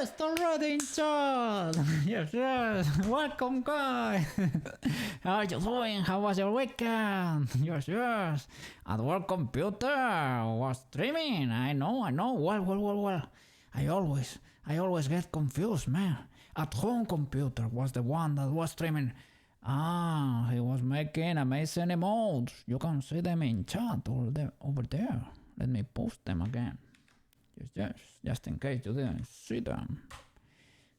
guest already in chat. Yes, yes. Welcome, guys. How are you doing? How was your weekend? Yes, yes. At work computer was streaming. I know. Well. I always get confused, man. At home computer was the one that was streaming. Ah, he was making amazing emotes. You can see them in chat over there. Let me post them again. Yes, just in case you didn't see them.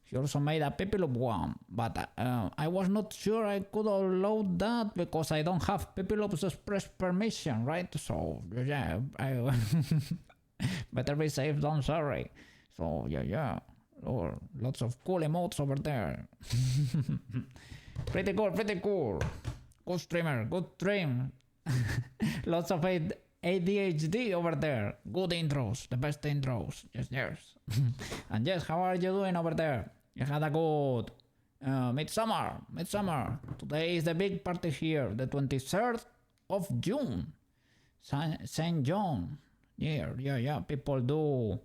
He also made a Pipilop one, but I was not sure I could upload that because I don't have Pipilop's express permission, right? So, yeah, I better be safe than sorry. So, yeah. Oh, lots of cool emotes over there. Pretty cool. Good streamer, good stream. Lots of ADHD over there. Good intros, the best intros. Yes. And yes, how are you doing over there? You had a good midsummer. Today is the big party here, the 23rd of June. Saint John. Yeah. People do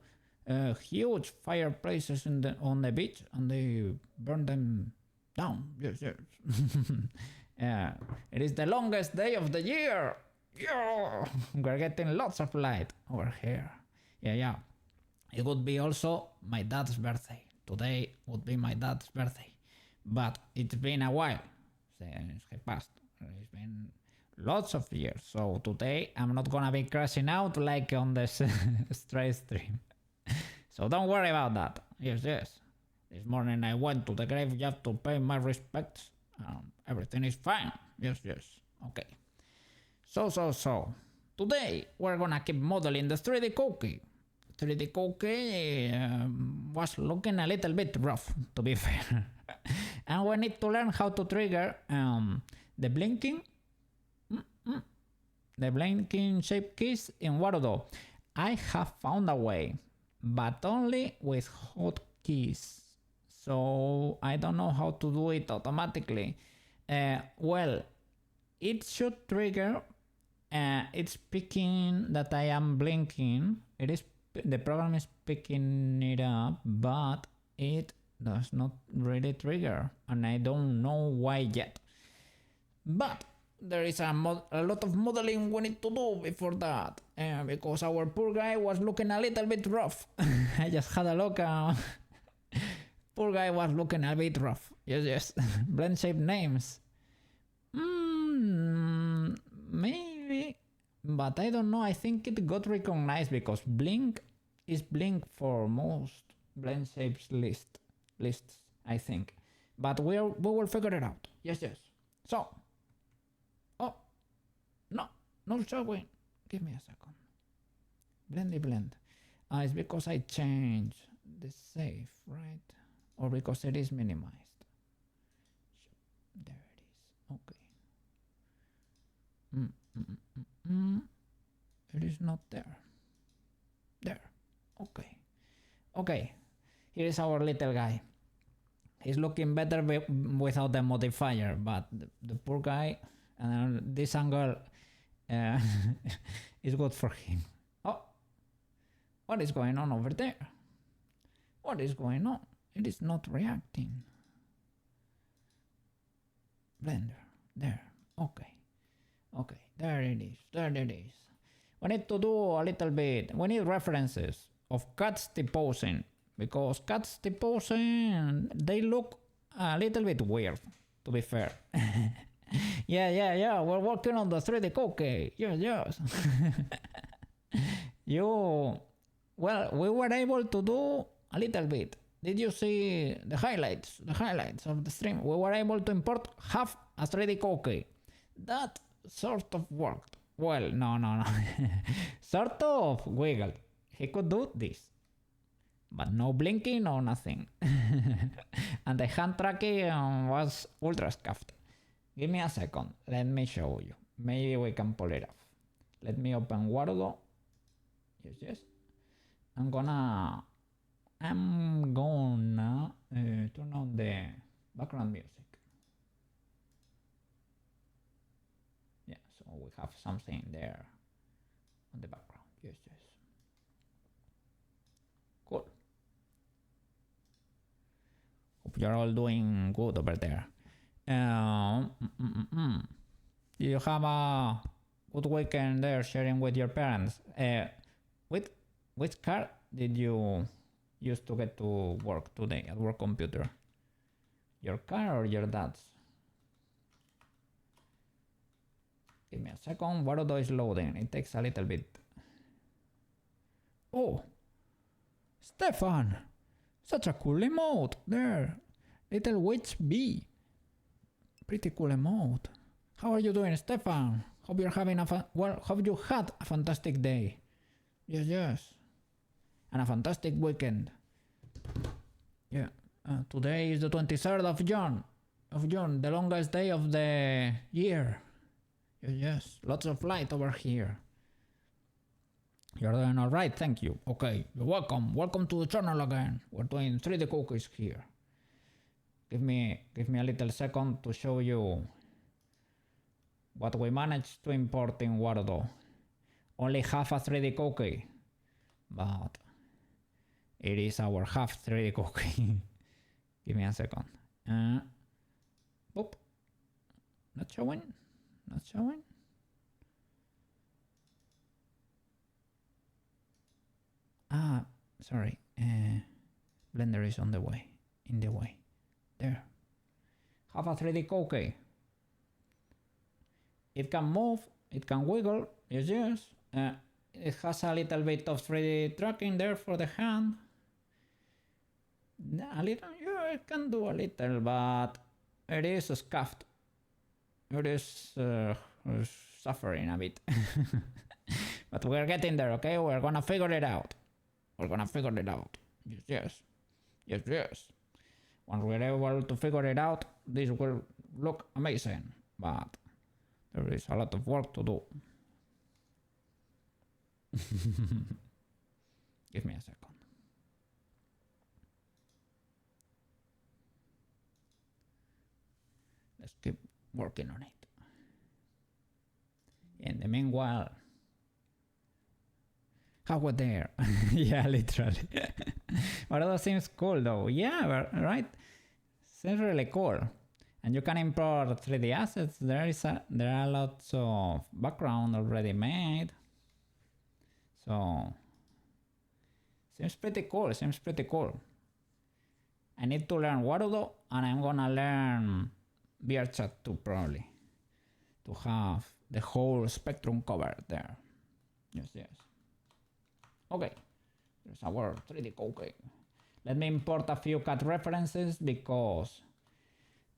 huge fireplaces on the beach and they burn them down. Yes. It is the longest day of the year. Yeah, we're getting lots of light over here. Yeah. It would be also my dad's birthday. Today would be my dad's birthday. But it's been a while since he passed. It's been lots of years. So today I'm not gonna be crashing out like on this straight stream. So don't worry about that. Yes. This morning I went to the graveyard to pay my respects. Everything is fine. Yes. Okay. So, today we're gonna keep modeling the 3D Koukei. 3D Koukei was looking a little bit rough, to be fair. And we need to learn how to trigger the blinking shape keys in Warudo. I have found a way, but only with hotkeys. So I don't know how to do it automatically. Well, it should trigger. It's picking that I am blinking. The program is picking it up, but it does not really trigger, and I don't know why yet. But there is a lot of modeling we need to do before that, because our poor guy was looking a little bit rough. I just had a look. Poor guy was looking a bit rough. Yes. Blend shape names. Maybe, but I don't know. I think it got recognized because blink is blink for most blend shapes lists, I think. But we will figure it out. Yes. So, no showing. Give me a second. Blend. It's because I changed the safe, right? Or because it is minimized. There it is. Okay. It is not there. Okay. Here is our little guy. He's looking better without the modifier, but the poor guy, this angle is good for him. Oh, what is going on over there? What is going on? It is not reacting. Blender, there. Okay, there it is. We need to do a little bit. We need references of cats deposing, because cats deposing, they look a little bit weird, to be fair. Yeah. We're working on the 3D Koukei. Yes. We were able to do a little bit. Did you see the highlights of the stream? We were able to import half a 3D Koukei. That sort of worked. Well, no. Sort of wiggled. He could do this. But no blinking or nothing. And the hand tracking was ultra scuffed. Give me a second. Let me show you. Maybe we can pull it off. Let me open Warudo. Yes. I'm gonna turn on the background music. Yeah, so we have something there on the background. Yes. Cool. you're all doing good over there. Do you have a good weekend there sharing with your parents? With which car did you use to get to work today at work computer? Your car or your dad's? Give me a second. Warudo is loading. It takes a little bit. Oh, Stefan! Such a cool emote there. Little witch bee. Pretty cool emote. How are you doing, Stefan? Hope you're having hope you had a fantastic day. Yes. And a fantastic weekend. Yeah. Today is the 23rd of June. The longest day of the year. Yes. Lots of light over here. You're doing alright, thank you. Okay, you're welcome. Welcome to the channel again. We're doing 3D cookies here. Give me a little second to show you what we managed to import in Warudo. Only half a 3D cookie, but it is our half 3D cookie. Give me a second. Boop. Not showing. Sorry. Blender is in the way. There. Have a 3D cookie. It can move. It can wiggle. Yes. It has a little bit of 3D tracking there for the hand. A little. Yeah, it can do a little, but it is scuffed. It is suffering a bit. But we're getting there, okay? We're gonna figure it out. Yes. When we're able to figure it out, this will look amazing. But there is a lot of work to do. Give me a second. Let's keep working on it. In the meanwhile, how were there? Yeah, literally. But that seems cool though. Yeah, right? Seems really cool. And you can import 3D assets. There are lots of background already made. So seems pretty cool. I need to learn Warudo, and I'm gonna learn VRChat too, probably, to have the whole spectrum covered there. Yes. Okay, there's our 3D Koukei. Let me import a few cat references because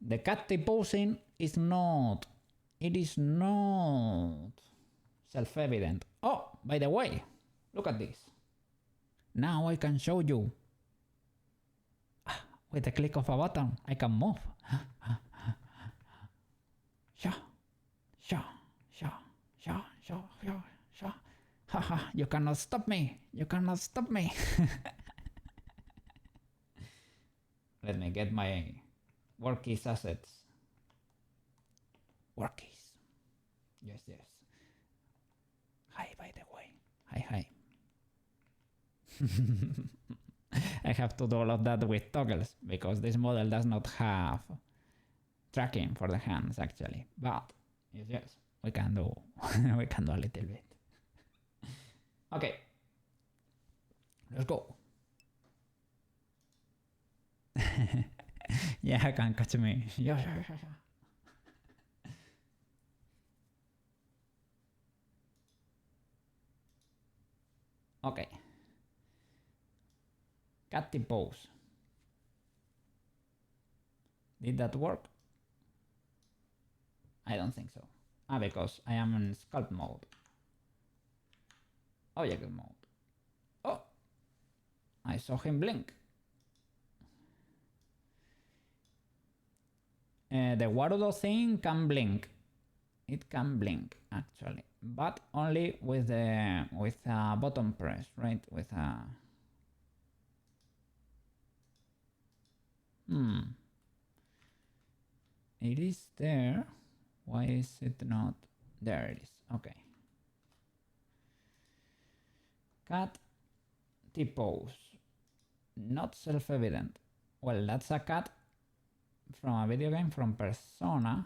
the cat T-posing is not self-evident. Oh, by the way, look at this. Now I can show you. With the click of a button, I can move. Sha. Haha, you cannot stop me. Let me get my workies assets. Workies. Yes. Hi, by the way. Hi. I have to do all of that with toggles because this model does not have tracking for the hands actually. But yes, we can do a little bit. Okay, let's go. Yeah, can catch me. Yeah. Okay. Cat T-pose. Did that work? I don't think so. Because I am in sculpt mode. Object mode. Oh! I saw him blink. The Warudo thing can blink. It can blink actually, but only with a button press, right? With a It is there. Why is it not? There it is. Okay. Cat T-pose. Not self-evident. Well, that's a cat from a video game from Persona.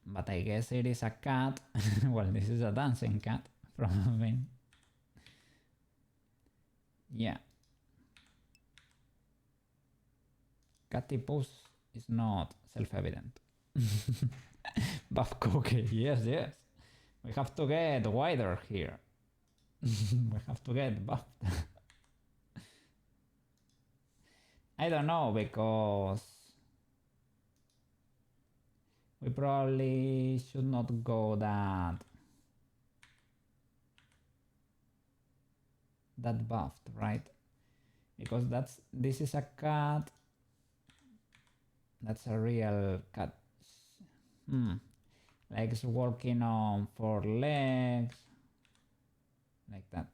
But I guess it is a cat. Well, this is a dancing cat from a game. Yeah. Catty pose is not self-evident. Buff Koukei, yes, yes. We have to get wider here. We have to get buffed. I don't know, because we probably should not go that buffed, right? Because this is a cat. That's a real cat. Like it's working on 4 legs, like that.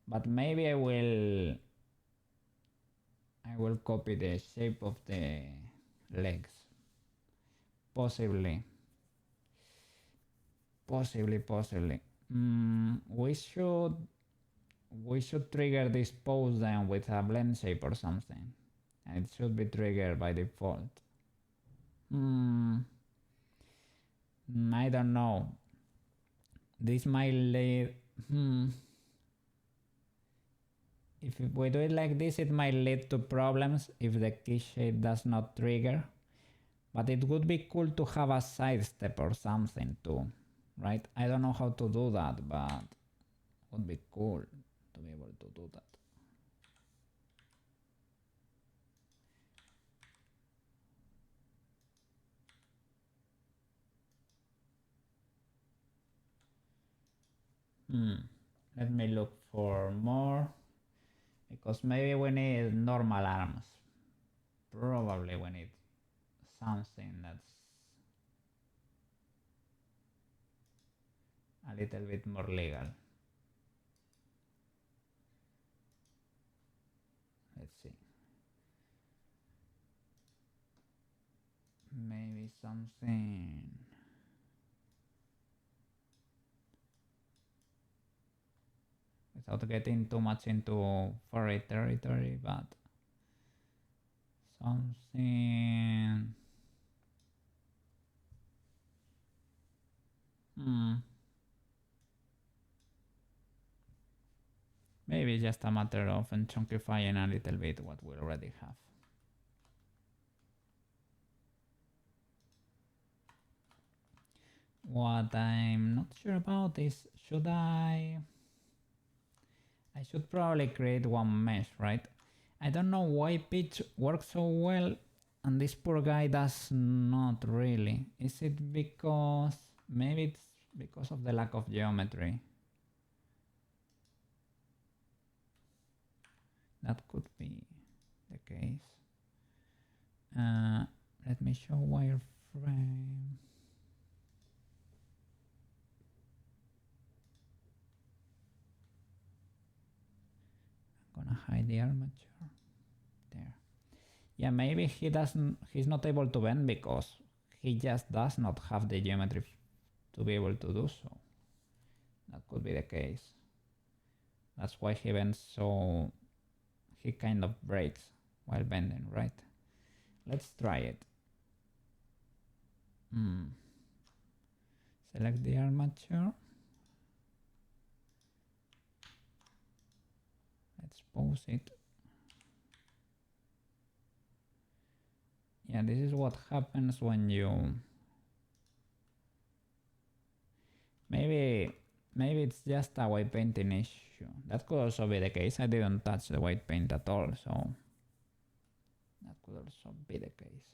But maybe I will copy the shape of the legs. Possibly. We should trigger this pose then with a blend shape or something. And it should be triggered by default. I don't know. This might lead. If we do it like this, it might lead to problems if the key shape does not trigger. But it would be cool to have a side step or something too, right? I don't know how to do that, but it would be cool to be able to do that. Let me look for more, because maybe we need normal arms. Probably we need something that's a little bit more legal. Let's see. Maybe something. Without getting too much into furry territory, but something. Maybe just a matter of chunkyifying a little bit what we already have. What I'm not sure about is, I should probably create one mesh, right? I don't know why pitch works so well and this poor guy does not really. Is it because, maybe it's because of the lack of geometry? That could be the case. Let me show wireframe. I'm gonna hide the armature. There. Yeah, maybe he's not able to bend because he just does not have the geometry to be able to do so. That could be the case. That's why he bends, so he kind of breaks while bending, right? Let's try it. Select the armature. Let's pause it. Yeah, this is what happens when you... Maybe it's just a white painting issue. That could also be the case. I didn't touch the white paint at all, so that could also be the case.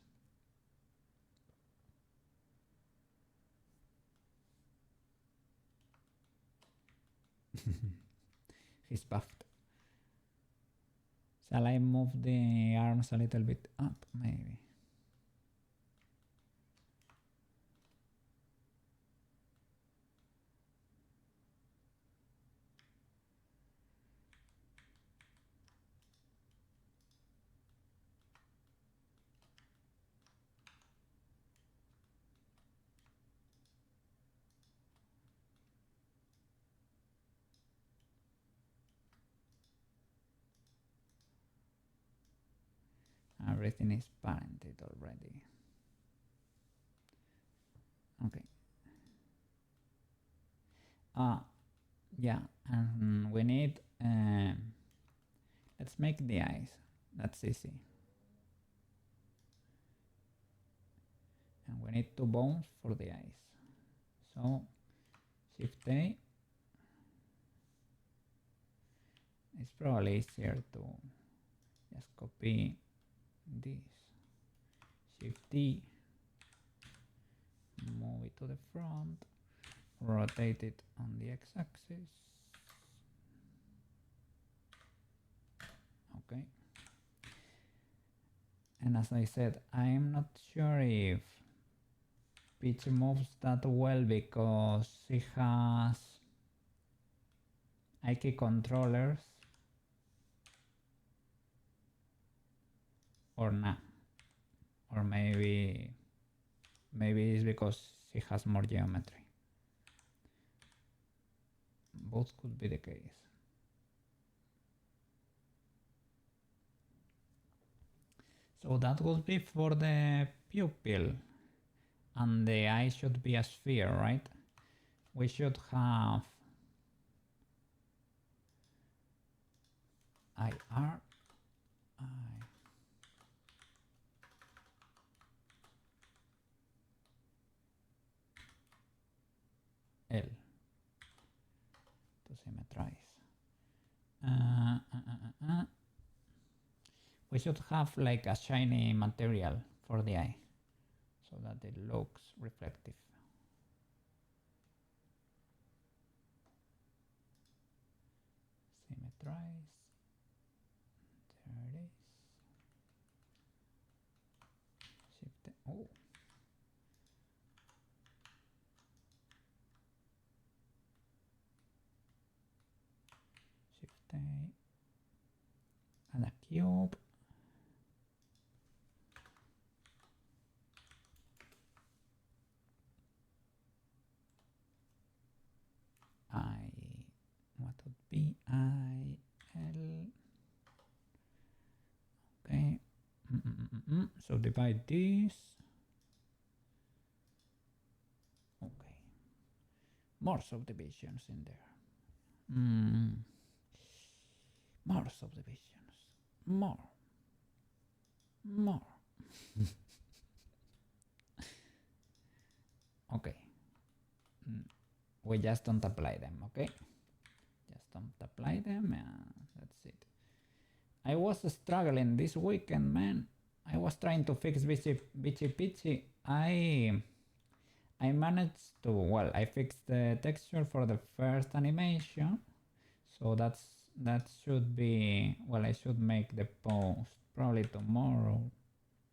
He's buffed. Shall I move the arms a little bit up? Maybe. Everything is parented already. Okay. Yeah, and we need, let's make the eyes. That's easy. And we need 2 bones for the eyes. So Shift A. It's probably easier to just copy this. Shift D. Move it to the front. Rotate it on the x-axis. Okay. And as I said, I'm not sure if Peach moves that well because she has IK controllers or not. Or maybe it's because she has more geometry. Both could be the case. So that would be for the pupil. And the eye should be a sphere, right? We should have IR, L to symmetrize. We should have like a shiny material for the eye so that it looks reflective. Symmetrize. There it is. Shift. Oh. Shift A. And a cube. What would be IL? Okay. So divide this. Okay. More subdivisions in there. More subdivisions. More. Okay. We just don't apply them, okay? Just don't apply them and that's it. I was struggling this weekend, man. I was trying to fix Bitchy Pitchy. I managed to, well, I fixed the texture for the first animation. So that should be, well, I should make the post probably tomorrow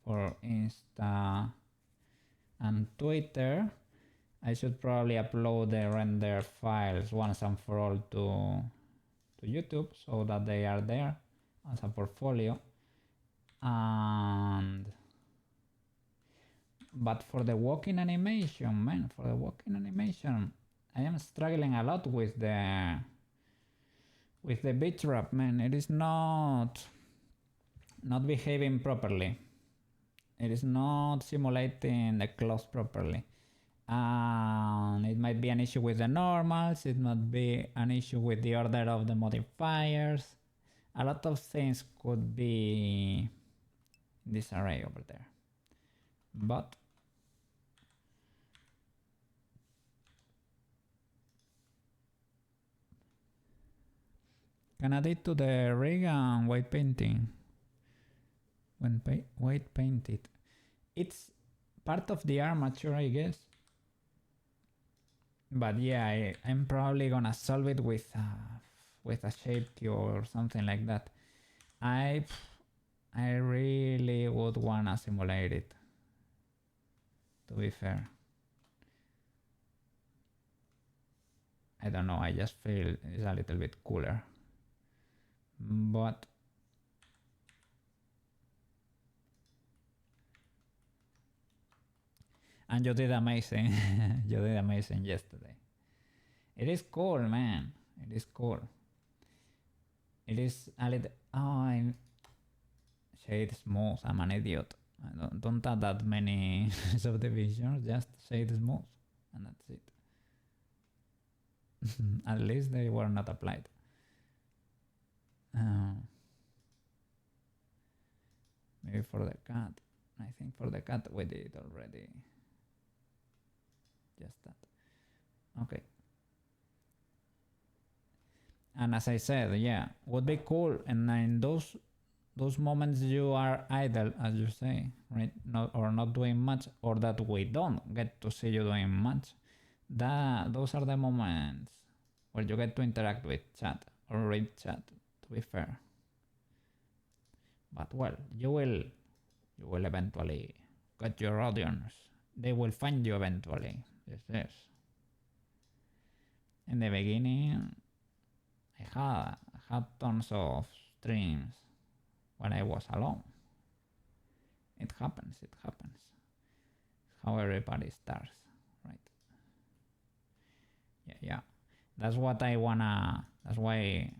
for Insta and Twitter. I should probably upload the render files once and for all to YouTube so that they are there as a portfolio. But for the walking animation, man, I am struggling a lot with the beach wrap, man. It is not behaving properly. It is not simulating the clothes properly. It might be an issue with the normals, it might be an issue with the order of the modifiers. A lot of things could be in this array over there. But can add it to the rig and white painting. When white painted, it's part of the armature, I guess. But yeah, I'm probably gonna solve it with a shape cube or something like that. I really would wanna simulate it, to be fair. I don't know, I just feel it's a little bit cooler. But and you did amazing. You did amazing yesterday. It is cool, man. It is cool. It is a little. Oh, say it smooth. I'm an idiot. I don't have that many subdivisions. Just say it smooth, and that's it. At least they were not applied. Maybe for the cat. I think for the cat we did already. Just that. Okay. And as I said, yeah, would be cool. And in those moments you are idle, as you say, right? Not doing much, or that we don't get to see you doing much. Those are the moments where you get to interact with chat or read chat. To be fair, but well, you will eventually get your audience. They will find you eventually. Yes. In the beginning, I had tons of streams when I was alone. It happens. How everybody starts, right? Yeah. That's what I wanna. That's why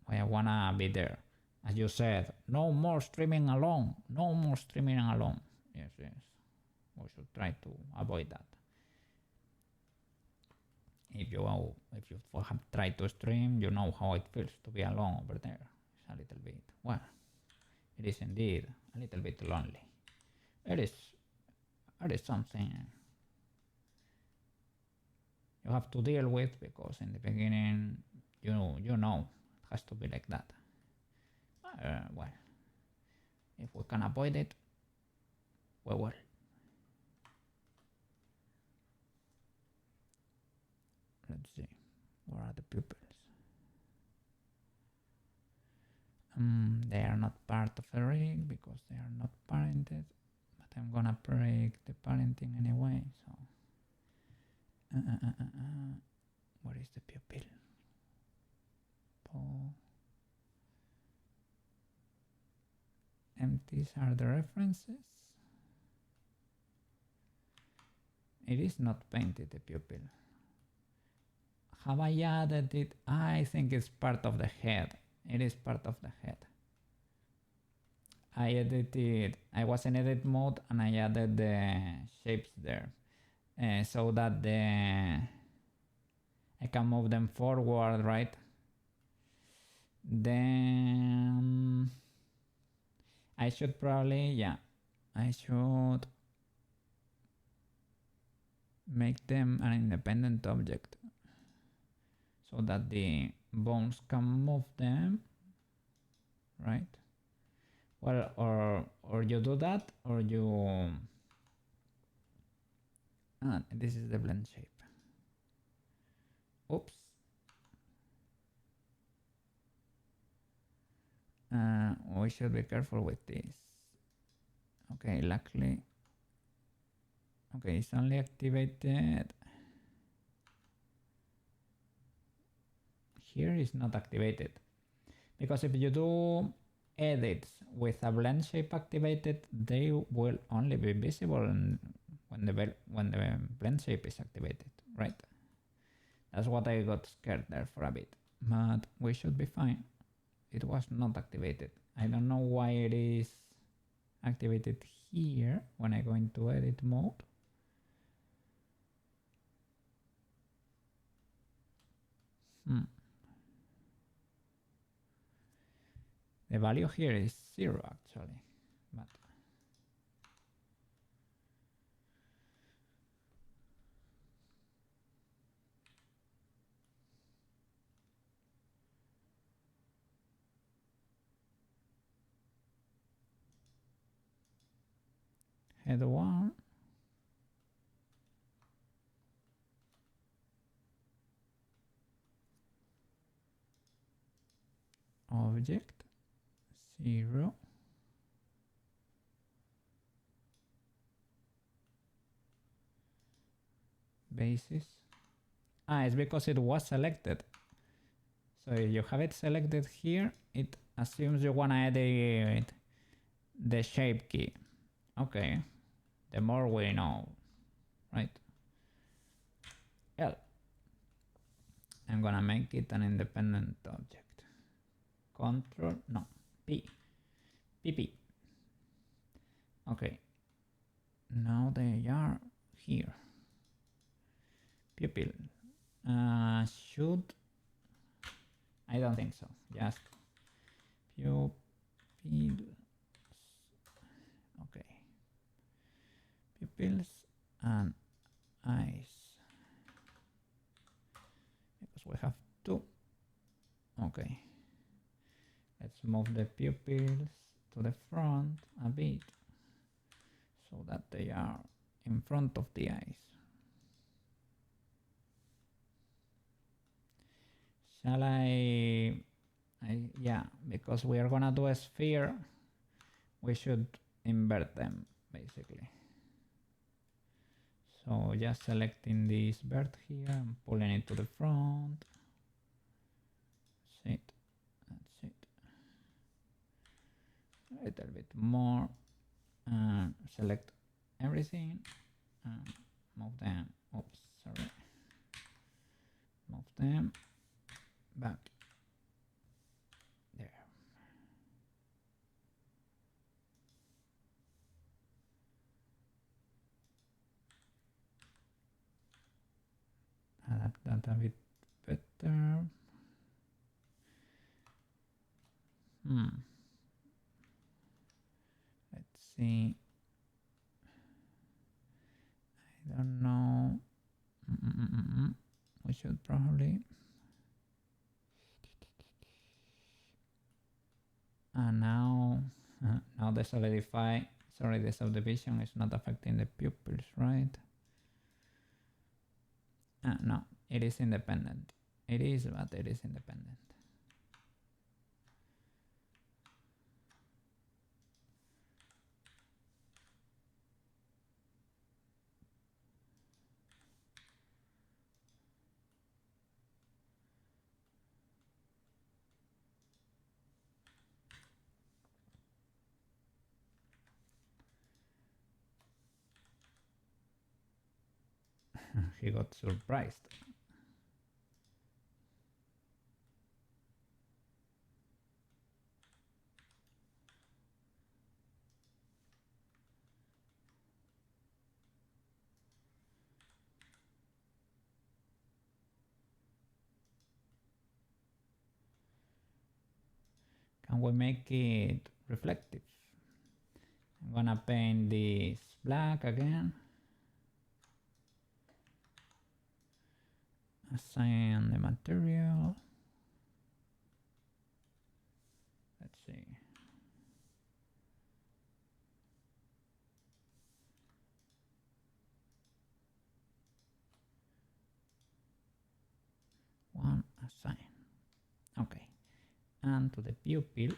I wanna be there. As you said, no more streaming alone. Yes. We should try to avoid that. If you have tried to stream, you know how it feels to be alone over there. It's a little bit, well, it is indeed a little bit lonely. It is something you have to deal with, because in the beginning, you know, it has to be like that. Well, if we can avoid it, we will. Let's see, where are the pupils? They are not part of a rig because they are not parented, but I'm gonna break the parenting anyway, so where is the pupil? Paul. Empties are the references. It is not painted, the pupil. Have I added it? I think it's part of the head. It is part of the head. I was in edit mode and I added the shapes there, so that I can move them forward, right? Then I should probably, I should make them an independent object so that the bones can move them, right? Well, or you do that, or you this is the blend shape. Oops. We should be careful with this. Okay, luckily. Okay, it's only activated. Here is not activated, because if you do edits with a blend shape activated, they will only be visible when the blend shape is activated, right? That's what I got scared there for a bit, but we should be fine. It was not activated. I don't know why it is activated here when I go into edit mode. The value here is 0 actually, but head 1, object 0, basis. It's because it was selected. So if you have it selected here, it assumes you wanna edit the shape key. Okay, the more we know, right? L. I'm gonna make it an independent object. Control, no, P. PP. Okay, now they are here. Pupil. Should, I don't think so. Just pupils. Okay. Pupils and eyes. Because we have two. Okay. Let's move the pupils to the front a bit so that they are in front of the eyes. Shall yeah, because we are gonna do a sphere, we should invert them basically. So just selecting this bird here and pulling it to the front. That's it. That's it. A little bit more. And select everything and move them. Oops, sorry. Move them back there. Adapt that a bit better. Let's see. I don't know. We should probably. And now the the subdivision is not affecting the pupils, right? No, it is independent. It is, but it is independent. He got surprised. Can we make it reflective? I'm gonna paint this black again. Assign the material. Let's see. One assign. Okay. And to the pupil.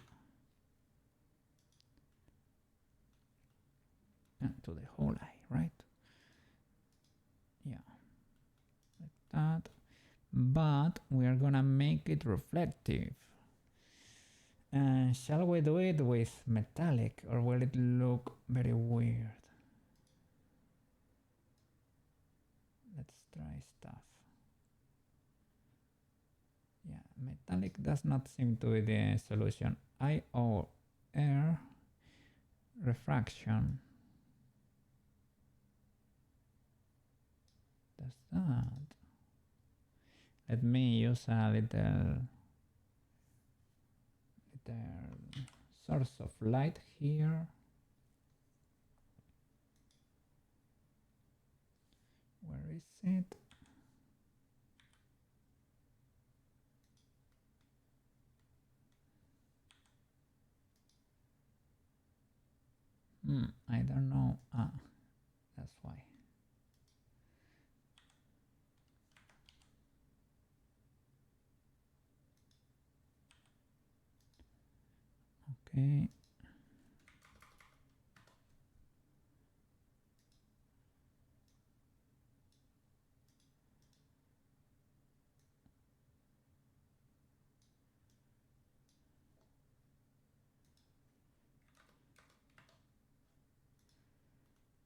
And to the whole eye, right? Yeah. Like that. But we are gonna make it reflective. Shall we do it with metallic or will it look very weird? Let's try stuff. Yeah, metallic does not seem to be the solution. IOR refraction. Does that? Let me use a little source of light here. Where is it? I don't know. That's why. Okay.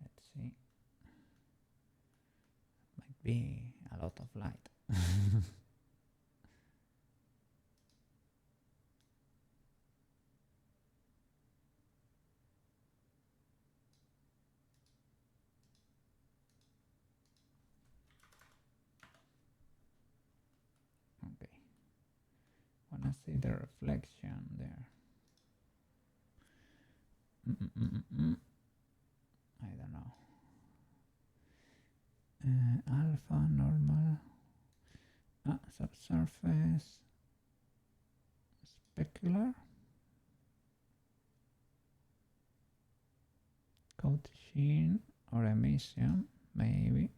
Let's see. Might be a lot of light. see the reflection there. I don't know. Alpha, normal. Subsurface. Specular. Coat sheen or emission, maybe.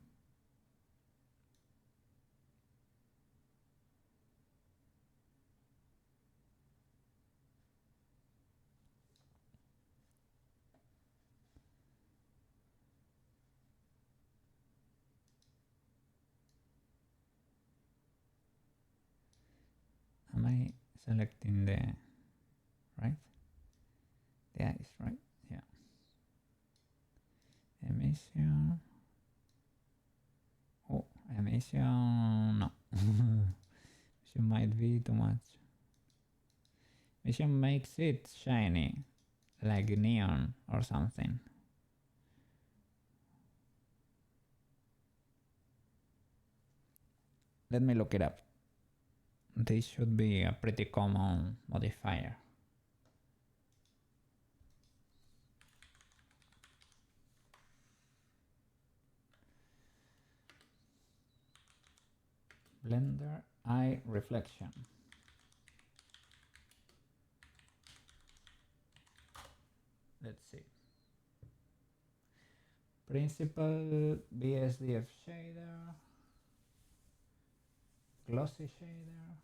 Am I selecting the right? Yeah, it's right. Yeah. Emission. Oh, emission. No. Emission might be too much. Emission makes it shiny, like neon or something. Let me look it up. This should be a pretty common modifier. Blender eye reflection. Let's see. Principal BSDF shader, glossy shader.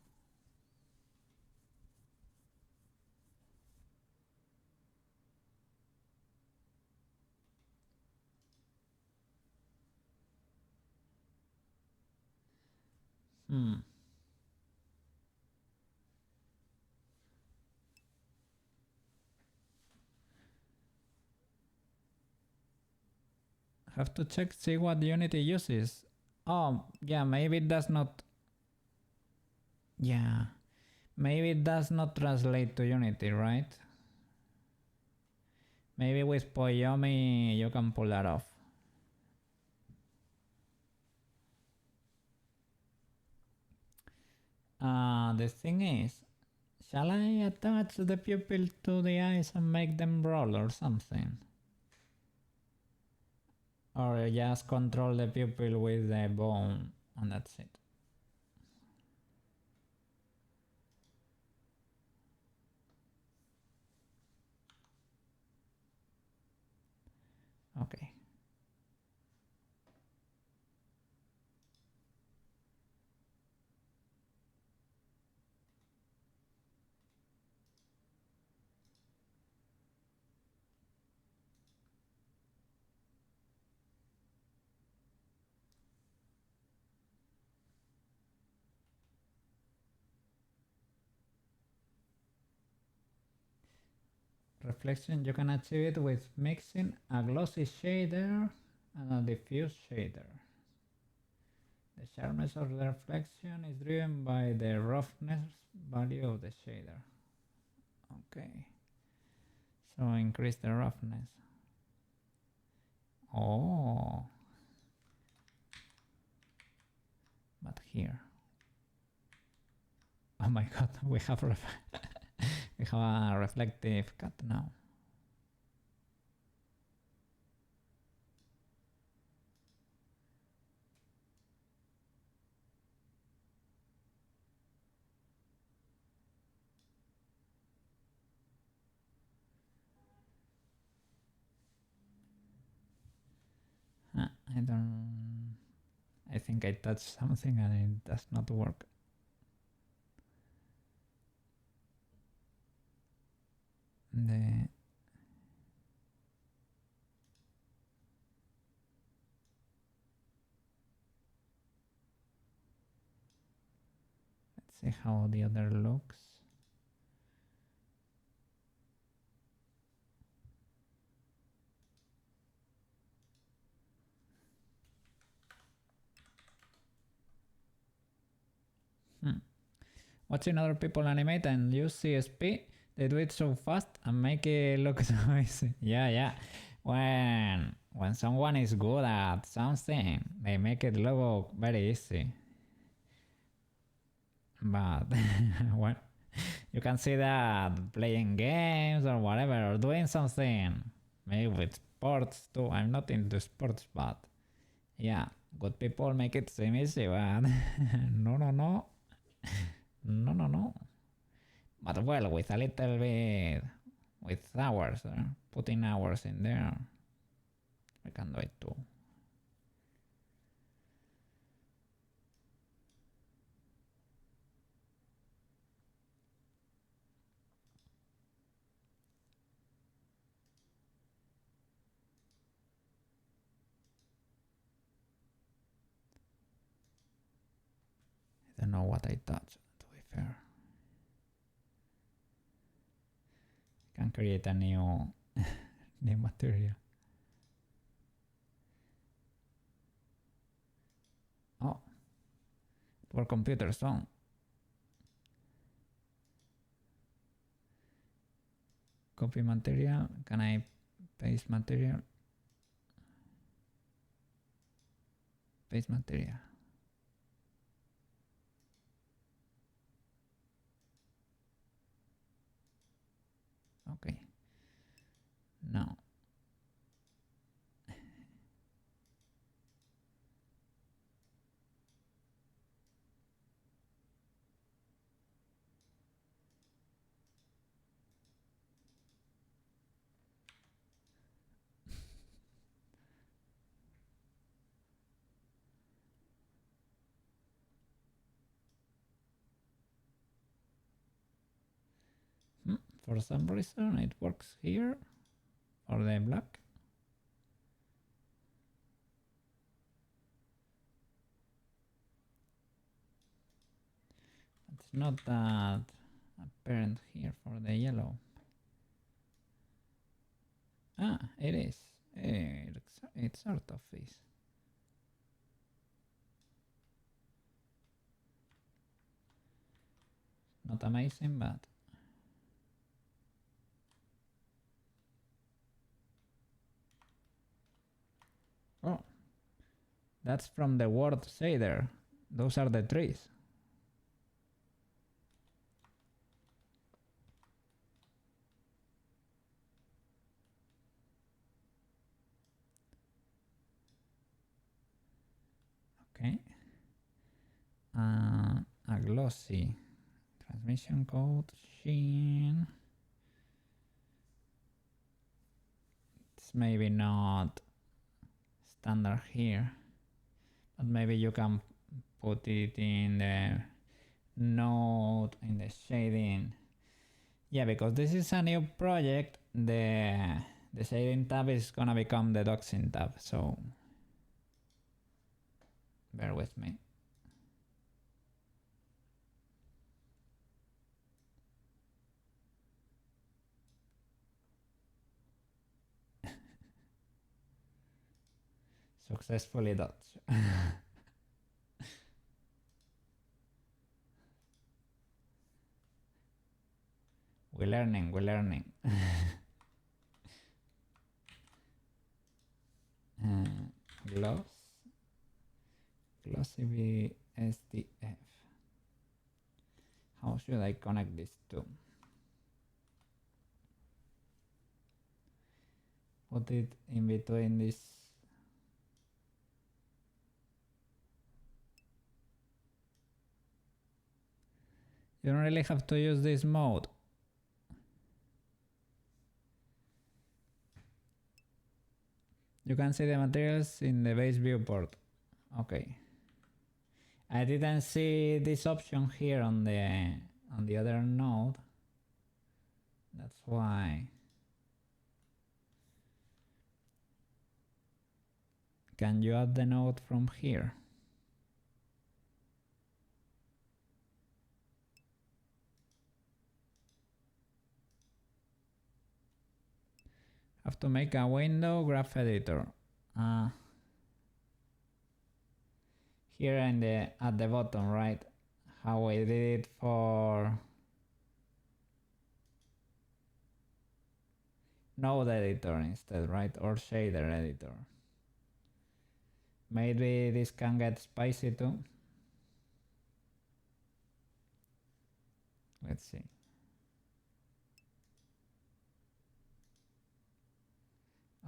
Have to check, see what Unity uses. Oh, yeah, maybe it does not. Yeah, maybe it does not translate to Unity, right? Maybe with Poyomi you can pull that off. The thing is, shall I attach the pupil to the eyes and make them roll or something? Or just control the pupil with the bone and that's it? Okay. Reflection, you can achieve it with mixing a glossy shader and a diffuse shader. The sharpness of the reflection is driven by the roughness value of the shader. Okay. So increase the roughness. Oh. But here. Oh my god, we have we have a reflective cut now. I think I touched something and it does not work. Let's see how the other looks. Watching other people animate and use CSP, they do it so fast and make it look so easy. Yeah. When someone is good at something, they make it look very easy. But You can see that playing games or whatever, or doing something. Maybe with sports too. I'm not into sports, but yeah, good people make it seem easy, but no, no, no. No, no, no. But well, with a little bit, with hours, putting hours in there, we can do it too. I don't know what I touched, to be fair. I can create a new, new material. Oh, for computer song. Copy material. Can I paste material? Paste material. Okay. Now. For some reason it works here for the black. It's not that apparent here for the yellow. Ah, it is. It's sort of is. Not amazing, but oh, that's from the word shader. Those are the trees. Okay. A glossy transmission code sheen. It's maybe not standard here, but maybe you can put it in the node in the shading. Yeah, because this is a new project, the shading tab is gonna become the doxing tab, so bear with me. Successfully dodged. We're learning, we're learning. Gloss, glossy SDF. How should I connect these two? Put it in between this. You don't really have to use this mode. You can see the materials in the base viewport. Okay. I didn't see this option here on the other node. That's why. Can you add the node from here? Have to make a window graph editor. Here in the at the bottom, right? How I did it for node editor instead, right? Or shader editor. Maybe this can get spicy too. Let's see.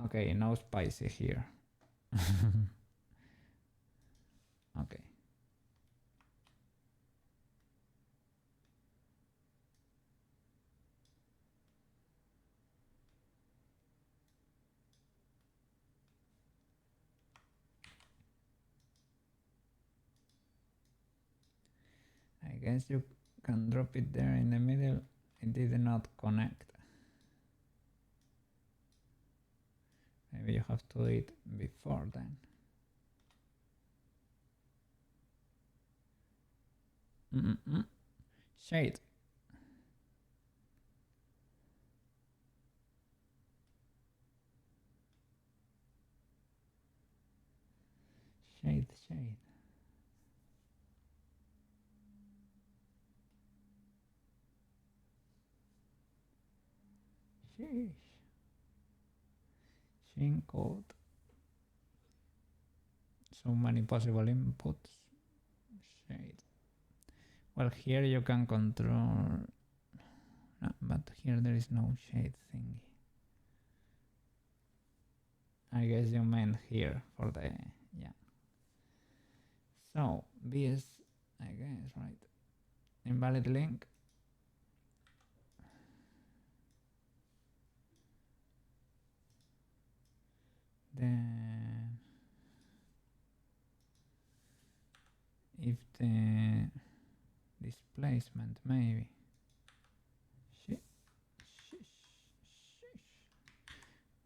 Okay, no spicy here. Okay. I guess you can drop it there in the middle. It did not connect. Maybe you have to do it before then. Shade. Shade. Sheesh. Sheen code. So many possible inputs. Shade. Well, here you can control, no, but here there is no shade thingy. I guess you meant here for the, yeah. So, BS, I guess, right? Invalid link. Then, if the displacement maybe.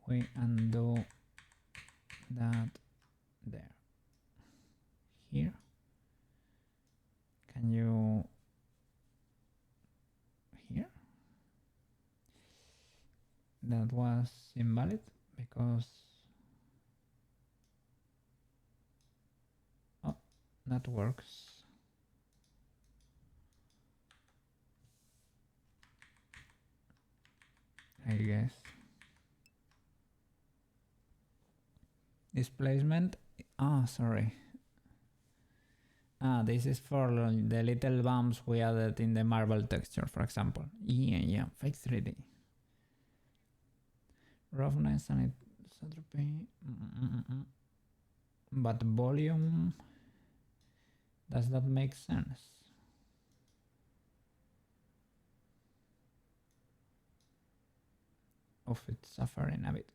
We undo that there. Here. Can you here? That was invalid because oh, that works. I guess. Displacement. Ah, sorry. Ah, this is for the little bumps we added in the marble texture, for example. Yeah, fake 3D. Roughness and isotropy. But volume, does that make sense? Of it's suffering a bit.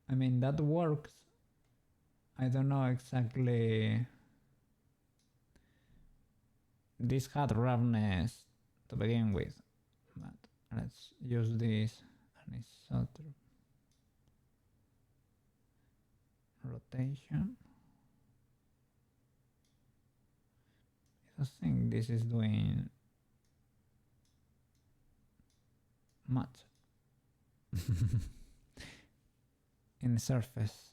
I mean, that works. I don't know exactly. This had roughness to begin with, but let's use this anisotrope rotation. I don't think this is doing much in the surface.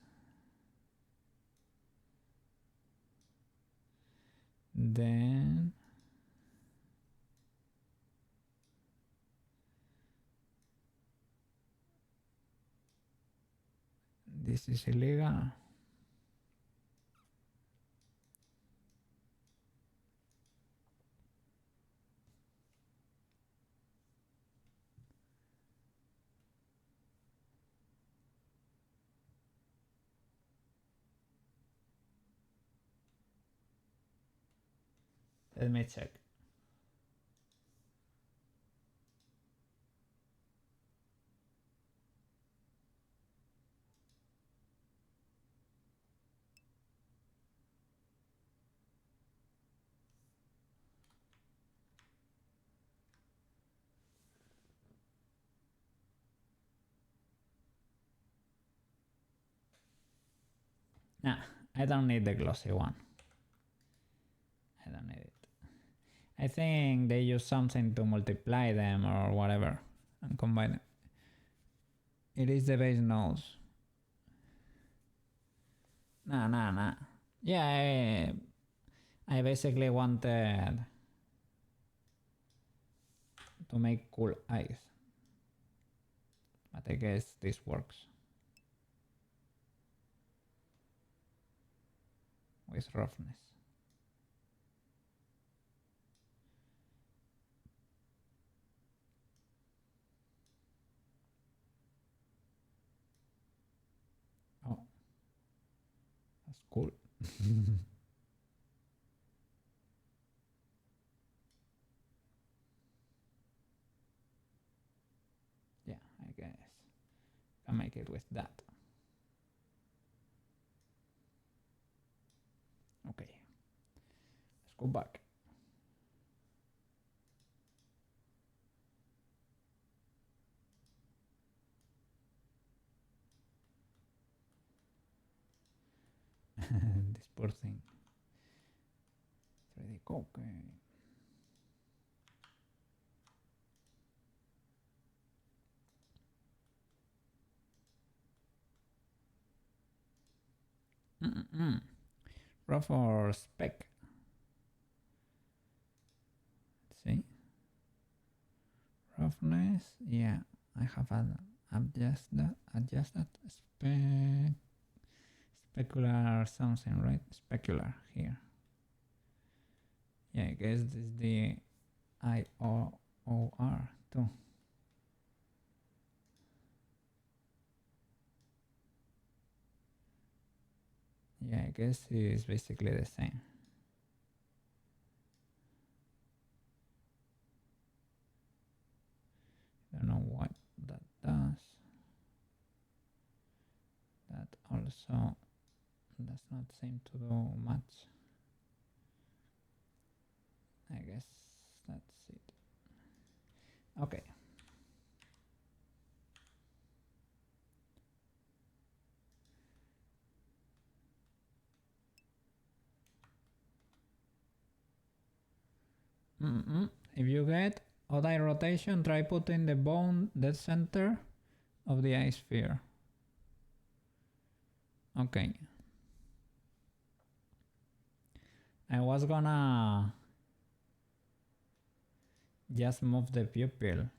Then this is illegal. Let me check. Nah, I don't need the glossy one. I don't need it. I think they use something to multiply them or whatever and combine them. It is the base nodes. Nah. Yeah, I basically wanted to make cool eyes. But I guess this works. with roughness. Oh, that's cool. Yeah, I guess I make it with that. Okay, let's go back. This poor thing. 3D Koukei. Rough or spec? Let's see. Roughness. Yeah, I have adjusted specular something, right? Specular here. Yeah, I guess this is the IOR too. Yeah, I guess it's basically the same. Don't know what that does. That also does not seem to do much. I guess that's it. Okay. If you get odd eye rotation, try putting the bone dead center of the eye sphere. Okay. I was gonna just move the pupil,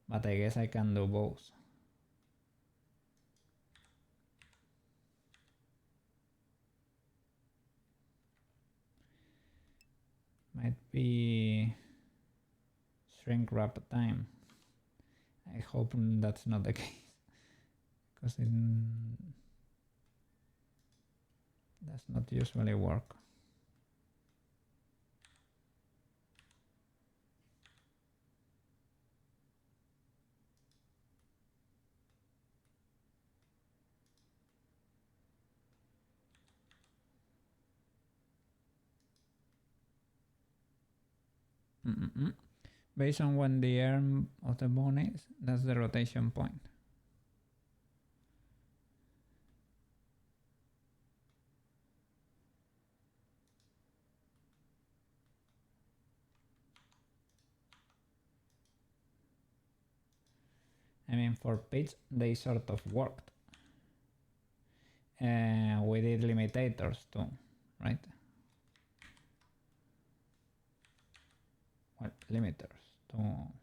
but I guess I can do both. Might be shrink wrap time. I hope that's not the case, because it does not usually work. Based on when the arm of the bone is, that's the rotation point. I mean, for pitch, they sort of worked. We did limitators too, right? Well, limiters too.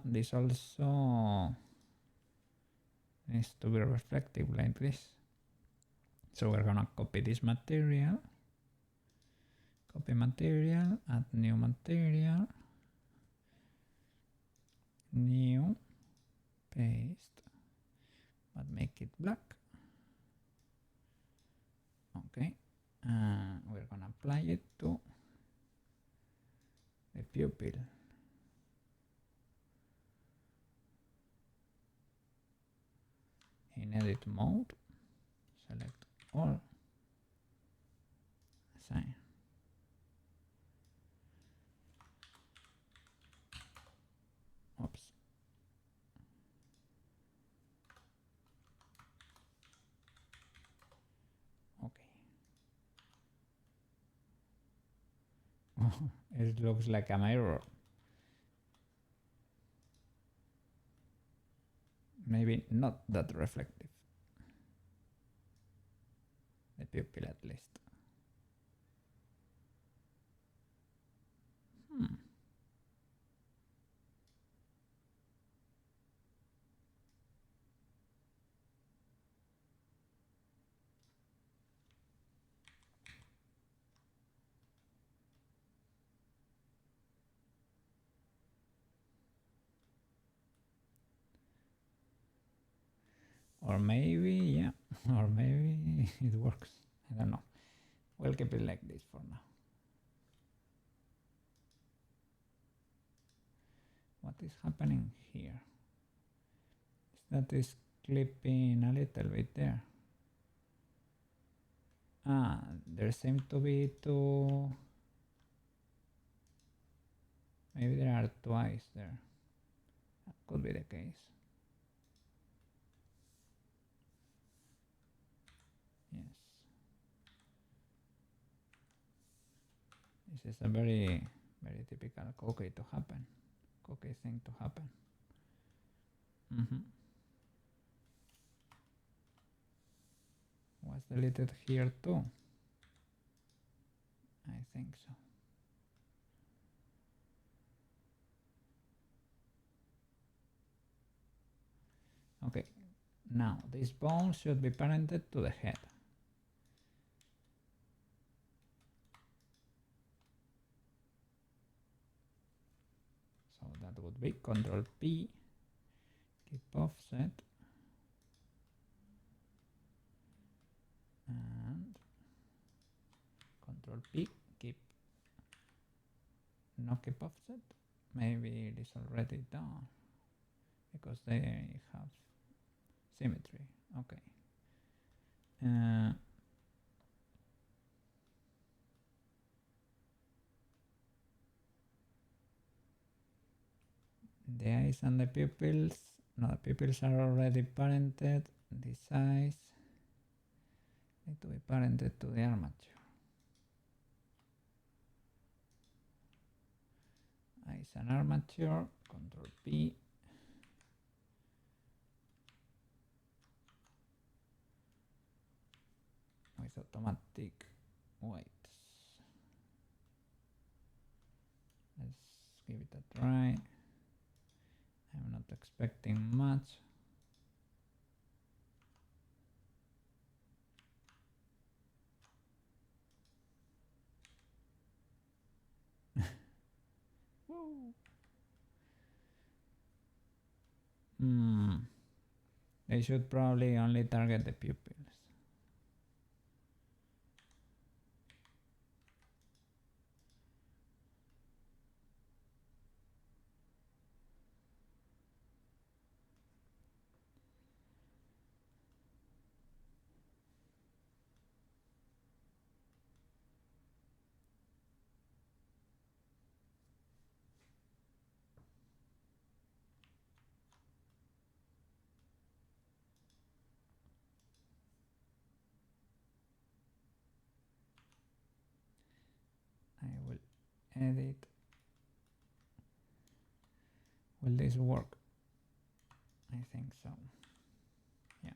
This also needs to be reflective like this. So we're gonna copy this material, copy material, add new material, new, paste, but make it black. Okay, we're gonna apply it to the pupil. In edit mode, select all, assign. Oops. Okay. It looks like a mirror. Maybe not that reflective. pupil at least. Or maybe, yeah, or maybe it works. I don't know. We'll keep it like this for now. What is happening here? That is clipping a little bit there. There seem to be two. Maybe there are twice there. That could be the case. Yes. This is a very typical Koukei to happen. Koukei thing to happen. Was deleted here too? I think so. Okay, now this bone should be parented to the head. So that would be Control P, keep offset, and Control P, keep no keep offset. Maybe it is already done because they have symmetry. Okay. The eyes and the pupils. No, the pupils are already parented. These eyes need to be parented to the armature. Eyes and armature. Control P. With automatic weights. Let's give it a try. I'm not expecting much. They should probably only target the pupils. I will edit. Will this work? I think so. Yeah.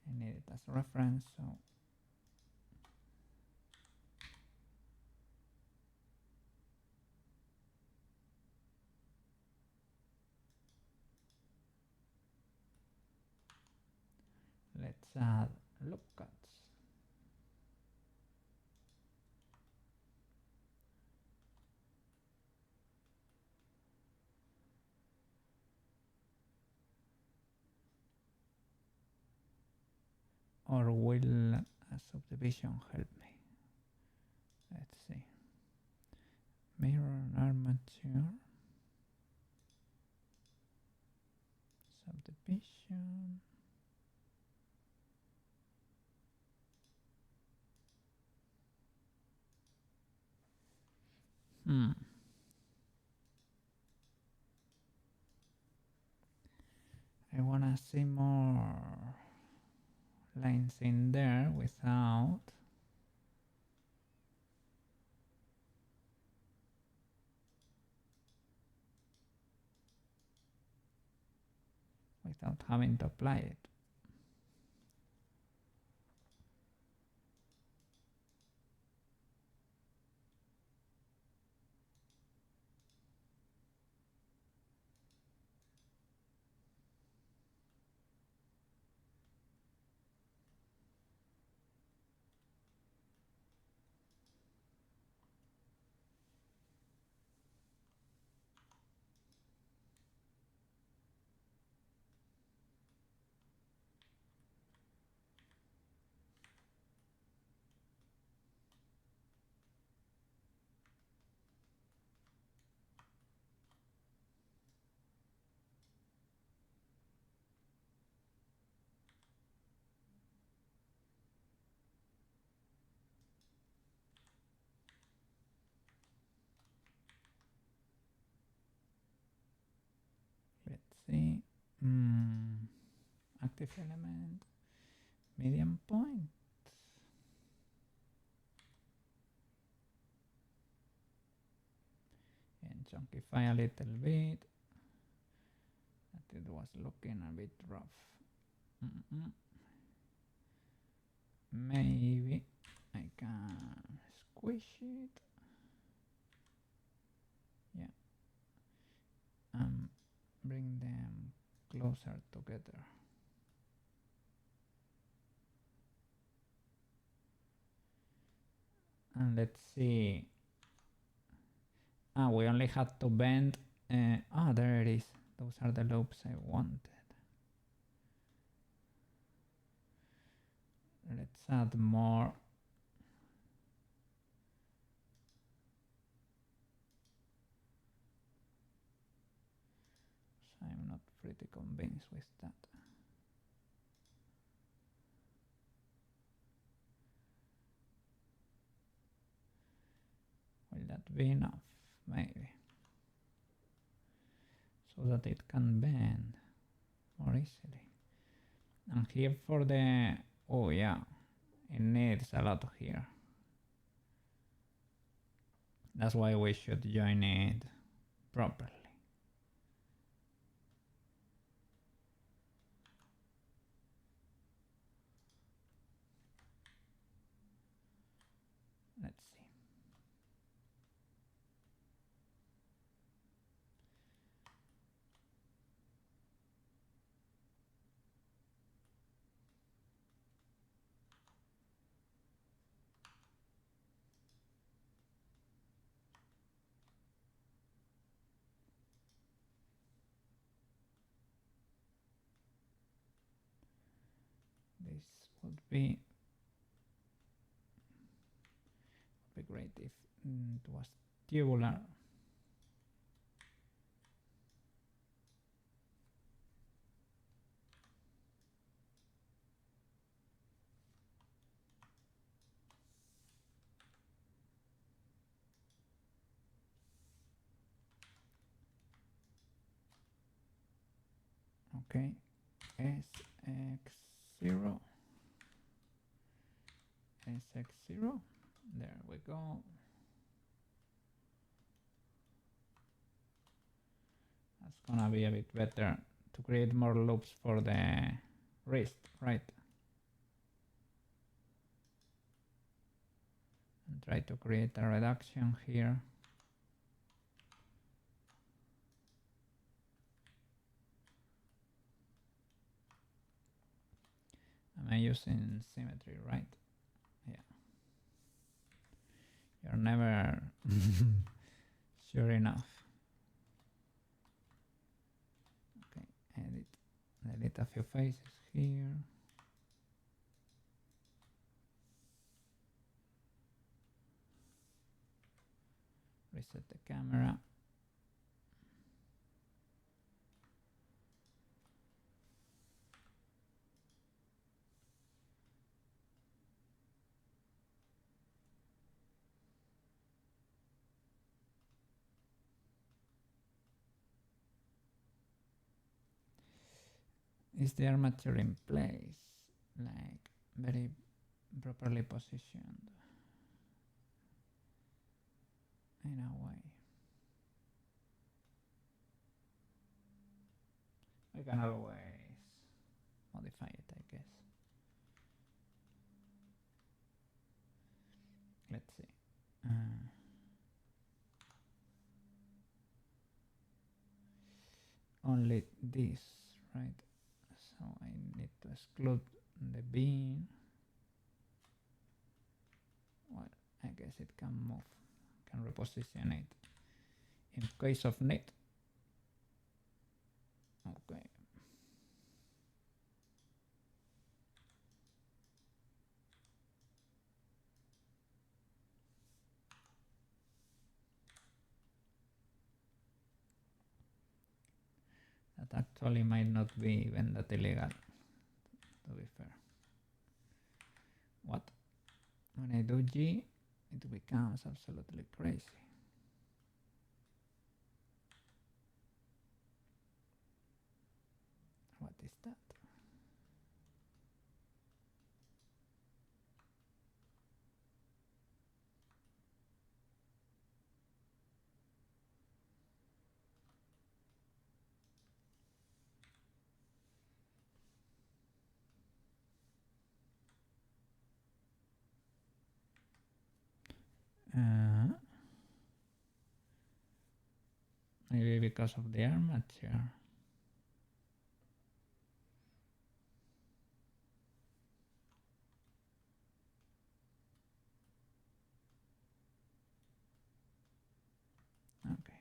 I need it as a reference, so let's add loop cuts. Or will a subdivision help me? Let's see. Mirror armature. Subdivision. I wanna see more lines in there without having to apply it. Let's see. Active element, medium point. And chunkify a little bit. That it was looking a bit rough. Maybe I can squish it. Yeah. Bring them closer together. And let's see. We only had to bend. There it is. Those are the loops I wanted. Let's add more. I'm not pretty convinced with that. Will that be enough? Maybe. So that it can bend more easily. And here for the... Oh yeah, it needs a lot here. That's why we should join it properly. Let's see. This would be great if it was tubular. Okay, SX0, SX0, there we go. That's gonna be a bit better to create more loops for the wrist, right? And try to create a reduction here. Am I using symmetry, right? Yeah. You're never sure enough. Okay, delete a few faces here. Reset the camera. Is the armature in place? Like very properly positioned in a way. We can always modify it, I guess. Let's see. Only this, right? So I need to exclude the bean. Well, I guess it can move, can reposition it in case of need. Okay. That actually might not be even that illegal, to be fair. What? When I do G, it becomes absolutely crazy. What is that? Maybe because of the armature. Okay.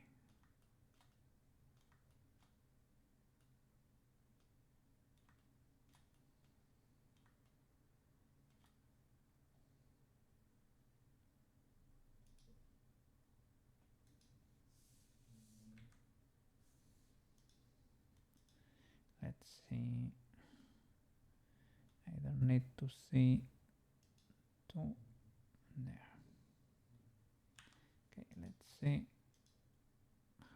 Let's see. I don't need to see to there. Okay, let's see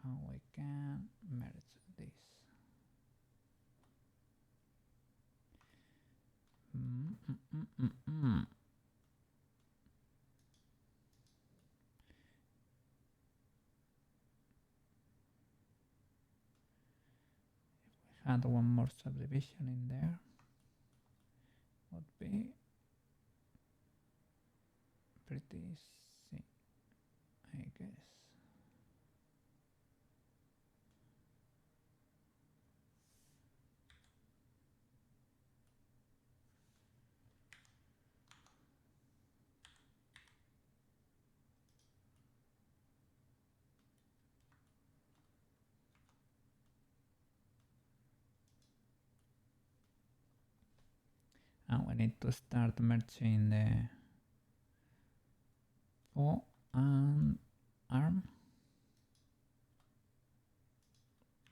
how we can merge this. If we had one more subdivision in there, would be pretty easy, I guess. And we need to start merging the fore and arm.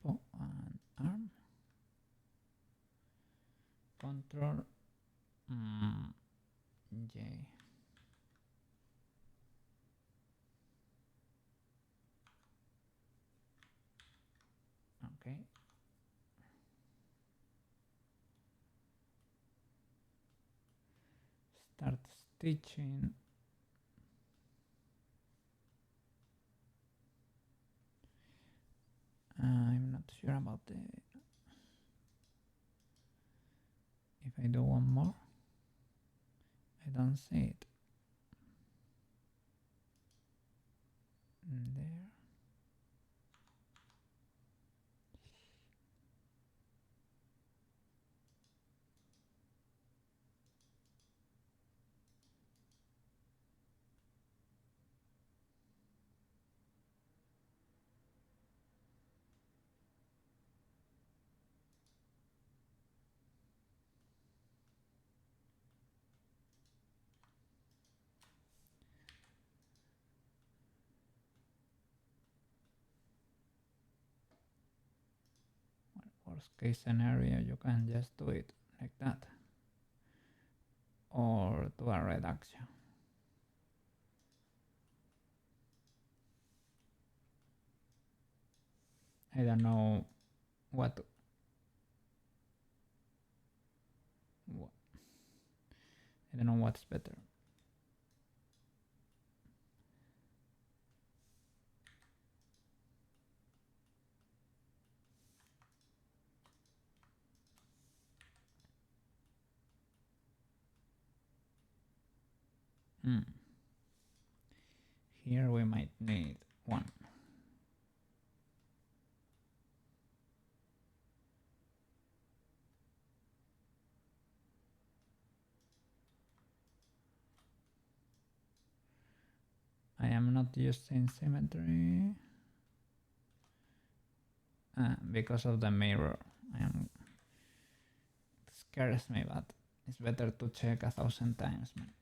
Fore and arm. Control J. Okay. Start stitching. I'm not sure about the. If I do one more, I don't see it. There. Worst case scenario, you can just do it like that, or do a reduction. I don't know what I don't know what's better. Here we might need one. I am not using symmetry because of the mirror. It scares me, but it's better to check 1,000 times, man.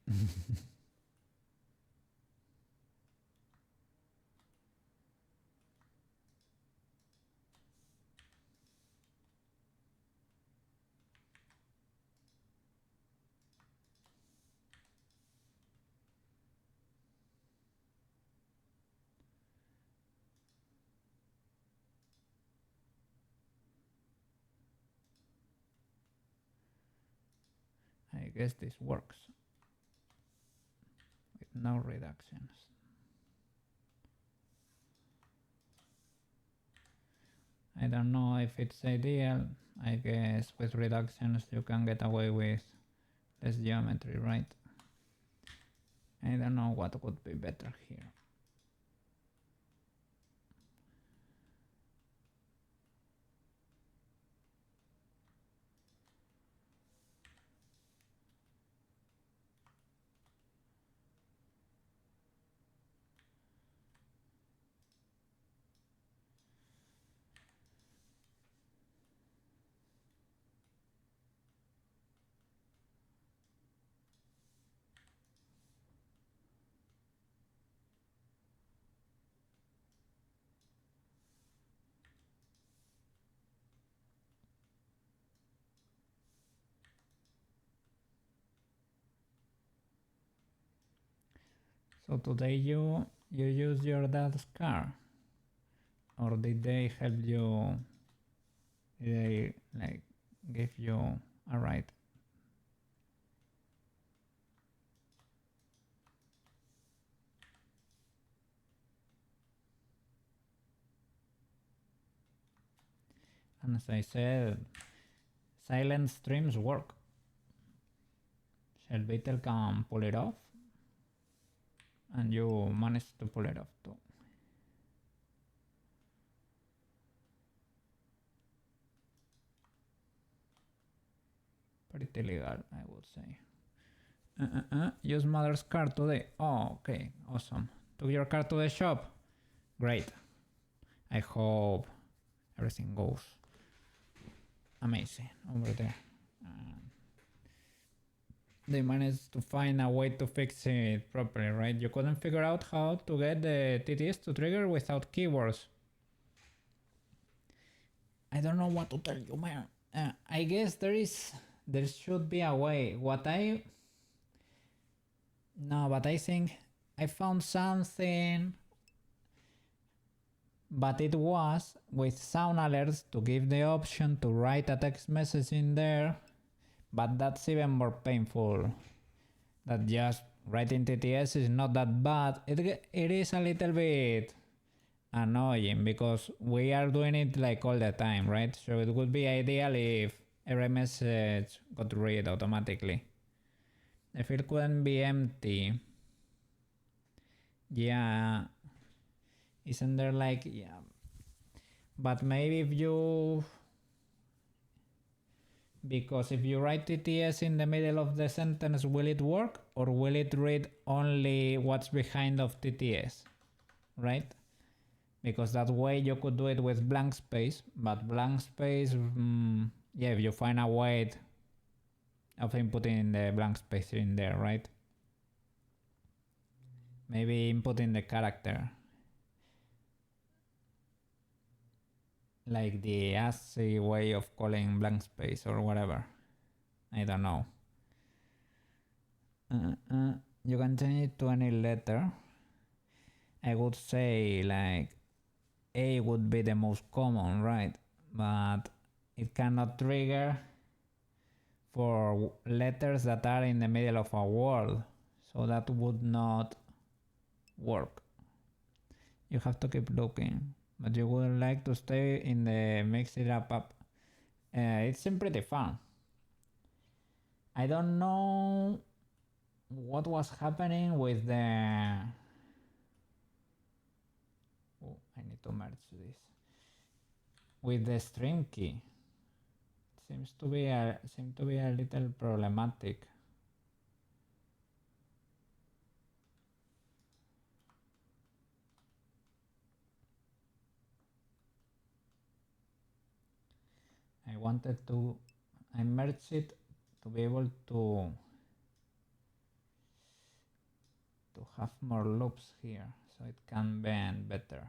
I guess this works with no reductions. I don't know if it's ideal. I guess with reductions you can get away with less geometry, right? I don't know what would be better here. So today you use your dad's car, or did they help you? Did they like give you a ride? And as I said, silent streams work. Shell Beetle can pull it off, and you managed to pull it off too. Pretty legal, I would say. Use mother's car today. Oh, okay, awesome. Took your car to the shop? Great. I hope everything goes amazing over there. They managed to find a way to fix it properly, right? You couldn't figure out how to get the TTS to trigger without keywords. I don't know what to tell you, man. I guess there should be a way. But I think I found something, but it was with sound alerts to give the option to write a text message in there, but that's even more painful. That just writing TTS is not that bad. It is a little bit annoying because we are doing it like all the time, right? So it would be ideal if every message got read automatically. If it couldn't be empty, yeah, isn't there like, yeah, but maybe because if you write TTS in the middle of the sentence, will it work, or will it read only what's behind of TTS, right? Because that way you could do it with blank space, but blank space, yeah, if you find a way of inputting the blank space in there, right? Maybe inputting the character, like the ASCII way of calling blank space or whatever. I don't know. You can change it to any letter. I would say like A would be the most common, right? But it cannot trigger for letters that are in the middle of a word, so that would not work. You have to keep looking, but you would like to stay in the mix it up. It's pretty fun. I don't know what was happening with the... Oh, I need to merge this. With the stream key. It seems to be a little problematic. I merged it to be able to have more loops here, so it can bend better.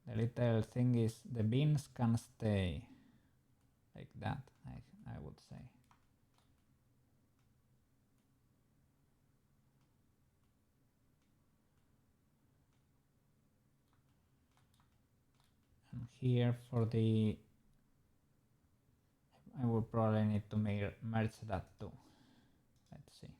The little thing is the beans can stay like that, I would say. And here for the... I will probably need to merge that too. Let's see.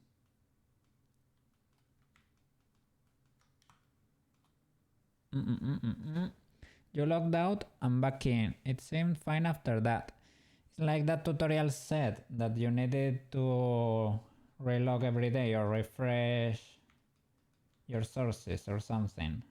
You logged out and back in. It seemed fine after that. It's like that tutorial said, that you needed to relog every day or refresh your sources or something.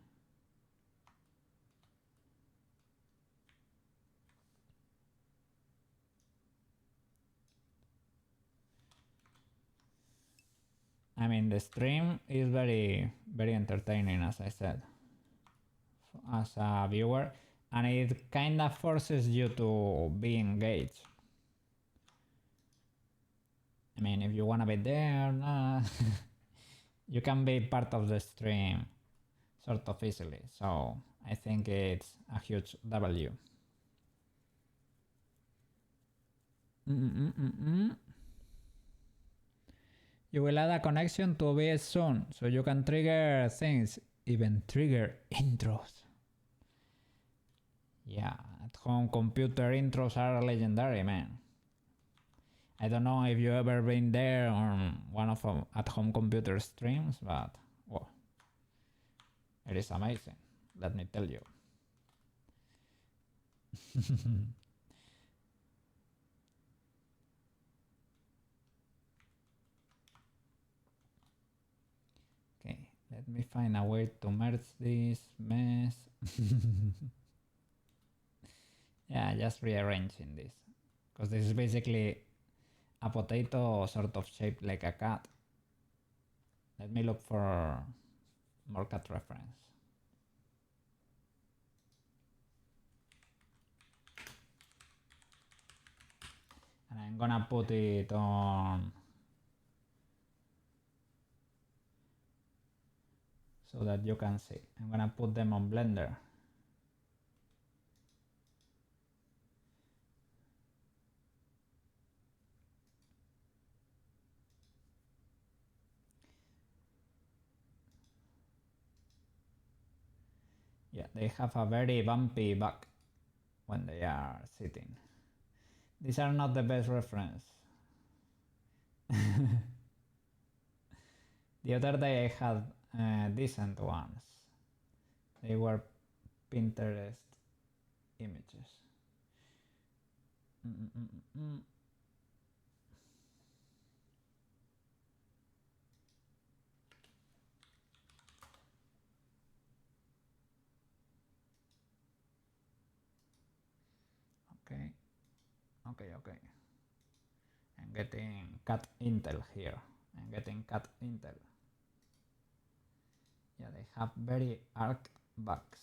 I mean, the stream is very, very entertaining, as I said, as a viewer, and it kind of forces you to be engaged. I mean, if you want to be there, you can be part of the stream sort of easily. So I think it's a huge W. You will add a connection to OBS soon, so you can trigger things, even trigger intros. Yeah, at-home computer intros are legendary, man. I don't know if you've ever been there on one of at-home computer streams, but well, it is amazing, let me tell you. Okay, let me find a way to merge this mess. Yeah, just rearranging this, because this is basically a potato sort of shaped like a cat. Let me look for more cat reference. And I'm gonna put it on so that you can see. I'm gonna put them on Blender. Yeah, they have a very bumpy back when they are sitting. These are not the best reference. The other day I had decent ones. They were Pinterest images. Okay. I'm getting cat intel here. I'm getting cat intel. Yeah, they have very arced backs.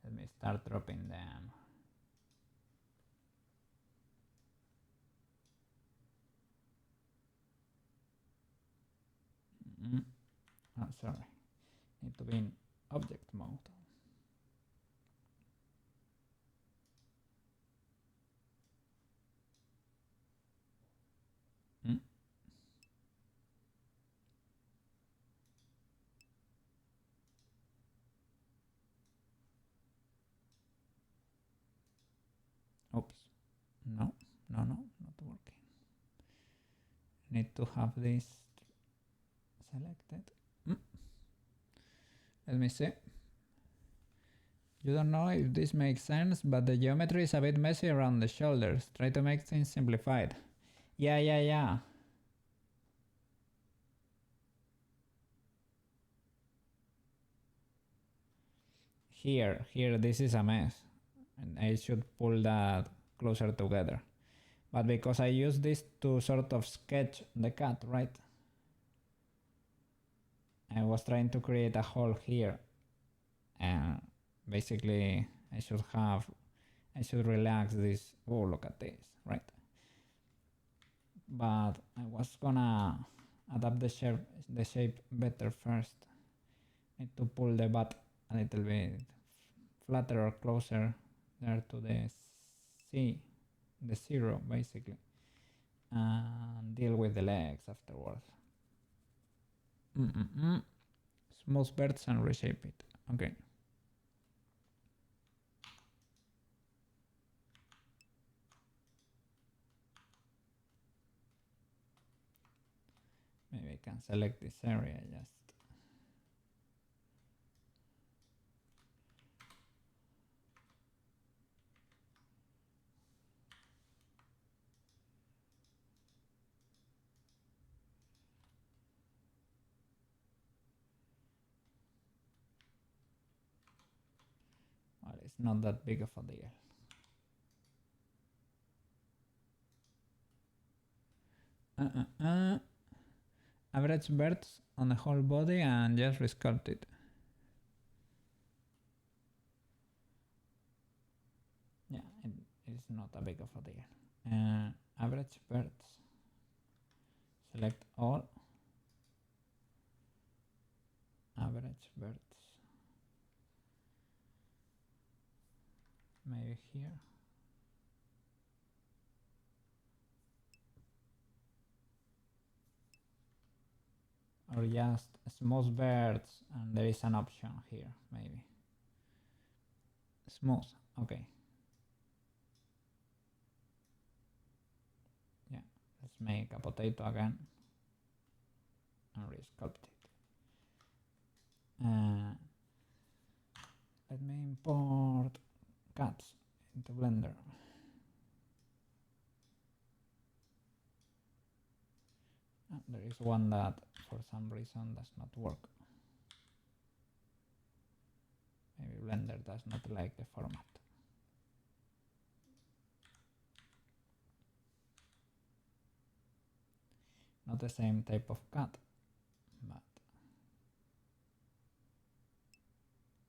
Let me start dropping them. Oh, sorry. Need to be in object mode. No, not working. Need to have this selected. Let me see. You don't know if this makes sense, but the geometry is a bit messy around the shoulders. Try to make things simplified. Yeah. Here, this is a mess. And I should pull that closer together. But because I use this to sort of sketch the cat, right? I was trying to create a hole here. And basically I should relax this. Oh, look at this, right? But I was gonna adapt the shape better first. Need to pull the butt a little bit flatter or closer there to the zero basically, and deal with the legs afterwards. Smooth birds and reshape it. Okay. Maybe I can select this area just. Well, it's not that big of a deal. Average birds on the whole body and just resculpt it. Yeah, it's not a big of a deal. Average birds. Select all. Average birds. Maybe here. Or just smooth birds, and there is an option here, maybe. Smooth, okay. Yeah, let's make a potato again and resculpt it. Let me import cats into Blender. There is one that for some reason does not work. Maybe Blender does not like the format. Not the same type of cat, but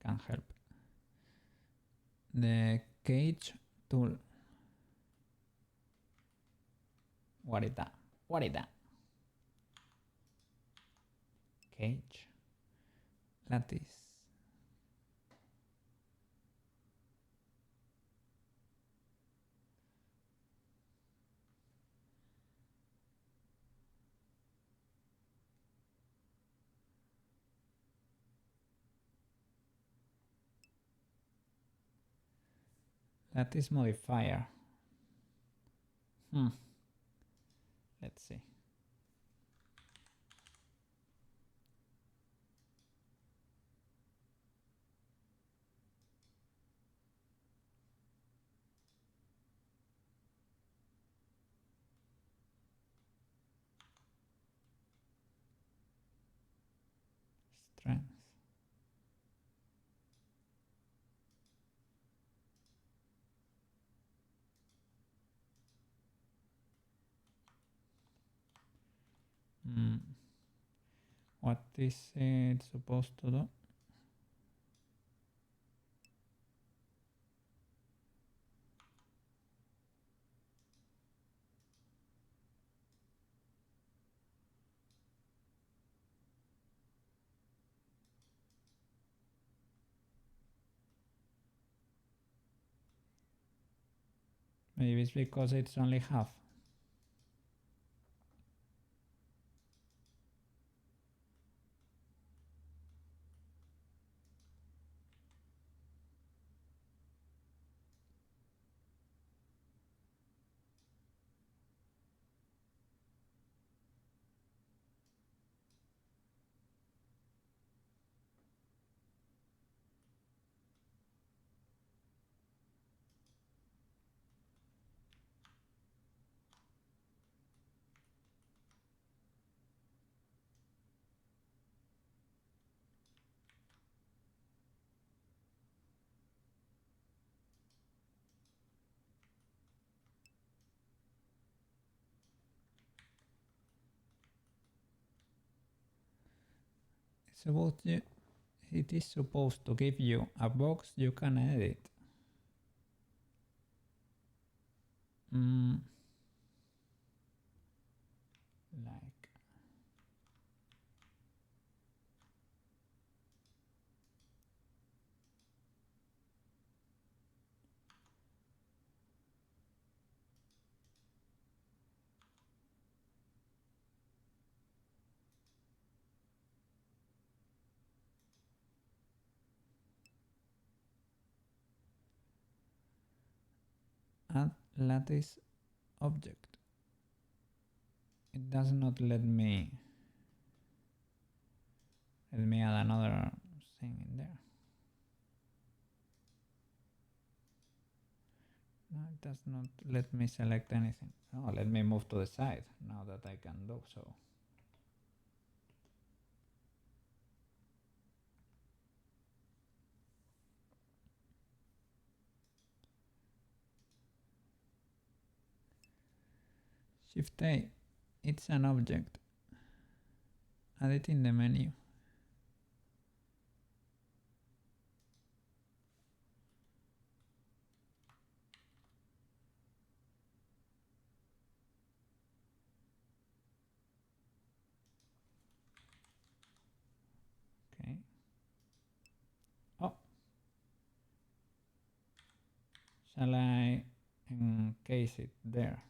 can help. The cage tool. What is that? What is that? Cage. Lattice. Lattice modifier. Let's see. Strength. What is it supposed to do? Maybe it's because it's only half. It is supposed to give you a box you can edit. Like add lattice object. It does not let me add another thing in there. No, it does not let me select anything. Oh, let me move to the side now that I can do so. Shift A, it's an object. Add it in the menu. Okay. Oh. Shall I encase it there?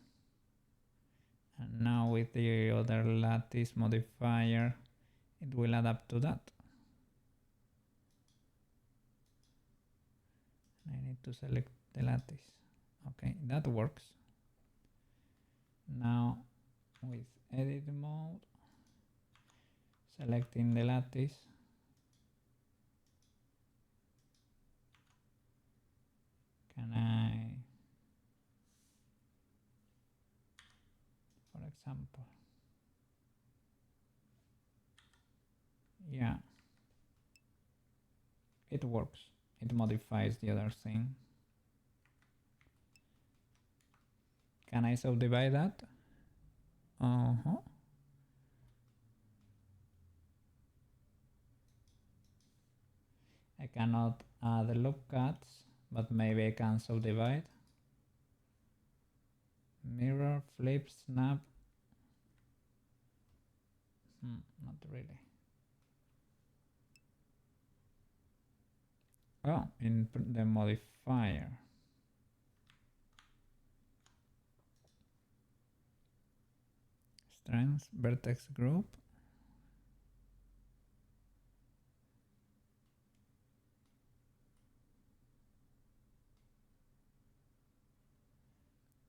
And now with the other lattice modifier, it will add up to that. I need to select the lattice. Okay, that works. Now with edit mode, selecting the lattice, can I, for example, yeah, it works. It modifies the other thing. Can I subdivide that? I cannot add loop cuts, but maybe I can subdivide. Mirror, flip, snap. Not really. Oh, in the modifier. Strength, vertex group.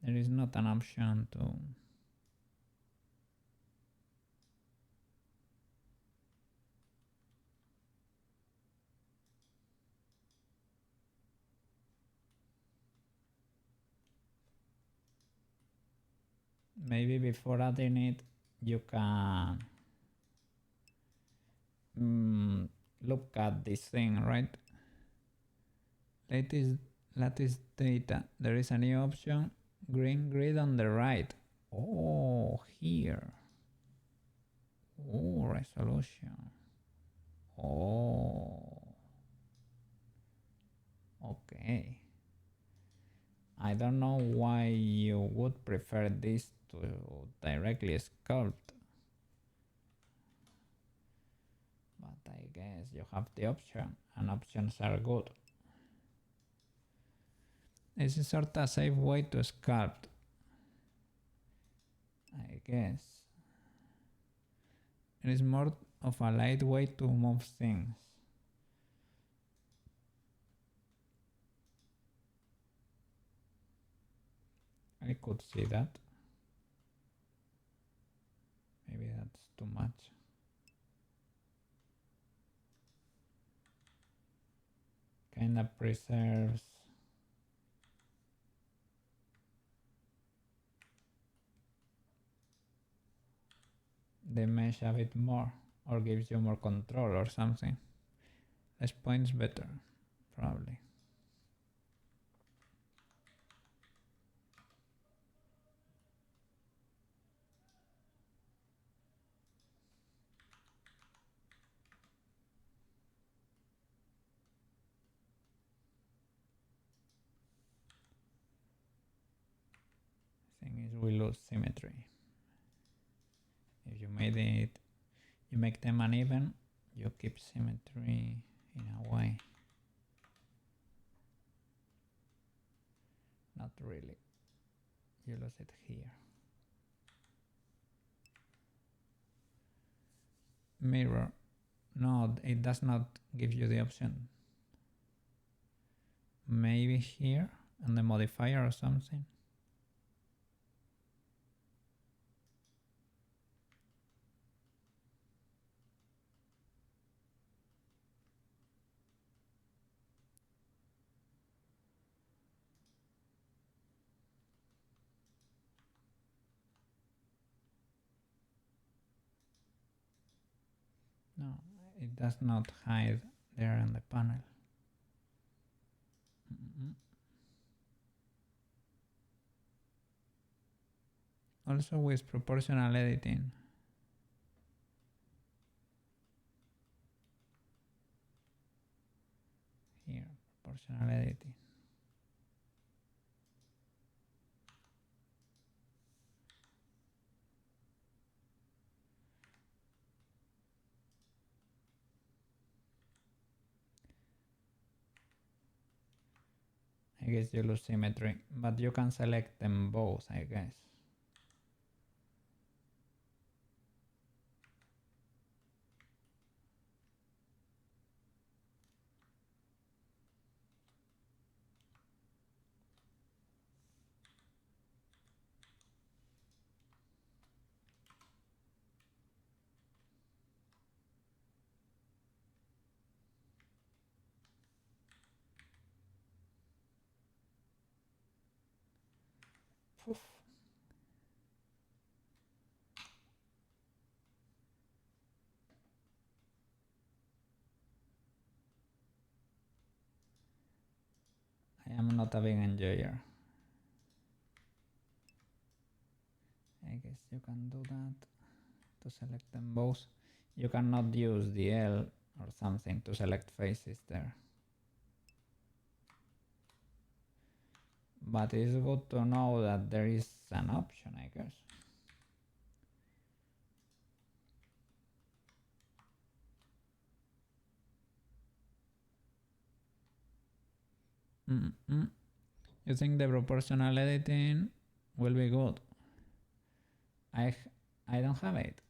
There is not an option to maybe before adding it you can look at this thing, right? Lattice data. There is a new option, green grid on the right. Oh, here. Oh, resolution. Oh. Okay. I don't know why you would prefer this to directly sculpt. But I guess you have the option, and options are good. This is sort of a safe way to sculpt, I guess. It is more of a light way to move things. I could see that. Maybe that's too much. Kinda preserves the mesh a bit more, or gives you more control or something. Less points better, probably. thing is we lose symmetry. If you make them uneven, you keep symmetry in a way. Not really. You lose it here. Mirror. No, it does not give you the option. Maybe here on the modifier or something. No, it does not hide there on the panel. Also with proportional editing. Here, proportional editing. I guess you lose symmetry, but you can select them both, I guess. Poof. I am not a big enjoyer. I guess you can do that to select them both. You cannot use the L or something to select faces there. But it's good to know that there is an option, I guess. You think the proportional editing will be good? I don't have it.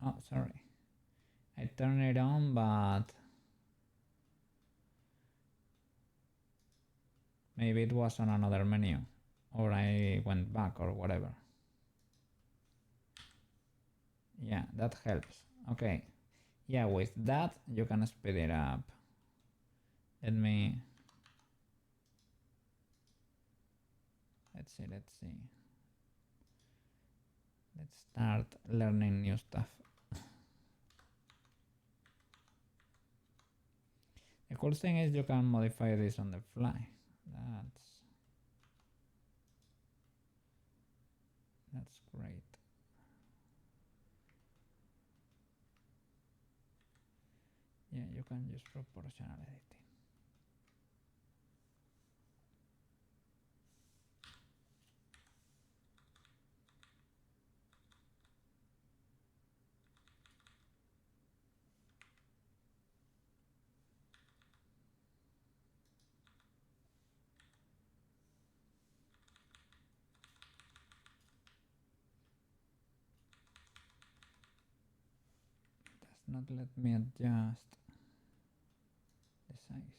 Oh, sorry. I turned it on, but maybe it was on another menu, or I went back or whatever. Yeah, that helps. Okay. Yeah, with that you can speed it up. Let's see. Let's start learning new stuff. The cool thing is you can modify this on the fly. That's great. Yeah, you can use proportional editing. Does not let me adjust the size.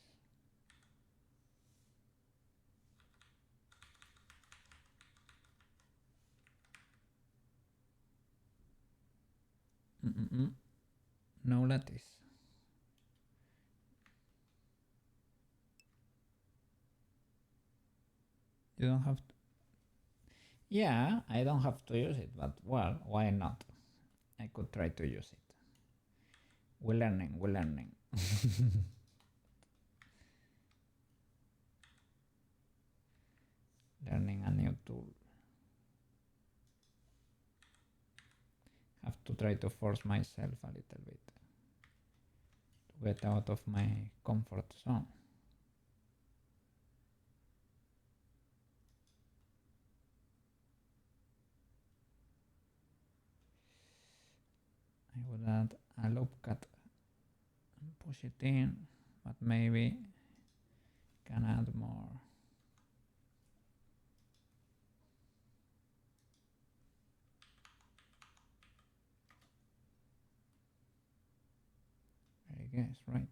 No lattice. You don't have to. Yeah, I don't have to use it, but well, why not? I could try to use it. We're learning. Learning a new tool. Have to try to force myself a little bit to get out of my comfort zone. that a loop cut and push it in, but maybe can add more. I guess, right?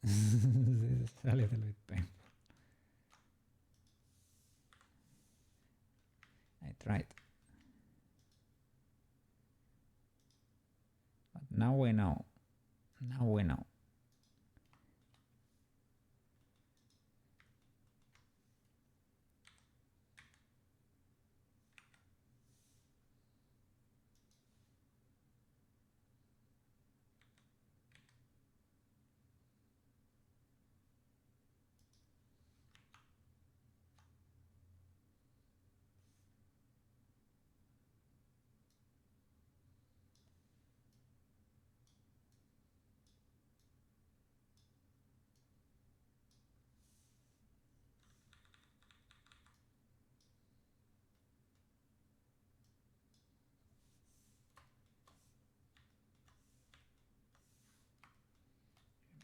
This is a little bit painful. I tried. But now we know. Now we know.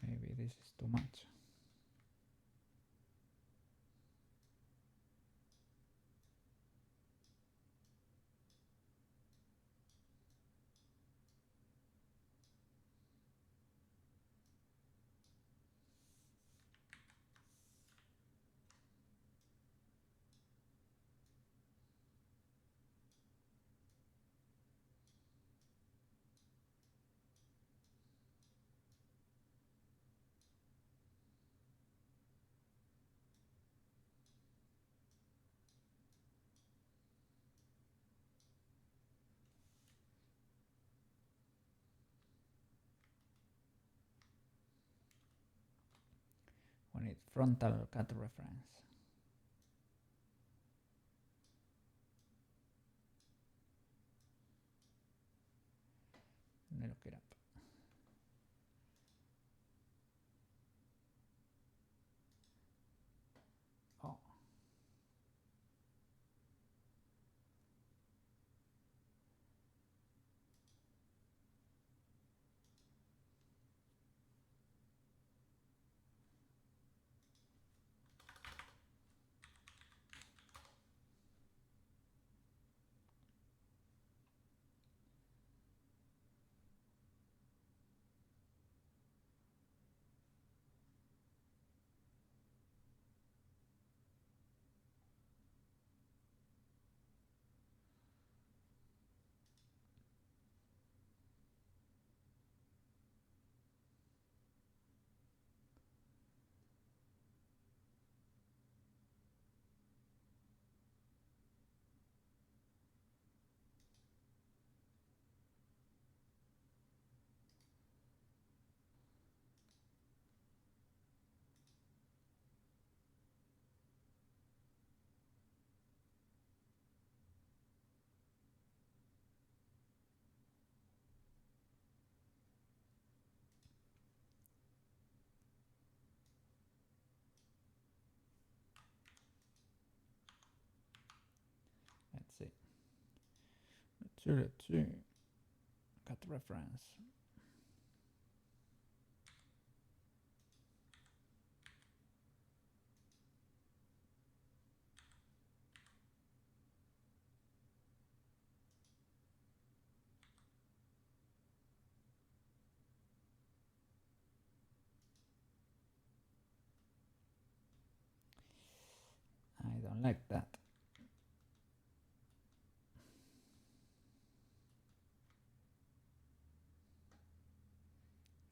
Maybe this is too much. We need frontal cut reference. Let me look it up. Oh. Let's see. Let's see. Cut reference. I don't like that.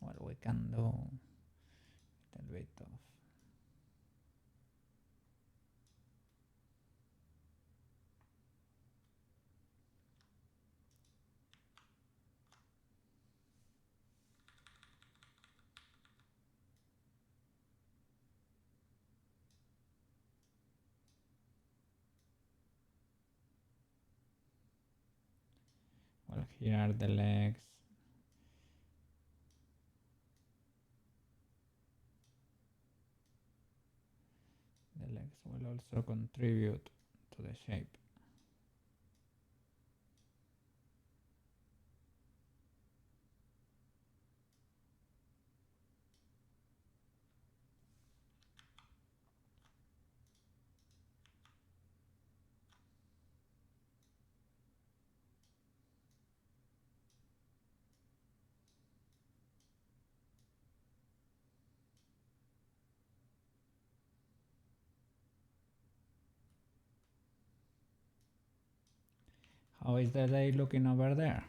Well, we can do a little bit of Here are the legs. The legs will also contribute to the shape. How is the day looking over there?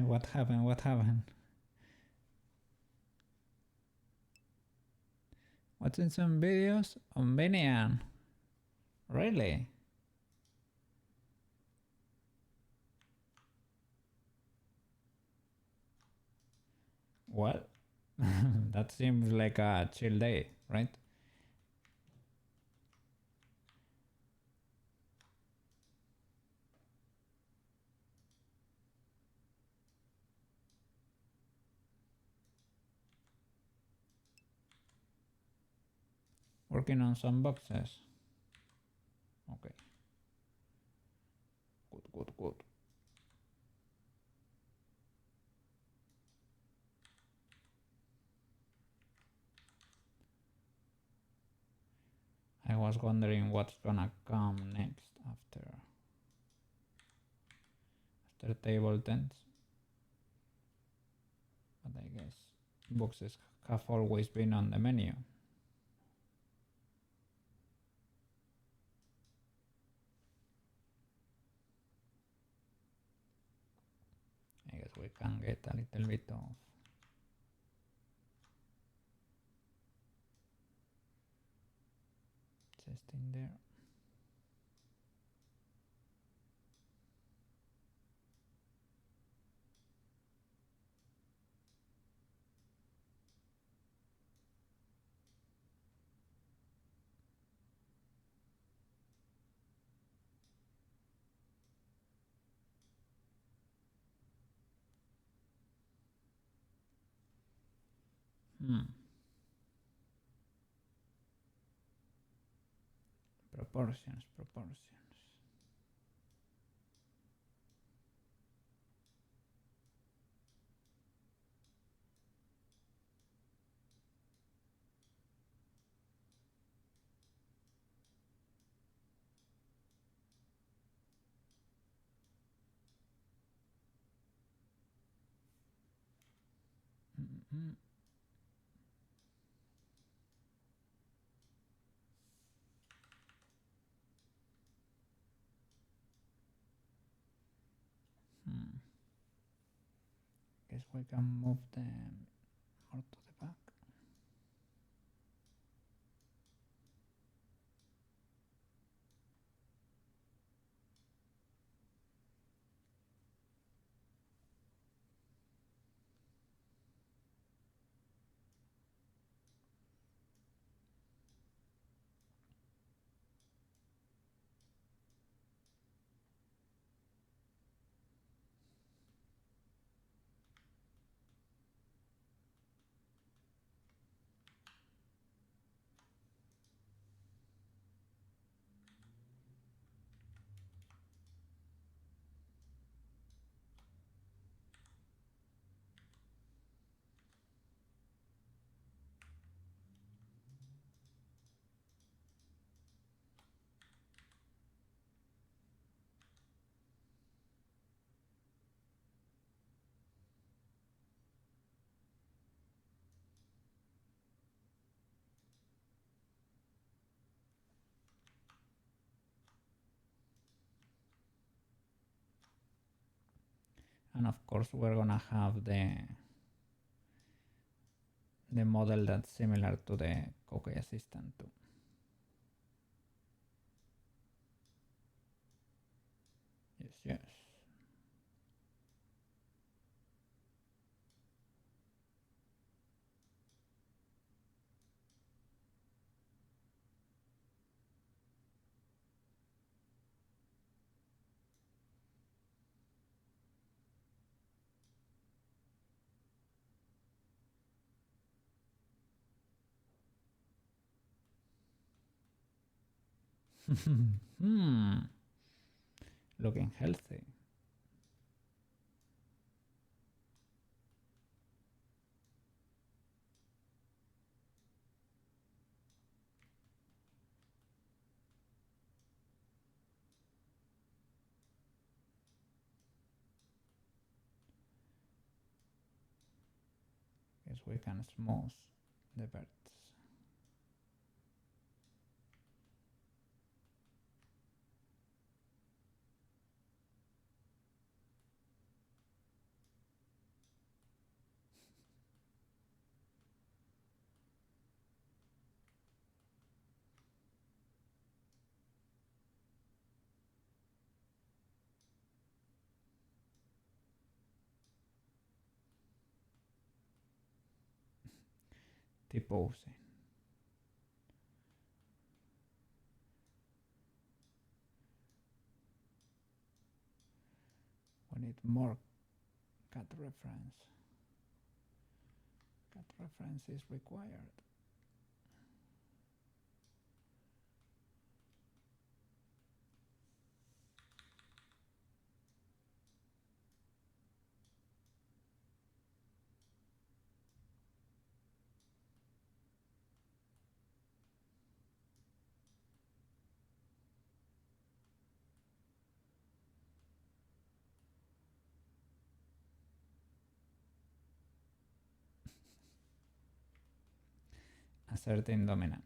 What happened? What happened? Watching some videos on Vinian. Really? Well, that seems like a chill day, right? Working on some boxes. Okay. Good, good, good. I was wondering what's gonna come next after table tents. But I guess boxes have always been on the menu. I guess we can get a little bit of chest in there. Proportions, proportions. Mm-mm. Guess we can move them more to the back. And of course we're gonna have the model that's similar to the Koukei assistant too. Yes, yes. Hmm. Looking healthy. Guess we can smooth the birds. T-posing. We need more cat reference. Cat reference is required. Asserting dominance.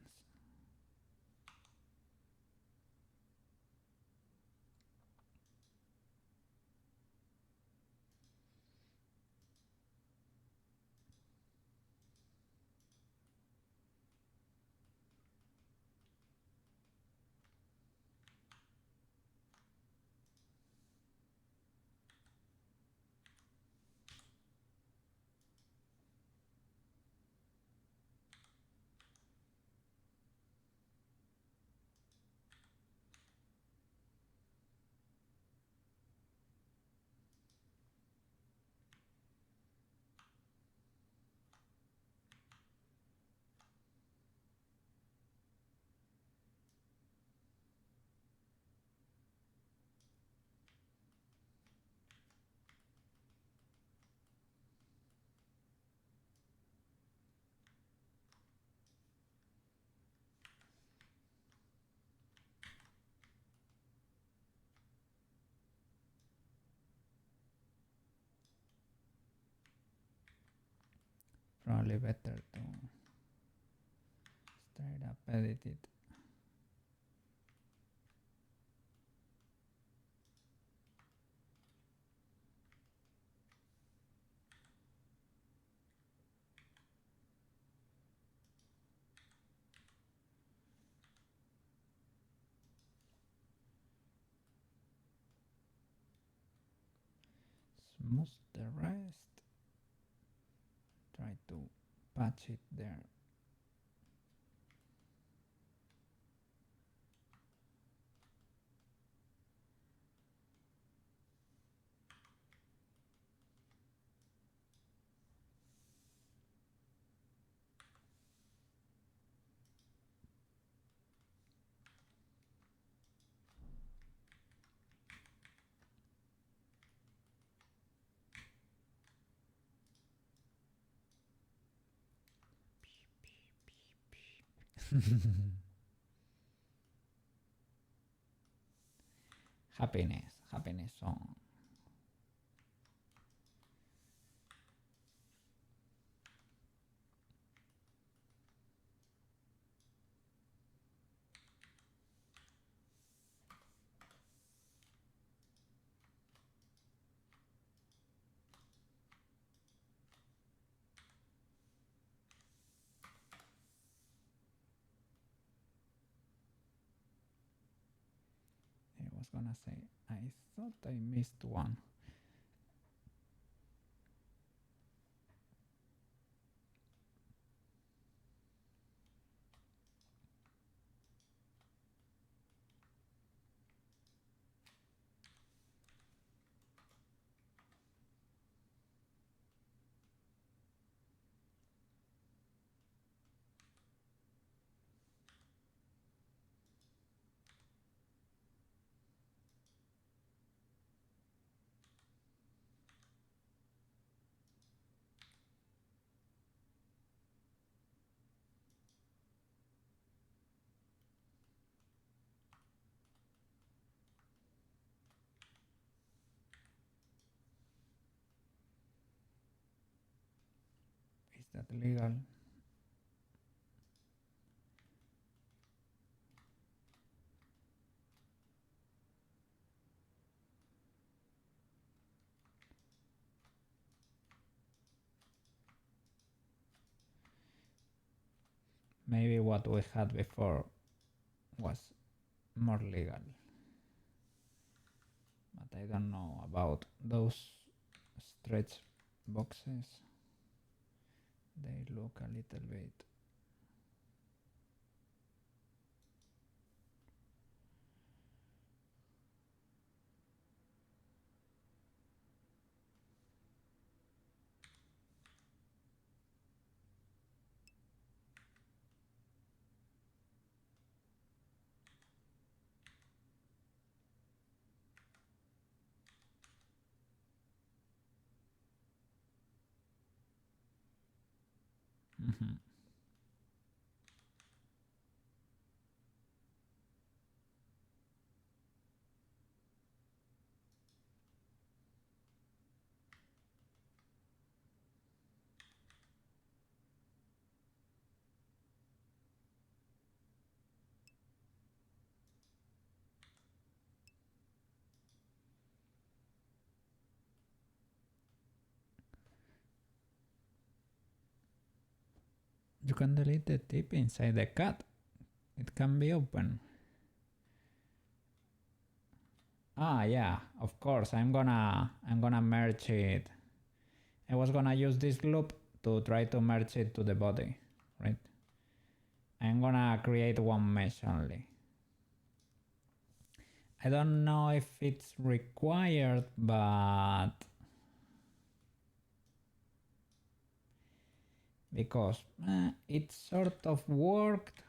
Probably better to straight up edit it. Smooth the rest. Try to patch it there. Happiness, happiness song. was gonna say, I thought I missed one. Is that legal? Maybe what we had before was more legal, but I don't know about those stretch boxes. They look a little bit You can delete the tip inside the cut. It can be open. Ah, yeah, of course. I'm gonna merge it. I was gonna use this loop to try to merge it to the body, right? I'm gonna create one mesh only. I don't know if it's required, but because it sort of worked,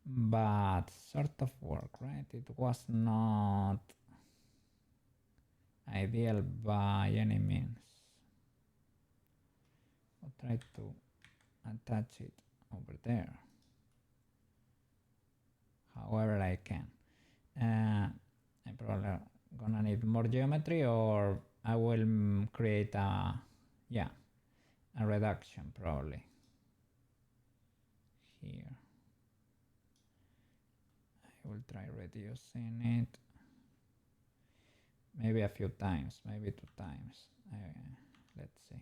but sort of worked, right? It was not ideal by any means. I'll try to attach it over there however I can. I'm probably gonna need more geometry, or I will create a reduction probably here. I will try reducing it maybe a few times, maybe 2 times. Let's see.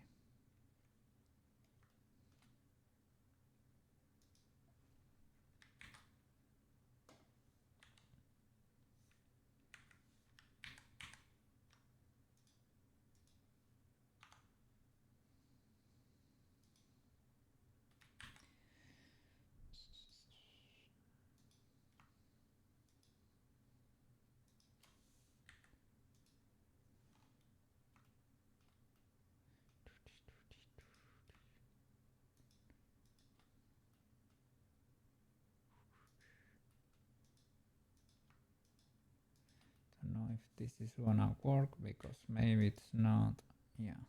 Don't know if this is gonna work because maybe it's not. Yeah,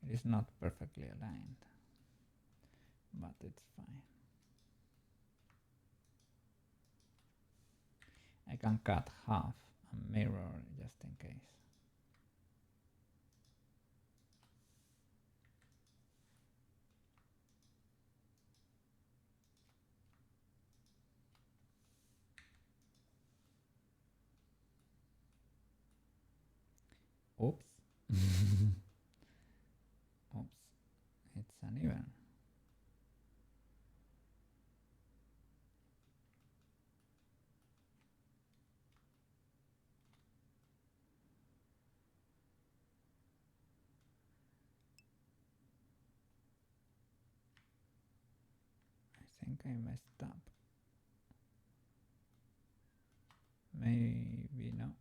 it is not perfectly aligned, but it's fine. I can cut half and mirror just in case. Oops. Oops. It's uneven. think I messed up. Maybe no.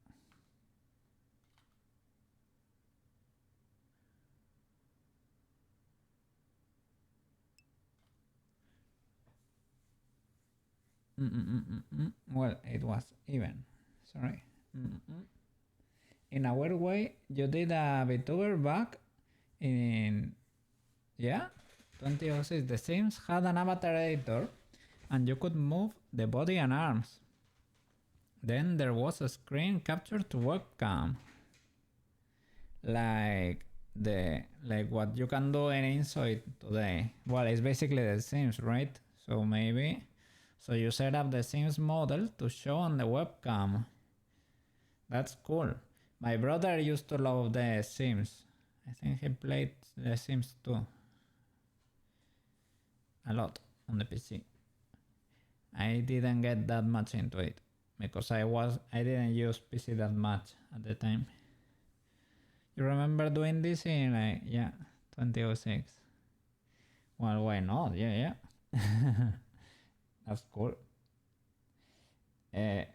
Well, it was even. Sorry. In a weird way, you did a VTuber back in, yeah, 2006. The Sims had an avatar editor and you could move the body and arms. Then there was a screen capture to webcam. Like what you can do in Inside today. Well, it's basically the Sims, right? So maybe so you set up the Sims model to show on the webcam. That's cool. My brother used to love the Sims. I think he played the Sims too. A lot on the PC. I didn't get that much into it because I didn't use PC that much at the time. You remember doing this in 2006? Well, why not? Yeah. That's cool. They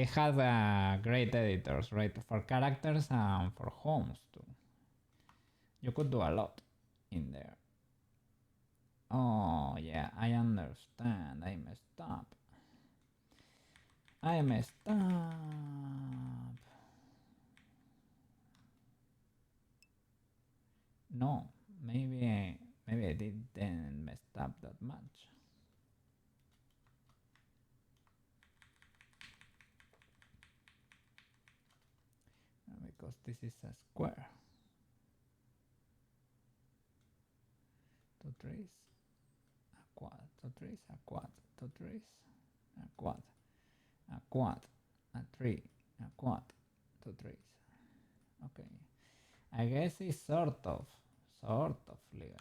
had great editors, right? For characters and for homes too. You could do a lot in there. Oh yeah, I understand. I messed up. No, maybe I didn't mess up that much. Because this is a square. Two trees, a quad, two trees, a quad, two trees, a quad, a quad, a tree, a quad, two trees. Okay, I guess it's sort of legal.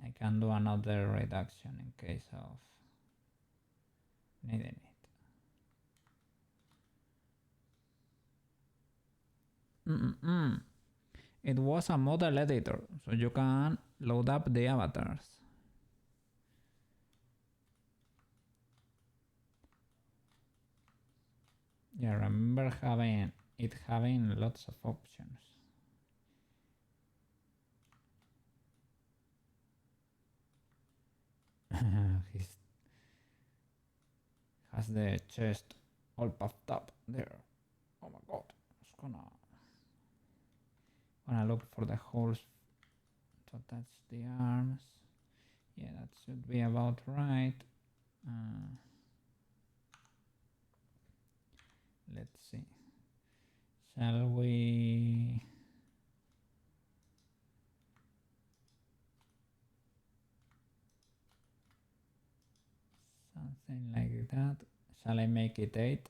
I can do another reduction in case of needing it. It was a model editor, so you can load up the avatars. Yeah, I remember having lots of options. He has the chest all puffed up there. Oh my god, it's gonna look for the holes to attach the arms. Yeah, that should be about right. Let's see. Shall we? Something like that. Shall I make it 8?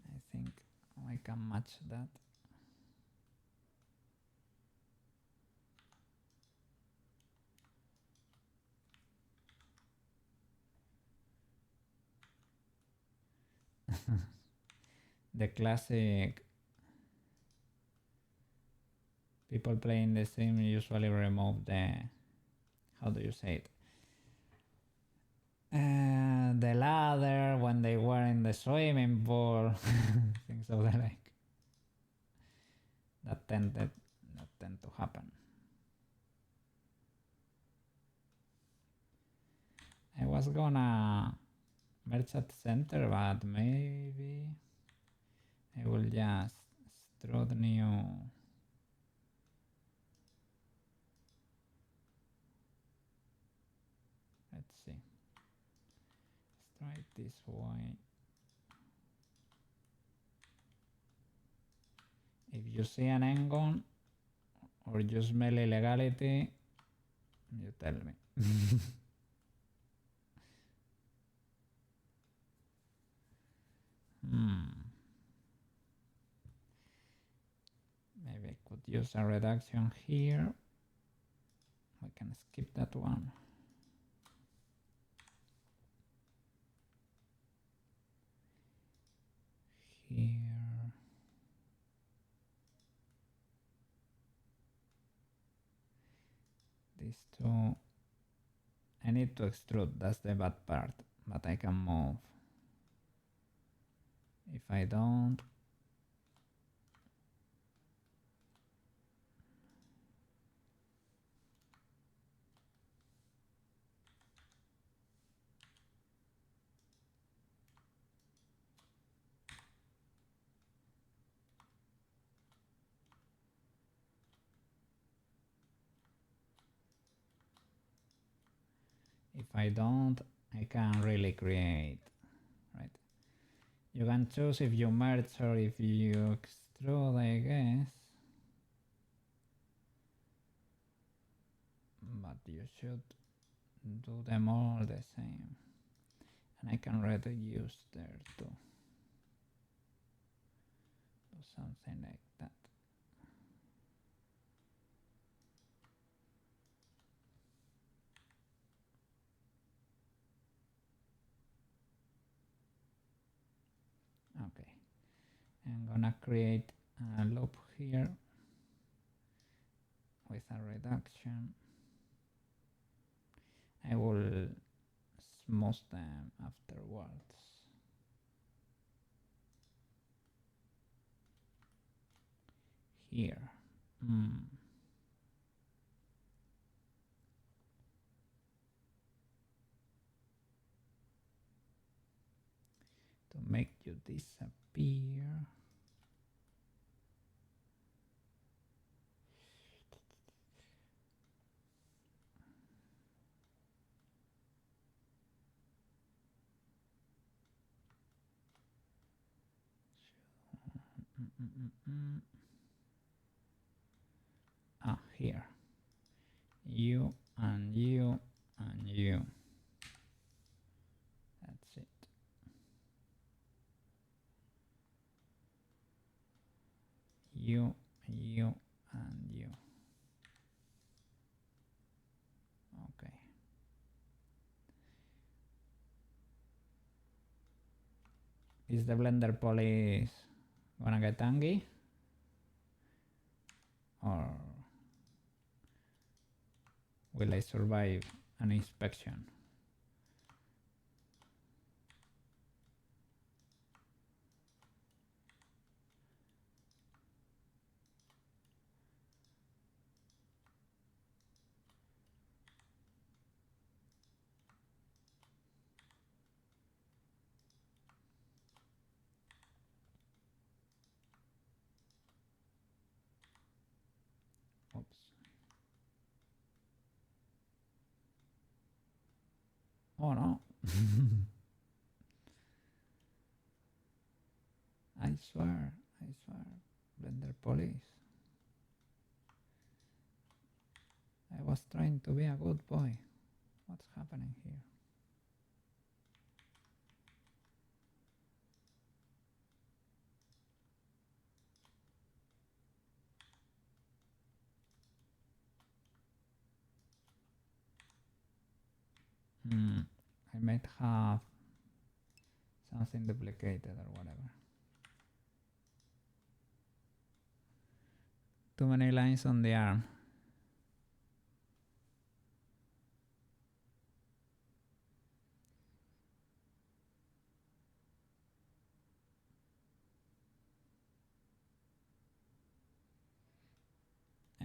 I think I can match that. The classic people playing the sim usually remove the, how do you say it? The ladder when they were in the swimming pool, things of the like. That tend to happen. I was gonna merge at center, but maybe I will just throw the new. Let's see. Let's try it this way. If you see an angle or you smell illegality, you tell me. Maybe I could use a reduction here. We can skip that one. here. These two. I need to extrude, that's the bad part, but I can move. If I don't, I can't really create, right? You can choose if you merge or if you extrude, I guess. But you should do them all the same. And I can reduce there too. Do something like that. Okay. I'm gonna create a loop here with a reduction. I will smooth them afterwards. Here. To make you disappear. Here. You and you and you. That's it. You, you, and you. Okay. Is the blender police gonna get angry? Or will I survive an inspection? Oops. Oh no. I swear, blender police. I was trying to be a good boy. What's happening here? I might have something duplicated or whatever. Too many lines on the arm.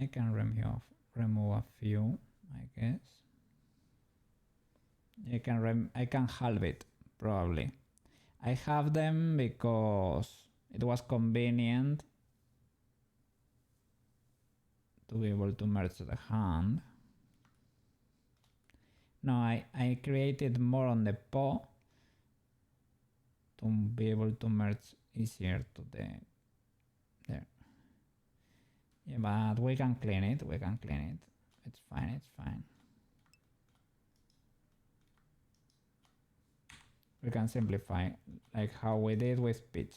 I can remove a few, I guess. I can halve it, probably. I have them because it was convenient to be able to merge the hand. No, I created more on the paw to be able to merge easier to the there. Yeah, but we can clean it. It's fine. We can simplify, like how we did with pitch.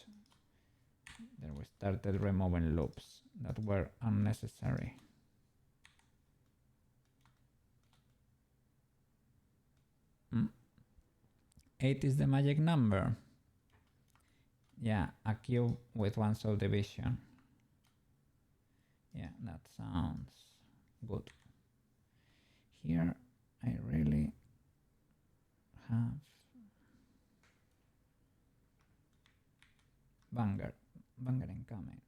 Then we started removing loops that were unnecessary. 8 is the magic number. Yeah, a cube with one subdivision. Yeah, that sounds good. Here I really have Vanguard incoming.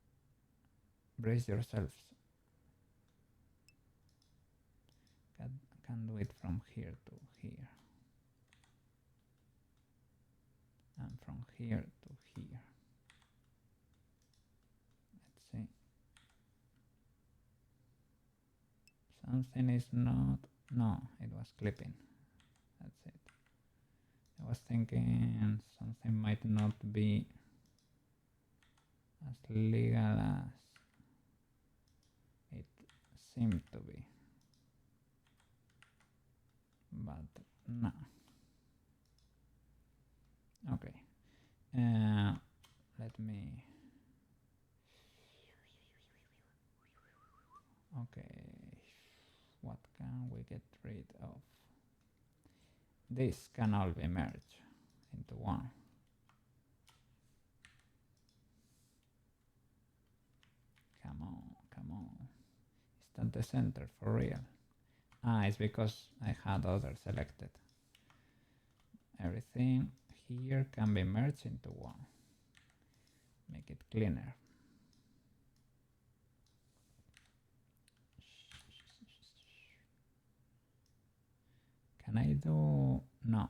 Brace yourselves. Can do it from here to here. And from here to here. Let's see. Something is not... No, it was clipping. That's it. I was thinking something might not be as legal as it seemed to be. But no. Okay. Let me... Okay. What can we get rid of? This can all be merged into one. Come on, come on. Is that the center for real? Ah, it's because I had others selected. Everything here can be merged into one. Make it cleaner. Can I do... No.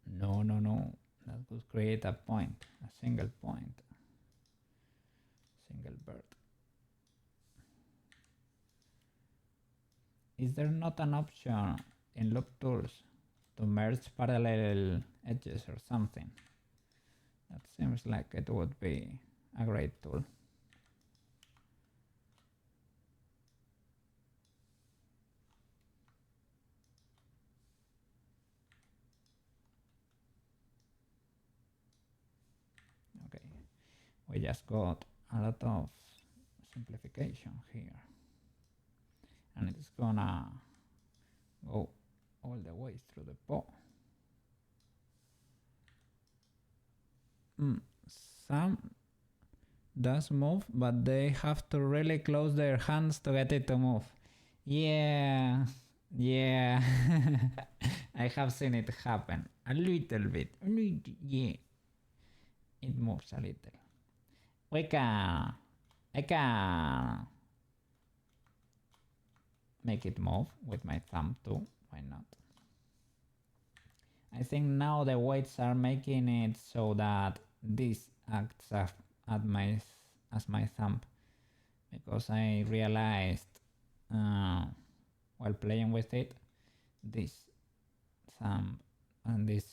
No, no, no. That would create a point, a single point. Single bird. Is there not an option in loop tools to merge parallel edges or something? That seems like it would be a great tool. Okay, we just got a lot of simplification here. And it's gonna go all the way through the paw. Some does move, but they have to really close their hands to get it to move. Yeah, yeah. I have seen it happen a little bit. Yeah, it moves a little. I can make it move with my thumb too. Why not? I think now the weights are making it so that this acts as my thumb, because I realized while playing with it, this thumb and this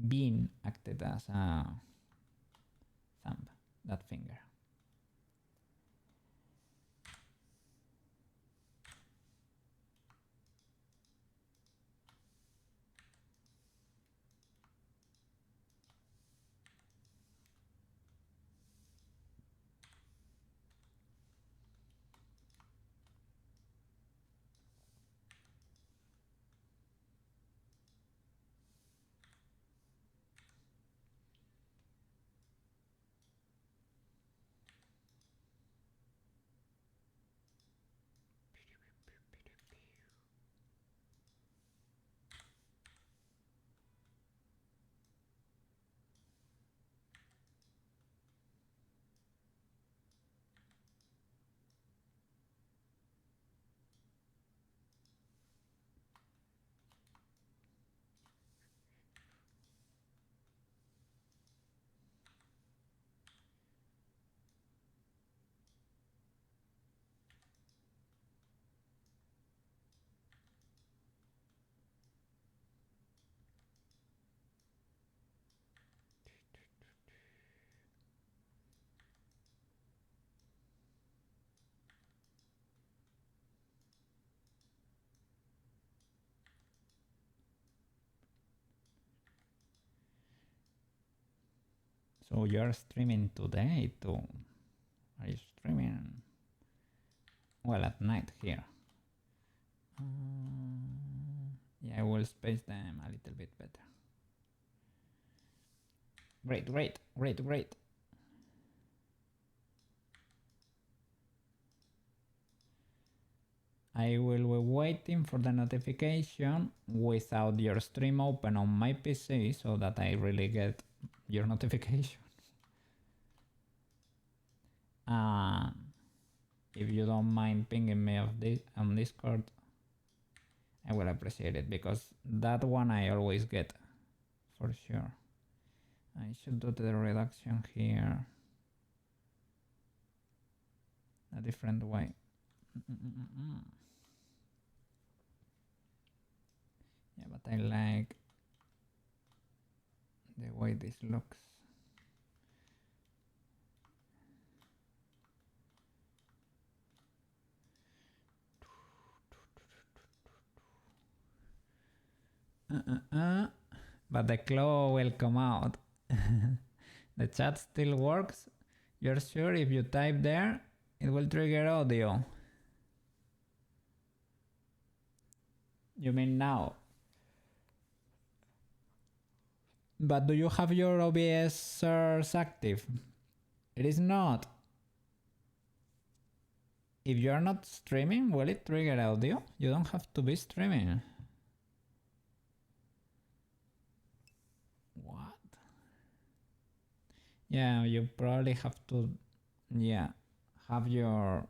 bean acted as a thumb, that finger. So you're streaming today too? Are you streaming? Well, at night here. Yeah, I will space them a little bit better. Great, great, great, great. I will be waiting for the notification without your stream open on my PC so that I really get your notification. If you don't mind pinging me on Discord, I will appreciate it because that one I always get for sure. I should do the reduction here a different way. Yeah, but I like the way this looks. But the claw will come out. The chat still works. You're sure if you type there, it will trigger audio? You mean now? But do you have your OBS source active? It is not. If you are not streaming, will it trigger audio? You don't have to be streaming. What? Yeah, you probably have to, yeah, have your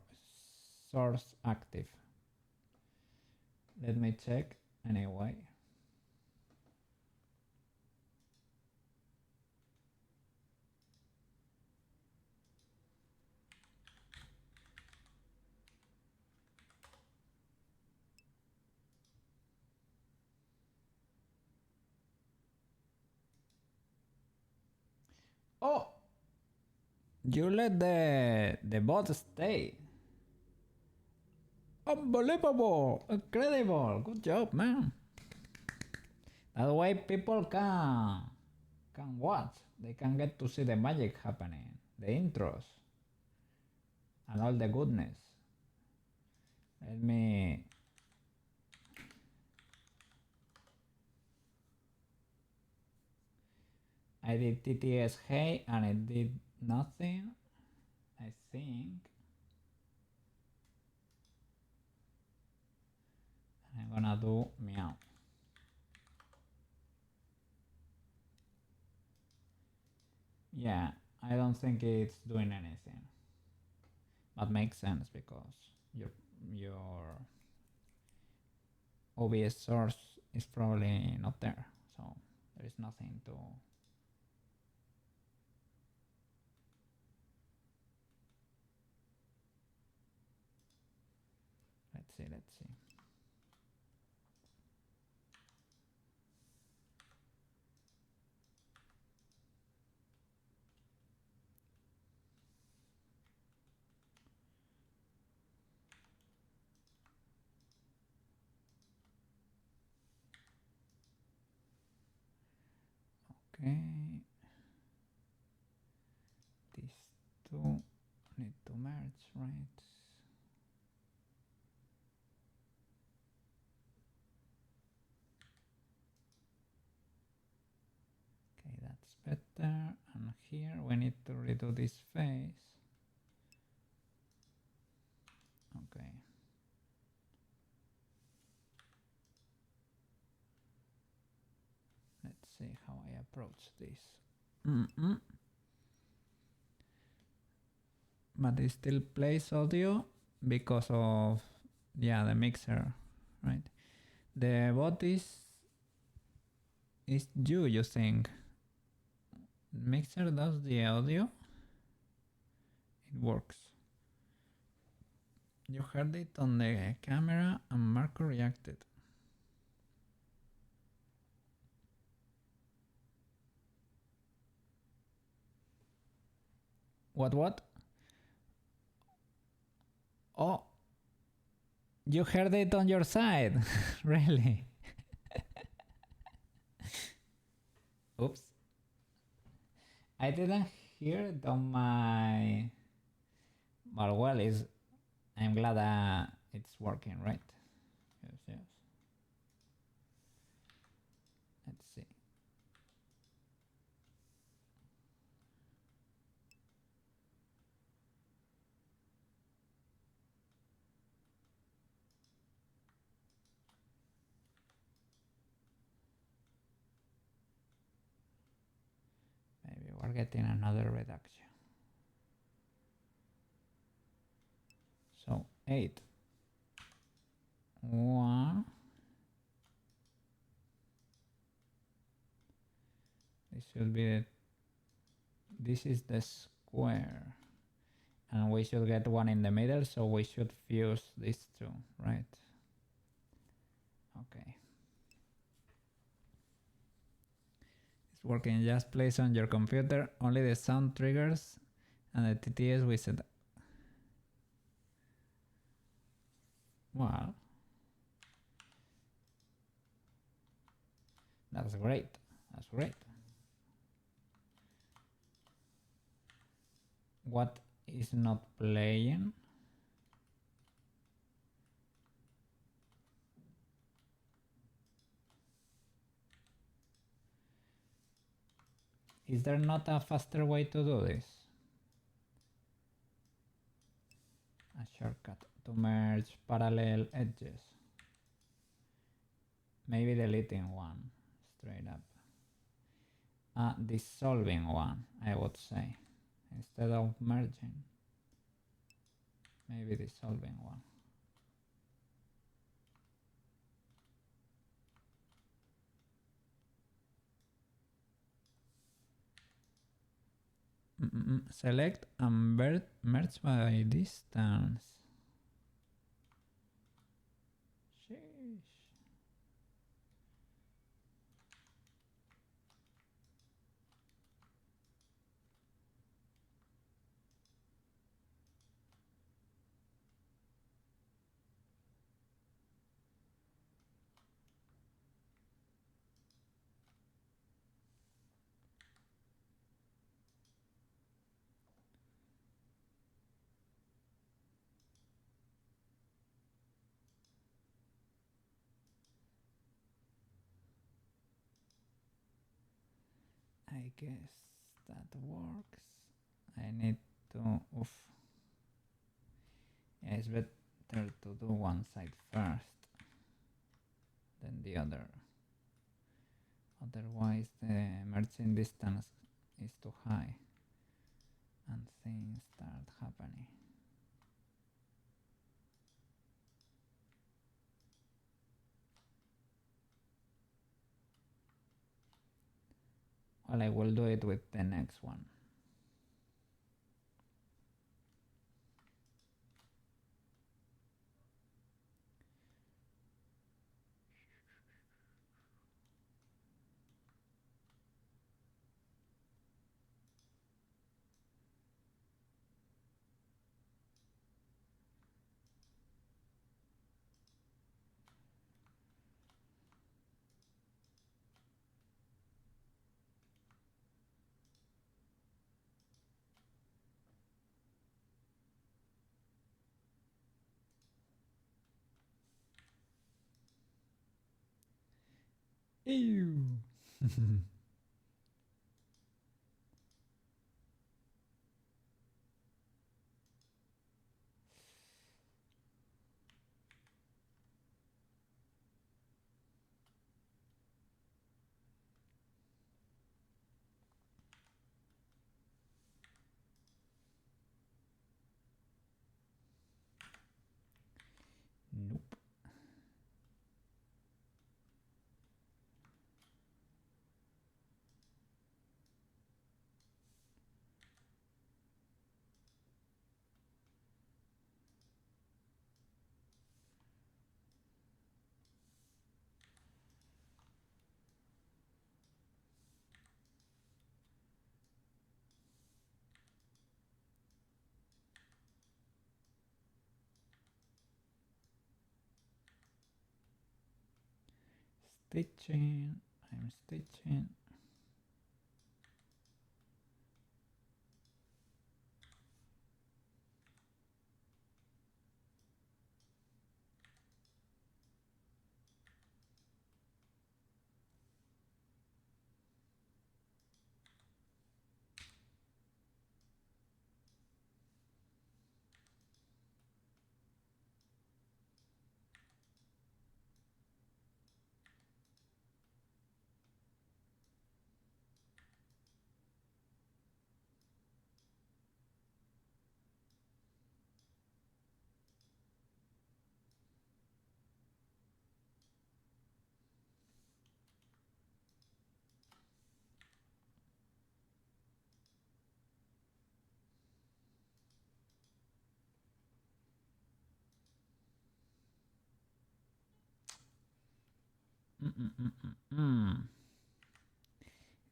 source active. Let me check anyway. Oh, you let the bot stay. Unbelievable, incredible, good job, man. That way people can watch. They can get to see the magic happening, the intros, and all the goodness. Let me. I did TTS hey and it did nothing, I think. I'm gonna do meow. Yeah, I don't think it's doing anything. That makes sense because your OBS source is probably not there, so there is nothing to. Let's see. Okay. These two need to merge, right? Okay, that's better. And here we need to redo this face. Okay. Let's see how I approach this. But it still plays audio because of, yeah, the mixer, right? The bot is you think. Mixer does the audio. It works. You heard it on the camera and Marco reacted. What? Oh, you heard it on your side. Really? Oops. I didn't hear it on my. Well, I'm glad it's working, right? Yes. Let's see. getting another reduction. So 8, 1. This should be the, this is the square, and we should get one in the middle, so we should fuse these two, right? Okay. It's working. Just place on your computer only the sound triggers and the TTS we set. Well, that's great. That's great. What is not playing? Is there not a faster way to do this? A shortcut to merge parallel edges. Maybe deleting one straight up. Dissolving one, I would say. Instead of merging. Maybe dissolving one. Select and merge by distance. Sheesh. I guess that works. I need to, yeah, it's better to do one side first than the other. Otherwise the merging distance is too high and things start happening. Well, I will do it with the next one. Ew. Nope. Stitching. I'm stitching.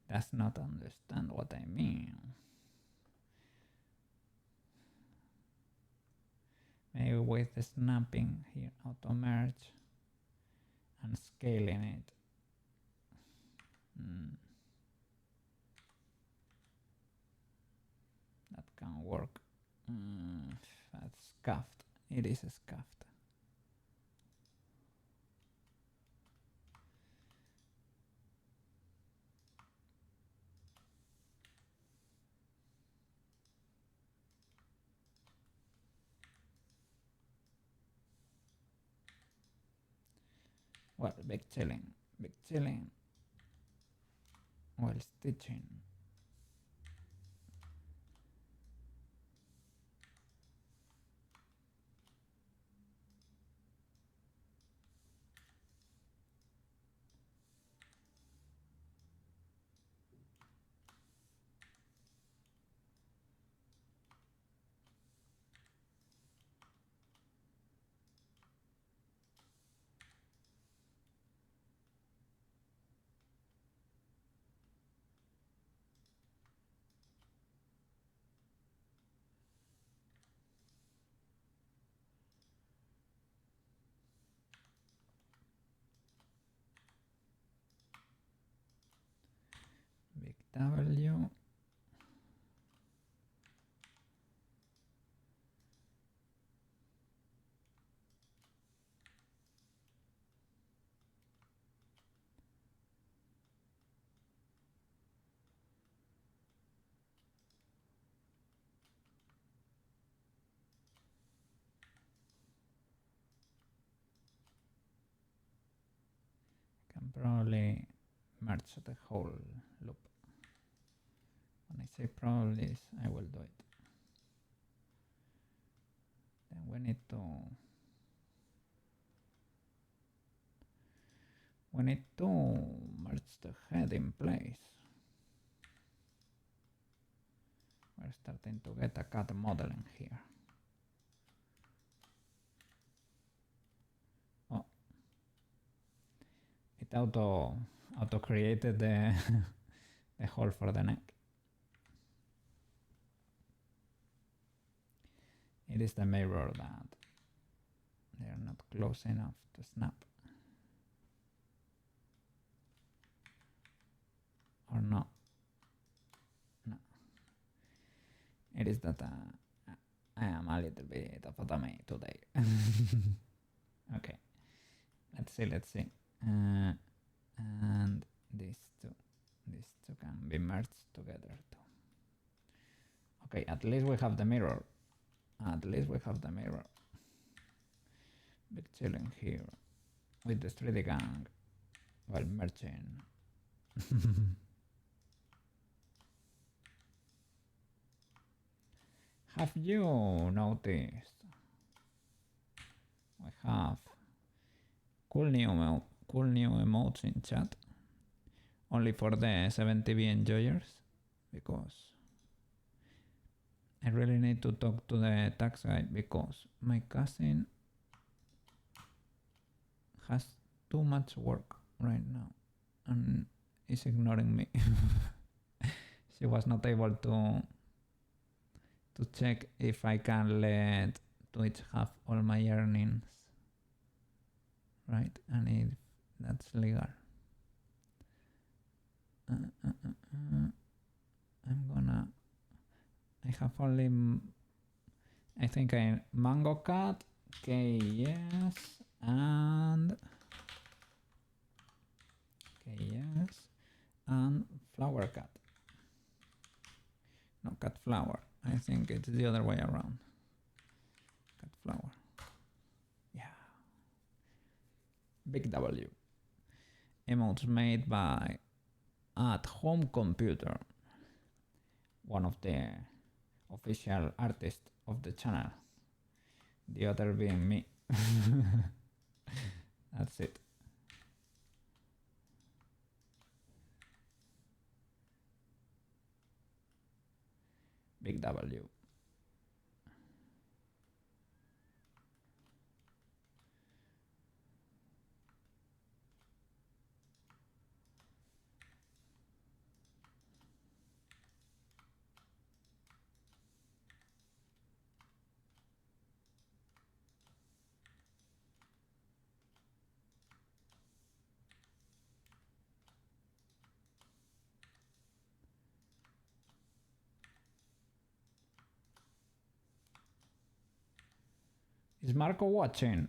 Does not understand what I mean. Maybe with the snapping here, auto merge and scaling it. That can work. That's scuffed. It is scuffed. Well, big chilling while stitching. Big W. Can probably merge the whole loop. When I say probably, I will do it. Then we need to merge the head in place. We're starting to get a cut modeling here. Oh, it auto created the the hole for the neck. It is the mirror that they're not close enough to snap. Or no. No. It is that I am a little bit of a dummy today. Okay. Let's see. And these two can be merged together too. Okay, at least we have the mirror. Big chilling here with the 3D gang while merging. Have you noticed we have cool new emotes in chat only for the 70B enjoyers? Because I really need to talk to the tax guy because my cousin has too much work right now and is ignoring me. She was not able to check if I can let Twitch have all my earnings, right? And if that's legal. I have only, I think Mango Cat, KS, and Flower Cat. No, Cat Flower. I think it's the other way around. Cat Flower. Yeah. Big W. Emotes made by At Home Computer, one of the official artists of the channel. The other being me. That's it. Big W. Is Marco watching?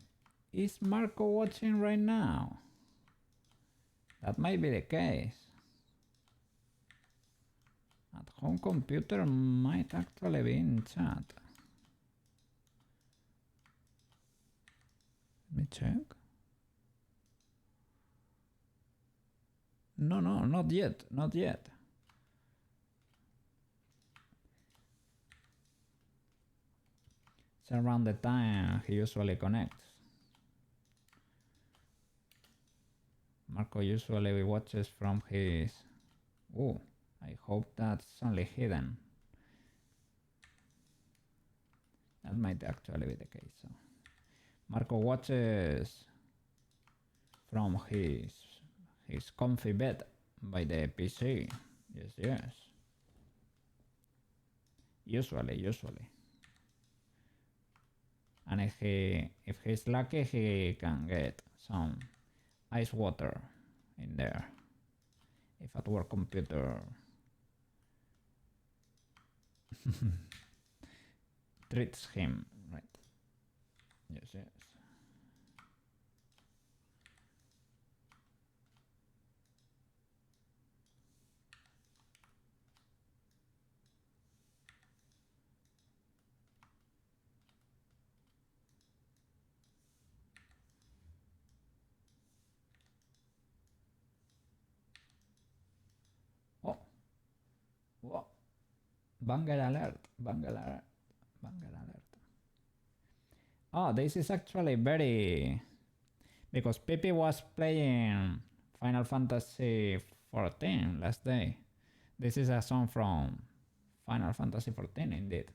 Is Marco watching right now? That might be the case. At home computer might actually be in chat. Let me check. No, not yet, not yet. It's around the time he usually connects. Marco usually watches from his... Oh, I hope that's only hidden. That might actually be the case. So Marco watches from his comfy bed by the PC. Yes. Usually. And if he's lucky, he can get some ice water in there. If at work computer treats him right. Yes. Oh, whoa. Banger alert. Oh, this is actually very... Because Pipi was playing Final Fantasy 14 last day. This is a song from Final Fantasy 14 indeed.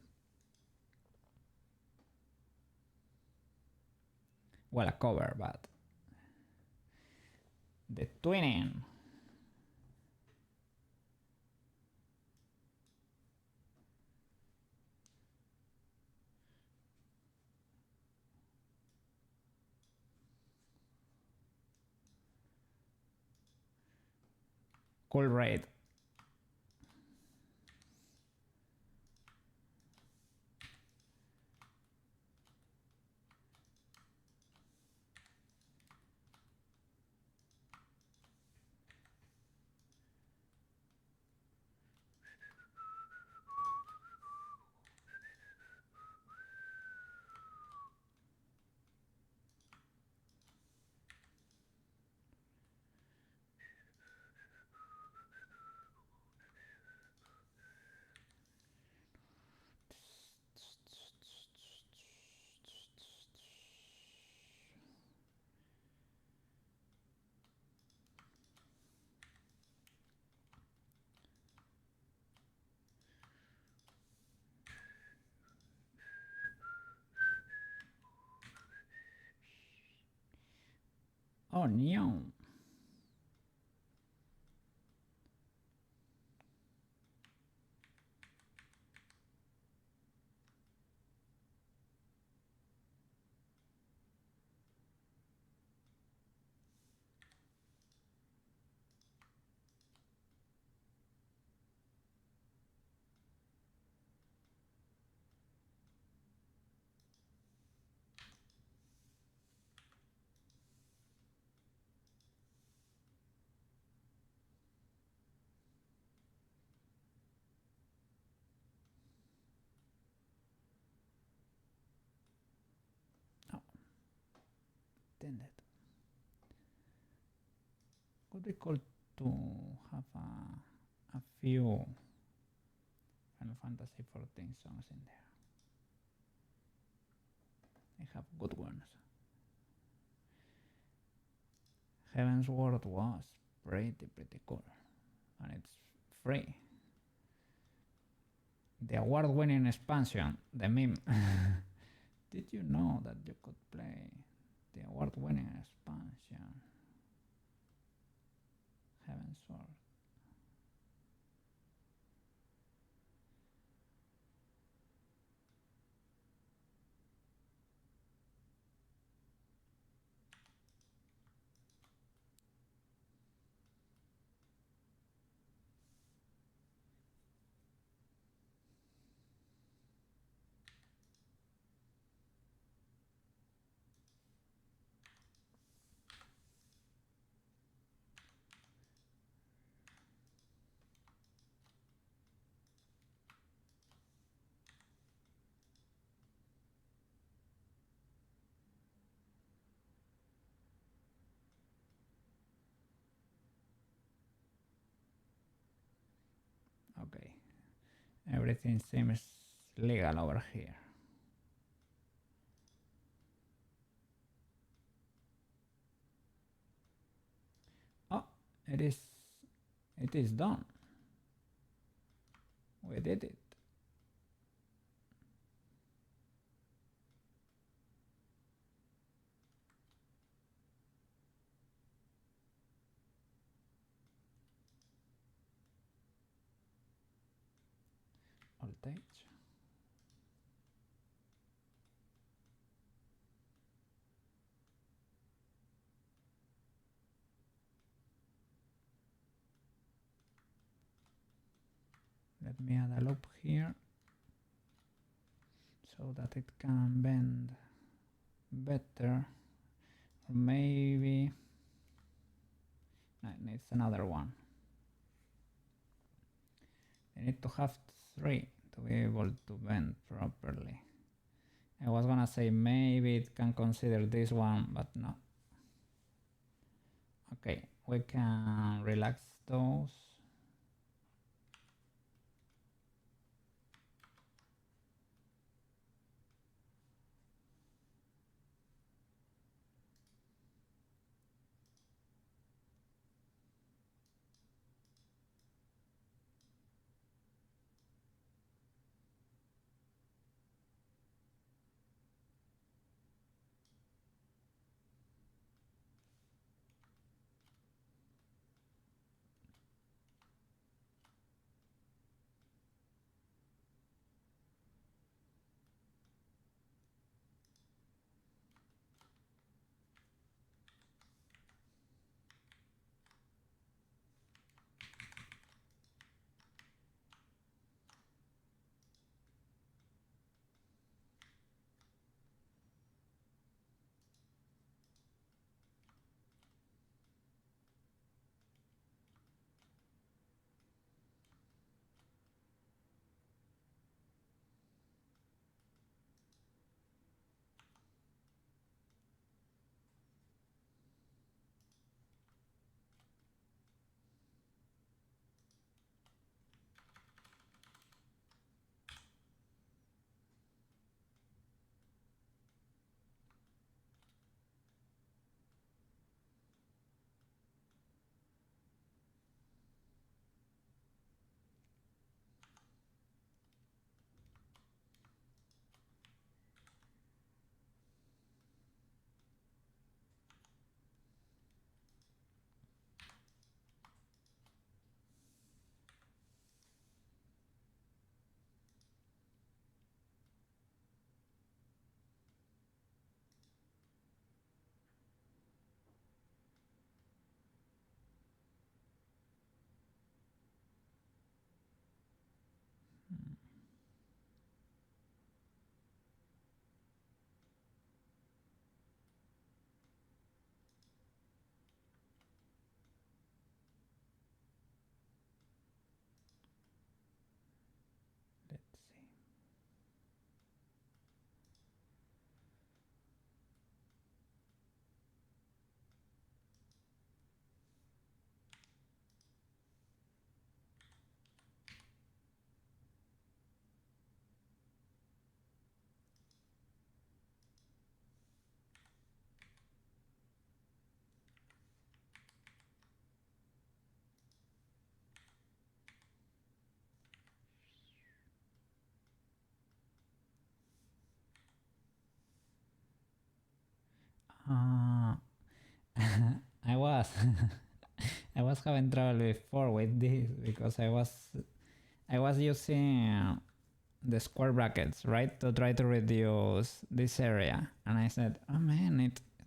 Well, a cover, but... The twinning. Cool raid. Oh, no. Intended. Could be cool to have a few Final Fantasy 14 songs in there. I have good ones. Heaven's Word was pretty cool, and it's free. The award-winning expansion, the meme. Did you know that you could play the award-winning expansion? Heaven's Sword. Everything seems legal over here. Oh, it is done. We did it. Voltage. Let me add a loop here so that it can bend better. Or maybe it needs another one. I need to have 3 to be able to bend properly. I was gonna say maybe it can consider this one, but no. Okay, we can relax those. Let's see. Uh, I was I was having trouble before with this because I was using the square brackets, right, to try to reduce this area, and I said, oh man,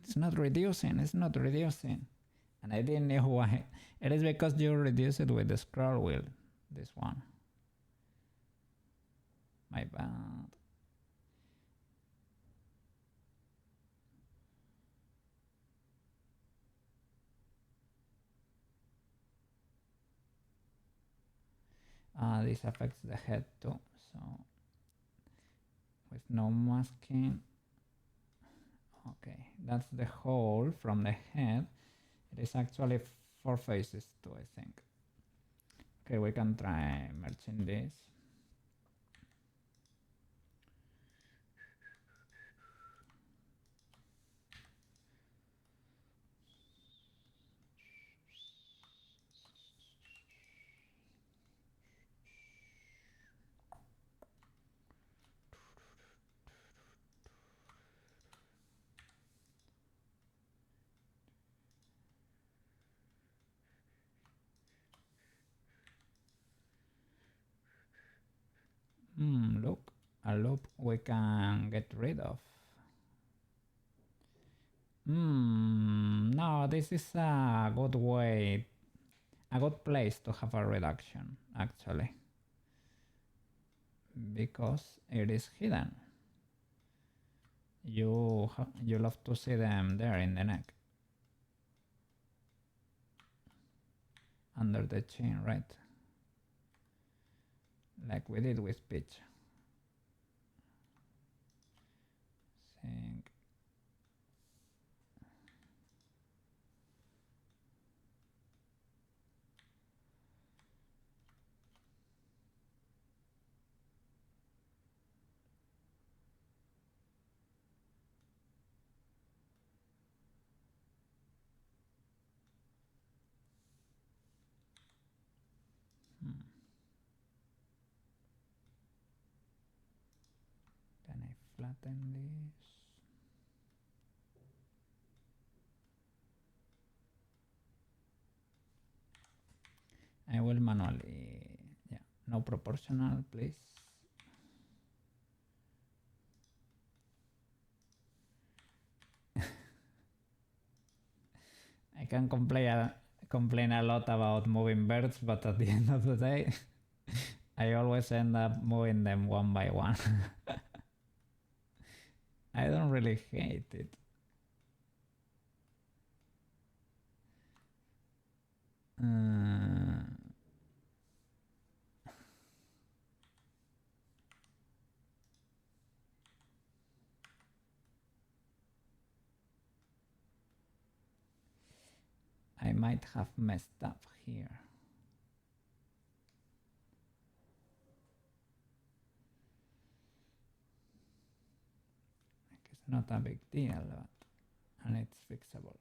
it's not reducing, and I didn't know why. It is because you reduce it with the scroll wheel, this one. My bad. This affects the head too, so with no masking. Okay, that's the hole from the head. It is actually 4 faces too, I think. Okay, we can try merging this. look, a loop we can get rid of. No, this is a good way, a good place to have a reduction, actually. Because it is hidden. You love to see them there in the neck. Under the chin, right? Like we did with pitch. Think. Can I flatten this? I will manually, yeah, no proportional, please. I can complain a lot about moving birds, but at the end of the day, I always end up moving them one by one. I don't really hate it. I might have messed up here. It's not a big deal, and it's fixable.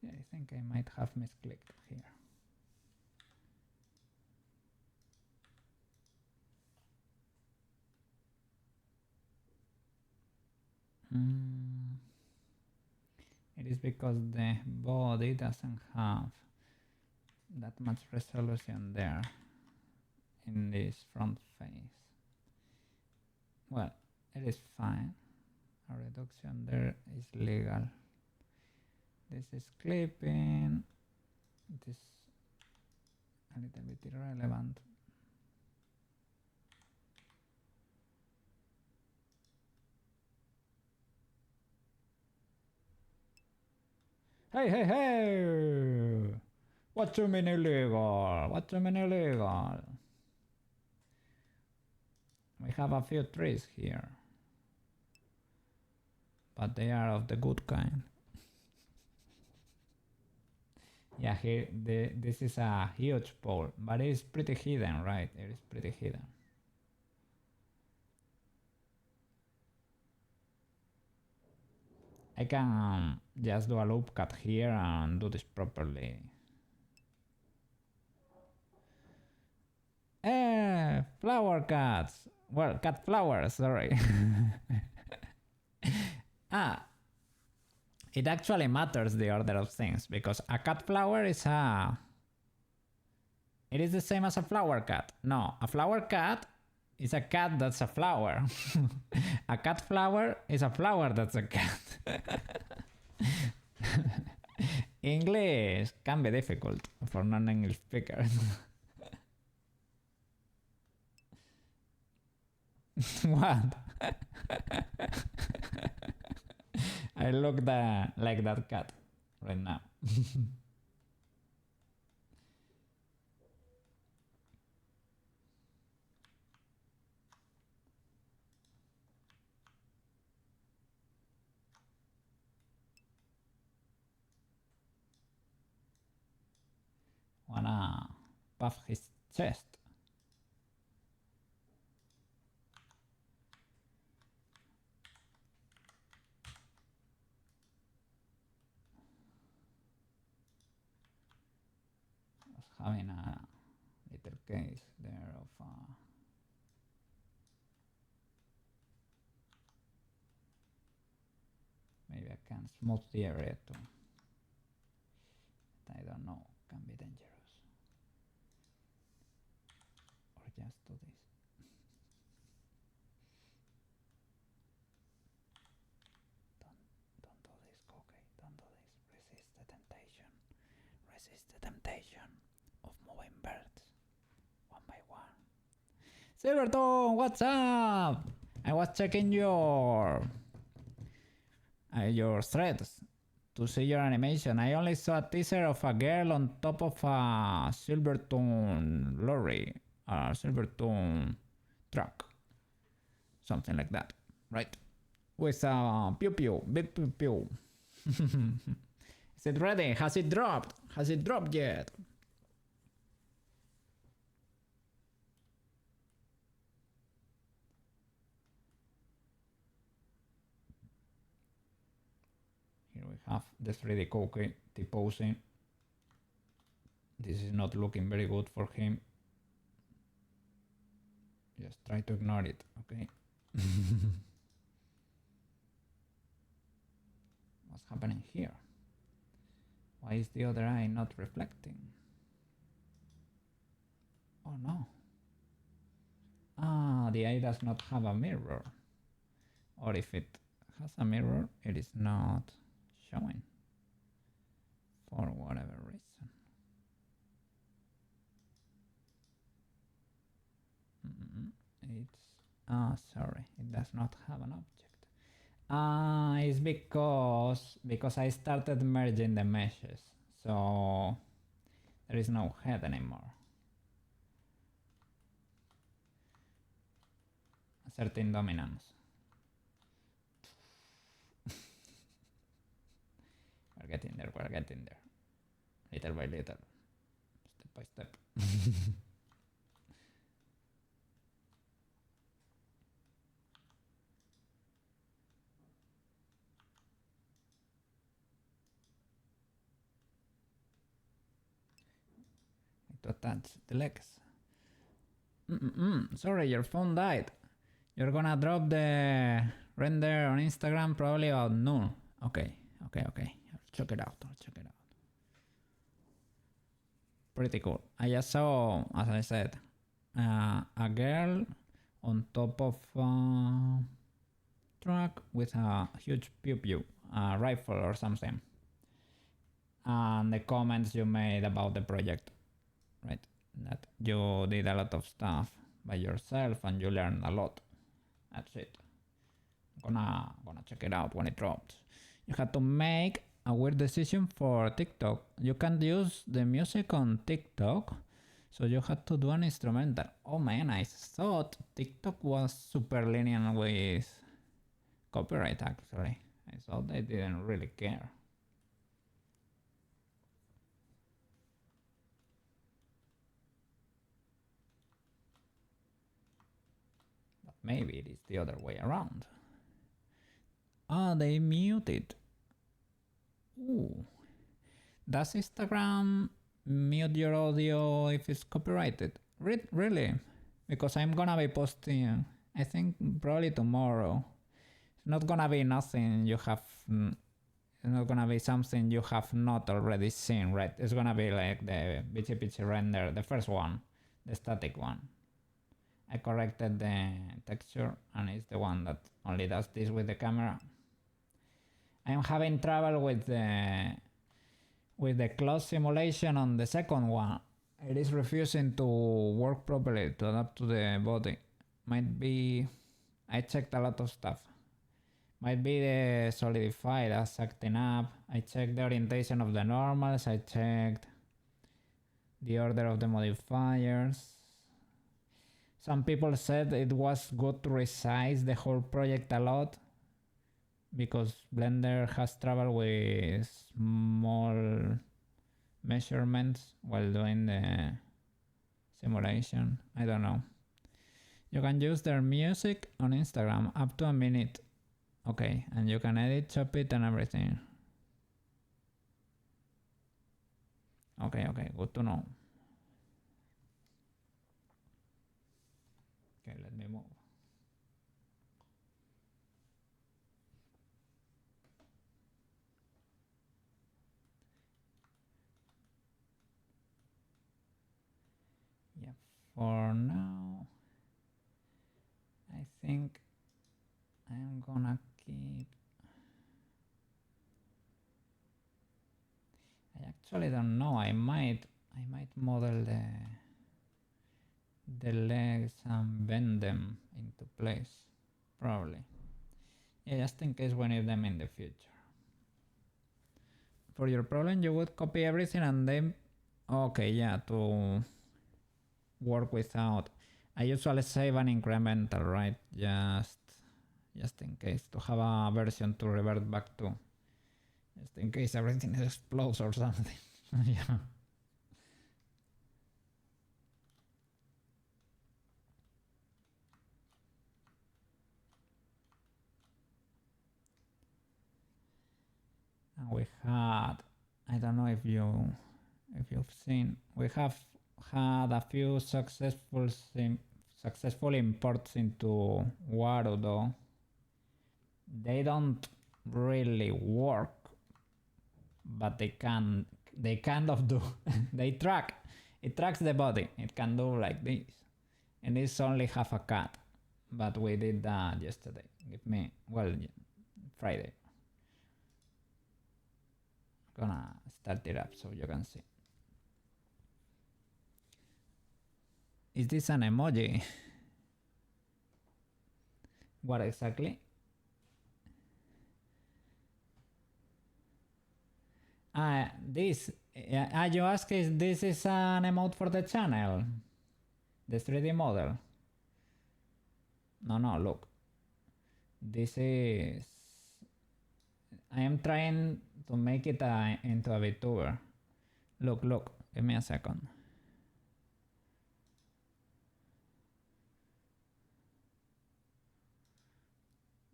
Yeah, I think I might have misclicked here. It is because the body doesn't have that much resolution there in this front face. Well, it is fine. A reduction there is legal. This is clipping. It is a little bit irrelevant. Hey! What you mean illegal? What you mean illegal? We have a few trees here, but they are of the good kind. Yeah, here this is a huge pole, but it is pretty hidden, right? It is pretty hidden. I can just do a loop cut here and do this properly. Flower cuts. Well, cut flowers, sorry. It actually matters the order of things, because a cut flower is it is the same as a flower cut. No, a flower cut is a cat that's a flower. A cat flower is a flower that's a cat. English can be difficult for non-English speakers. What? I look like that cat right now. Wanna puff his chest. Was having a little case there of maybe I can smooth the area too. I don't know, can be dangerous. Or just do this. Don't do this, Koukei. Don't do this. Resist the temptation. Resist the temptation of moving birds one by one. Silvertone, what's up? I was checking your threads to see your animation. I only saw a teaser of a girl on top of a Silvertone lorry, a Silvertone truck, something like that, right? With a pew pew, big pew pew. Is it ready? Has it dropped? Has it dropped yet? Here we have the 3D Koukei T-posing. This is not looking very good for him. Just try to ignore it, okay? What's happening here? Why is the other eye not reflecting? Oh no. Ah, the eye does not have a mirror. Or if it has a mirror, it is not showing for whatever reason. It's sorry, it does not have an object. It's because I started merging the meshes, so there is no head anymore. Asserting dominance. We're getting there, little by little, step by step. To attach the legs. Sorry, your phone died. You're gonna drop the render on Instagram probably about noon. Okay. I'll check it out. Pretty cool. I just saw, as I said, a girl on top of a truck with a huge pew pew, a rifle or something. And the comments you made about the project, right? That you did a lot of stuff by yourself and you learned a lot. That's it. Gonna check it out when it drops. You had to make a weird decision for TikTok. You can't use the music on TikTok, so you had to do an instrumental. Oh man, I thought TikTok was super lenient with copyright actually. I thought they didn't really care. But maybe it is the other way around. Ah, they muted. Ooh. Does Instagram mute your audio if it's copyrighted? Really? Because I'm gonna be posting, I think probably tomorrow. It's not gonna be nothing you have, it's not gonna be something you have not already seen, right? It's gonna be like the bitchy render, the first one, the static one. I corrected the texture and it's the one that only does this with the camera. I'm having trouble with the with the close simulation on the second one, it is refusing to work properly to adapt to the body. Might be, I checked a lot of stuff. Might be the solidified as acting up. I checked the orientation of the normals. I checked the order of the modifiers. Some people said it was good to resize the whole project a lot because Blender has trouble with small measurements while doing the simulation. I don't know. You can use their music on Instagram up to a minute. Okay, and you can edit, chop it and everything. Okay, good to know. Okay, let me move. Yeah, for now, I think I'm gonna keep. I actually don't know. I might model the legs and bend them into place, probably. Yeah, just in case we need them in the future. For your problem, you would copy everything and then, okay, yeah, to work without. I usually save an incremental, right? Just in case, to have a version to revert back to, just in case everything explodes or something. Yeah. And we had, I don't know if you've seen, we have had a few successful imports into Waru though. They don't really work, but they kind of do. It tracks the body. It can do like this, and it's only half a cut, but we did that yesterday. Friday. Gonna start it up so you can see. Is this an emoji? What exactly? This, you ask if this is an emote for the channel? The 3D model? No, look. This is... I am trying to make it into a VTuber. Look, give me a second.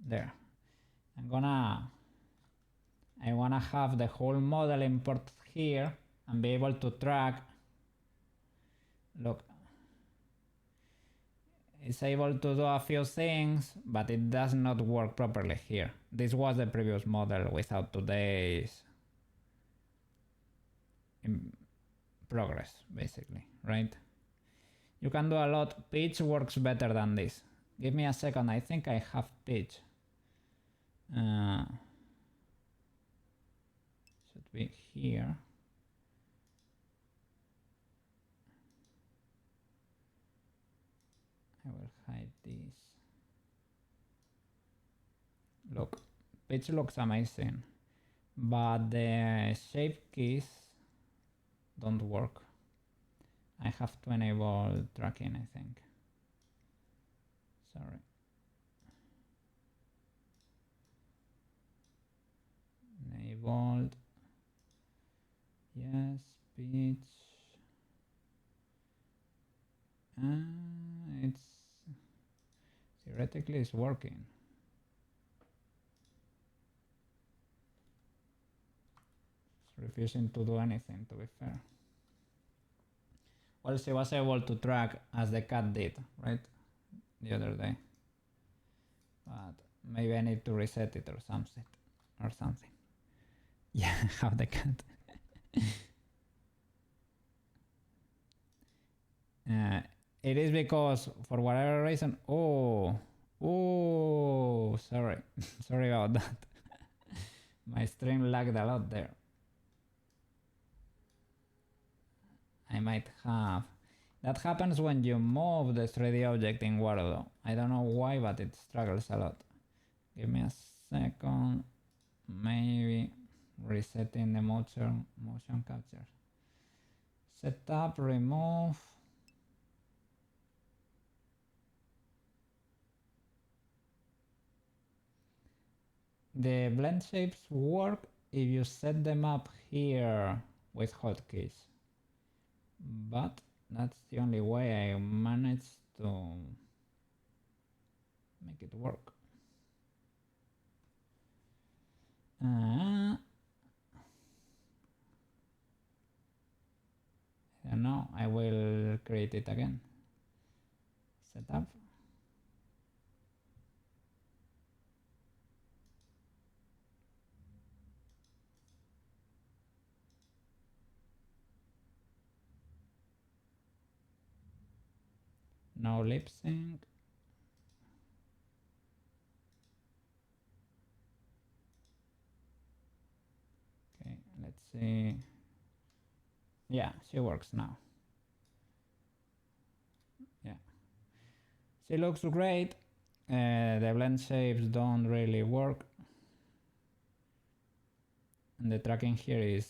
There. I wanna have the whole model import here and be able to track. Look, it's able to do a few things, but it does not work properly here. This was the previous model without today's progress, basically, right? You can do a lot. Pitch works better than this. Give me a second, I think I have pitch. Should be here. I will hide this. Look, pitch looks amazing, but the shape keys don't work. I have to enable tracking, I think. Sorry. Enabled. Yes, pitch. It's theoretically it's working. It's refusing to do anything, to be fair. Well, she was able to track as the cat did, right? The other day. But maybe I need to reset it or something. Yeah, how the cat. It is because for whatever reason. Oh, sorry. Sorry about that. My stream lagged a lot there. I might have. That happens when you move the 3D object in Wordle. I don't know why, but it struggles a lot. Give me a second. Maybe resetting the motion capture. Setup, remove. The blend shapes work if you set them up here with hotkeys, but that's the only way I managed to make it work. I don't know, I will create it again. Setup. No lip sync. Okay, let's see. Yeah, she works now. Yeah, she looks great. The blend shapes don't really work, and the tracking here is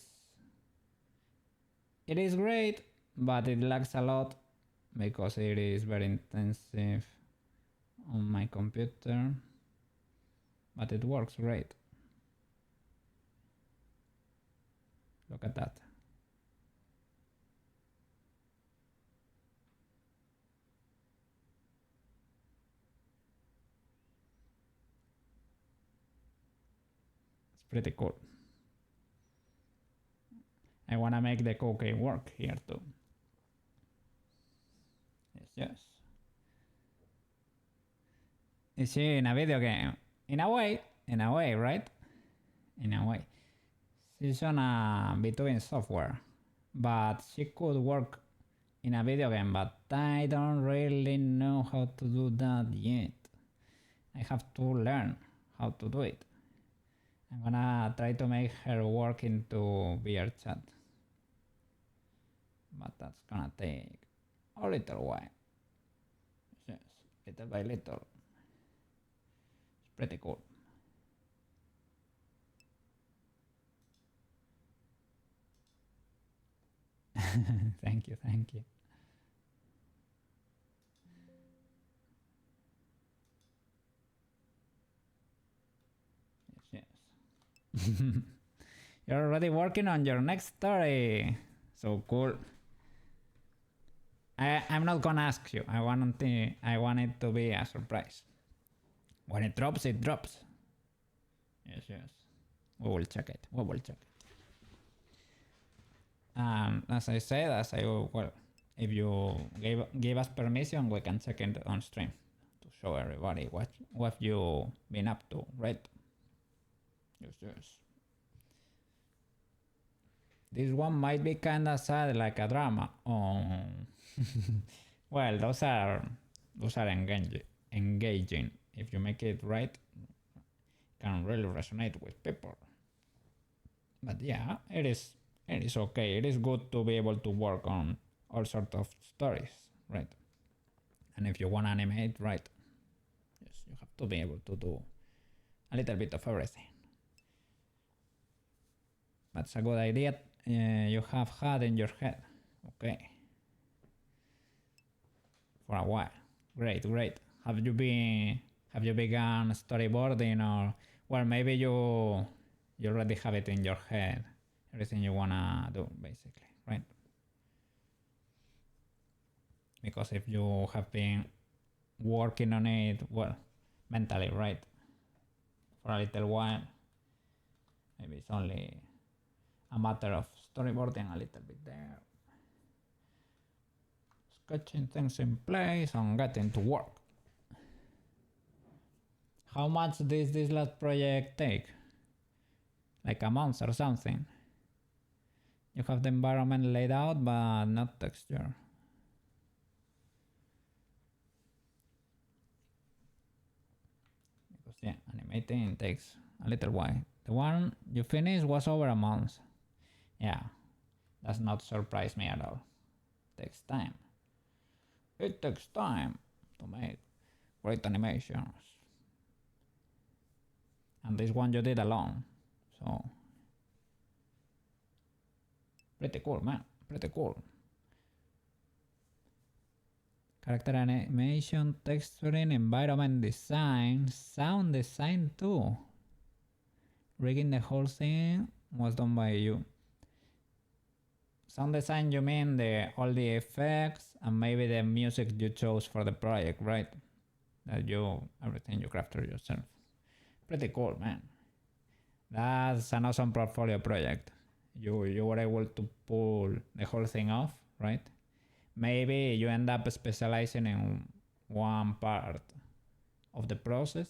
great, but it lags a lot because it is very intensive on my computer, but it works great. Look at that. It's pretty cool. I wanna make the Koukei work here too. Yes. Is she in a video game? In a way, right? In a way. She's on a between software, but she could work in a video game, but I don't really know how to do that yet. I have to learn how to do it. I'm gonna try to make her work into VR chat, but that's gonna take a little while. Yes, little by little. It's pretty cool. Thank you. Yes. You're already working on your next story. So cool. I'm not gonna ask you. I want it to be a surprise. When it drops, it drops. Yes. We will check it. As I said, if you give us permission, we can check it on stream to show everybody what you been up to, right? Yes. This one might be kinda sad, like a drama. Oh, well, those are engaging. If you make it right, it can really resonate with people. But yeah, it is okay. It is good to be able to work on all sorts of stories, right? And if you want to animate, right, yes, you have to be able to do a little bit of everything. That's a good idea you have had in your head. Okay. For a while. Great. Have you begun storyboarding, or well, maybe you already have it in your head, everything you wanna do, basically, right? Because if you have been working on it, well, mentally, right, for a little while, maybe it's only a matter of storyboarding a little bit there, sketching things in place and getting to work. How much does this last project take? Like a month or something? You have the environment laid out, but not texture. Because yeah, animating takes a little while. The one you finished was over a month. Yeah, does not surprise me at all. Takes time. It takes time to make great animations. And this one you did alone. So pretty cool, man. Pretty cool. Character animation, texturing, environment design, sound design too. Rigging the whole thing was done by you. Sound design, you mean all the effects and maybe the music you chose for the project, right? That everything you crafted yourself. Pretty cool, man. That's an awesome portfolio project. You were able to pull the whole thing off, right? Maybe you end up specializing in one part of the process,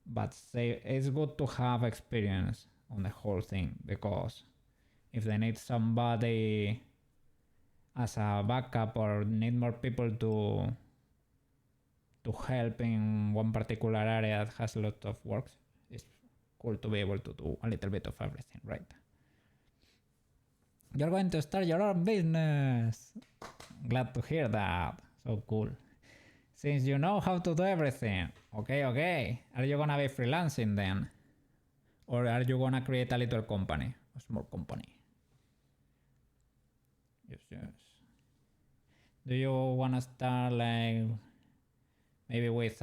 but say it's good to have experience on the whole thing, because if they need somebody as a backup or need more people to help in one particular area that has a lot of work, it's cool to be able to do a little bit of everything, right? You're going to start your own business. Glad to hear that. So cool. Since you know how to do everything. Okay. Are you gonna be freelancing then? Or are you gonna create a little company? A small company? Yes. Do you wanna start like maybe with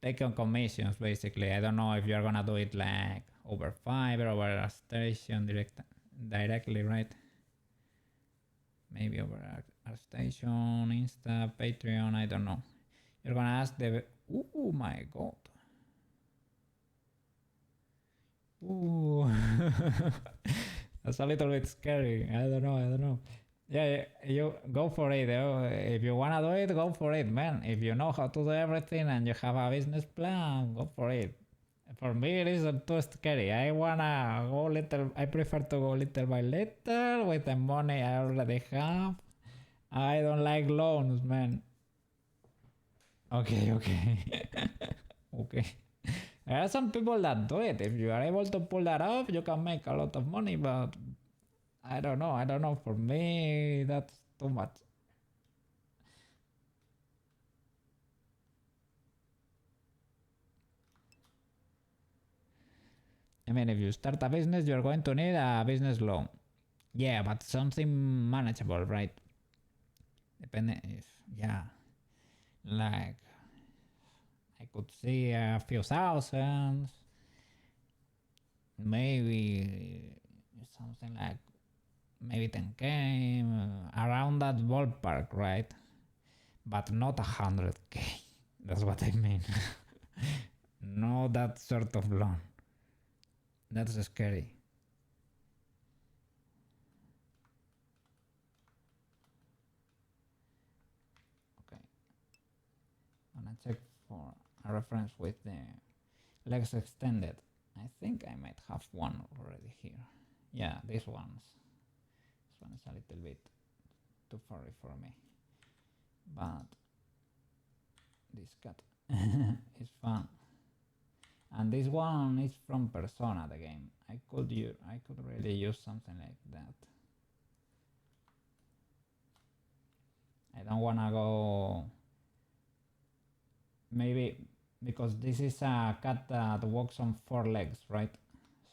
taking commissions basically? I don't know if you're gonna do it like over Fiverr, over a station directly, right? Maybe over a station, Insta, Patreon, I don't know. You're gonna ask the... Oh my god. Ooh. That's a little bit scary. I don't know. Yeah, you go for it. If you wanna do it, go for it, man. If you know how to do everything and you have a business plan, go for it. For me, it isn't too scary. I prefer to go little by little with the money I already have. I don't like loans, man. Okay. Okay. There are some people that do it. If you are able to pull that off, you can make a lot of money, but I don't know. For me, that's too much. I mean, if you start a business, you're going to need a business loan. Yeah, but something manageable, right? Depending if, yeah. Like, I could see a few thousands. Maybe something like maybe 10k, around that ballpark, right? But not 100k. That's what I mean. No, that sort of loan. That's scary. Okay. I'm gonna check for a reference with the legs extended. I think I might have one already here. Yeah, this one is a little bit too furry for me. But this cat is fun. And this one is from Persona, the game. I could really use something like that. I don't wanna go... Maybe because this is a cat that walks on 4 legs, right?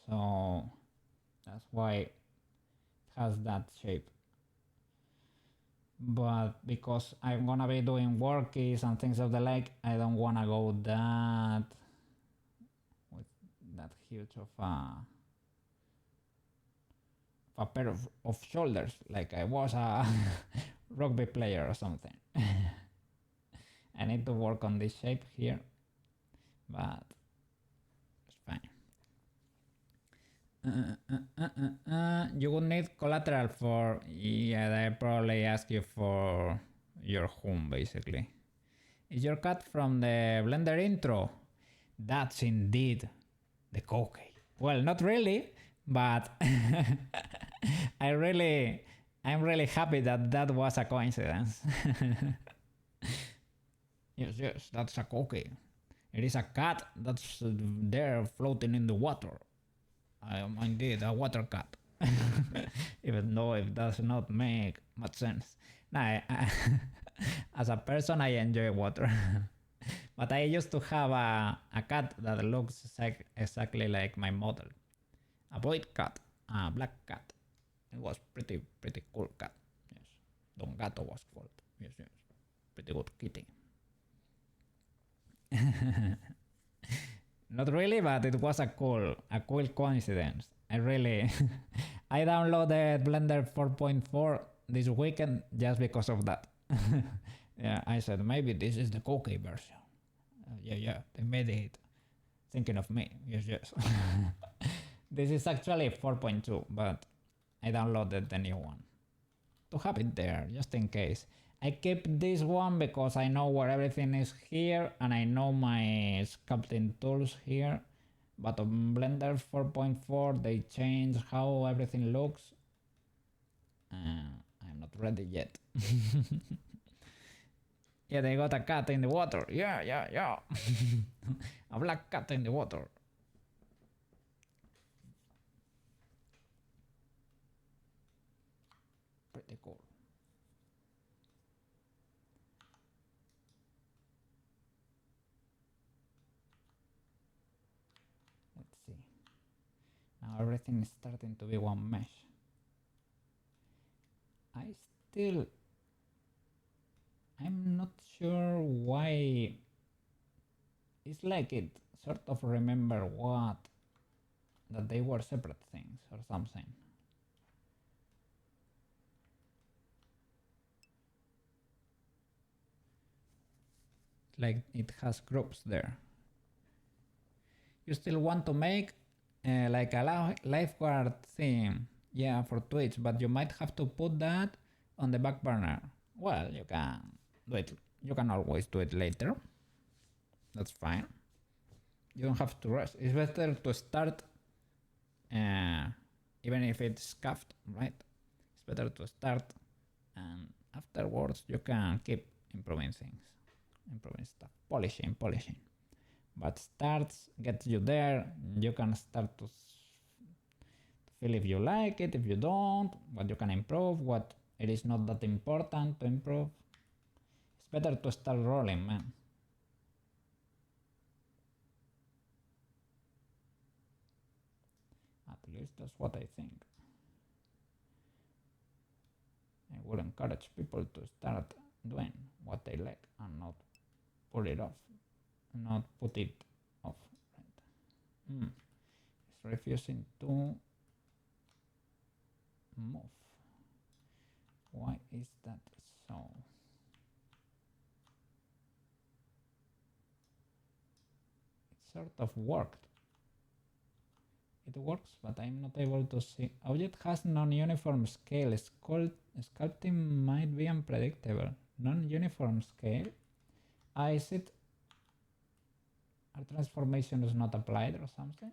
So that's why it has that shape. But because I'm gonna be doing workies and things of the like, I don't wanna go that with that huge of a pair of shoulders, like I was a rugby player or something. I need to work on this shape here, but it's fine. You would need collateral for... Yeah, they probably ask you for your home, basically. Is your cat from the Blender intro? That's indeed the Koukei. Well, not really, but I'm really happy that was a coincidence. Yes, that's a Koukei. It is a cat that's there floating in the water. I am indeed a water cat. Even though it does not make much sense. No, as a person, I enjoy water. But I used to have a cat that looks exactly like my model. A white cat, a black cat. It was pretty cool cat. Yes. Don Gato was called. Yes, yes. Pretty good kitty. Not really, but it was a cool coincidence. I really, I downloaded Blender 4.4 this weekend just because of that. Yeah, I said maybe this is the Koukei version. Yeah, they made it thinking of me. Yes, yes. This is actually 4.2, but I downloaded the new one to have it there just in case. I keep this one because I know where everything is here and I know my sculpting tools here. But on Blender 4.4 they changed how everything looks. I'm not ready yet. Yeah, they got a cat in the water. Yeah. A black cat in the water. Pretty cool. Let's see. Now everything is starting to be one mesh. I'm not sure why. It's like it sort of remember what that they were separate things or something. Like it has groups there. You still want to make like a lifeguard theme, yeah, for Twitch, but you might have to put that on the back burner. Well, you can do it. You can always do it later. That's fine. You don't have to rush. It's better to start, even if it's scuffed, right? It's better to start, and afterwards you can keep improving things, improving stuff, polishing. But starts gets you there. You can start to feel if you like it, if you don't, what you can improve, what it is not that important to improve. It's better to start rolling, man. At least that's what I think. I would encourage people to start doing what they like and not put it off. Not put it off. Right. It's refusing to move. Why is that so? It sort of worked. It works, but I'm not able to see. Object has non-uniform scale. Sculpting might be unpredictable. Non-uniform scale? Is it? Our transformation is not applied or something?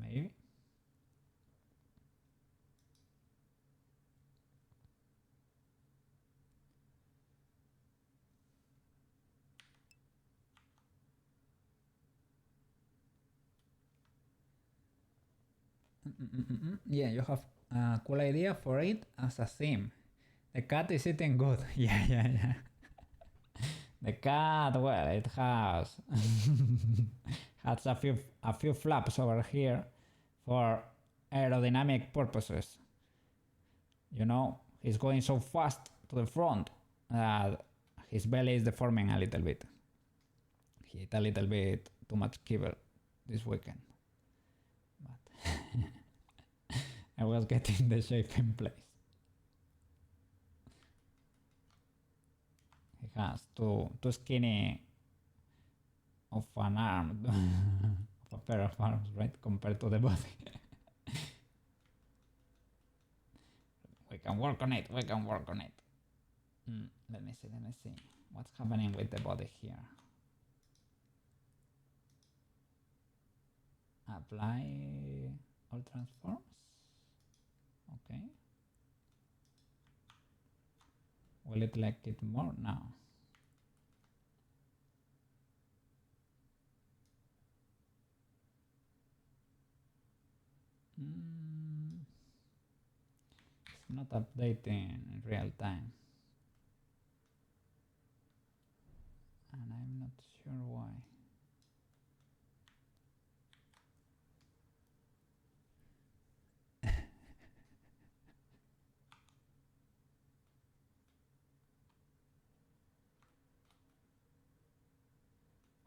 Maybe. Yeah, you have a cool idea for it as a theme. The cat is eating good. Yeah. The cat, well, it has has a few flaps over here for aerodynamic purposes. You know, he's going so fast to the front that his belly is deforming a little bit. He ate a little bit too much kibble this weekend. But I was getting the shape in place. He has too skinny of an arm, of a pair of arms, right, compared to the body. We can work on it. Let me see. What's happening with the body here? Apply all transforms. Okay. Will it like it more now? not updating in real time. And I'm not sure why.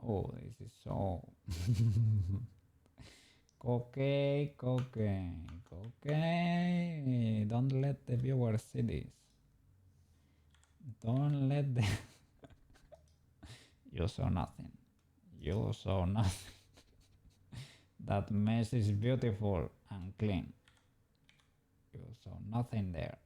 Oh, this is so... Koukei, Koukei, Koukei. Don't let the viewers see this. Don't let the... You saw nothing. You saw nothing. That mess is beautiful and clean. You saw nothing there.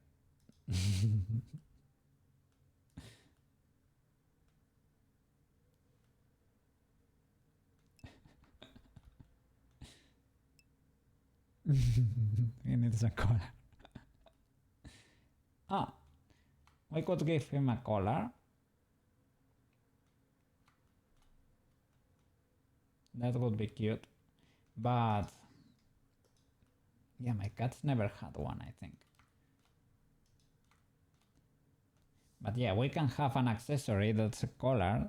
He needs a collar. Ah, we could give him a collar. That would be cute. But yeah, my cats never had one, I think. But yeah, we can have an accessory that's a collar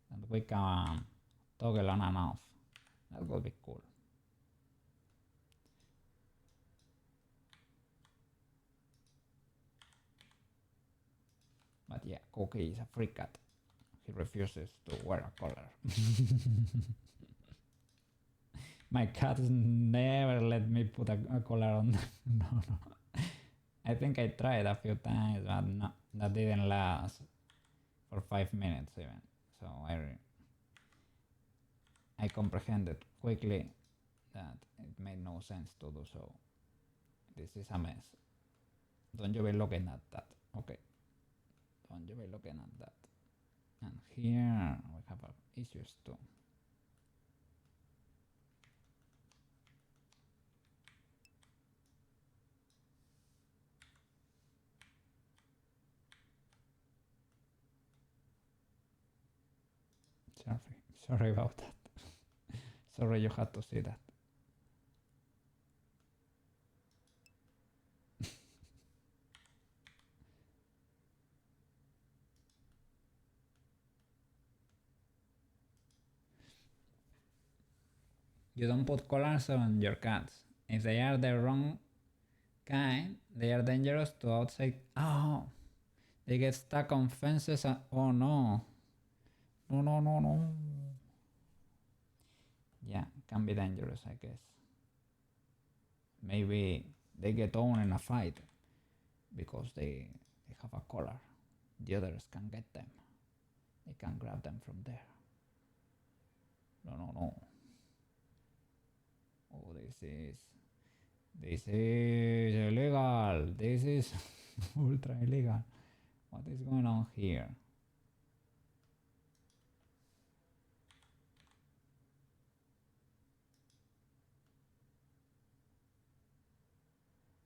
that we can toggle on and off. That would be cool. But yeah, Koukei is a free cat. He refuses to wear a collar. My cats never let me put a collar on them. No. I think I tried a few times, but no, that didn't last for 5 minutes even. So I comprehended quickly that it made no sense to do so. This is a mess. Don't you be looking at that. Okay. Don't you be looking at that. And here we have issues too. Sorry about that. Sorry you had to see that. You don't put collars on your cats. If they are the wrong kind, they are dangerous to outside. Oh, they get stuck on fences and oh no. No. Yeah, can be dangerous, I guess. Maybe they get owned in a fight because they have a collar. The others can get them. They can grab them from there. No. Oh, this is illegal. This is ultra illegal. What is going on here?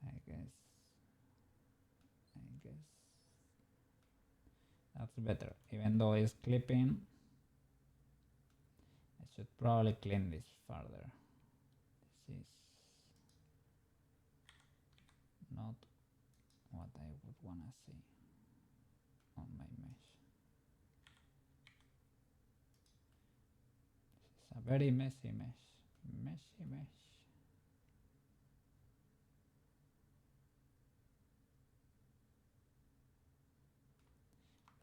I guess that's better. Even though it's clipping, I should probably clean this further. This is not what I would wanna see on my mesh. This is a very messy mesh. Messy mesh.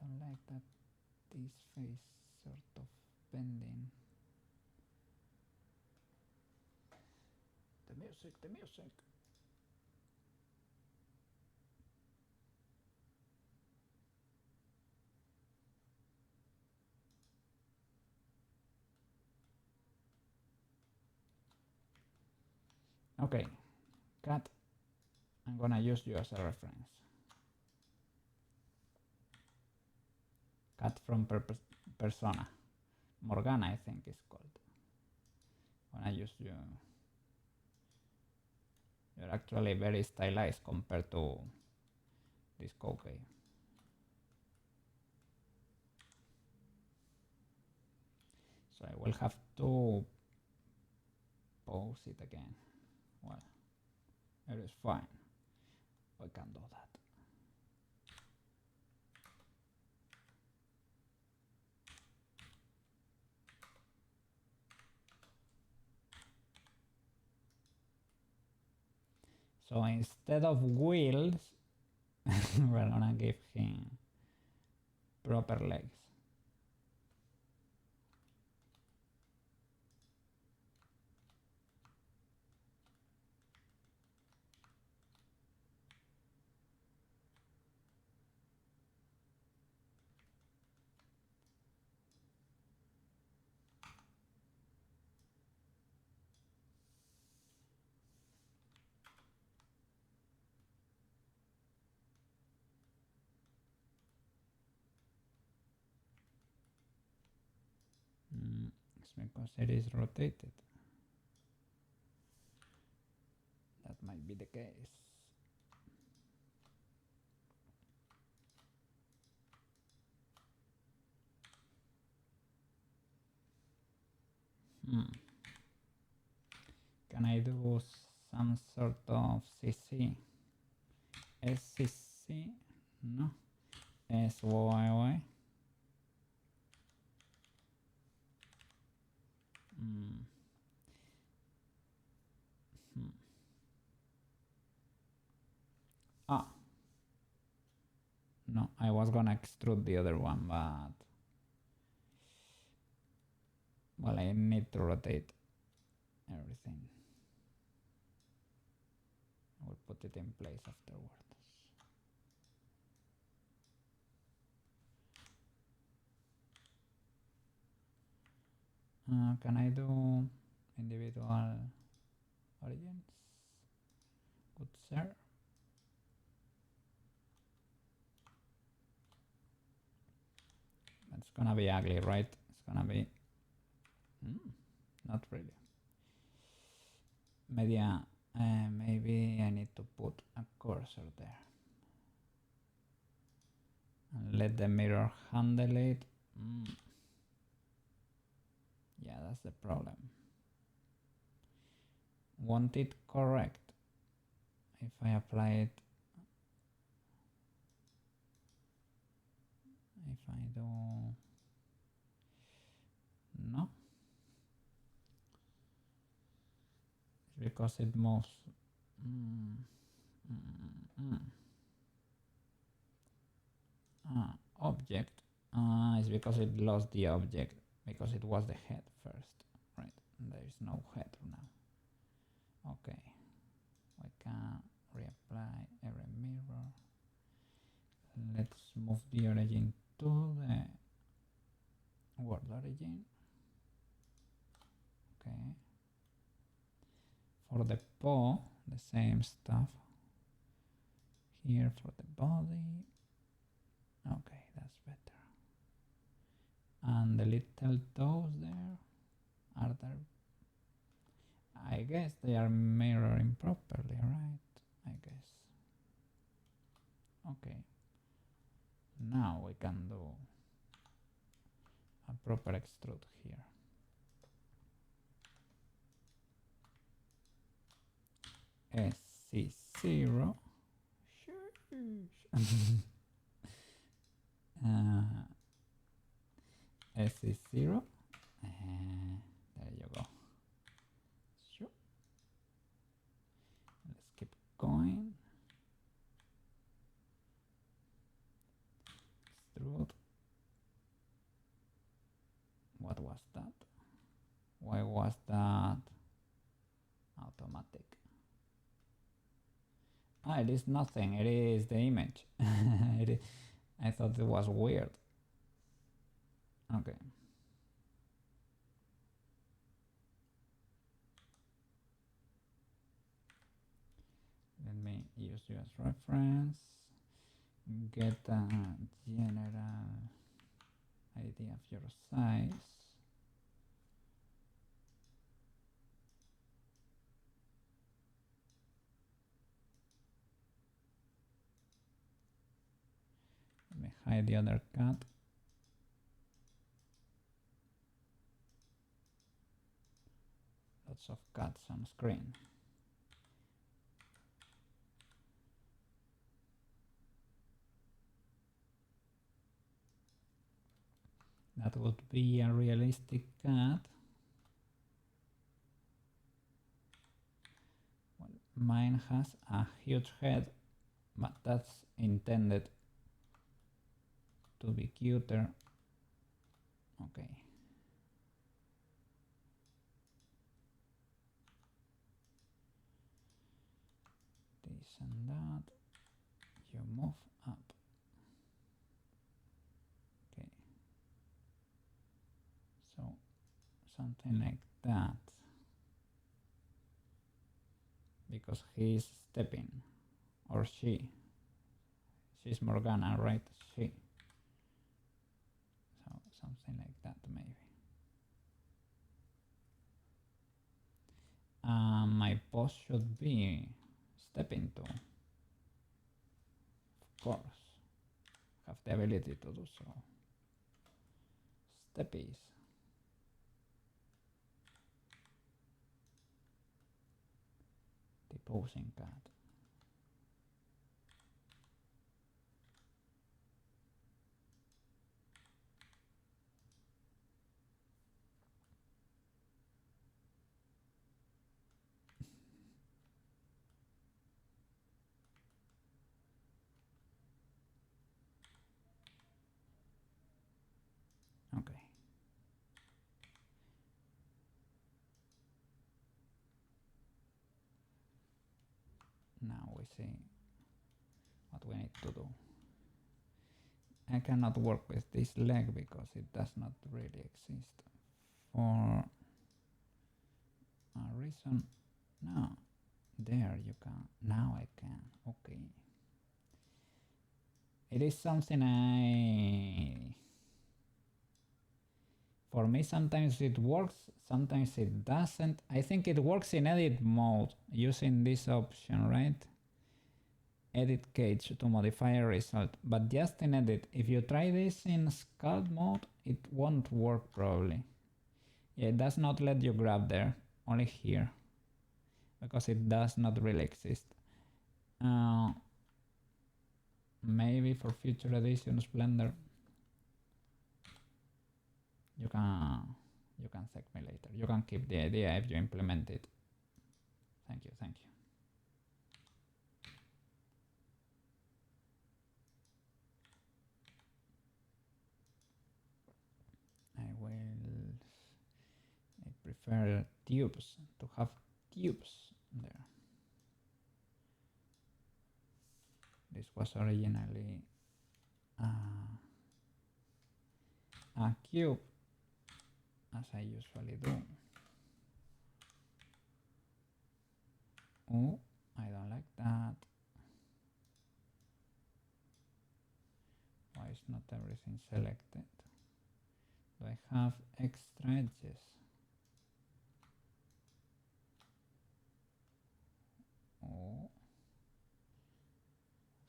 Don't like that this face sort of bending. The music. Okay, cat, I'm gonna use you as a reference. Cat from Persona. Morgana, I think it's called. I'm gonna use you. You're actually very stylized compared to this Koukei. So I will have to pause it again. Well, it is fine. we can do that. So instead of wheels, we're gonna give him proper legs. It's because it is rotated. That might be the case. Can I do some sort of CC? SCC? No. SYY? Ah. No, I was gonna extrude the other one, but... well, I need to rotate everything. I will put it in place afterwards. Can I do individual origins? Good sir. It's gonna be ugly, right? It's gonna be... not really. Media, maybe I need to put a cursor there. And let the mirror handle it. Yeah, that's the problem. Want it correct. If I apply it, if I do... no. It's because it moves. Object. It's because it lost the object, because it was the head first. Right, there is no head now. Okay, we can reapply every mirror. Let's move the origin to the world origin. Okay. For the paw, the same stuff. Here for the body. Okay, that's better. And the little toes there, are there? I guess they are mirroring properly, right? I guess. Okay. Now we can do a proper extrude here. SC0. SC0. There you go. Sure. Let's keep going. Extrude. What was that? Why was that automatic? It is nothing. It is the image. I thought it was weird. Okay. Let me use you as reference. Get a general idea of your size. Let me hide the other cat. Lots of cats on screen. That would be a realistic cat. Well, mine has a huge head, but that's intended to be cuter. Okay. This and that. You move up. Okay. So something like that. Because he's stepping. Or she. She's Morgana, right? She. So something like that maybe. My pose should be stepping to. Of course. Have the ability to do so. Steppies. The posing cat. Okay. Now we see what we need to do. I cannot work with this leg because it does not really exist for a reason. No, there you can. Now I can. Okay. It is something for me sometimes it works, sometimes it doesn't. I think it works in edit mode using this option, right? Edit cage to modify a result, but just in edit. If you try this in sculpt mode, it won't work probably. Yeah, it does not let you grab there, only here, because it does not really exist. Maybe for future editions Blender you can thank me later. You can keep the idea if you implement it. Thank you, thank you. I prefer tubes, to have tubes there. This was originally a cube, as I usually do. Oh, I don't like that. Why is not everything selected? Do I have extra edges? Oh,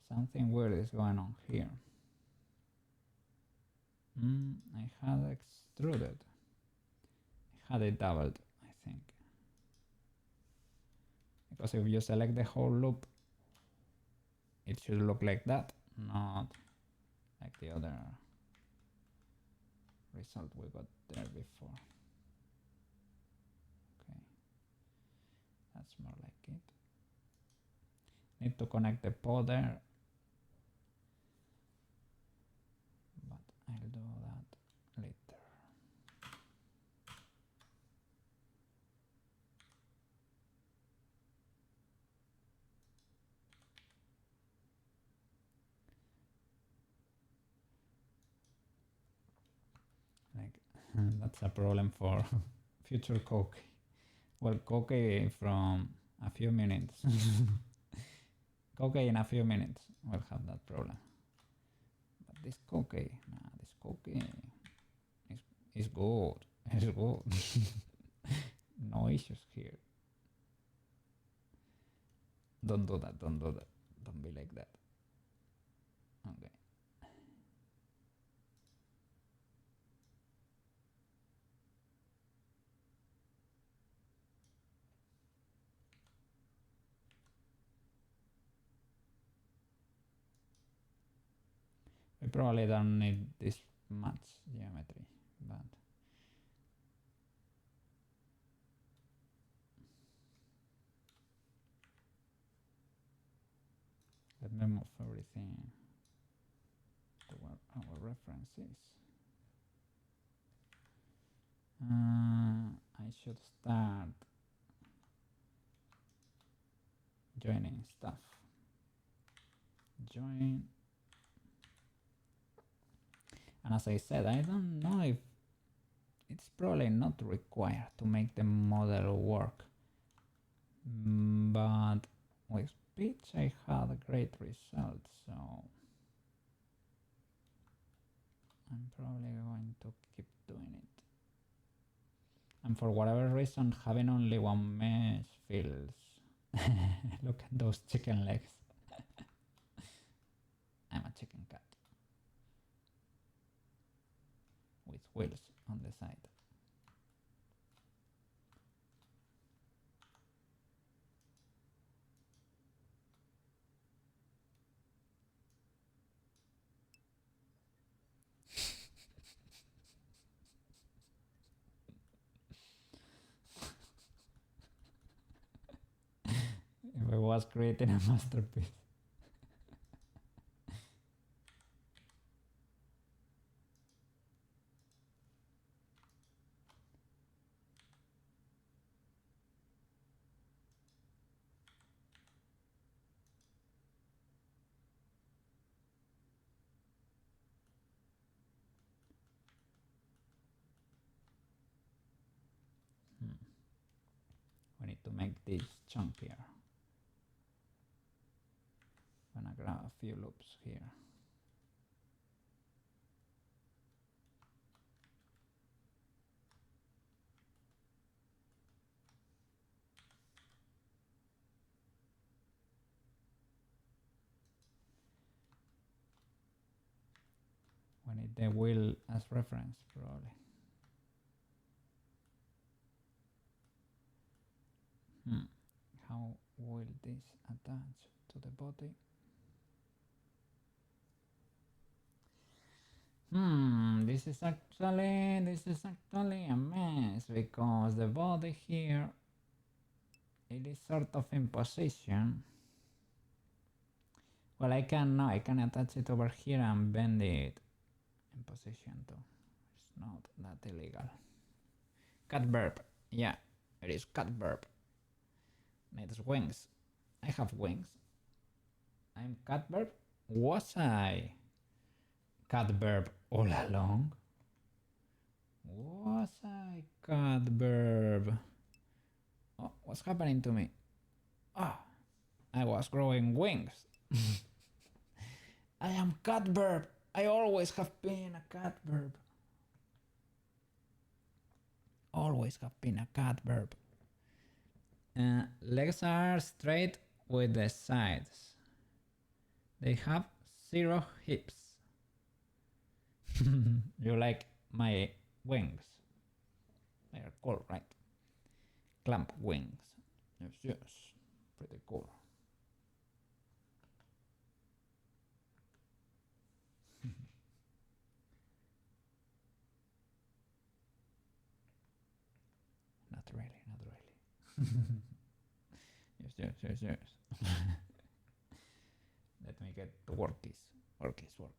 something weird is going on here. I had extruded. I had it doubled, I think. Because if you select the whole loop, it should look like that, not like the other result we got there before. Okay, that's more like it. Need to connect the pod there, but I'll do that later. Like that's a problem for future Koukei. Well, Koukei from a few minutes. Koukei in a few minutes will have that problem. But this Koukei, this Koukei is good. It's good. No issues here. Don't do that, don't do that. Don't be like that. Okay. We probably don't need this much geometry. but let me move everything to where our reference is. I should start joining stuff. Join. And as I said, I don't know if it's probably not required to make the model work, but with speech I had great results, so I'm probably going to keep doing it. And for whatever reason, having only one mesh feels... Look at those chicken legs. I'm a chicken cat. With wheels on the side. If I was creating a masterpiece. We need to make this chunkier. I'm gonna grab a few loops here. We need the wheel as reference, probably. How will this attach to the body? This is actually a mess, because the body here, it is sort of in position. Well, I can attach it over here and bend it in position too. It's not that illegal. Cat verb, yeah, it is cat verb. Needs wings. I have wings. I'm cat verb. Was I cat verb all along? Was I cat verb? Oh, what's happening to me? Ah, I was growing wings. I am cat verb. I always have been a cat verb. Always have been a cat verb. Legs are straight with the sides. They have 0 hips. You like my wings? They are cool, right? Clamp wings. Yes, yes. Pretty cool. Not really, not really. Yes, yes, yes, yes. Let me get the workies. Workies, workies.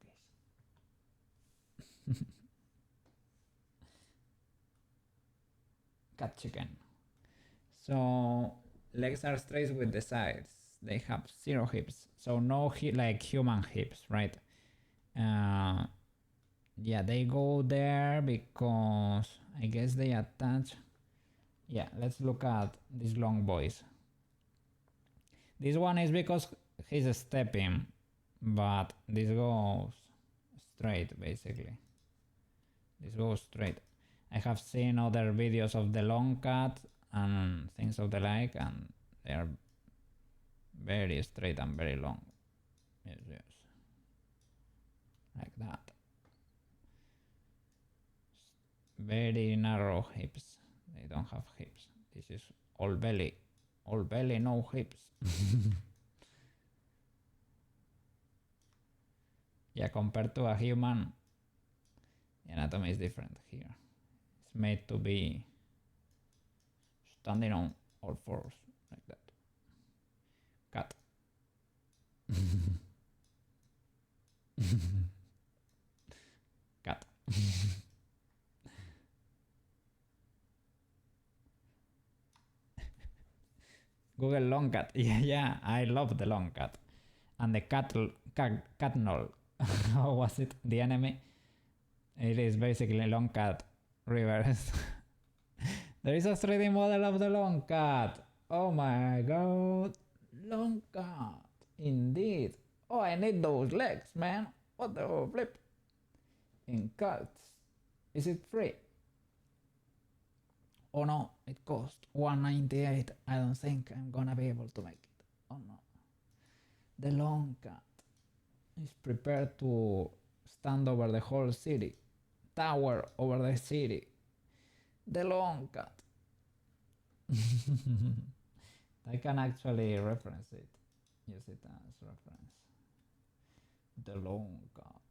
Cat chicken. So legs are straight with the sides. They have 0 hips. So no like human hips, right? Yeah, they go there because I guess they attach. Yeah, let's look at these long boys. This one is because he's stepping, but this goes straight basically. This goes straight. I have seen other videos of the long cat and things of the like, and they are very straight and very long. Yes, yes. Like that. Very narrow hips. They don't have hips. This is all belly. All belly, no hips. Yeah, compared to a human, The anatomy is different here. It's made to be standing on all fours like that. Cat. Cat. Google long cat. Yeah, I love the long cat. And the cat null. How was it? The enemy? It is basically long cat reverse. There is a 3D model of the long cat. Oh my god. Long cat. Indeed. Oh, I need those legs, man. What the flip? In cats. Is it free? Oh no, it cost $198. I don't think I'm gonna be able to make it. Oh no. The long cat is prepared to stand over the whole city. Tower over the city. The long cat. I can actually reference it. Use it as reference. The long cat.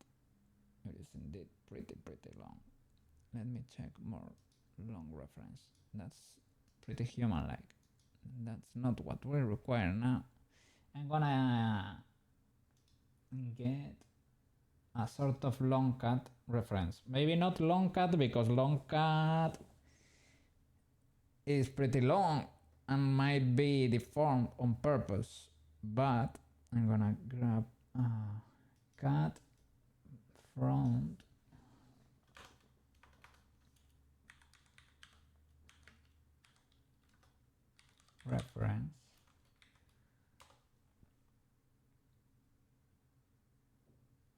It is indeed pretty long. Let me check more long reference. That's pretty human-like. That's not what we require now. I'm gonna get a sort of long cat reference. Maybe not long cat because long cat is pretty long and might be deformed on purpose. But I'm gonna grab a cat front reference.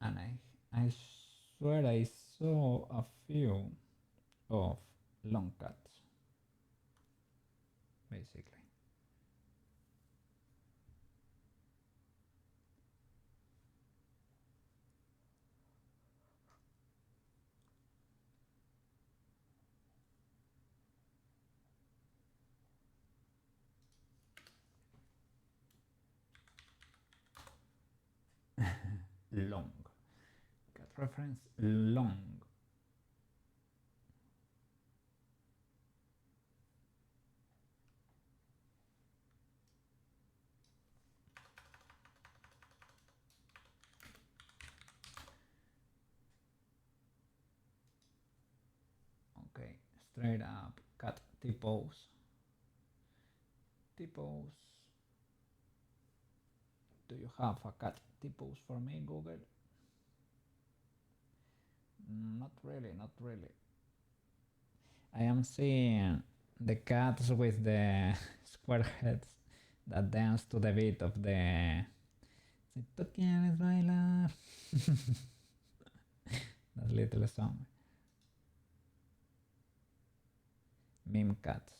And I swear I saw a few of long cats, basically. Long. Cat reference long. Okay, straight up cat T-pose. T-pose. Do you have a cat T-pose for me, Google? Not really, not really. I am seeing the cats with the square heads that dance to the beat of the Si tú quieres bailar. That little song. Meme cats.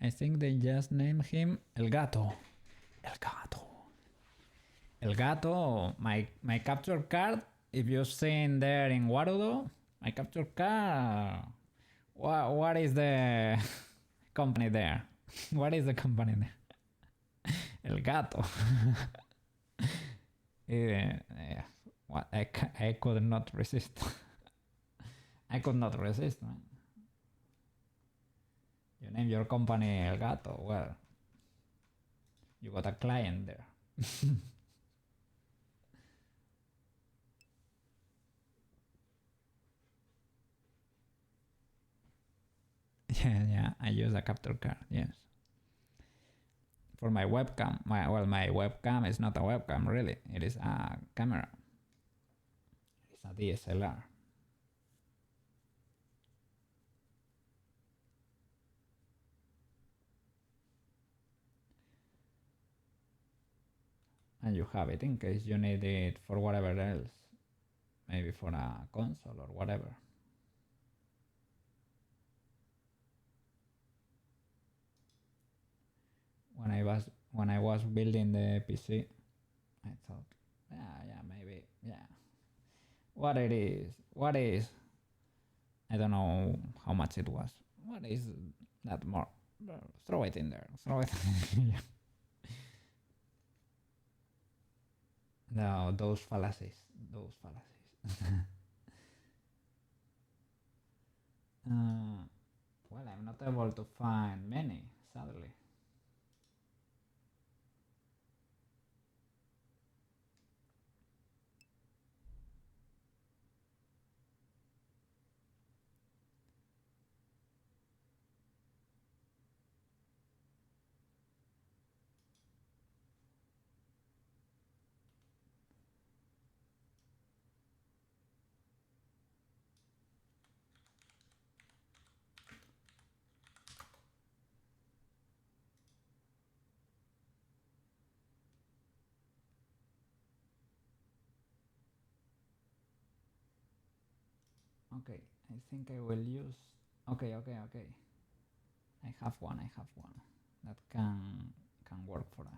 I think they just named him El Gato. El Gato. El Gato, my capture card, if you've seen there in Warudo, my capture card, what is the company there? What is the company there? El Gato. Yeah, what I could not resist. I could not resist, man. You name your company El Gato, well, you got a client there. Yeah, I use a capture card, yes. For my webcam, my webcam is not a webcam really, it is a camera. It's a DSLR. And you have it in case you need it for whatever else, maybe for a console or whatever. When I was building the PC, I thought Yeah, maybe. Yeah. What it is? What is? I don't know how much it was. What is that more? Throw it in there. Throw it. Yeah. No, those fallacies. Those fallacies. uh, well, I'm not able to find many, sadly. Okay, I think I will use. Okay. I have one. I have one that can work for us.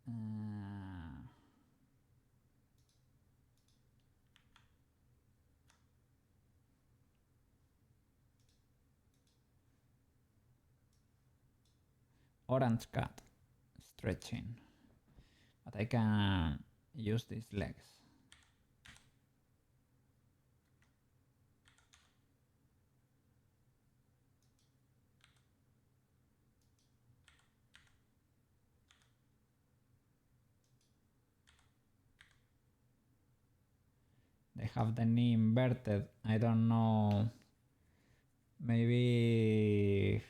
Uh, Orange cat stretching, but I can use these legs. They have the knee inverted. I don't know. Maybe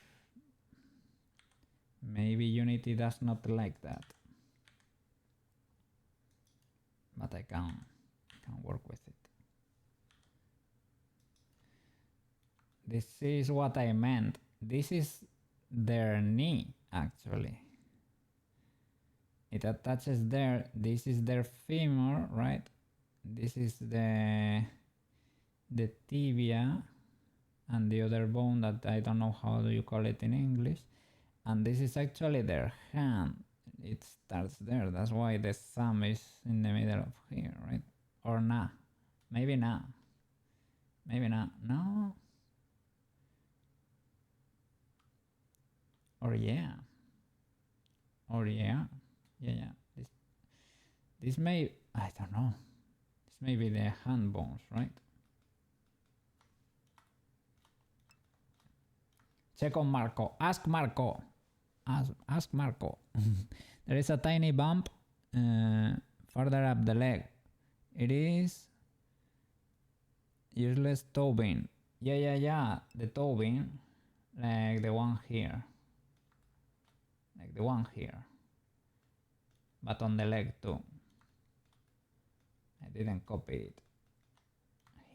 Unity does not like that, but I can work with it. This is what I meant. This is their knee actually. It attaches there. This is their femur, right? This is the tibia and the other bone that I don't know how do you call it in English. And this is actually their hand. It starts there. That's why the thumb is in the middle of here, right? Or nah. Maybe not. Maybe not. No. Or yeah. Or yeah. Yeah. This may, I don't know. This may be the hand bones, right? Check on Marco. Ask Marco. Ask Marco. There is a tiny bump further up the leg. It is useless toe bean. Yeah. The toe bean, like the one here. Like the one here. But on the leg too. I didn't copy it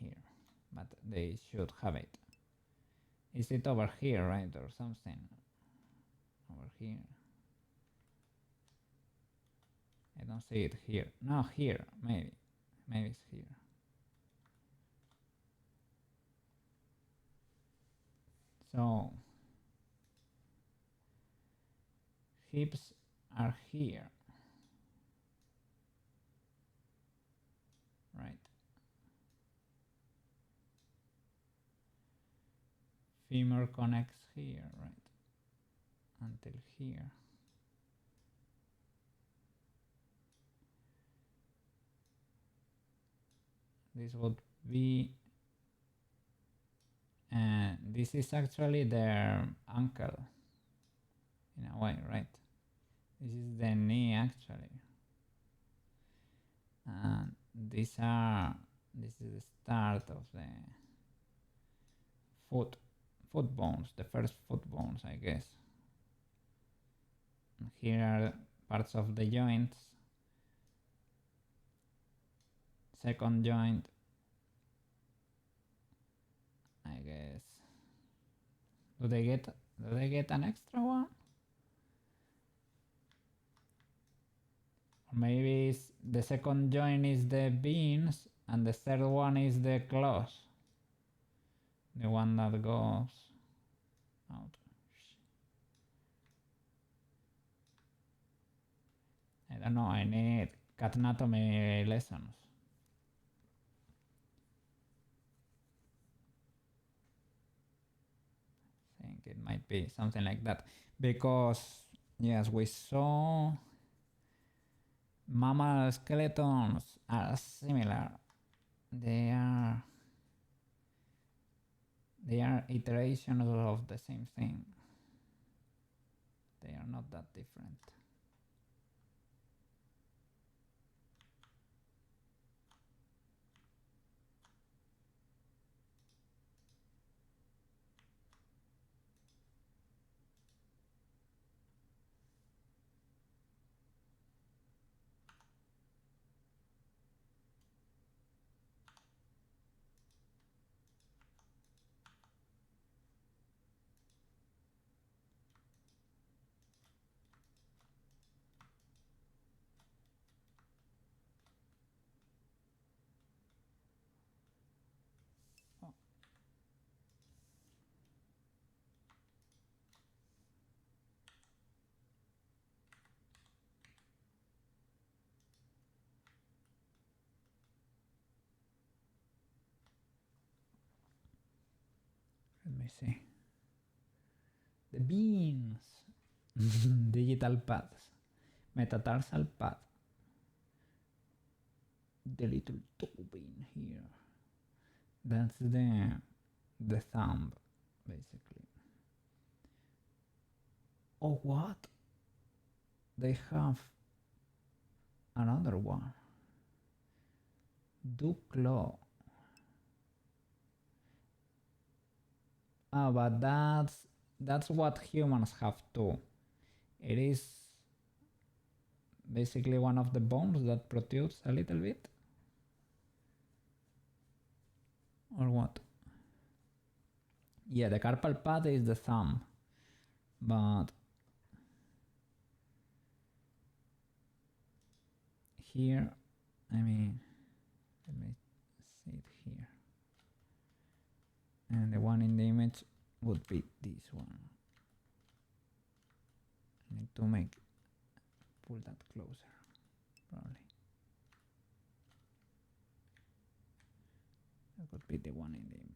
here, but they should have it. Is it over here, right, or something? Over here. I don't see it here. No, here, maybe. Maybe it's here. So, hips are here. Right. Femur connects here, right? Until here. This would be, and this is actually their ankle in a way, right? This is the knee actually, and this is the start of the foot bones, the first foot bones, I guess. And here are parts of the joints. Second joint, I guess. Do they get an extra one? Or maybe the second joint is the beans and the third one is the claws. The one that goes out. I don't know, I need cat anatomy lessons. I think it might be something like that. Because, yes, we saw mammal skeletons are similar. They are iterations of the same thing. They are not that different. Oh. Let me see. The beans. Digital paths. Metatarsal path. The little toe bean here. That's the thumb, basically. Oh, what? They have another one. Duclaw. Ah, but that's what humans have too. It is basically one of the bones that protrudes a little bit. Or what? Yeah, the carpal pad is the thumb, but here, I mean, let me see it here. And the one in the image would be this one. I need to pull that closer, probably. That would be the one in the image.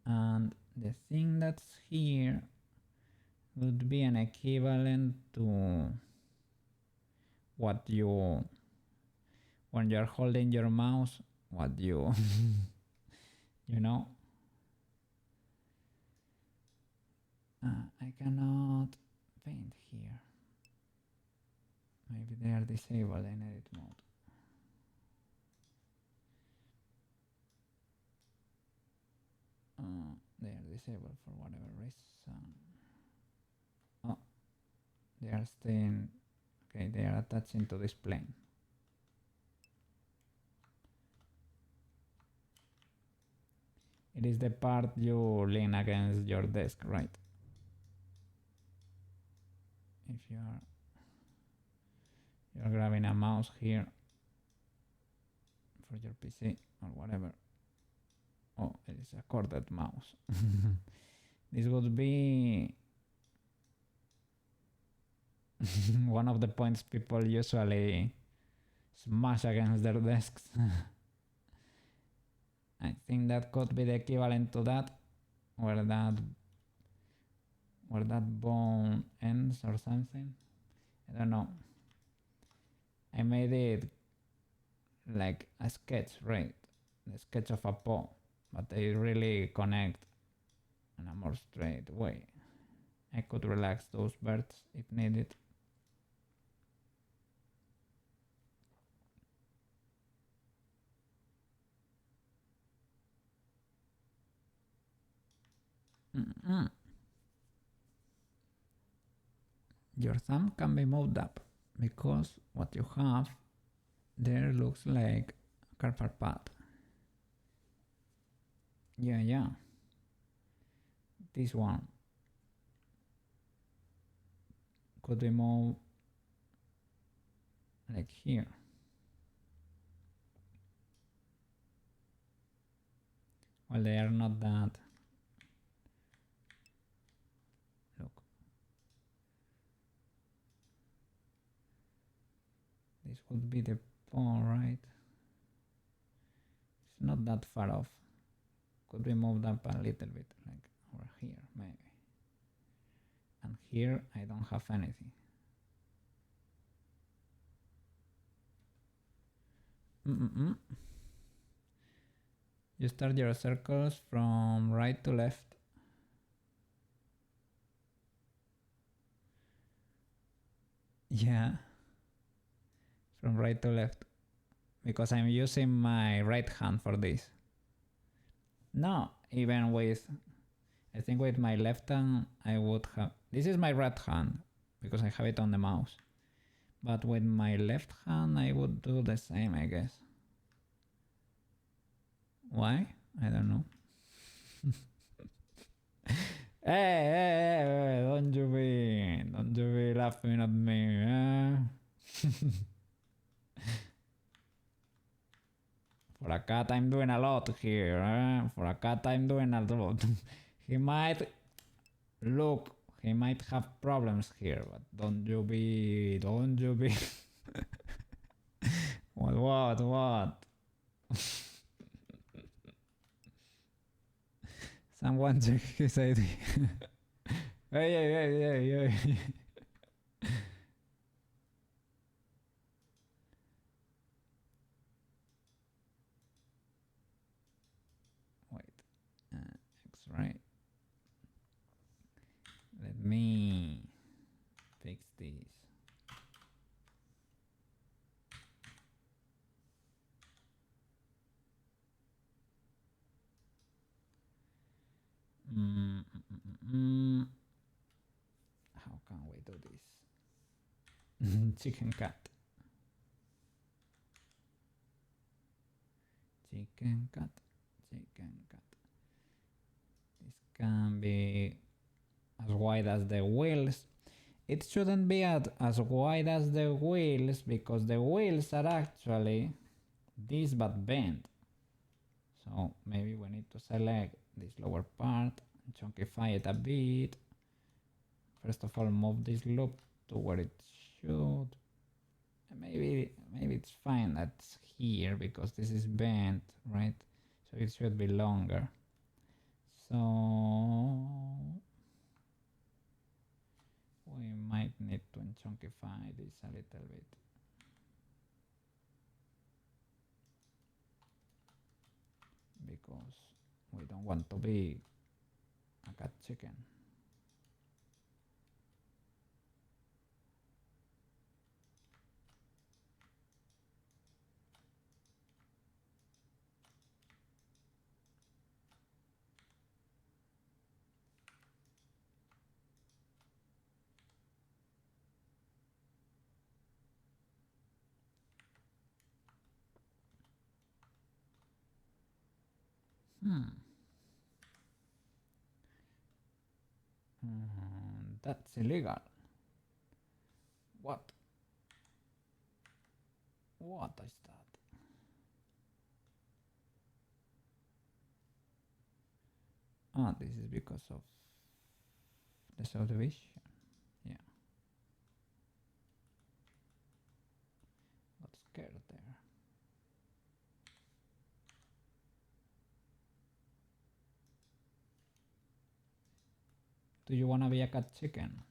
And the thing that's here would be an equivalent to what you, when you're holding your mouse, what you, you know. I cannot paint here. Maybe they are disabled in edit mode. They are disabled for whatever reason. Oh, they are staying. Okay, they are attaching to this plane. It is the part you lean against your desk, right? If you're grabbing a mouse here for your PC or whatever. Oh, it is a corded mouse. This would be one of the points people usually smash against their desks. I think that could be the equivalent to that, where that bone ends or something. I don't know. I made it like a sketch, right? The sketch of a paw, but they really connect in a more straight way. I could relax those birds if needed. Your thumb can be moved up because what you have there looks like a carpal pad. Yeah. This one could be moved like here. Well, they are not that. Look. would be the paw, right? It's not that far off. Could be moved up a little bit, like over here, maybe. And here I don't have anything. You start your circles from right to left. Yeah, from right to left, because I'm using my right hand for this. No, even with, I think with my left hand I would have, this is my right hand because I have it on the mouse, but with my left hand I would do the same, I guess. Why? I don't know. Hey, don't you be laughing at me, eh? For a cat, I'm doing a lot here, eh? For a cat, I'm doing a lot. He might have problems here, but don't you be. What? Someone check his ID. Hey. Wait, X, right? Let me fix this. How can we do this? Chicken cat. This can be as wide as the wheels. It shouldn't be as wide as the wheels because the wheels are actually this but bent. So maybe we need to select this lower part and chunkify it a bit. First of all, move this loop to where it should. And maybe it's fine that's here because this is bent, right? So it should be longer. So we might need to chunkify this a little bit. Because we don't want to be a cat chicken. That's illegal. What? What is that? Ah, this is because of the subdivision. Yeah. Got scared there. Do you wanna be a cat chicken?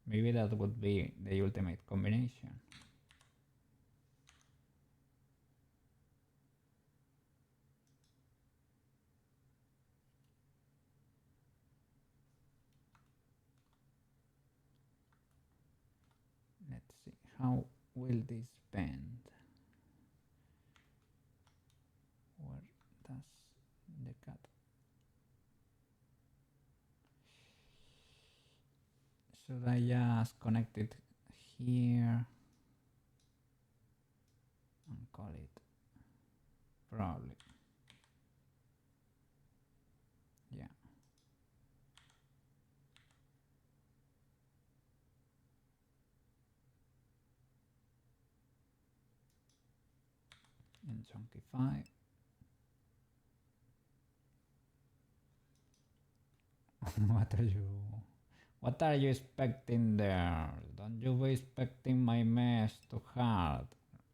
Maybe that would be the ultimate combination. Let's see, how will this bend? Where does the cat? Should I just connect it here and call it? Probably. Yeah. And chunkify. What are you What are you expecting there? Don't you be expecting my mess too hard,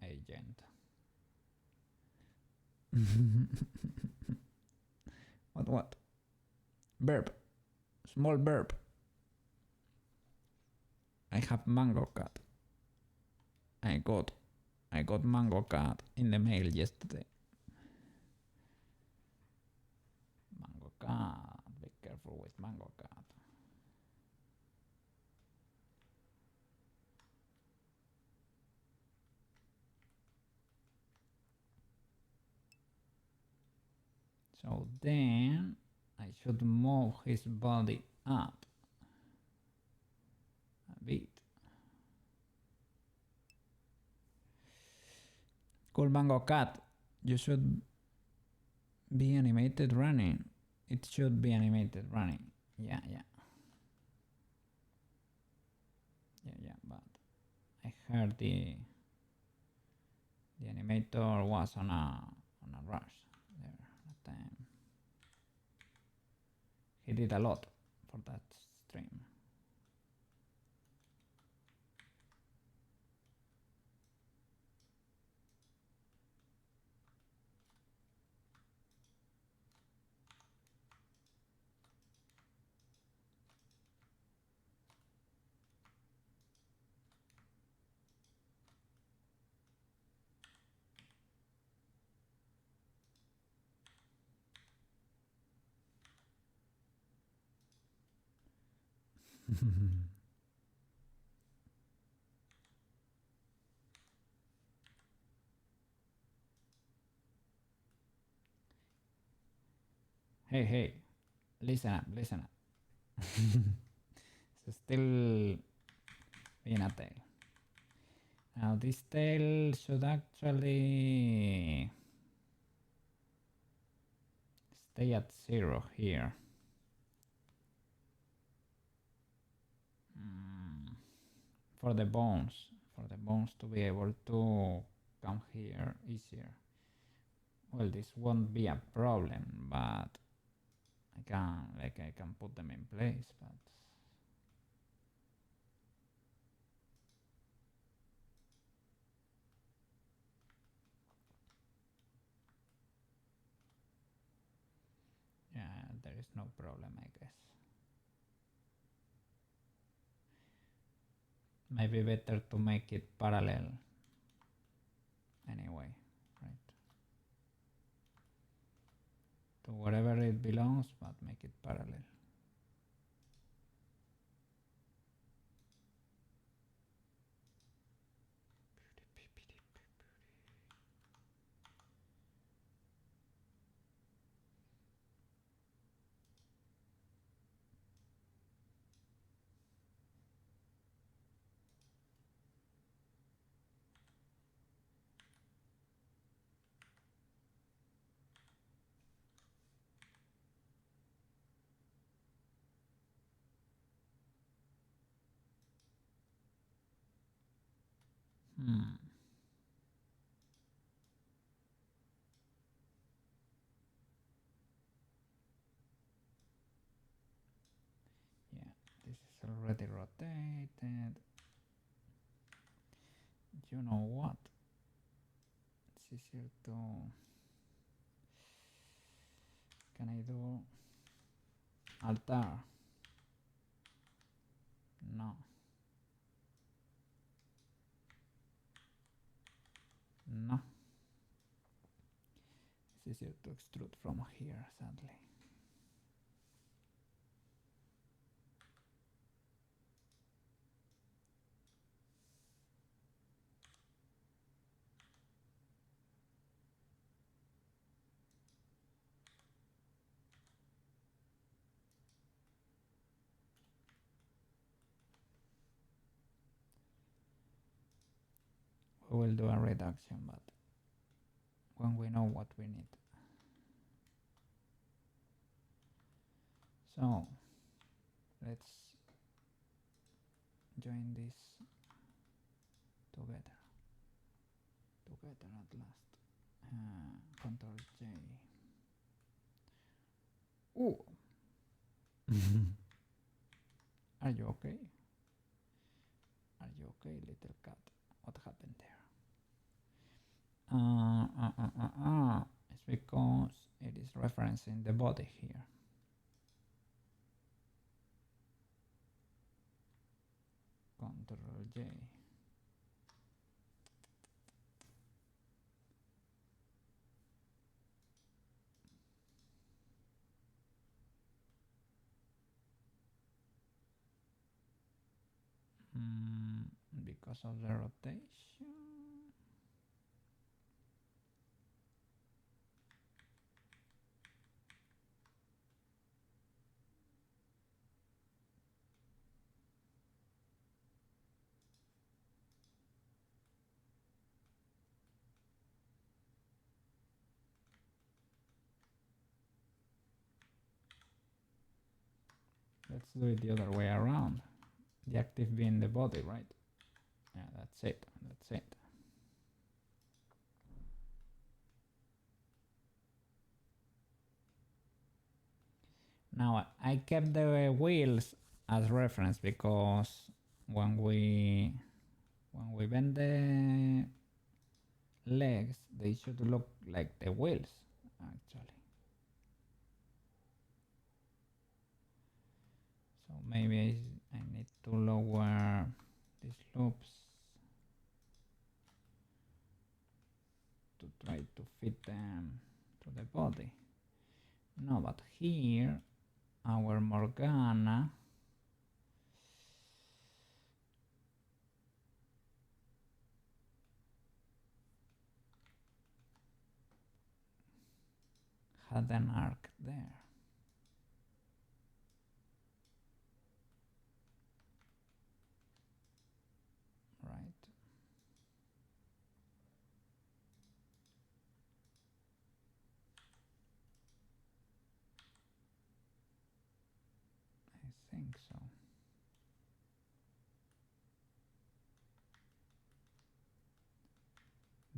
agent. What? Burp. Small burp. I have mango cat. I got mango cat in the mail yesterday. Mango cat. Be careful with mango cat. So then I should move his body up a bit. Cool mango cat. You should be animated running. It should be animated running. Yeah. But I heard the animator was on a rush there at the time. He did a lot for that stream. Hey, listen up. So still being a tail. Now this tail should actually stay at 0 here. For the bones to be able to come here easier. Well, this won't be a problem, but I can put them in place, but yeah, there is no problem, I guess. Maybe better to make it parallel anyway, right? To wherever it belongs, but make it parallel. Yeah, this is already rotated. You know what? It's easier to... Can I do altar? No. It's easier to extrude from here, sadly. We will do a reduction, but when we know what we need. So let's join this together at last. Control J. Ooh. Are you okay? Are you okay, little cat? What happened there? It's because it is referencing the body here. Control J. Because of the rotation. Let's do it the other way around. The active being the body, right? Yeah, that's it. That's it. Now I kept the wheels as reference because when we bend the legs, they should look like the wheels actually. So maybe I need to lower these loops to try to fit them to the body. No, but here our Morgana had an arc there. Right. I think so.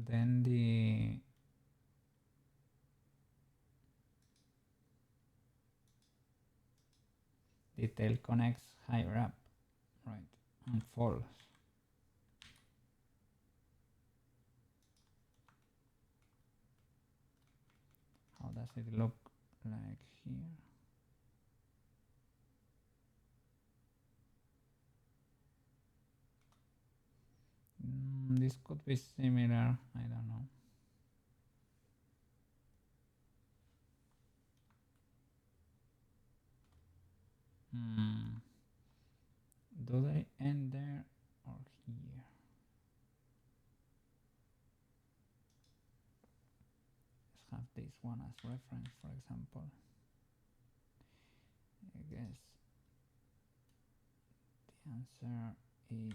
Then the tail connects higher up, right, and falls. How does it look like here? This could be similar, I don't know. Do they end there or here? Let's have this one as reference, for example. I guess the answer is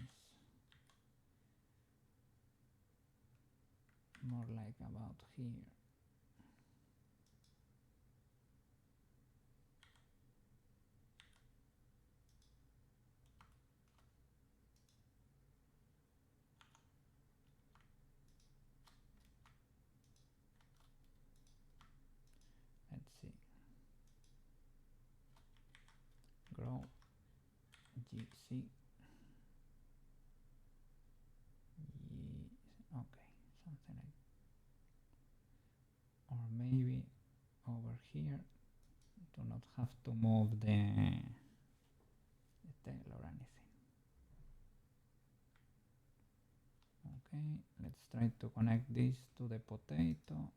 more like about here. Let's see. Grow GC. Okay, something like, or maybe over here. Do not have to move the tail or anything. Okay, let's try to connect this to the potato.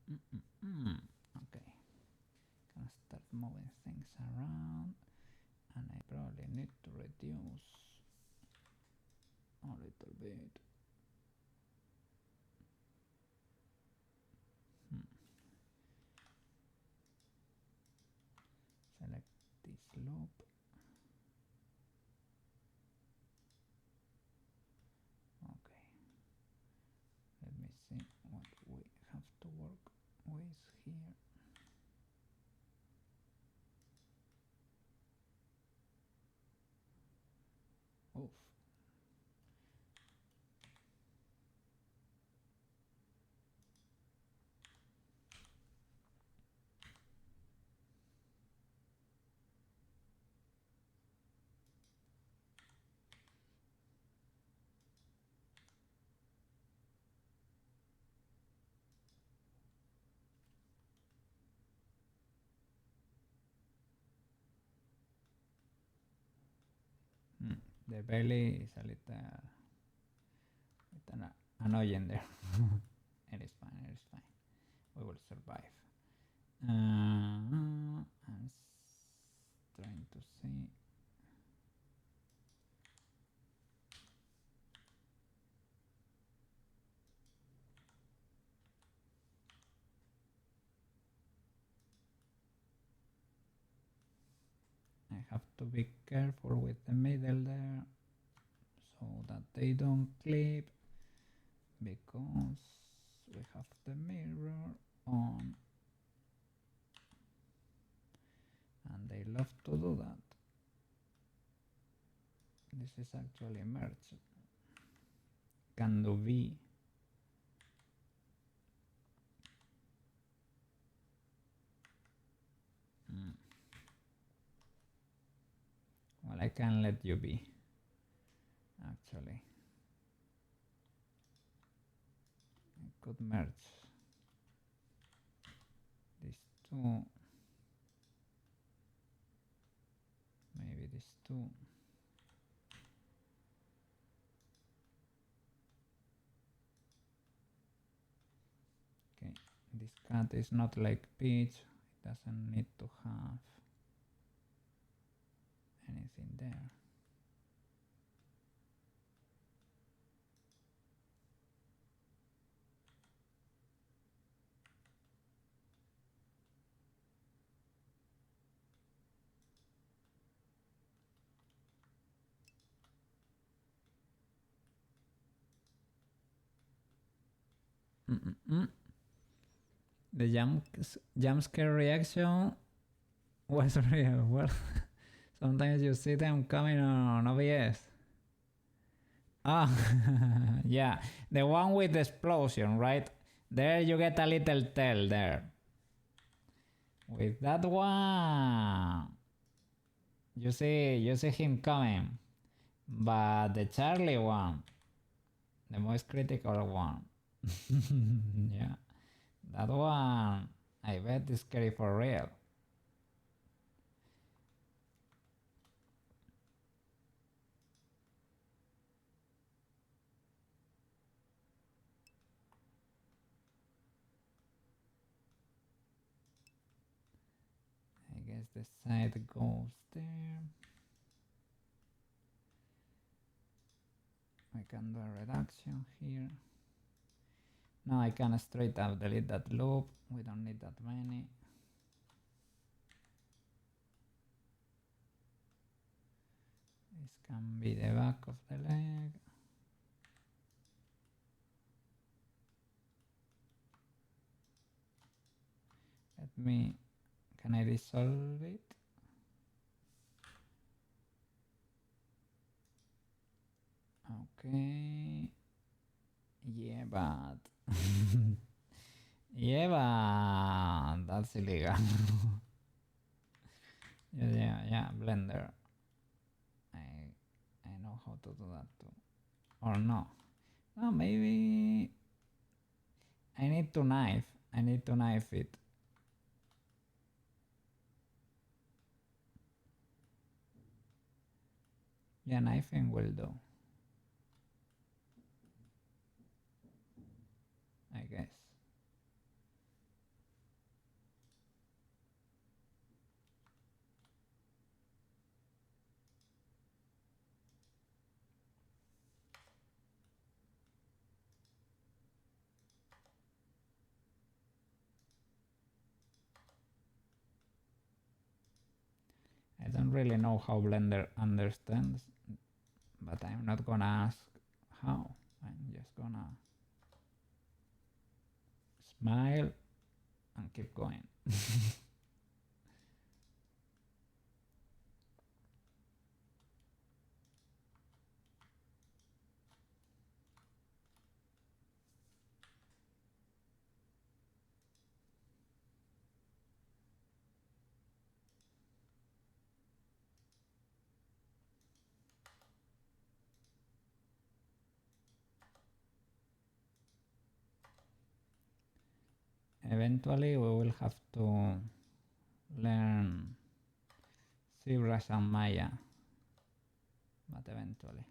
Okay, gonna start moving things around, and I probably need to reduce a little bit. Select this loop. Okay, let me see what we have to work with here. Oof. The belly is a little annoying there. It is fine, it is fine. We will survive. I'm trying to see. I have to be careful with the middle there so that they don't clip, because we have the mirror on and they love to do that. This is actually merged. Can do V. Well, I can let you be, actually. I could merge these two, maybe these two. Okay, this cat is not like Peach, it doesn't need to have anything there. The jump scare reaction was real. Well, sometimes you see them coming on OBS. Ah, yeah, the one with the explosion, right? There you get a little tail there. With that one, you see him coming. But the Charlie one, the most critical one, yeah, that one, I bet is scary for real. I guess the side goes there. I can do a reduction here. Now I can straight up delete that loop. We don't need that many. This can be the back of the leg. Can I dissolve it? Okay. Yeah, but yeah, but that's illegal. yeah, Blender. I know how to do that too. Or no. No, maybe I need to knife. I need to knife it. Yeah, knifing will do, I guess. really know how Blender understands, but I'm not gonna ask how. I'm just gonna smile and keep going. Eventually we will have to learn ZBrush and Maya, but eventually.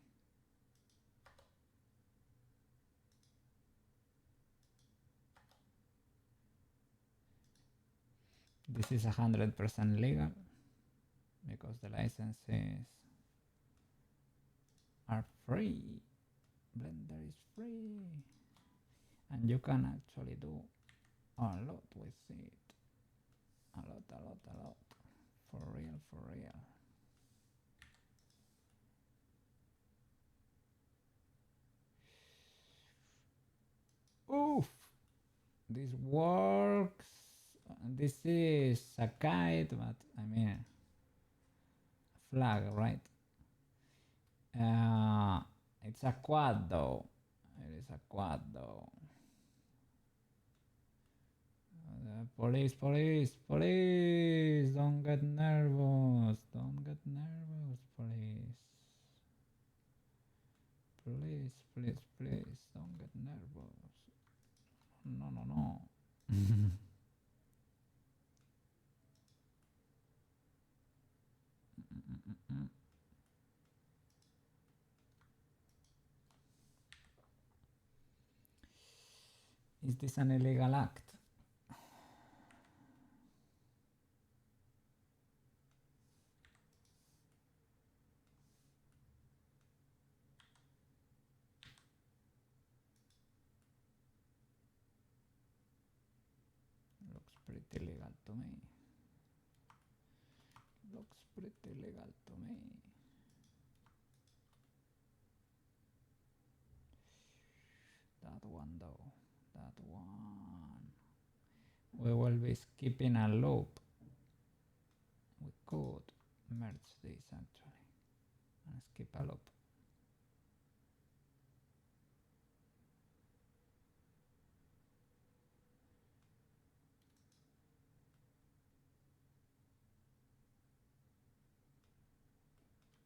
This is 100% legal because the licenses are free. Blender is free, and you can actually do a lot with it. A lot. For real. Oof! This works. This is a kite, but I mean a flag, right? It's a quad though. It is a quad though. Police! Don't get nervous! Police! Please, don't get nervous. No. Is this an illegal act? Looks pretty legal to me. That one though. We will be skipping a loop. We could merge this actually and skip a loop.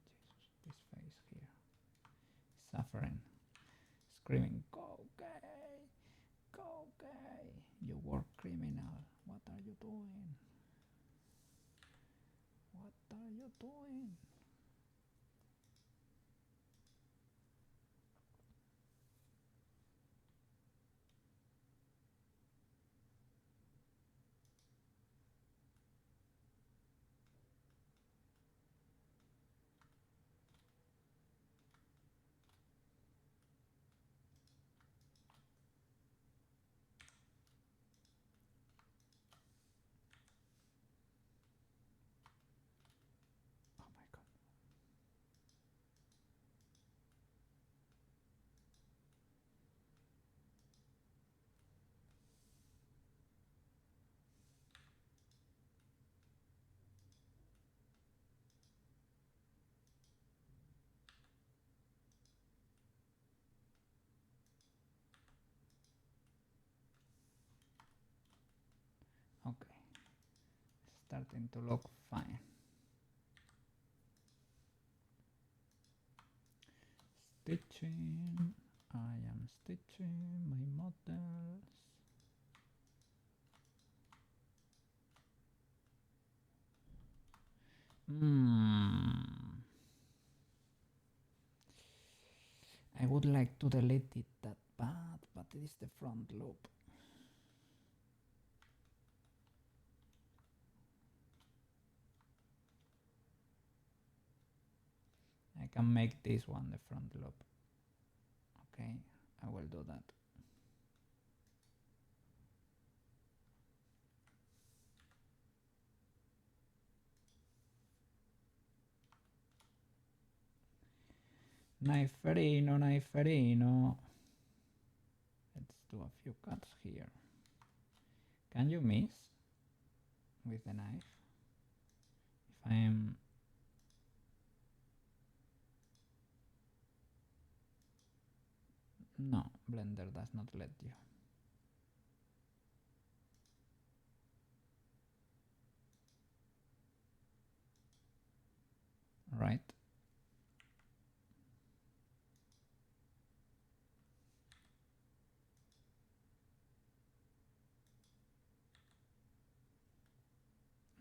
Jesus, this face here. Suffering. Screaming, Koukei! You war criminal. What are you doing? Oh my god. Okay. Starting to look fine. Stitching. I am stitching my models. I would like to delete it that bad, but it is the front loop. I can make this one the front loop. Okay, I will do that. Kniferino, kniferino. Let's do a few cuts here. Can you miss with the knife? If I'm... No, Blender does not let you. Right.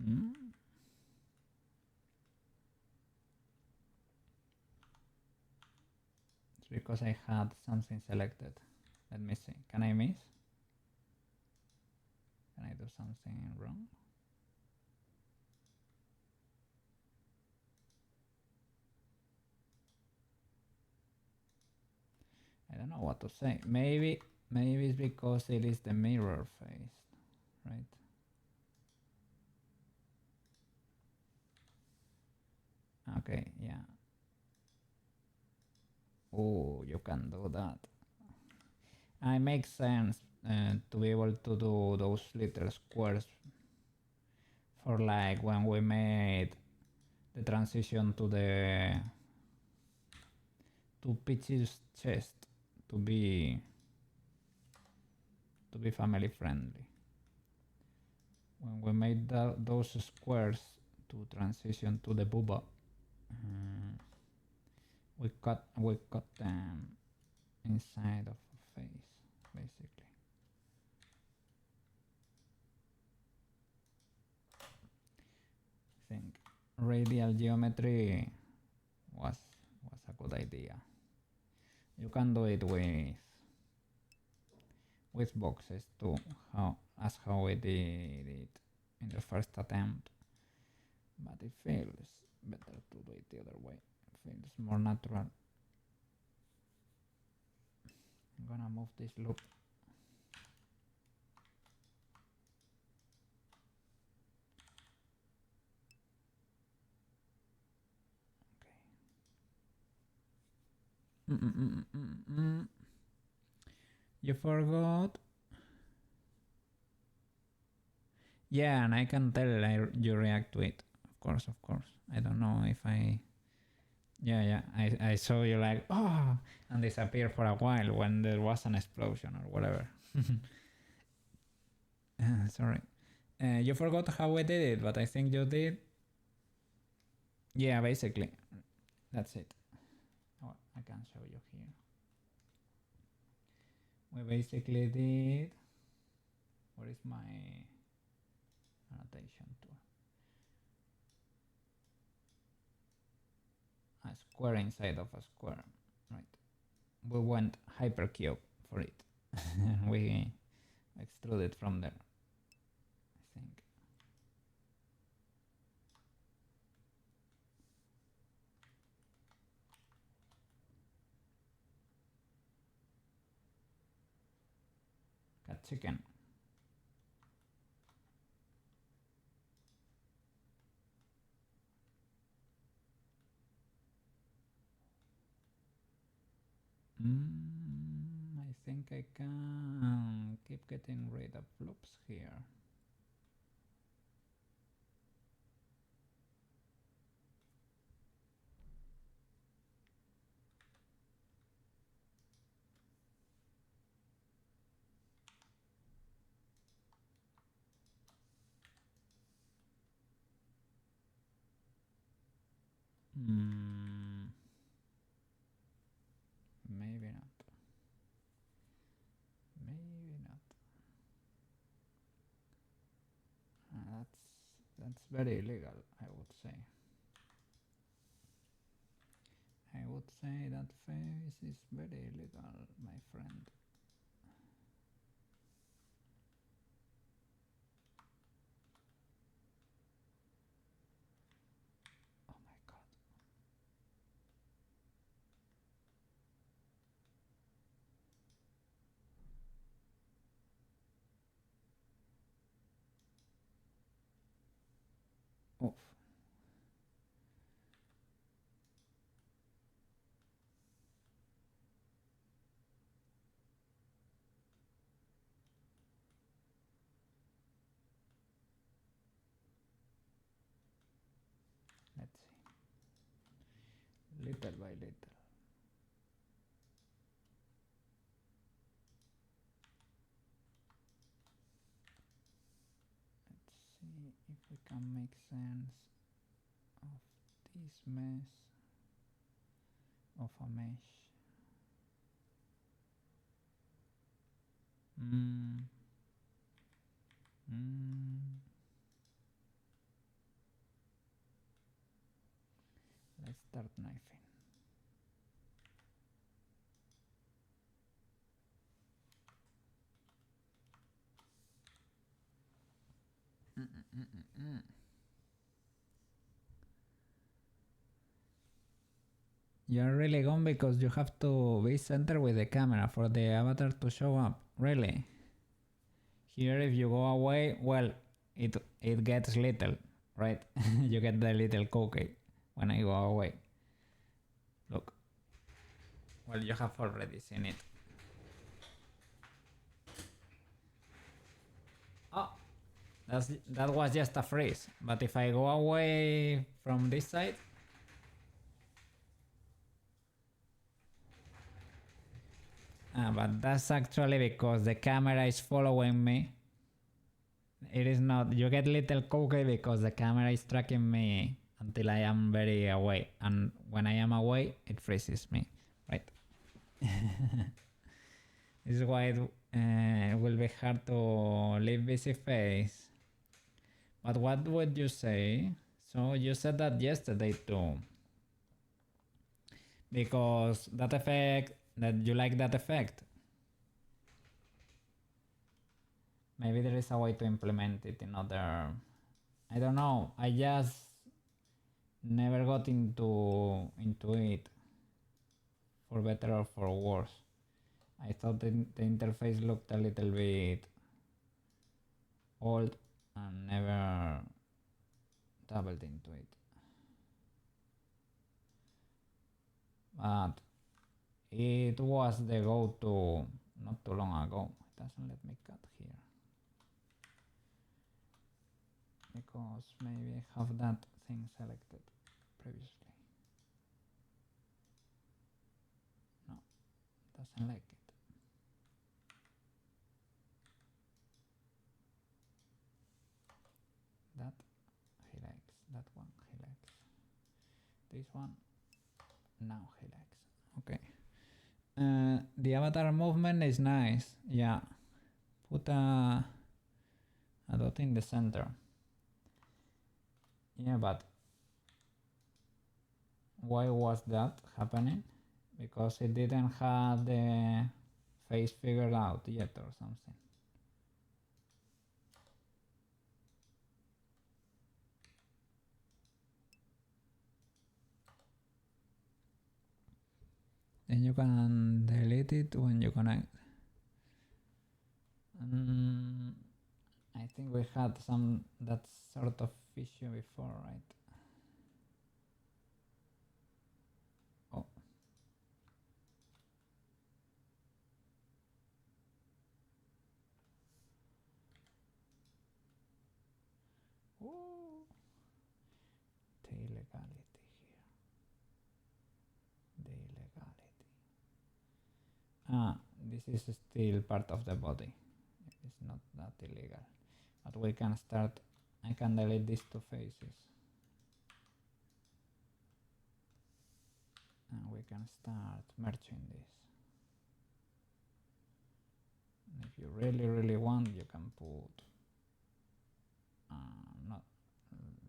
Mm. It's because I had something selected. Let me see. Can I miss? Can I do something wrong? I don't know what to say. Maybe it's because it is the mirror face, right? Okay, yeah. Oh, you can do that. It makes sense to be able to do those little squares for like when we made the transition to the to Peach's chest to be family friendly. When we made those squares to transition to the booba, we cut them inside of a face, basically. I think radial geometry was a good idea. You can do it with boxes too, how we did it in the first attempt, but it feels better to do it the other way. It feels more natural. I'm gonna move this loop. Okay. You forgot. Yeah, and I can tell you react to it. Of course. I don't know if I... Yeah, I saw you like, oh, and disappear for a while when there was an explosion or whatever. Sorry. You forgot how we did it, but I think you did. Yeah, basically. That's it. Oh, I can show you here. We basically did... Where is my annotation tool? A square inside of a square, right? We went hypercube for it. We extruded from there, I think. Cat chicken. I think I can keep getting rid of loops here. Maybe not. Maybe not. That's very illegal, I would say. I would say that face is very illegal, my friend. Oh my god. Oof. little by little. Let's see if we can make sense of this mess of a mesh. Let's start knifing. You're really gone because you have to be centered with the camera for the avatar to show up. Really? Here if you go away, well, it gets little, right? You get the little Koukei when I go away. Look. Well, you have already seen it. Oh, that was just a freeze. But if I go away from this side, but that's actually because the camera is following me. It is not. You get little Koukei because the camera is tracking me until I am very away. And when I am away, it freezes me, right? This is why it will be hard to leave busy face. But what would you say? So you said that yesterday too. Because that effect, that you like that effect. Maybe there is a way to implement it in other... I don't know. I just never got into it. For better or for worse. I thought the interface looked a little bit old and never dabbled into it. But it was the go-to not too long ago. It doesn't let me cut here. Because maybe I have that thing selected previously. No, doesn't like it. That he likes, that one he likes. This one, now he likes. Okay. The avatar movement is nice. Yeah. Put a dot in the center. Yeah, but why was that happening? Because it didn't have the face figured out yet or something. Then you can delete it when you connect. I think we had that sort of issue before, right? Oh. Ooh. The illegality here. The illegality. This is still part of the body. It's not that illegal. But we can start, I can delete these two faces. And we can start merging this. And if you really want, you can put not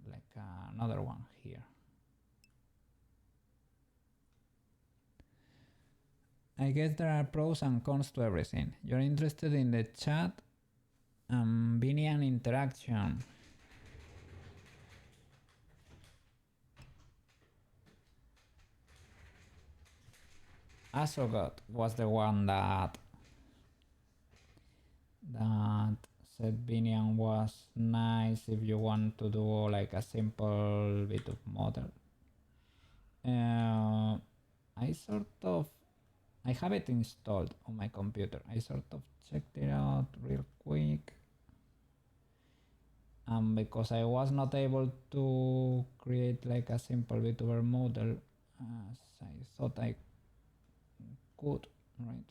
like another one here. I guess there are pros and cons to everything. You're interested in the chat and Binian interaction. Asogot was the one that said Binian was nice if you want to do like a simple bit of model. I have it installed on my computer. I sort of checked it out real quick. Because I was not able to create like a simple VTuber model, as I thought I could, right?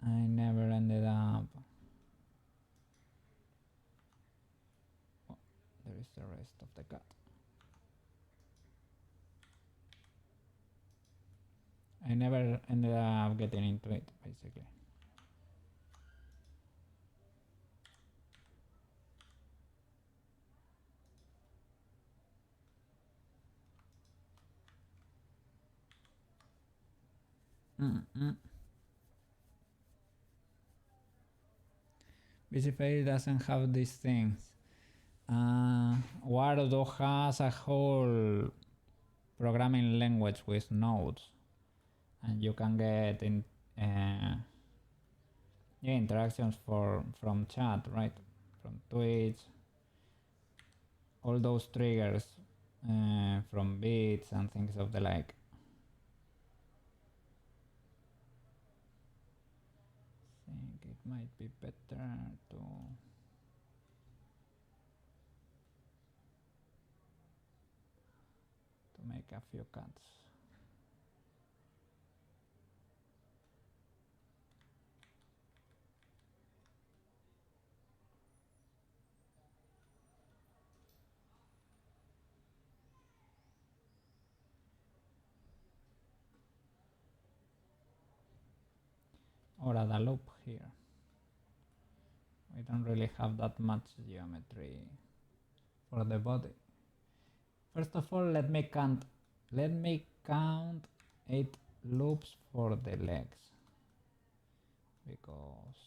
I never ended up. Oh, there is the rest of the cut. I never ended up getting into it, basically. BCFA doesn't have these things. Wardo has a whole programming language with nodes, and you can get in interactions from chat, right? From Twitch, all those triggers from bits and things of the like. I think it might be better to make a few cuts. Or add a loop here. We don't really have that much geometry for the body. First of all, let me count 8 loops for the legs, because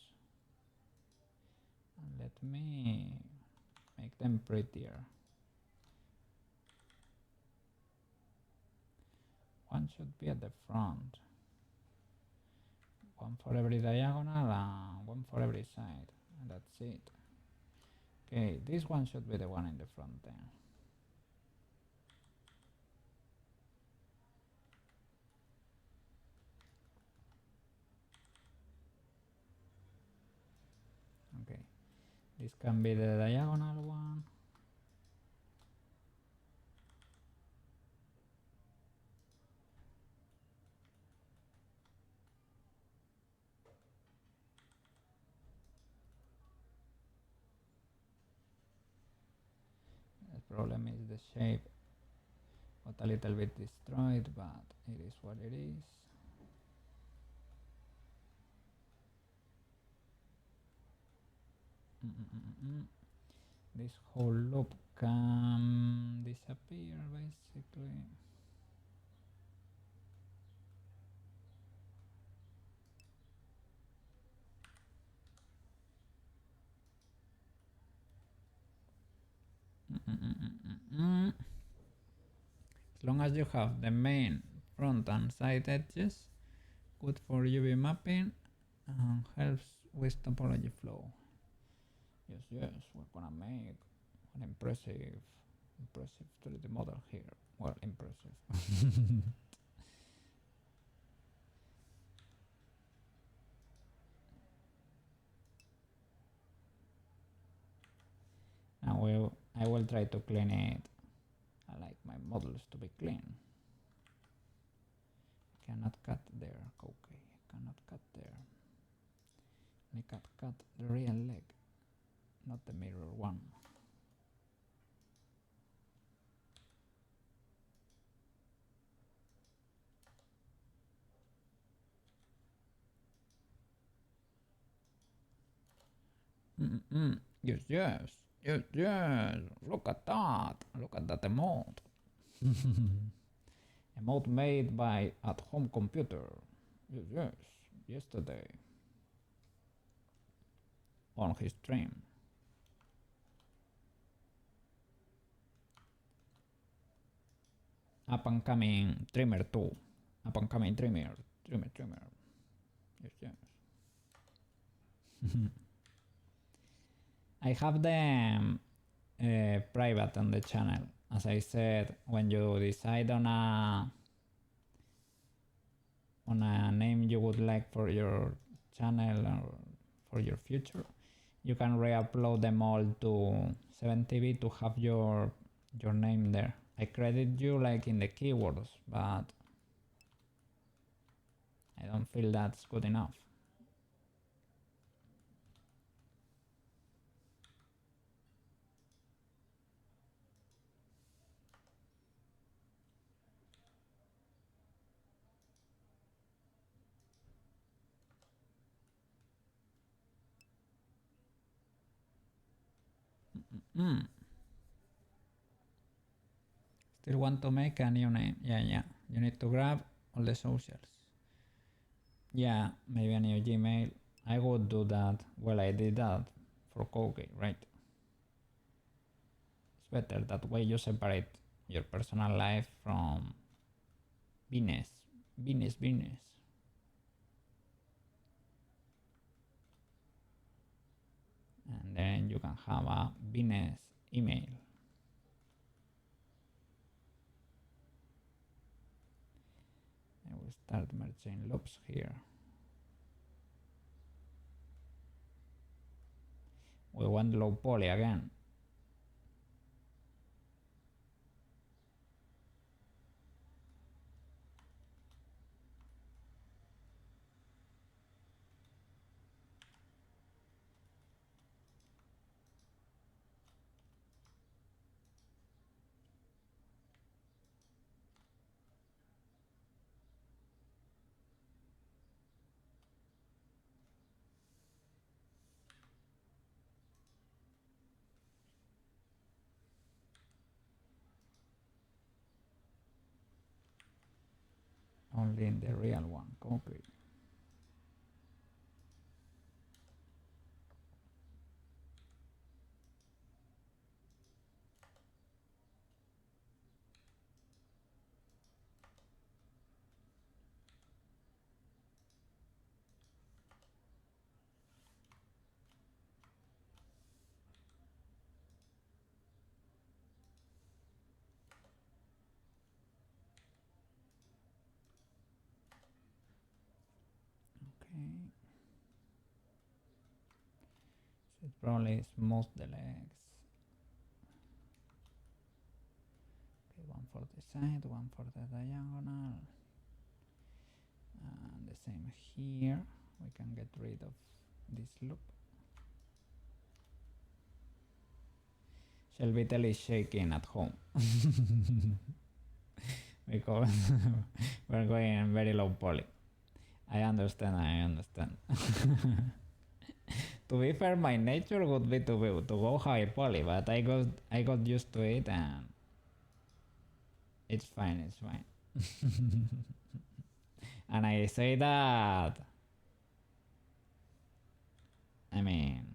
let me make them prettier. One should be at the front, one for every diagonal and one for every side, and that's it. Okay, this one should be the one in the front then. Okay, this can be the diagonal one. The problem is the shape got a little bit destroyed, but it is what it is. This whole loop can disappear basically. As long as you have the main, front and side edges, good for UV mapping and helps with topology flow. Yes, we're gonna make an impressive 3D model here. Well, impressive. Now I will try to clean it. I like my models to be clean. I cannot cut there, Koukei. I cannot cut there. I can cut the real leg, not the mirror one. Yes. Look at that. Look at that emote. Emote made by at home computer. Yes. Yesterday. On his stream. Up and coming trimmer too. Up and coming trimmer. Yes. I have them private on the channel. As I said, when you decide on a name you would like for your channel or for your future, you can re-upload them all to 7TV to have your name there. I credit you like in the keywords, but I don't feel that's good enough. Still want to make a new name. Yeah. You need to grab all the socials. Yeah, maybe a new Gmail. I would do that. Well, I did that for Koukei, right? It's better that way you separate your personal life from business. Business. And then you can have a business email. I will start merging loops here. We want low poly again. Only in the real one, Koukei. Okay. So it probably smooth the legs. Okay, one for the side, one for the diagonal. And the same here. We can get rid of this loop. Shelbytel is shaking at home. Because we're going very low poly. I understand. To be fair, my nature would be to go high poly, but I got used to it and it's fine. And I say that, I mean,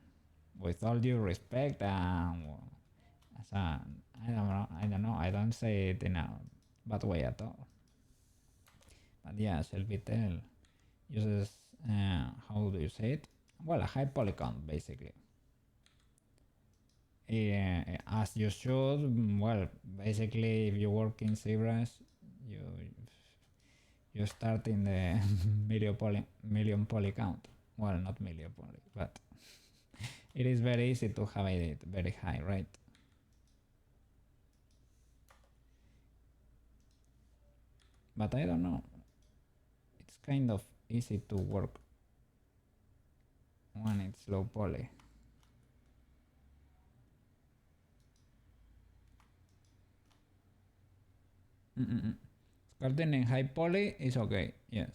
with all due respect, I don't know, I don't say it in a bad way at all. But yeah, Shelbytel uses, how do you say it? Well, a high poly count, basically. As you should. Well, basically, if you work in ZBrush, you start in the million poly count. Well, not million poly, but it is very easy to have it very high, right? But I don't know. It's kind of easy to work when it's low poly. Starting in high poly is okay, yes.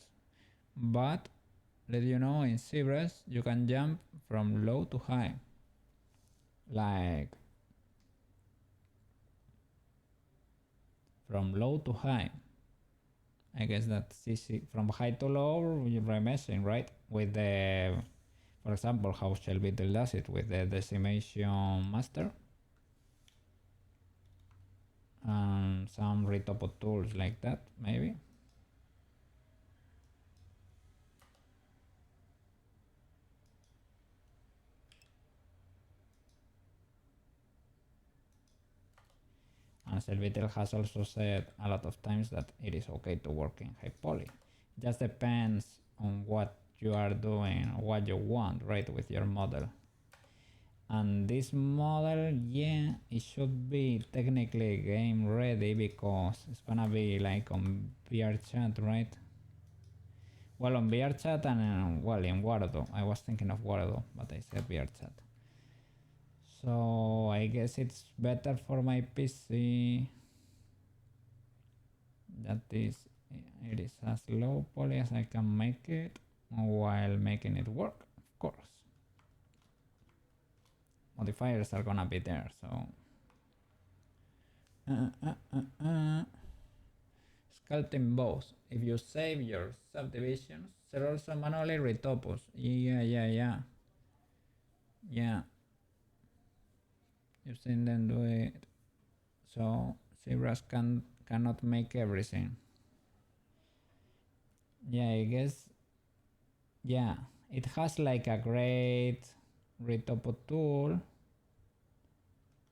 But let you know, in ZBrush you can jump from low to high. Like from low to high. I guess that's easy. From high to low, you're remeshing, right? With the, for example, how Shelby does it with the decimation master. And some retopo tools like that, maybe. And Selvitel has also said a lot of times that it is okay to work in high poly. It just depends on what you are doing, what you want, right, with your model. And this model, yeah, it should be technically game ready because it's gonna be like on VR chat, right? Well, on VR chat and well, in Wardo. I was thinking of Wardo, but I said VR chat. So I guess it's better for my PC. That is, it is as low poly as I can make it while making it work, of course. Modifiers are gonna be there, so. Sculpting both. If you save your subdivisions, they're also manually retopos. Yeah. You've seen them do it. So zebras cannot make everything. Yeah, I guess. Yeah, it has like a great retopo tool.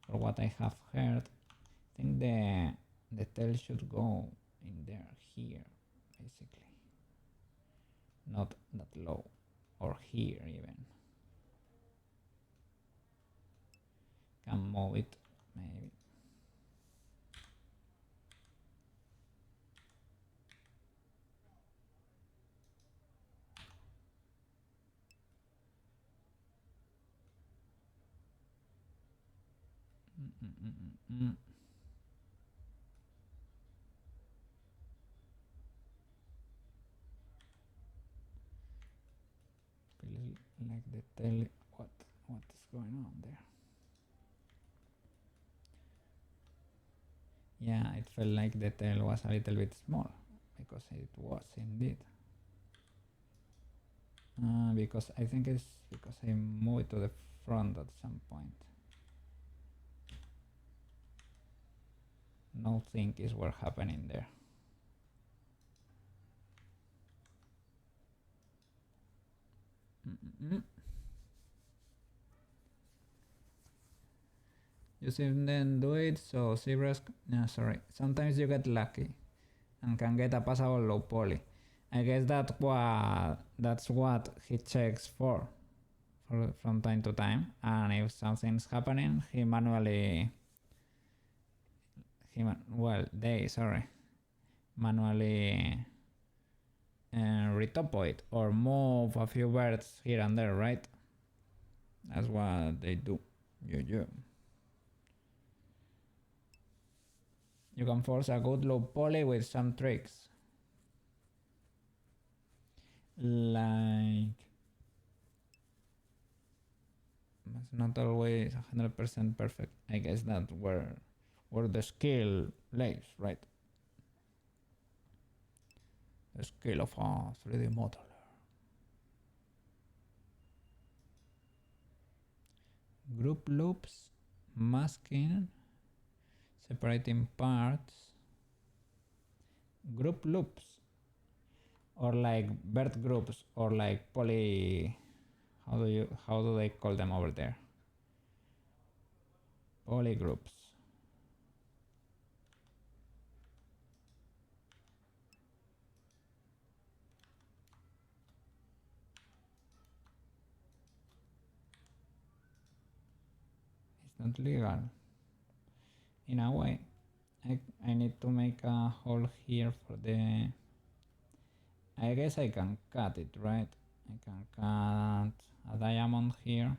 For what I have heard, I think the tail should go in there here, basically. Not that low, or here even. Can move it, maybe. Feels like the tail. What is going on there? Yeah, it felt like the tail was a little bit small because it was indeed. Because I think it's because I moved to the front at some point. No think is what happening there. You shouldn't do it, so zebras. No, sorry. Sometimes you get lucky and can get a passable low poly. I guess that's what he checks for from time to time. And if something's happening, he manually manually retopo it or move a few birds here and there, right? That's what they do. Yeah. You can force a good low poly with some tricks. Like, it's not always 100% perfect. I guess that's where the skill lays, right? The skill of a 3D modeler. Group loops, masking, separating parts. Group loops, or like bird groups, or like poly. How do they call them over there? Poly groups. It's not legal. In a way, I need to make a hole here for the. I guess I can cut it, right? I can cut a diamond here.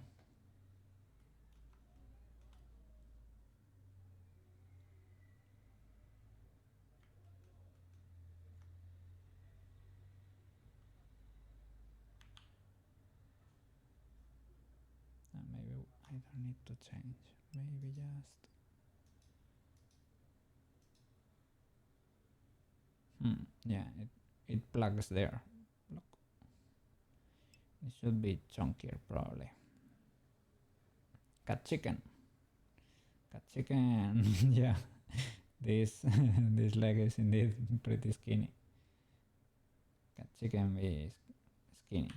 And maybe I don't need to change. Maybe just. Yeah, it plugs there. Look. It should be chunkier probably. Cat chicken. Yeah. This this leg is indeed pretty skinny. Cat chicken is skinny.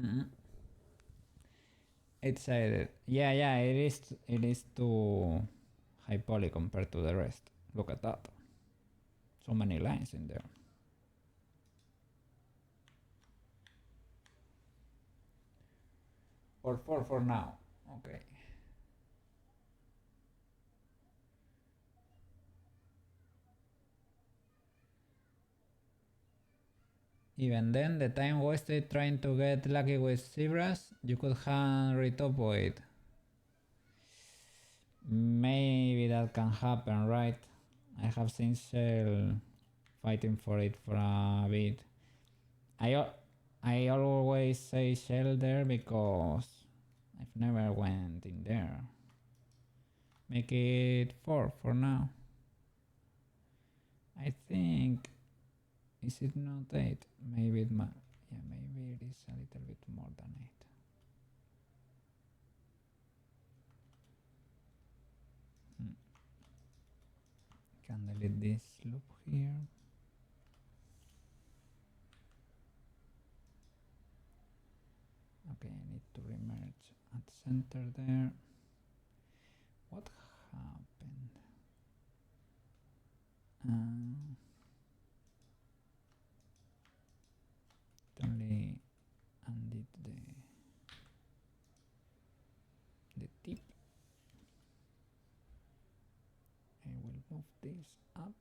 Mm. It's yeah, it is too high poly compared to the rest. Look at that. So many lines in there. Or 4 for now. Okay. Even then, the time wasted trying to get lucky with zebras, you could have retopo it. Maybe that can happen, right? I have seen Shell fighting for it for a bit. I always say Shell there because I've never went in there. Make it 4 for now. I think, is it not 8? Maybe it might, yeah, maybe it is a little bit more than 8. Can delete this loop here. Okay, I need to remerge at center there. What happened? It only undid the tip. I will move this up.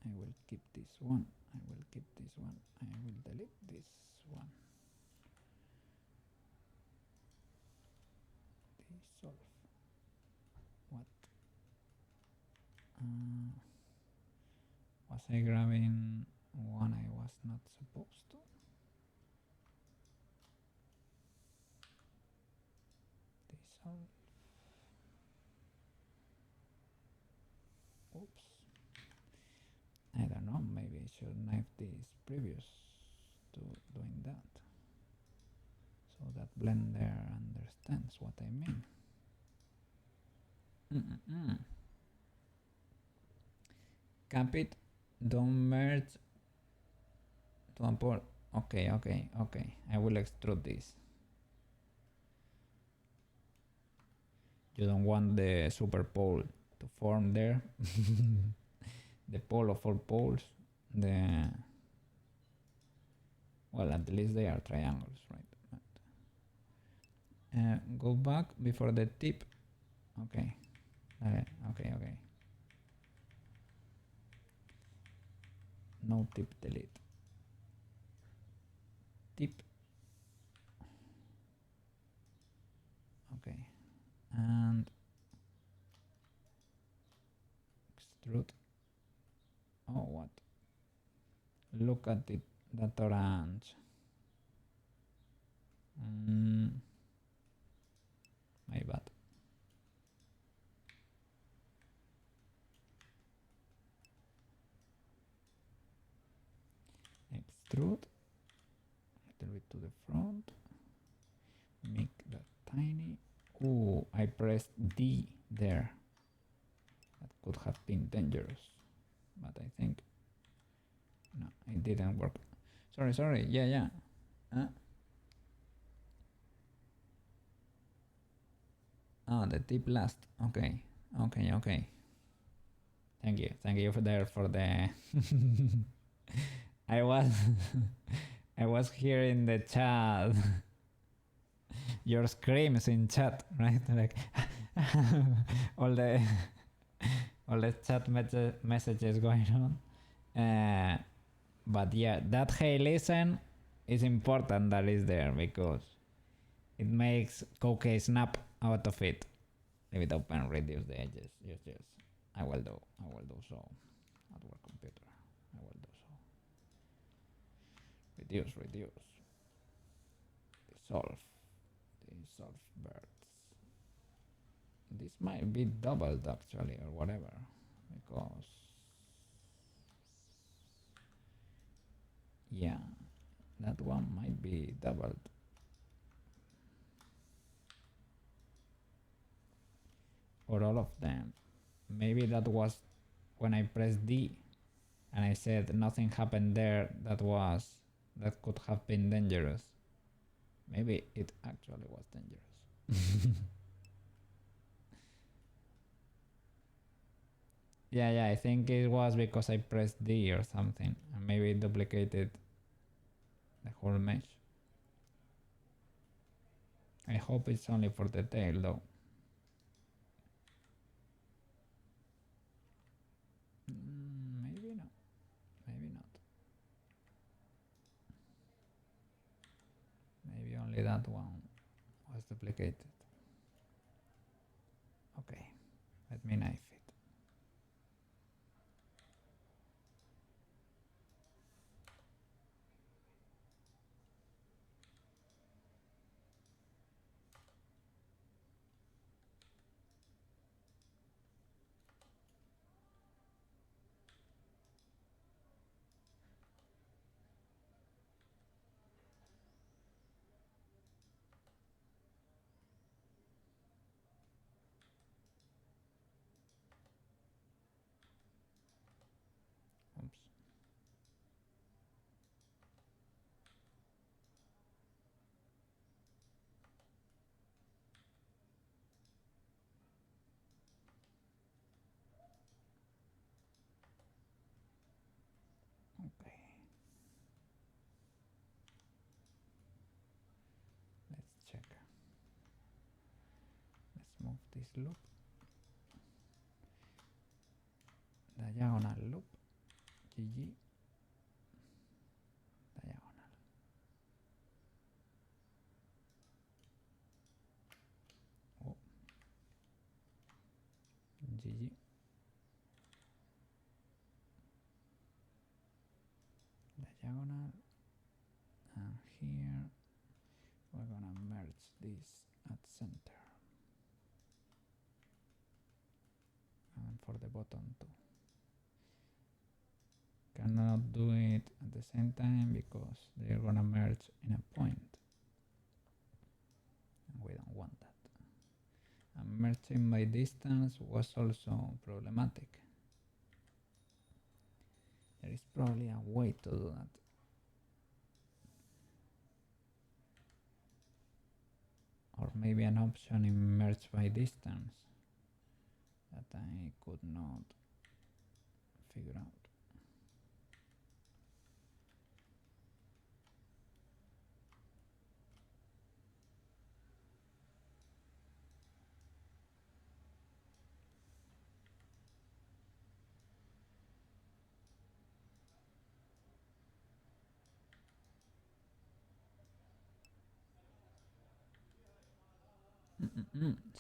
I will keep this one. I will keep this one. I will delete this one. Dissolve. What? Was I grabbing one I was not supposed to? Dissolve. Oops. I don't know, maybe I should knife this previous to doing that. So that Blender understands what I mean. Cap it, don't merge to import. Okay. I will extrude this. You don't want the super pole to form there. The pole of all poles. Well, at least they are triangles, right? Go back before the tip. Okay. Okay. No tip delete. Tip. Okay. And extrude. Oh, what? Look at it, that orange. My bad. Extrude. A little bit to the front. Make that tiny. Oh, I pressed D there. That could have been dangerous. But I think... No, it didn't work. Sorry. Yeah. The tip last. Okay. Thank you for the... I was here in the chat. Your screams in chat, right? Like all the chat messages going on. But yeah, that hey listen is important that is there because it makes Koukei snap out of it. Leave it open, reduce the edges. Yes. I will do so. At work computer. I will do so. Reduce. Dissolve birds. This might be doubled actually or whatever because yeah, that one might be doubled. Or all of them. Maybe that was when I pressed D and I said nothing happened there that could have been dangerous. Maybe it actually was dangerous. Yeah, I think it was because I pressed D or something, and maybe it duplicated the whole mesh. I hope it's only for the tail though. Maybe not. Maybe not. Maybe only that one was duplicated. Okay, let me knife it. Oops. Okay. Let's check. Let's move this loop. Diagonal loop. GG. Diagonal. Oh. GG. Diagonal. And here we're gonna merge this at center. And for the bottom too. Cannot do it at the same time because they're gonna merge in a point. And we don't want that. And merging by distance was also problematic. There is probably a way to do that. Or maybe an option in merge by distance that I could not figure out.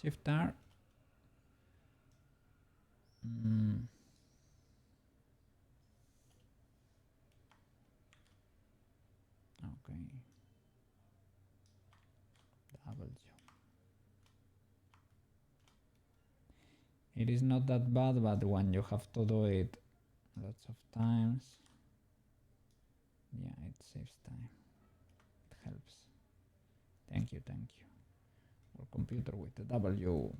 Shift R. Okay. Double jump. It is not that bad, but when you have to do it lots of times, yeah, it saves time. It helps. Thank you, thank you. Our computer with the W.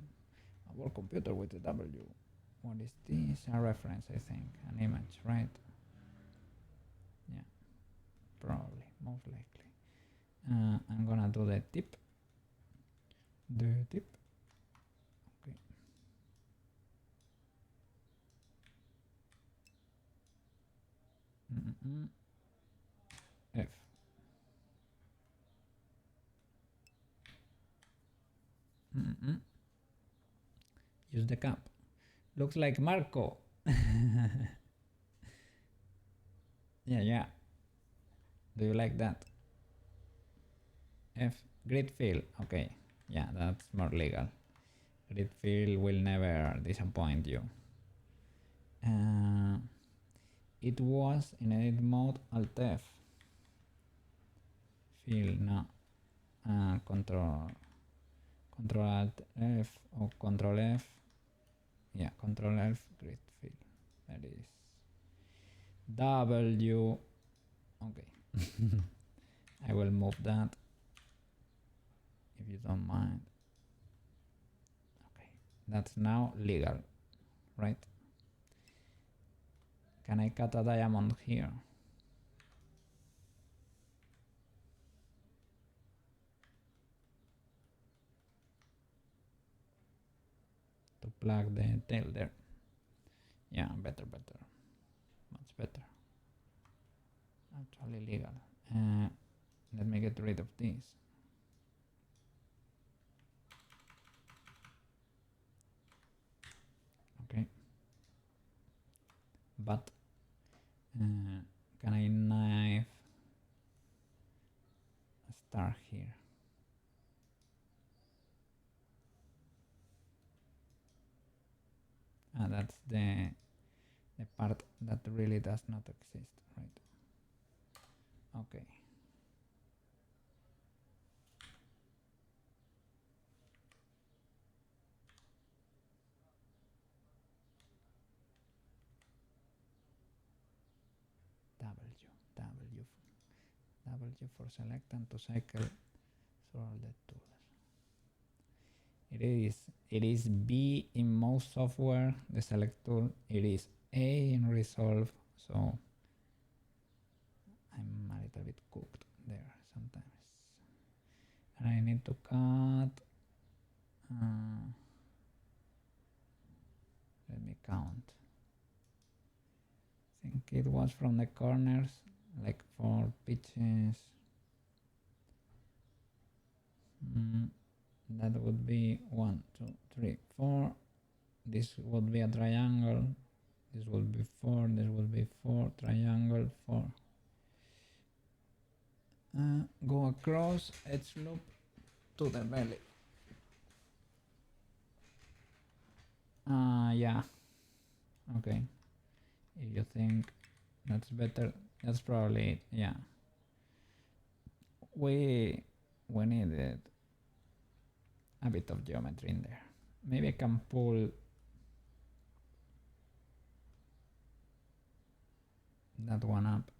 Our computer with the W. What is this? A reference, I think. An image, right? Yeah, probably, most likely. I'm gonna do the tip. The tip. Okay. F. Use the cap. Looks like Marco. Yeah. Do you like that? F. Grid fill. Okay. Yeah, that's more legal. Grid fill will never disappoint you. It was in edit mode Alt F. Fill, no. Control Alt F or Control F. Yeah, Control F, grid fill. That is W. Okay. I will move that if you don't mind. Okay, that's now legal, right? Can I cut a diamond here? plug the tail there. Yeah, better. Much better. Actually legal. Let me get rid of this. Okay. But can I knife a star here? That's the part that really does not exist, right? Okay. W for select and to cycle through all the tools. It is B in most software, the select tool. It is A in Resolve, so I'm a little bit cooked there sometimes. And I need to cut. Let me count. I think it was from the corners, like 4 pitches. That would be 1, 2, 3, 4. This would be a triangle. This would be 4. This would be 4. Triangle 4. Go across edge loop to the belly. Yeah. Okay. If you think that's better, that's probably it. Yeah. We needed a bit of geometry in there. Maybe I can pull that one up.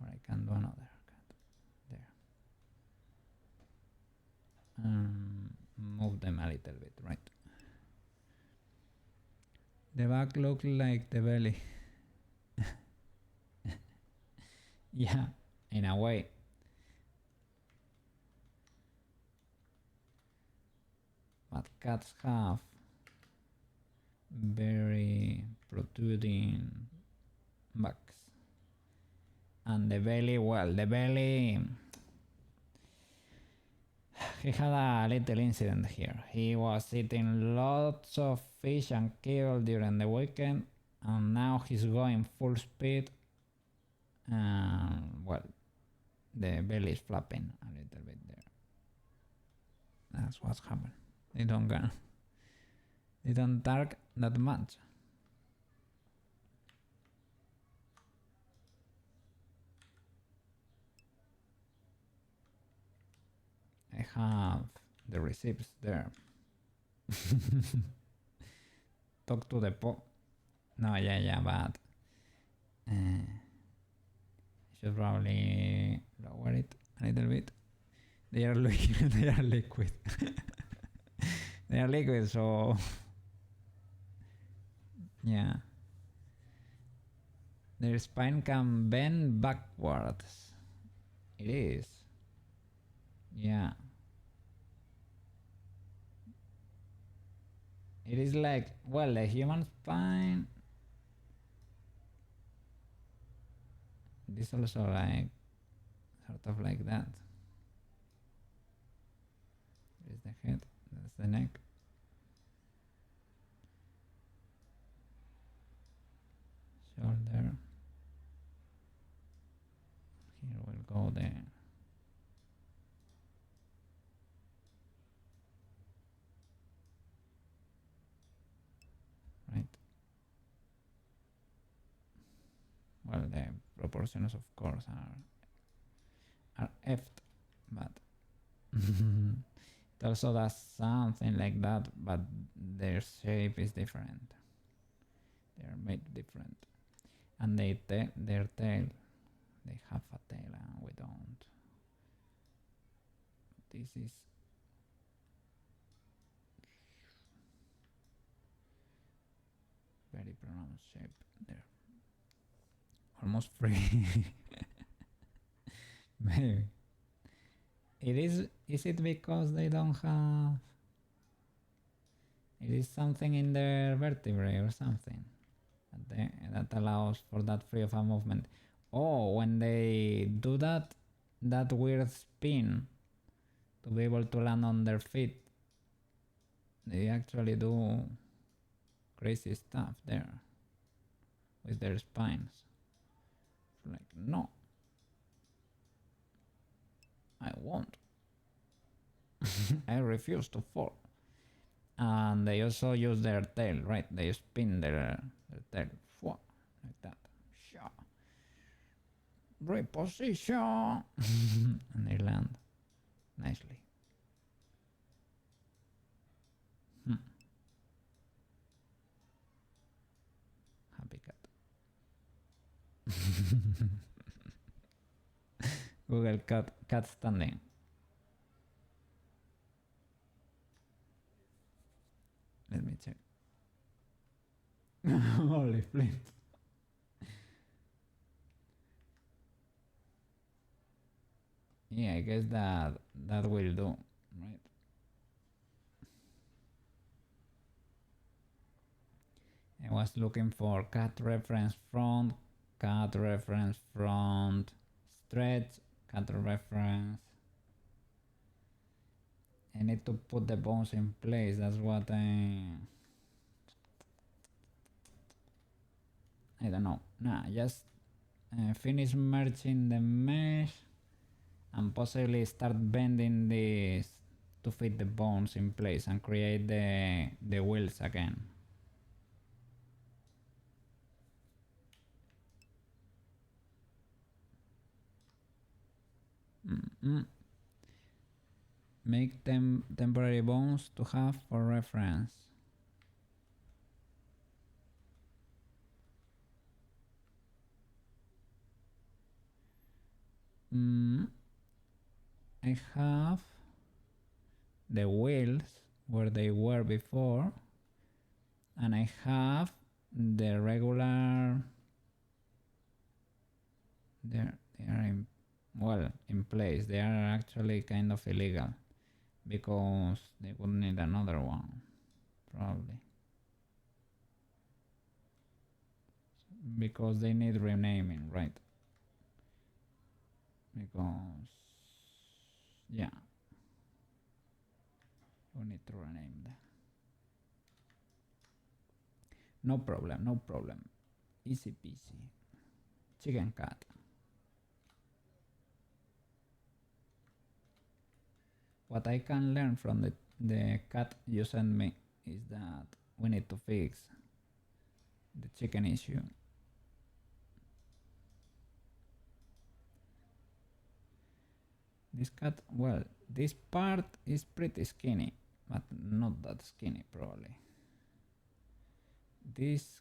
Or I can do another cut there. Move them a little bit, right? The back looks like the belly. Yeah, in a way. But cats have very protruding backs. And the belly, well, the belly, he had a little incident here. He was eating lots of fish and kale during the weekend, and now he's going full speed. Well, the belly is flapping a little bit there. That's what's happened. They don't target that much. I have the receipts there. Talk to the No, yeah, but should probably lower it a little bit. They are liquid. They are liquid. They are liquid, so yeah. Their spine can bend backwards. It is. Yeah. It is like, well, the human spine. This also like, sort of like that. There's the head, that's the neck. Shoulder. Here we'll go there. Right. Well, the proportions, of course, are effed, but it also does something like that, but their shape is different. They are made different, and their tail, they have a tail, and we don't. This is very pronounced shape there. Almost free. Maybe. It is it because they don't have, it is something in their vertebrae or something that allows for that free of a movement. Oh, when they do that weird spin to be able to land on their feet, they actually do crazy stuff there with their spines. Like, no, I won't. I refuse to fall. And they also use their tail, right? They spin their tail like that. Reposition. And they land nicely. Happy cat. Google cat standing. Let me check. Holy flint. Yeah, I guess that will do, right? I was looking for cat reference front, stretch, cat reference. I need to put the bones in place. That's what I don't know. Nah, just finish merging the mesh and possibly start bending this to fit the bones in place and create the wheels again. Make them temporary bones to have for reference. I have the wheels where they were before, and I have the regular. They are in place. They are actually kind of illegal because they would need another one, probably. Because they need renaming, right? Because, yeah, we need to rename them. No problem, no problem. Easy peasy. Chicken cat. What I can learn from the cat you sent me is that we need to fix the chicken issue. This cat, well, this part is pretty skinny, but not that skinny probably. This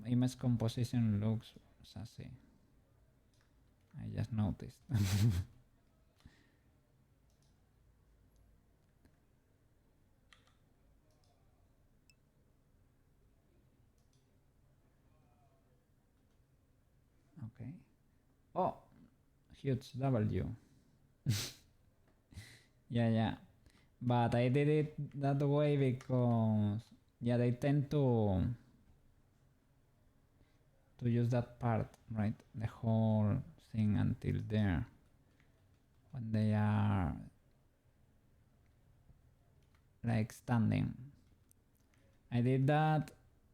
image composition looks sassy. I just noticed. Okay. Oh, huge W. Yeah. But I did it that way because, yeah, they tend to use that part, right? The whole thing until there. When they are like standing. I did that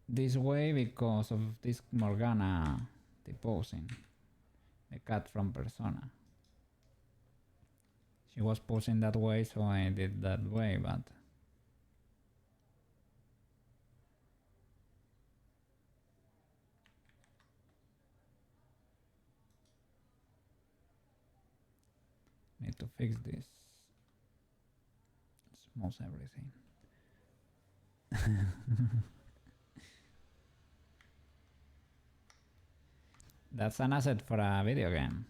this way because of this Morgana posing, the cat from Persona. She was posing that way, so I did that way, but need to fix this. Smooth everything. That's an asset for a video game.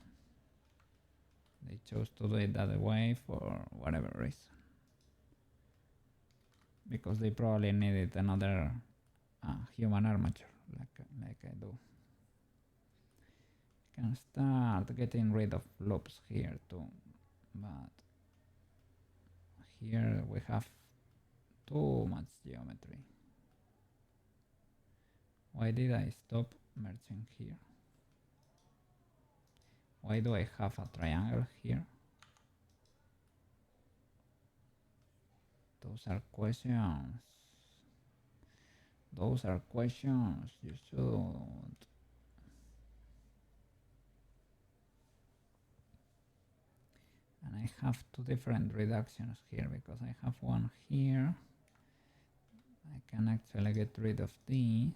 They chose to do it that way for whatever reason. Because they probably needed another human armature, like I do. can start getting rid of loops here too, but here we have too much geometry. Why did I stop merging here? Why do I have a triangle here? Those are questions. Those are questions you should. And I have two different reductions here because I have one here. I can actually get rid of these.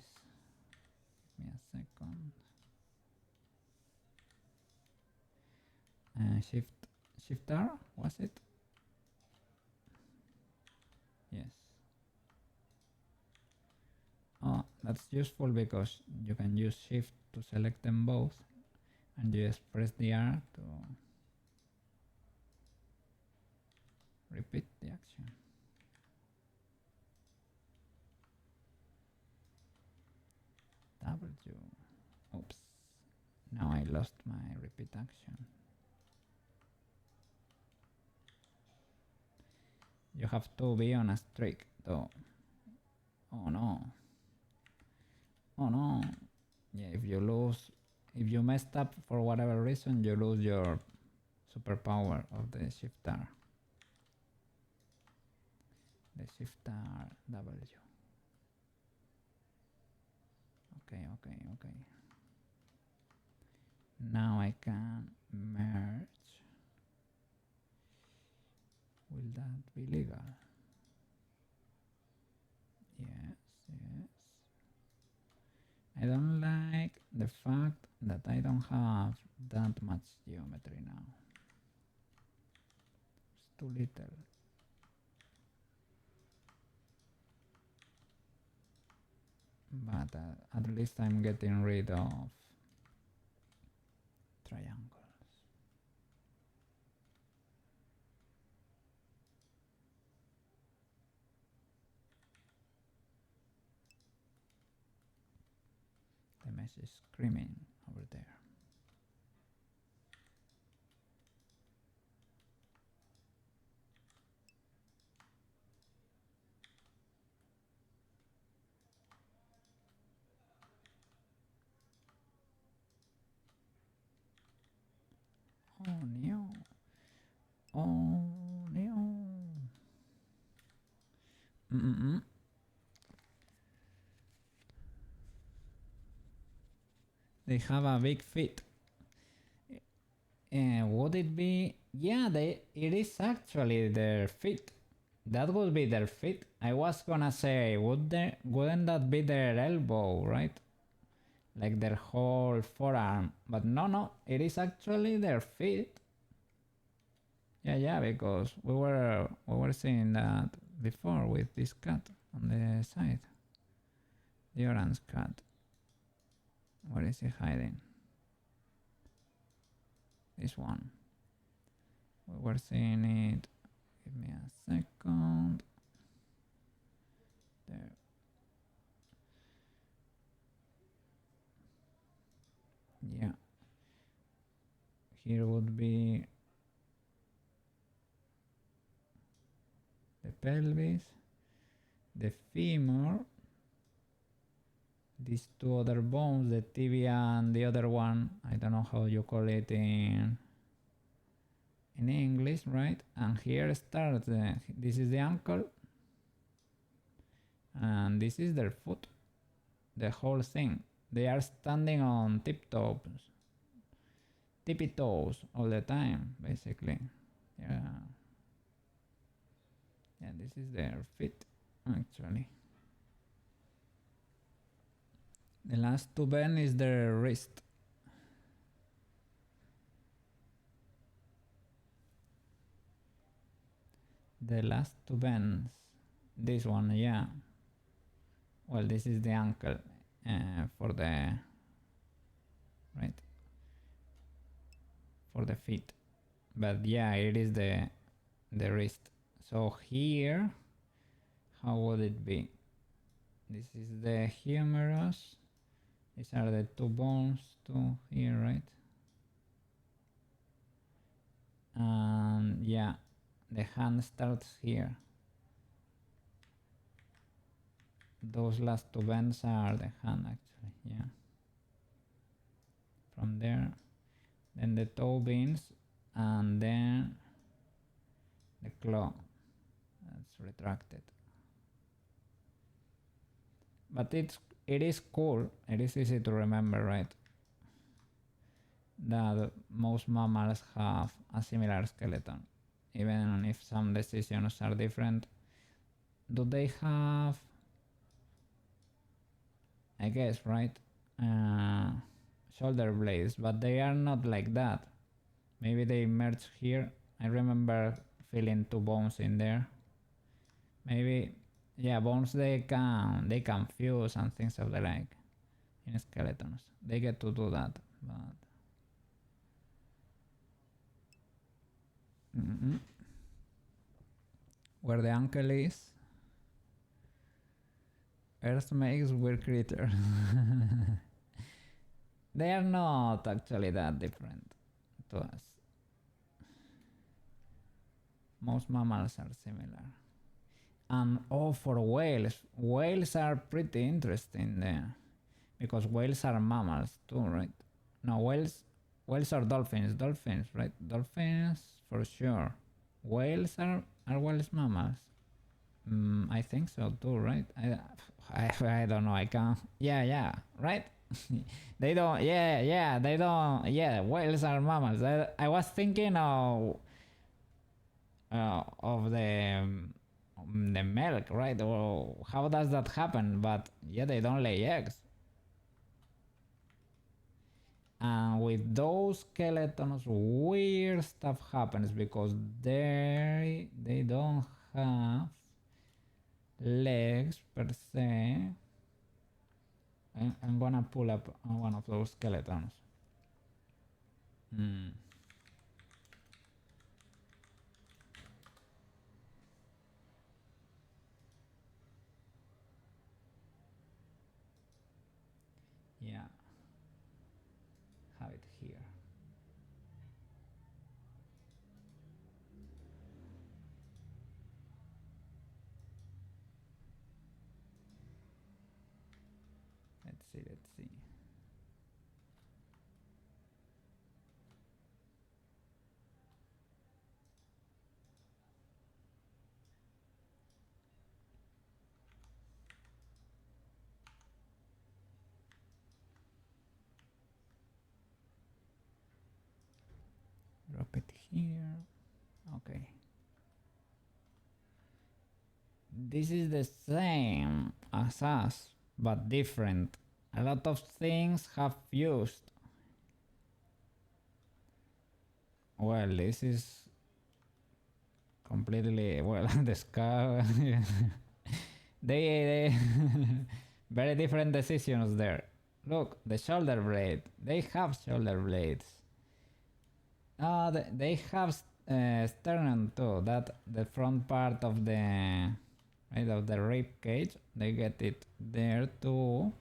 Give me a second. Shift R, was it? Yes. Oh, that's useful because you can use Shift to select them both, and you just press the R to repeat the action. W. Oops. Now I lost my repeat action. You have to be on a streak though. Oh no. Oh no. Yeah, if you messed up for whatever reason, you lose your superpower of the Shift R. The Shift R W. Okay. Now I can merge. Will that be legal? Yes. I don't like the fact that I don't have that much geometry now. It's too little. But at least I'm getting rid of triangles. The mesh is screaming over there. Oh no. Oh no. They have a big feet. Would it be? Yeah, it is actually their feet. That would be their feet. I was gonna say, wouldn't that be their elbow, right? Like their whole forearm. But no, it is actually their feet. Yeah, because we were seeing that before with this cat on the side. The orange cat. Where is he hiding? This one. We were seeing it. Give me a second. There. Yeah. Here would be the pelvis, the femur, these two other bones, the tibia and the other one, I don't know how you call it in English, right? And here starts, this is the ankle, and this is their foot, the whole thing. They are standing on tippy toes all the time, basically. Yeah, this is their feet, actually. The last to bend is their wrist. The last two bends. This one, yeah. Well, this is the ankle for the right for the feet, but yeah, it is the wrist. So here, how would it be? This is the humerus. These are the two bones too here, right? yeah, the hand starts here. Those last two bends are the hand actually, yeah. From there, then the toe bends, and then the claw. That's retracted. But it is cool. It is easy to remember, right? That most mammals have a similar skeleton, even if some decisions are different. Do they have? I guess, right? Shoulder blades, but they are not like that. Maybe they merge here. I remember feeling two bones in there. Maybe, yeah, bones they can fuse and things of the like in skeletons. They get to do that, but where the ankle is, Earth makes weird creatures. They are not actually that different to us. Most mammals are similar. And oh, for whales are pretty interesting there, because whales are mammals too, right? No, whales are dolphins, right? Dolphins for sure. Whales are whales mammals? I think so too, right? I don't know. I can't. Yeah, right. They don't. Yeah, they don't. Yeah, whales are mammals. I was thinking of the milk, right? Or how does that happen? But yeah, they don't lay eggs. And with those skeletons, weird stuff happens because they don't have legs per se. I'm gonna pull up one of those skeletons. Yeah, have it here. Let's see. Drop it here. Okay. This is the same as us, but different. A lot of things have fused. Well, this is completely, well, the skull. they very different decisions there. Look, the shoulder blade. They have shoulder blades. They have sternum too. That the front part of the of the rib cage. They get it there too.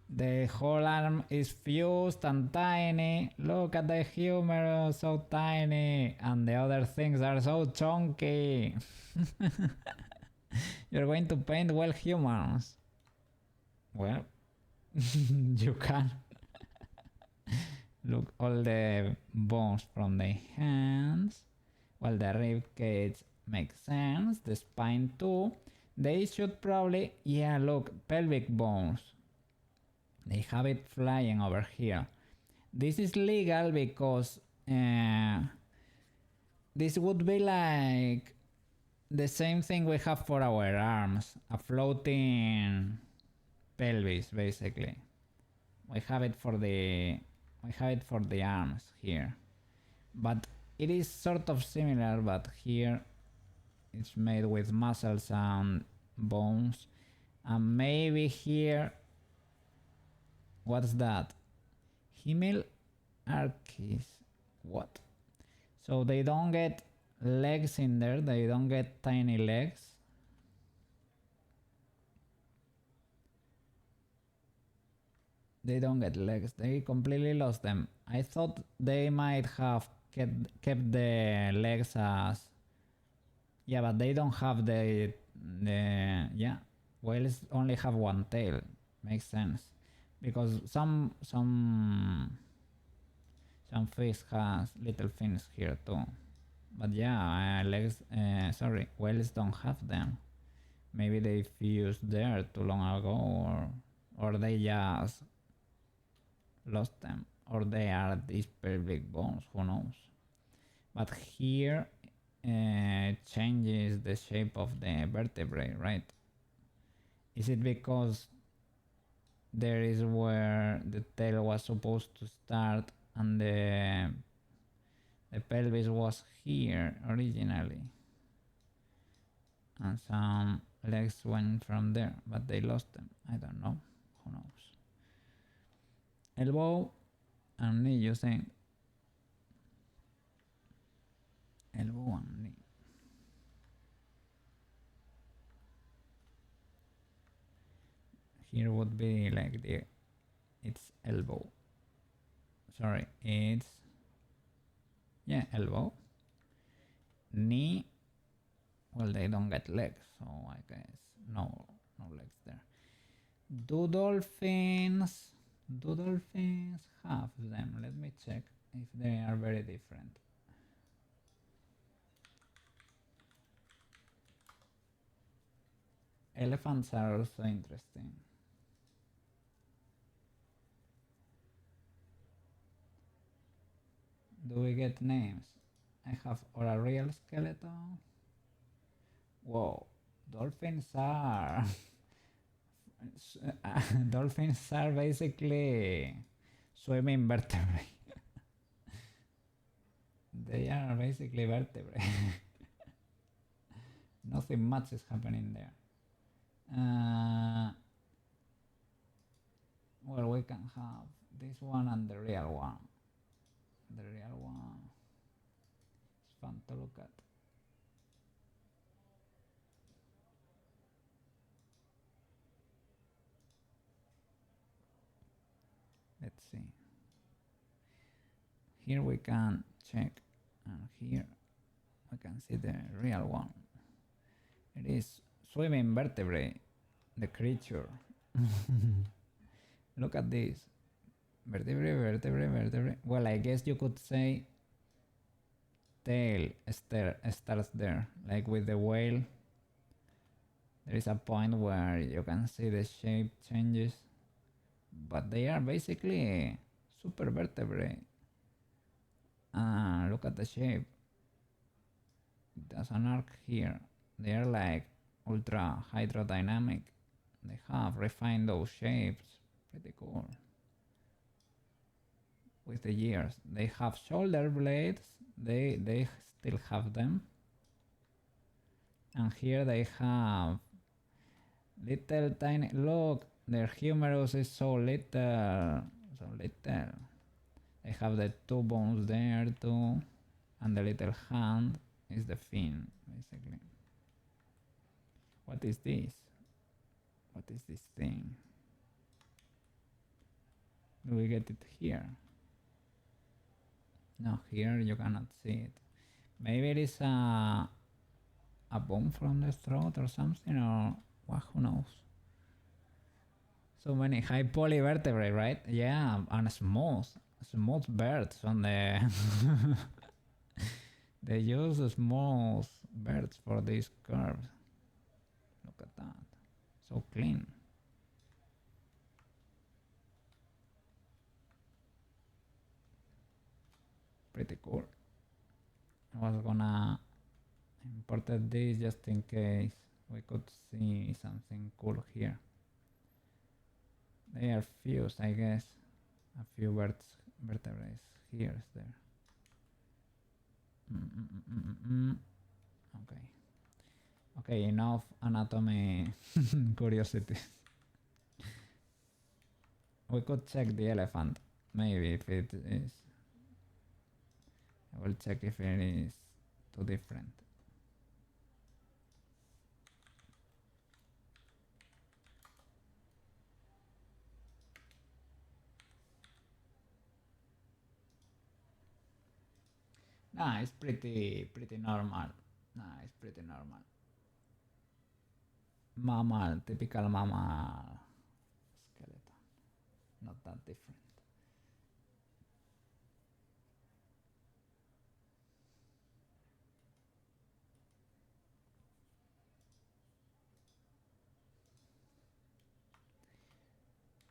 The whole arm is fused and tiny. Look at the humerus, so tiny, and the other things are so chunky. You're going to paint well humans. Well, you can. Look, all the bones from the hands. Well, the rib cage makes sense. The spine too. They should probably, yeah, look, pelvic bones. They have it flying over here. This is legal because this would be like the same thing we have for our arms, a floating pelvis basically. We have it for the arms here, but it is sort of similar, but here it's made with muscles and bones, and maybe here, what's that? Hemel archis. What? So they don't get legs in there, they don't get tiny legs. They don't get legs, they completely lost them. I thought they might have kept the legs as, yeah, but they don't have the yeah, whales only have one tail. Makes sense, because some fish has little fins here too. But yeah, legs. Sorry, whales don't have them. Maybe they fused there too long ago, or they just lost them, or they are these pelvic bones. Who knows? But here changes the shape of the vertebrae, right? Is it because there is where the tail was supposed to start and the pelvis was here originally, and some legs went from there, but they lost them? I don't know. Who knows? Elbow and knee, you think? Elbow and knee. Here would be like it's elbow. Sorry, it's, yeah, elbow. Knee, well, they don't get legs, so I guess no legs there. Do dolphins have them? Let me check if they are very different. Elephants are also interesting. Do we get names? I have, or a real skeleton. Whoa, dolphins are dolphins are basically swimming vertebrae. They are basically vertebrae. Nothing much is happening there. Well, we can have this one and the real one. The real one is fun to look at. Let's see. Here we can check, and here we can see the real one. It is swimming vertebrae, the creature. Look at this. Vertebrae. Well, I guess you could say tail starts there, like with the whale. There is a point where you can see the shape changes, but they are basically super vertebrae. Look at the shape. There's an arc here. They are like ultra hydrodynamic. They have refined those shapes. Pretty cool. With the years, they have shoulder blades. They still have them. And here they have little tiny. Look, their humerus is so little. They have the two bones there too, and the little hand is the fin, basically. What is this? What is this thing? Do we get it here? No, here you cannot see it. Maybe it is a bone from the throat or something, or well, who knows? So many high polyvertebrae, right? Yeah, and smooth birds on the. They use smooth birds for these curves. Look at that, so clean. Pretty cool. I was gonna import this just in case we could see something cool here. They are fused, I guess. A few vertebrae here is there. Okay, enough anatomy curiosity. We could check the elephant, maybe, if it is. I will check if it is too different. Ah, it's pretty normal. Nah, it's pretty normal. Mammal, typical mammal skeleton. Not that different.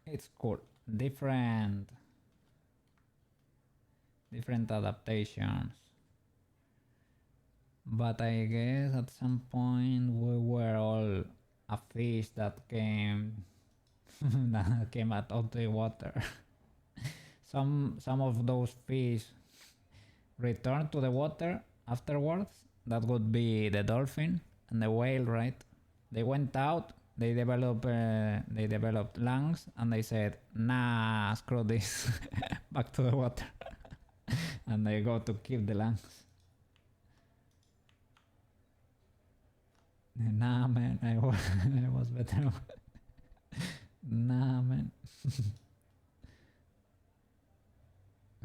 It's cool. Different adaptations. But I guess at some point we were all a fish that came that came out of the water. Some of those fish returned to the water afterwards. That would be the dolphin and the whale, right? They went out, they developed lungs, and they said, "Nah, screw this, back to the water," and they go to keep the lungs. Nah, man, I was better. Nah, man.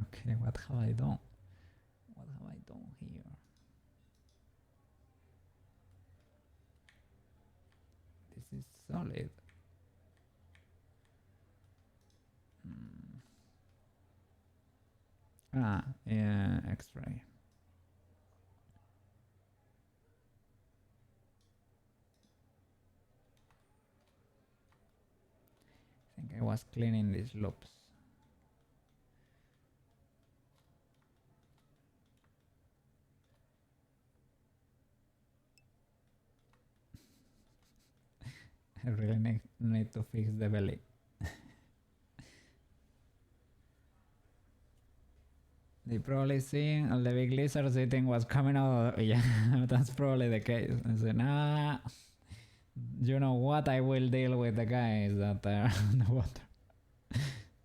Okay, what have I done? What have I done here? This is solid. Ah, yeah, X-ray. I think I was cleaning these loops. I really need to fix the belly. They probably seen all the big lizards eating what's coming out. Yeah, that's probably the case. I said, nah, you know what? I will deal with the guys that are on the water.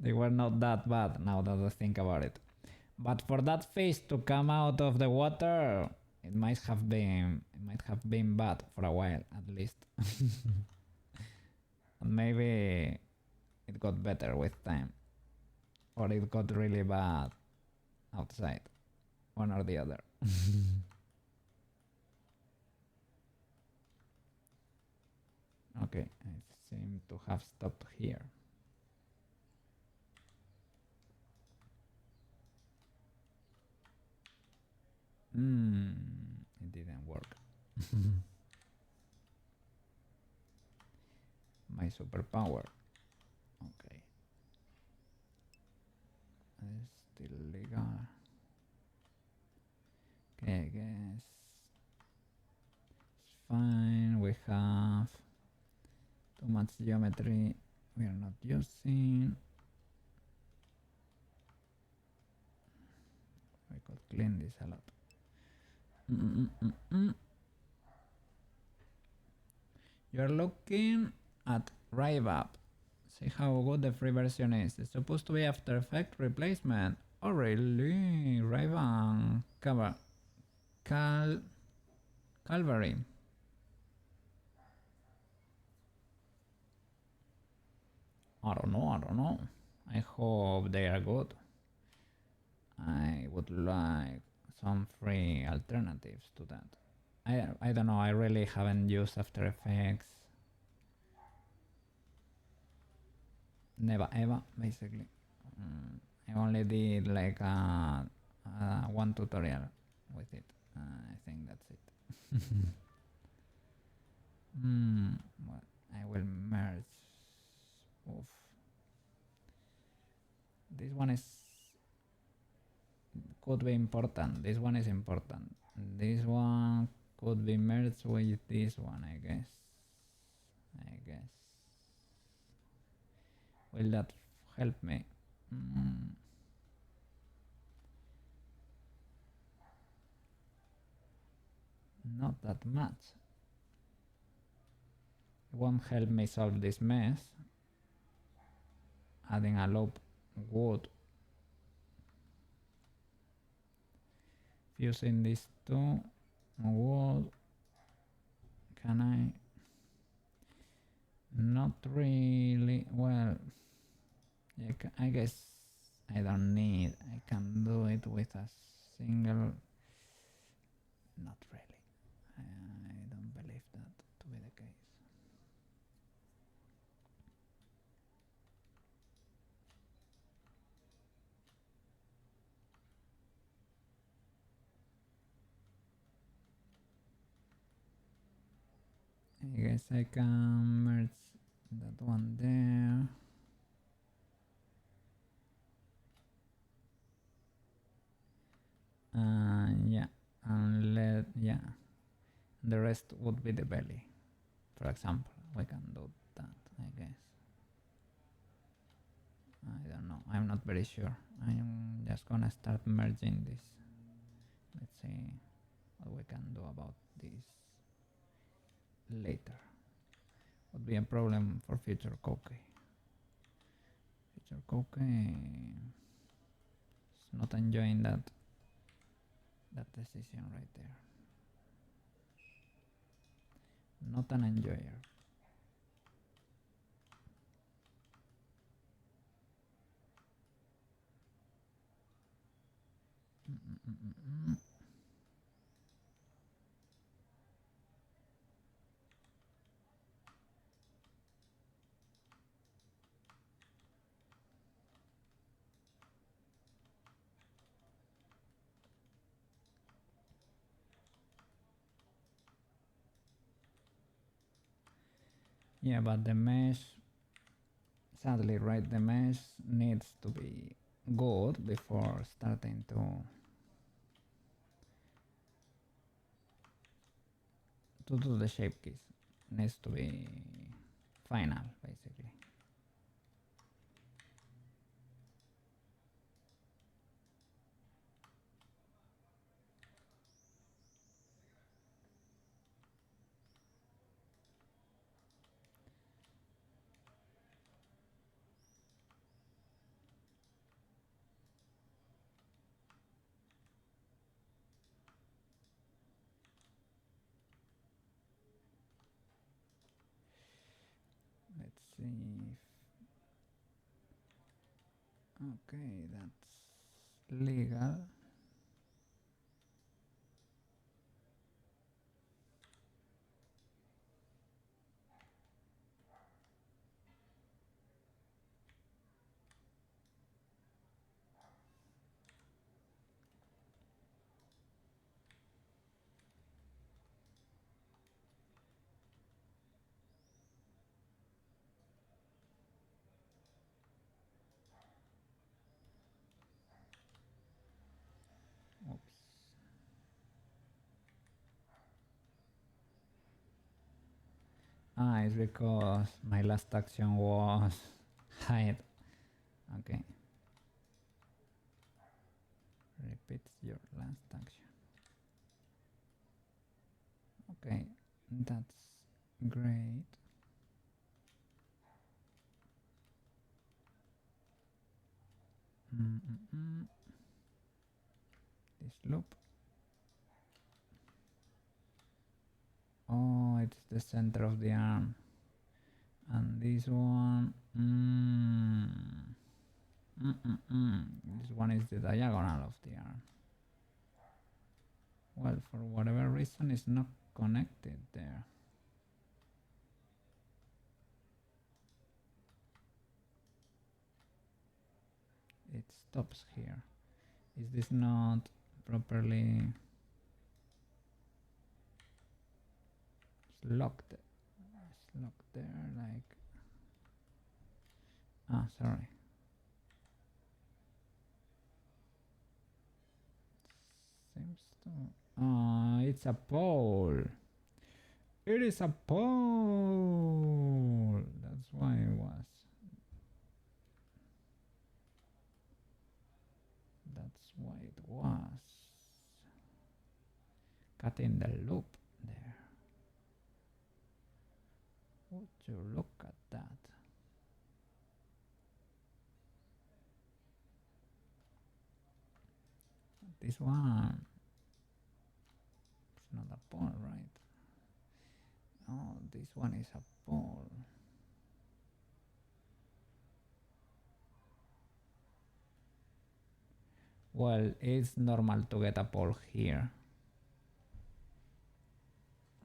They were not that bad now that I think about it. But for that fish to come out of the water, it might have been bad for a while at least. And maybe it got better with time, or it got really bad outside, one or the other. Okay, I seem to have stopped here. It didn't work. My superpower. Okay. It's still legal. Okay, I guess it's fine. We have too much geometry we are not using. We could clean this a lot. You're looking at Rive-Up. See how good the free version is. It's supposed to be After Effects replacement. Oh really? Rive cover. Calvary. I don't know. I hope they are good. I would like some free alternatives to that. I don't know, I really haven't used After Effects. Never ever, basically. I only did like one tutorial with it. I think that's it. Well, I will merge. Oof. This one could be important. This one is important. This one could be merged with this one, I guess. Will that help me? Not that much. It won't help me solve this mess. Adding a loop would. Fusing these two would. Can I? Not really. Well, I guess I don't need. I can do it with a single guess I can merge that one there. Yeah, and the rest would be the belly. For example, we can do that, I guess. I don't know, I'm not very sure. I'm just gonna start merging this. Let's see what we can do about this later. Would be a problem for future Koukei. Future Koukei is not enjoying that decision right there. Not an enjoyer. Yeah, but the mesh, sadly, right, the mesh needs to be good before starting to do the shape keys. Needs to be final, basically. Let's see. Okay, that's legal. Oops. It's because my last action was hide. Okay. Repeats your last action. Okay, that's great. This loop. Oh, it's the center of the arm. And this one, this one is the diagonal of the arm. Well, for whatever reason, it's not connected there. It stops here. Is this not properly locked? It's locked there, like. Sorry. Seems to. It's a pole. It is a pole. That's why it was. That's why it was. Cutting the loop there. Would you look at that? This one. It's not a pole, right? Oh, this one is a pole. Well, it's normal to get a pole here.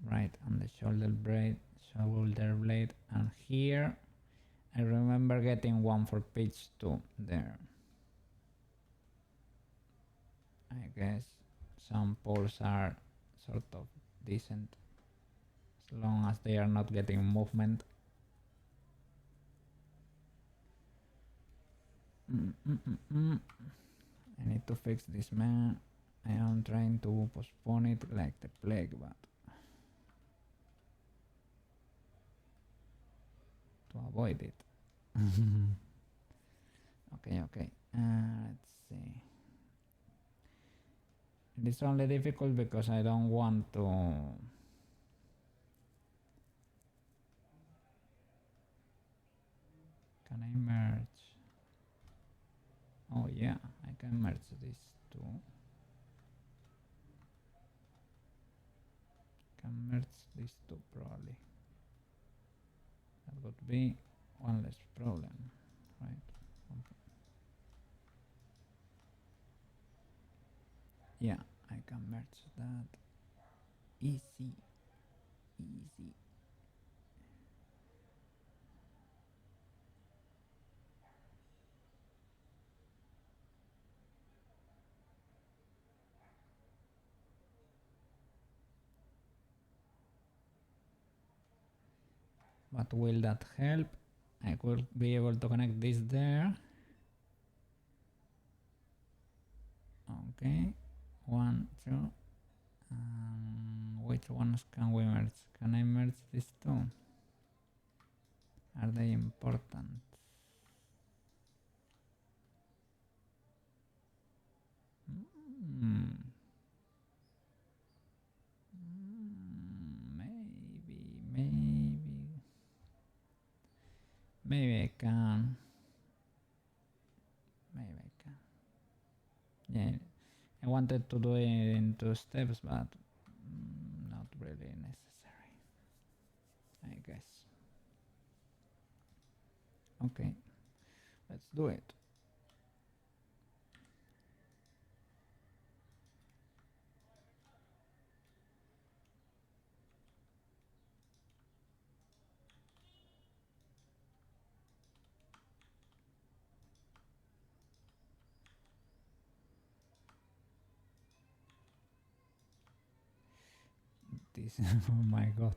Right, on the shoulder blade, and here I remember getting one for pitch 2 there. I guess some poles are sort of decent, as long as they are not getting movement. I need to fix this man. I am trying to postpone it like the plague, but to avoid it. Okay. Let's see. It is only difficult because I don't want to. Can I merge? Oh yeah, I can merge these two. Can merge these two probably. That would be one less problem, right? Okay. Yeah, I can merge that. Easy. But will that help? I could be able to connect this there. Okay, 1, 2. Which ones can we merge? Can I merge these two? Are they important? Maybe I can. Yeah, I wanted to do it in 2 steps, but not really necessary, I guess. Okay, let's do it. This, oh my god,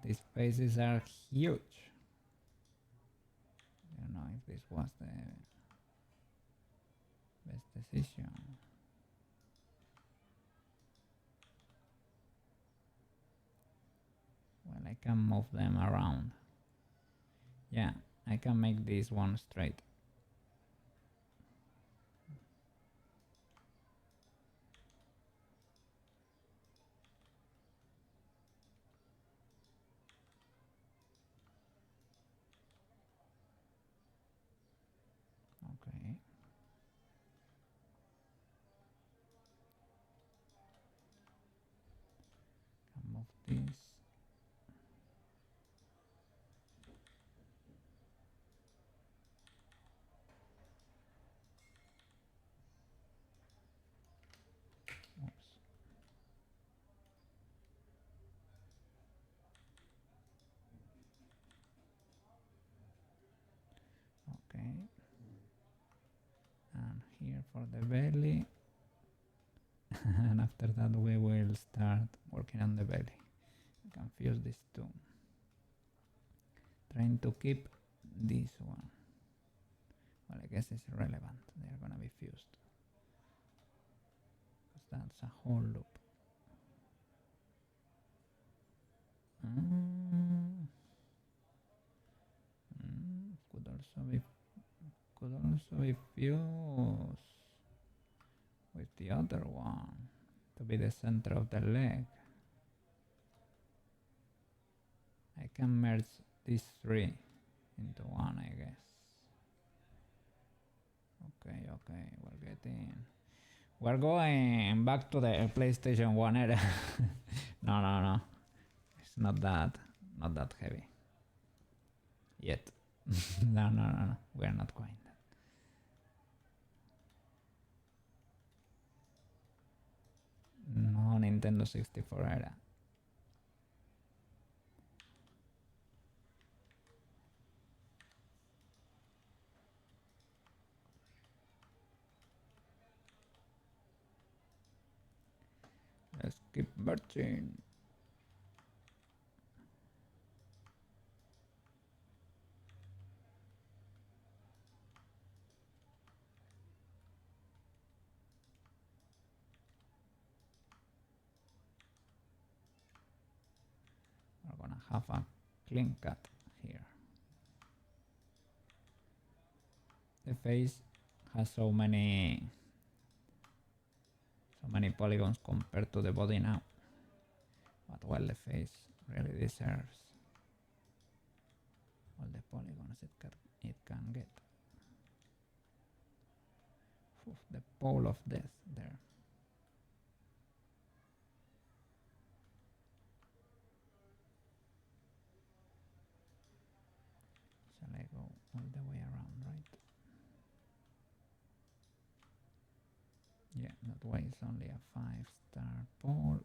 these spaces are huge. I don't know if this was the best decision. Well, I can move them around. Yeah, I can make this one straight. Okay. Can move this. Oops. Okay. And here for the belly. And after that we will start working on the belly. I can fuse these two. Trying to keep this one. Well, I guess it's irrelevant. They're gonna be fused. Because that's a whole loop. Could also be fused with the other one to be the center of the leg. I can merge these three into one, I guess. Okay, we're going back to the PlayStation 1 era. No. It's not that heavy. Yet. No. We're not going that. No Nintendo 64 era. Let's keep merging. gonna have a clean cut here. The face has so many polygons compared to the body now, but well, the face really deserves all the polygons it can get. Oof, the pole of death there. Shall I go all the way around, right? Yeah, that way is only a 5-star pole.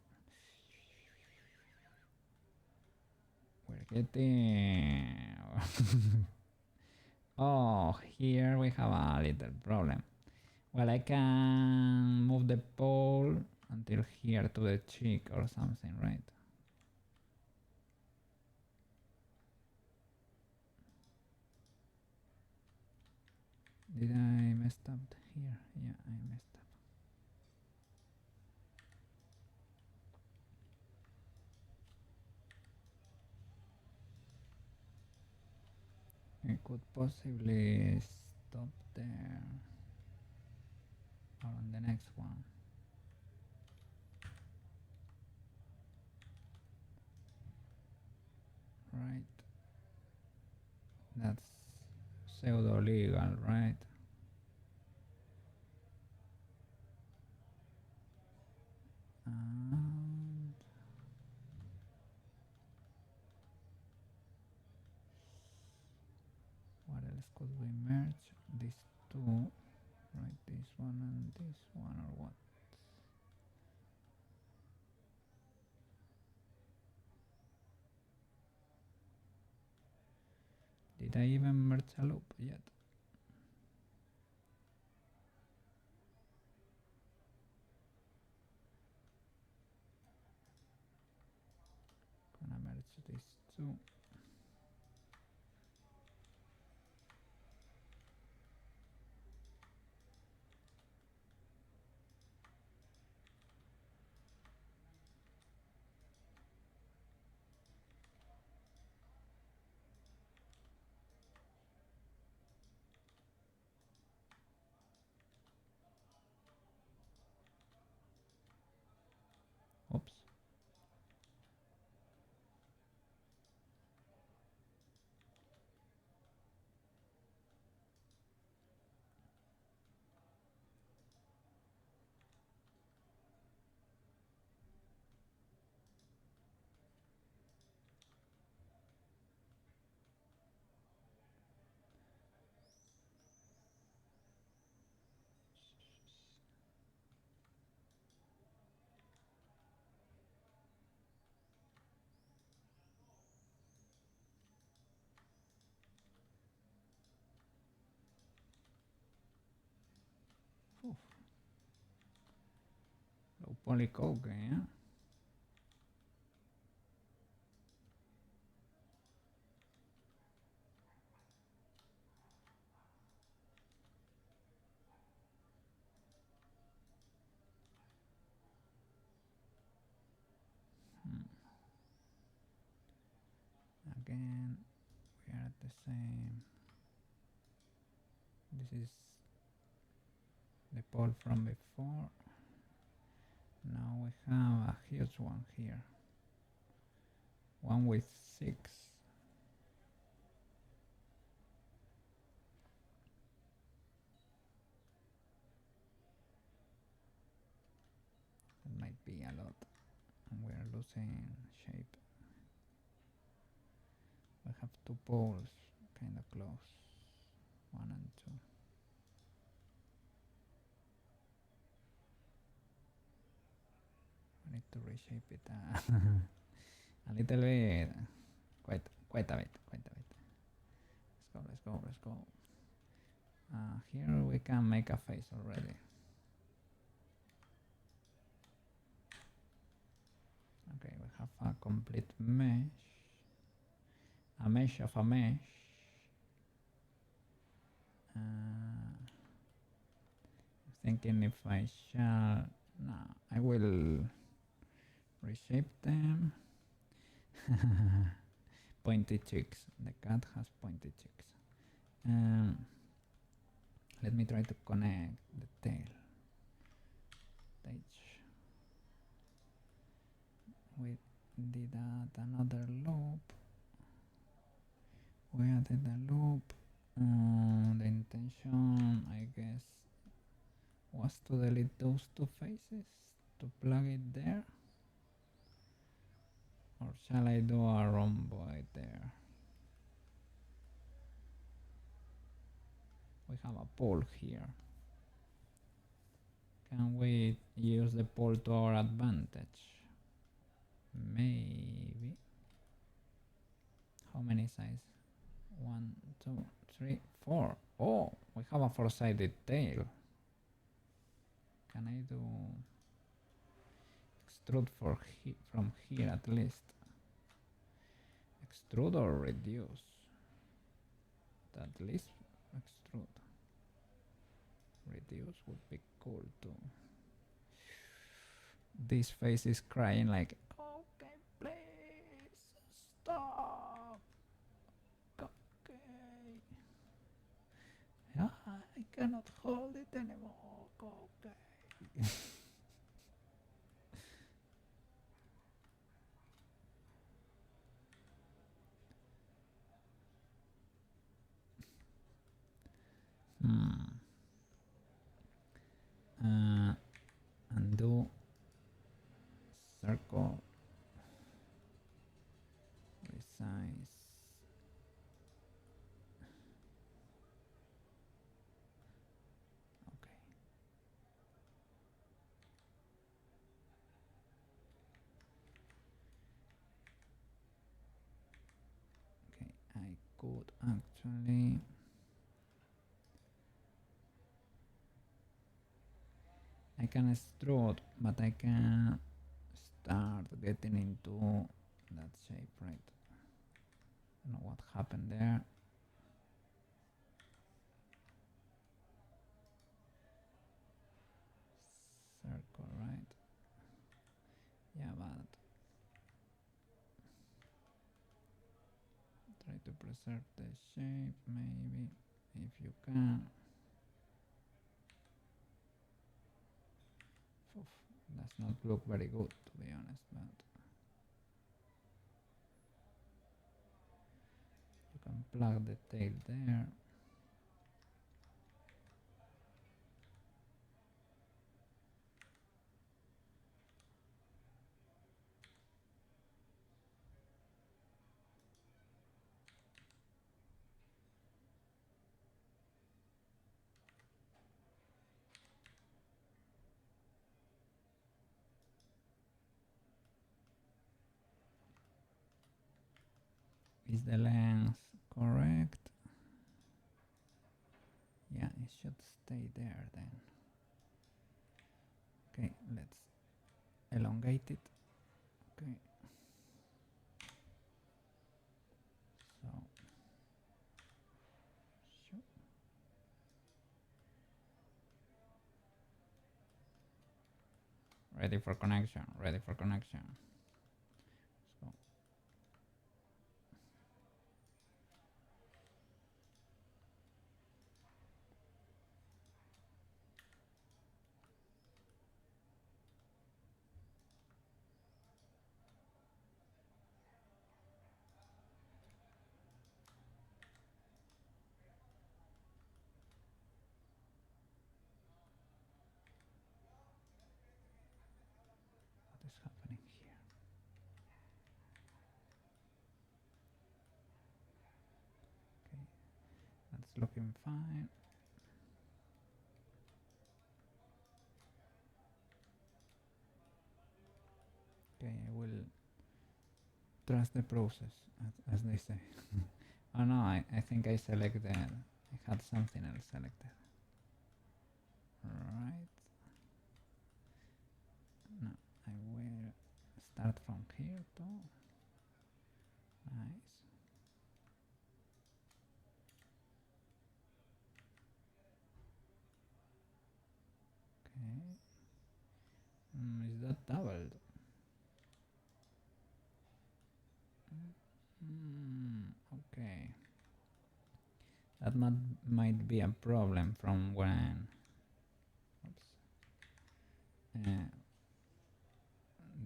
We're getting... Oh, here we have a little problem. Well, I can move the pole until here to the cheek or something, right? Did I mess up here? Yeah, I messed up. I could possibly stop there or on the next one. Right. That's pseudo legal, right? And what else could we merge? These two, right? This one and this one, or what? Did I even merge a loop yet? Gonna merge these two. Oops. Oof. Low poly Koukei, yeah? Again, we are at the same. This is the pole from before. Now we have a huge one here. One with 6. That might be a lot. And we are losing shape. We have 2 poles kind of close. 1 and 2. I need to reshape it a little bit. Quite a bit. Let's go. Here we can make a face already. Okay, we have a complete mesh. A mesh of a mesh. Thinking if I shall... No, I will reshape them. Pointy cheeks. The cat has pointy cheeks. Um, Let me try to connect the tail stage. We did another loop. We added a loop. The intention, I guess, was to delete those two faces to plug it there. Or shall I do a rhomboid there? We have a pole here. Can we use the pole to our advantage? Maybe. How many sides? 1, 2, 3, 4. Oh, we have a four-sided tail. Can I do extrude from here at least? Extrude or reduce? At least extrude. Reduce would be cool too. This face is crying like, okay, please stop. Okay. Yeah, I cannot hold it anymore. Okay. Undo circle, resize. Okay. Okay, I could actually I can extrude, but I can start getting into that shape, right? I don't know what happened there. Circle, right? Yeah, but try to preserve the shape, maybe, if you can. Oof, does not look very good, to be honest, but you can plug the tail there. Is the length correct? Yeah, it should stay there then. Okay, let's elongate it. Okay. So, ready for connection, ready for connection. So, what is happening here? Okay, that's looking fine. Okay, I will trust the process, as they say. Oh no, I think I selected, I had something else selected. Right. No, I will start from here too. Nice. Okay. Is that doubled? That might be a problem from when oops,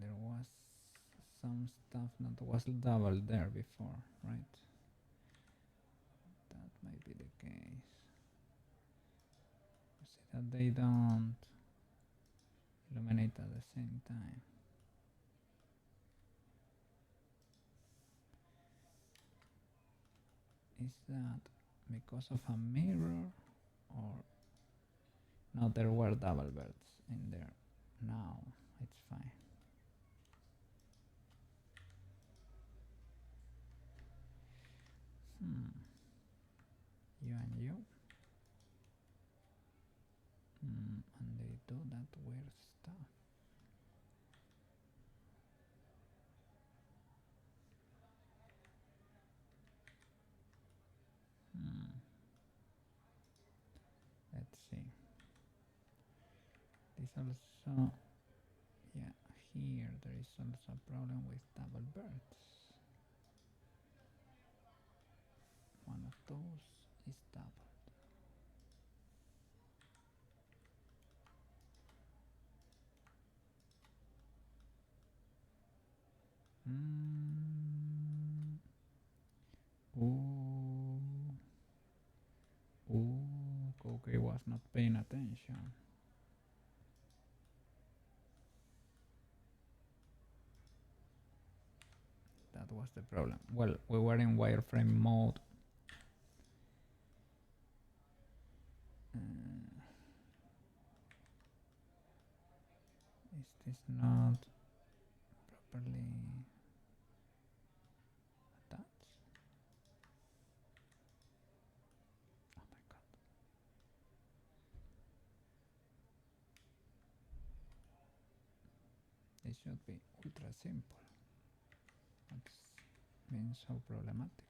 there was some stuff that was double there before, right? That might be the case. You see that they don't illuminate at the same time. Is that because of a mirror or no? There were double birds in there. Now it's fine. You and you. And they do that weird stuff. Let's see. This also, yeah, here there is also a problem with double birds. One of those is doubled. Koukei was not paying attention. That was the problem. Well, we were in wireframe mode. Is this not properly attached? Oh my god. This should be ultra simple. What's been so problematic?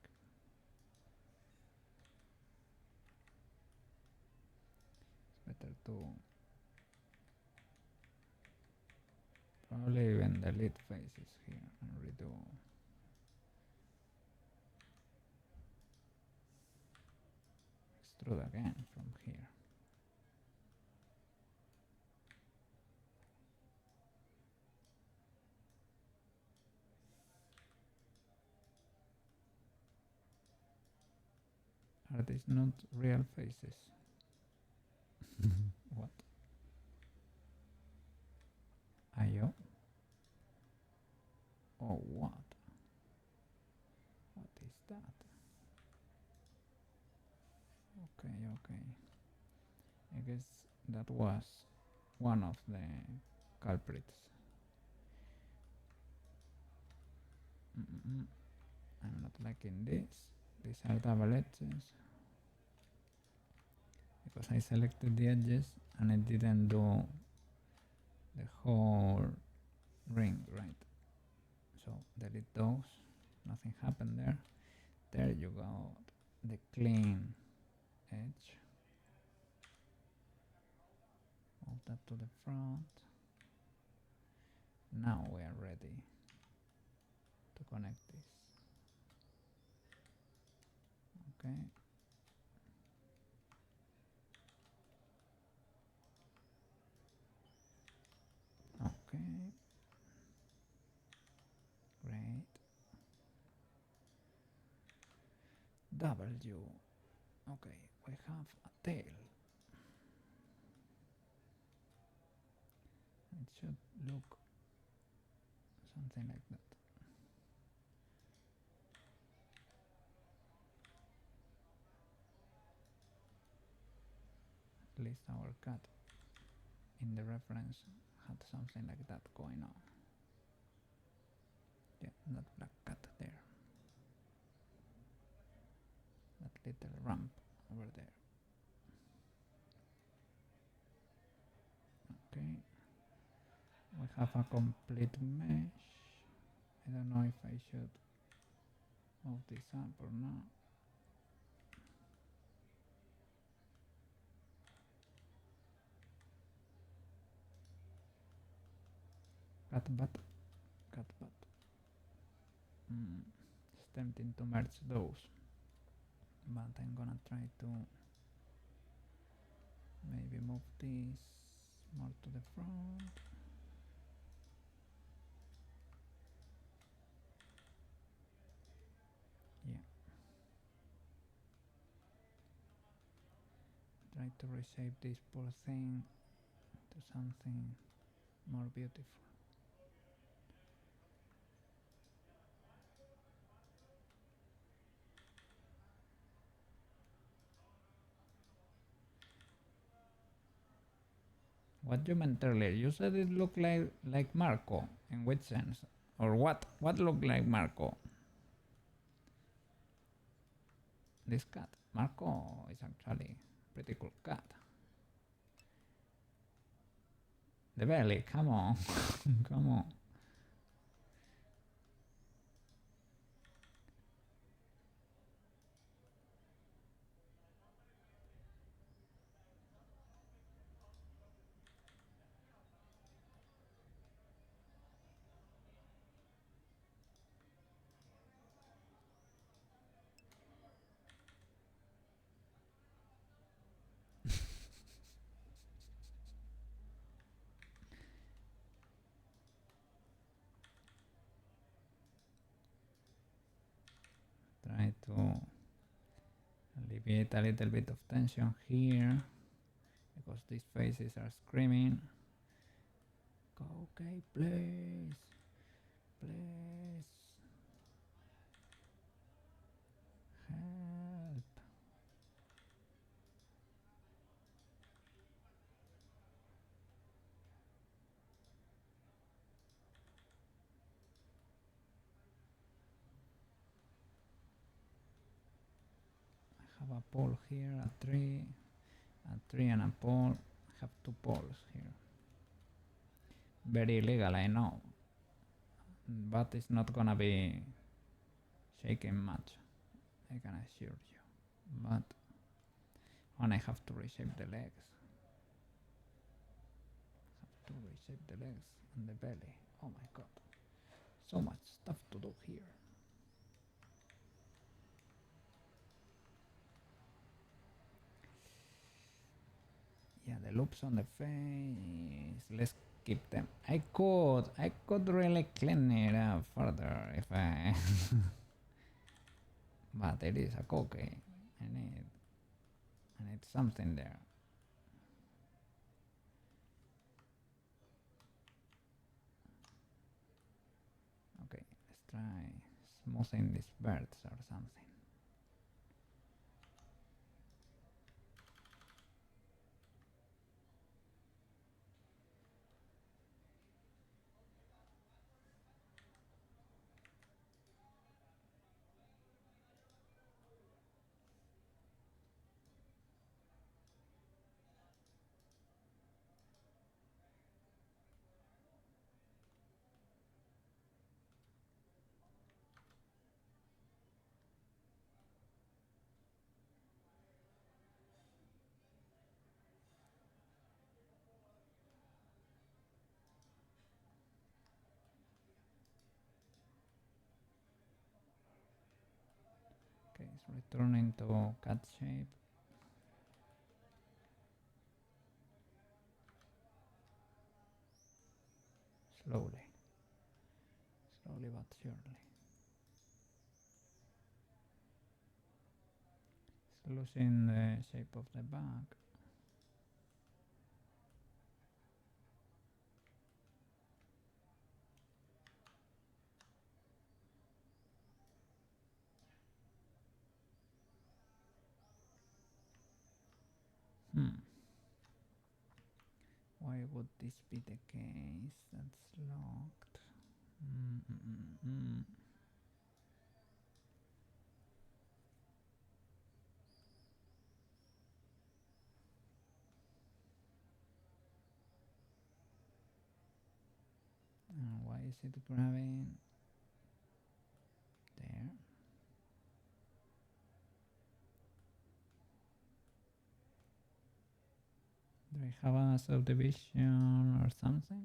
It's better to probably even delete faces here and redo. Extrude again from here. Are these not real faces? What? Ayo? Oh, what? What is that? Okay, okay. I guess that was one of the culprits. I'm not liking this. These are double edges. Because I selected the edges and it didn't do the whole ring right. So delete those. Nothing happened there. There you go. The clean edge. Move that to the front. Now we are ready to connect this. Okay. Okay. Great. W. Okay, we have a tail. It should look something like that. At least our cat in the reference had something like that going on. Yeah, that black cat there. That little ramp over there. Okay. We have a complete mesh. I don't know if I should move this up or not. Cat butt. It's tempting to merge those. but I'm gonna try to maybe move this more to the front. Yeah, try to reshape this poor thing to something more beautiful. What you meant earlier? You said it looked like Marco. In which sense? Or what? What looked like Marco? This cat. Marco is actually a pretty cool cat. The belly. Come on, come on. Try to alleviate a little bit of tension here because these faces are screaming. Koukei, please, please, help. I have a pole here, a tree and a pole. I have two poles here. Very illegal, I know, but it's not gonna be shaking much, I can assure you. But and I have to reshape the legs. Have to reshape the legs and the belly. Oh my god, so much stuff to do here. Yeah, the loops on the face. Let's keep them. I could really clean it up further if I. But it is a Koukei. I need something there. Okay, let's try smoothing these birds or something. Okay, it's returning to cat shape. Slowly. Slowly but surely. It's losing the shape of the back. Why would this be the case? That's locked. Mm-mm-mm-mm. Why is it grabbing? There. Do I have a subdivision or something?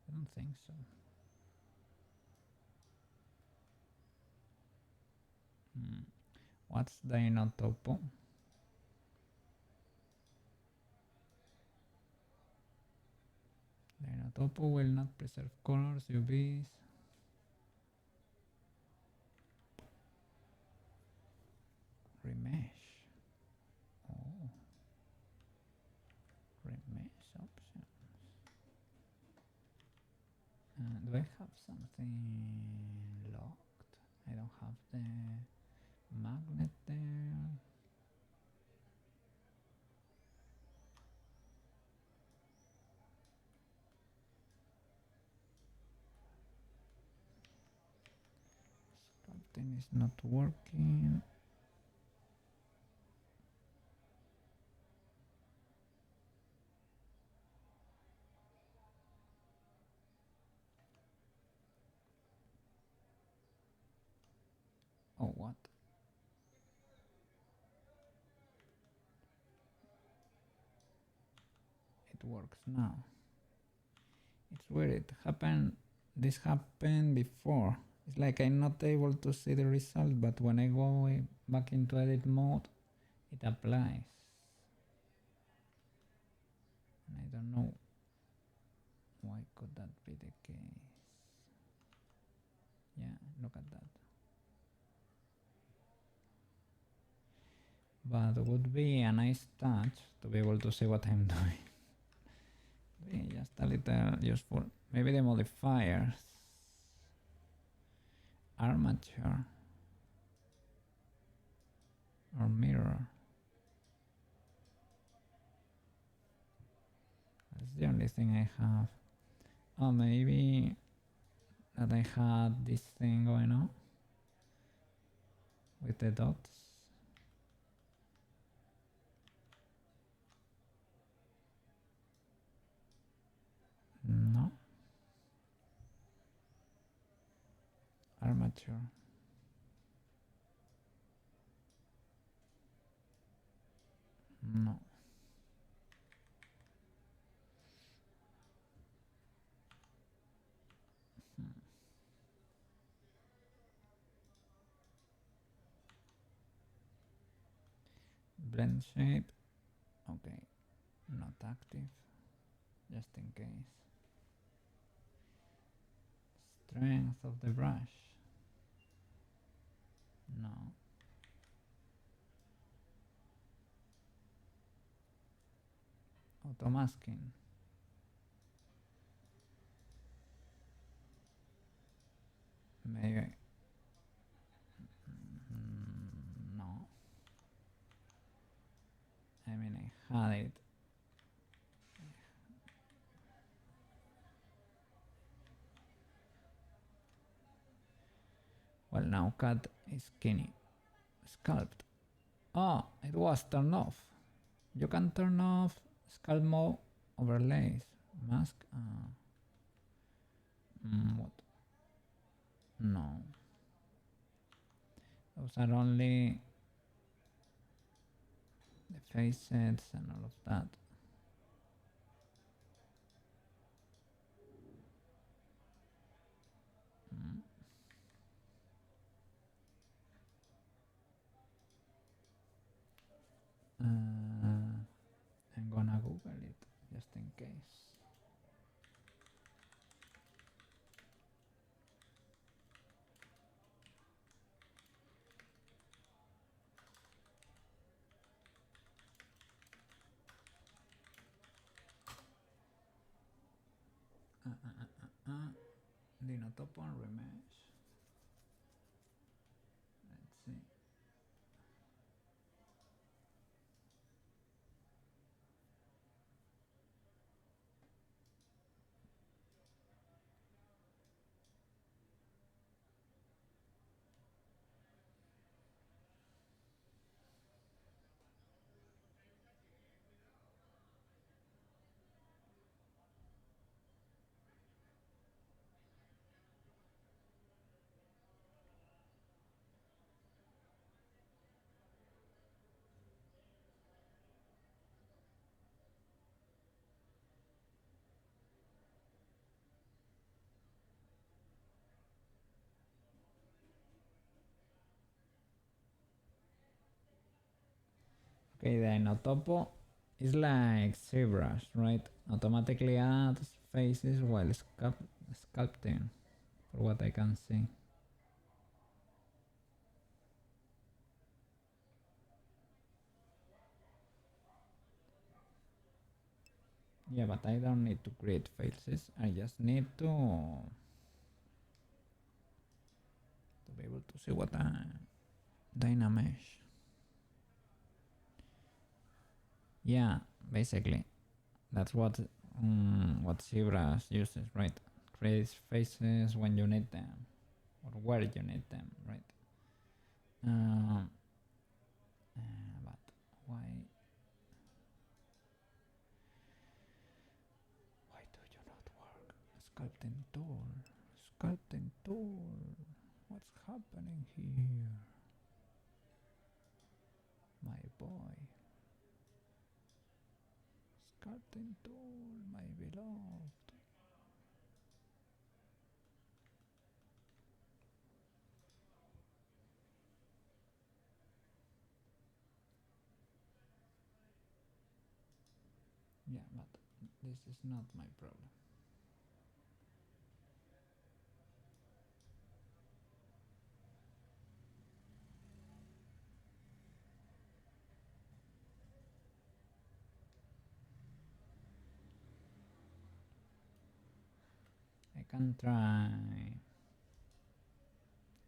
I don't think so. What's Dinotopo? Dinotopo will not preserve colors, UVs. Remesh. Oh, remesh options. Do I have something locked? I don't have the magnet there. Something is not working. Oh, what? It works now. It's weird. It happened. This happened before. It's like I'm not able to see the result, but when I go back into edit mode, it applies. And I don't know why could that be the case. Yeah, look at that. But it would be a nice touch to be able to see what I'm doing. Be just a little useful. Maybe the modifiers. Armature. Or mirror. That's the only thing I have. Oh, maybe that I had this thing going on with the dots. No. Armature. No. Blend shape. Okay. Not active. Just in case. Strength of the brush. No. Auto masking. Maybe. No. I mean, I had it. Well, now cut is skinny. Sculpt. Oh, it was turned off. You can turn off sculpt mode overlays. Mask. What? No. Those are only the facets and all of that. I'm gonna Google it just in case. Dinotopo and remesh. Let's see. Okay, the Inotopo is like ZBrush, right? Automatically adds faces while sculpting, for what I can see. Yeah, but I don't need to create faces. I just need to be able to see what I Dynamesh. Yeah, basically, that's what ZBrush uses, right? Creates faces when you need them, or where you need them, right? Um, but why? Why do you not work? Sculpting tool, sculpting tool. What's happening here, my boy? Sculpting tool, my beloved. Yeah, but this is not my problem. I can try.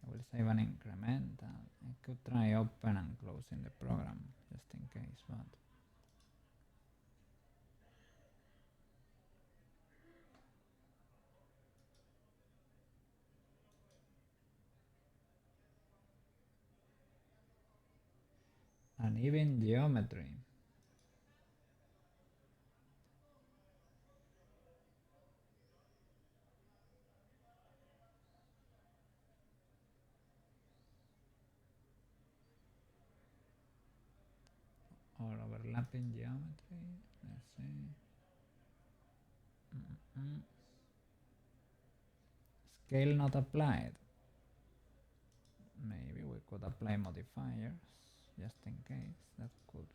I will save an incremental. I could try open and closing the program just in case, but and even geometry. Or overlapping geometry. Let's see. Mm-mm. Scale not applied. Maybe we could apply modifiers just in case. That could.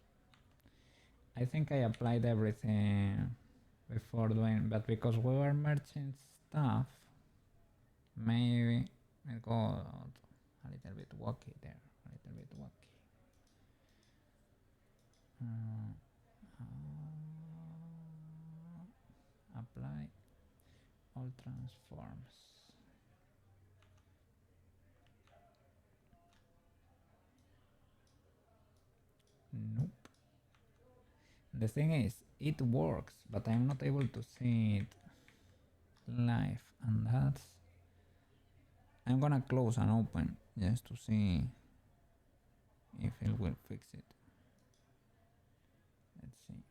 I think I applied everything before doing, but because we were merging stuff, maybe it got a little bit wacky there. A little bit wacky. Apply all transforms. Nope. The thing is, it works, but I'm not able to see it live, and that's. I'm gonna close and open just to see if it will fix it. Let's see.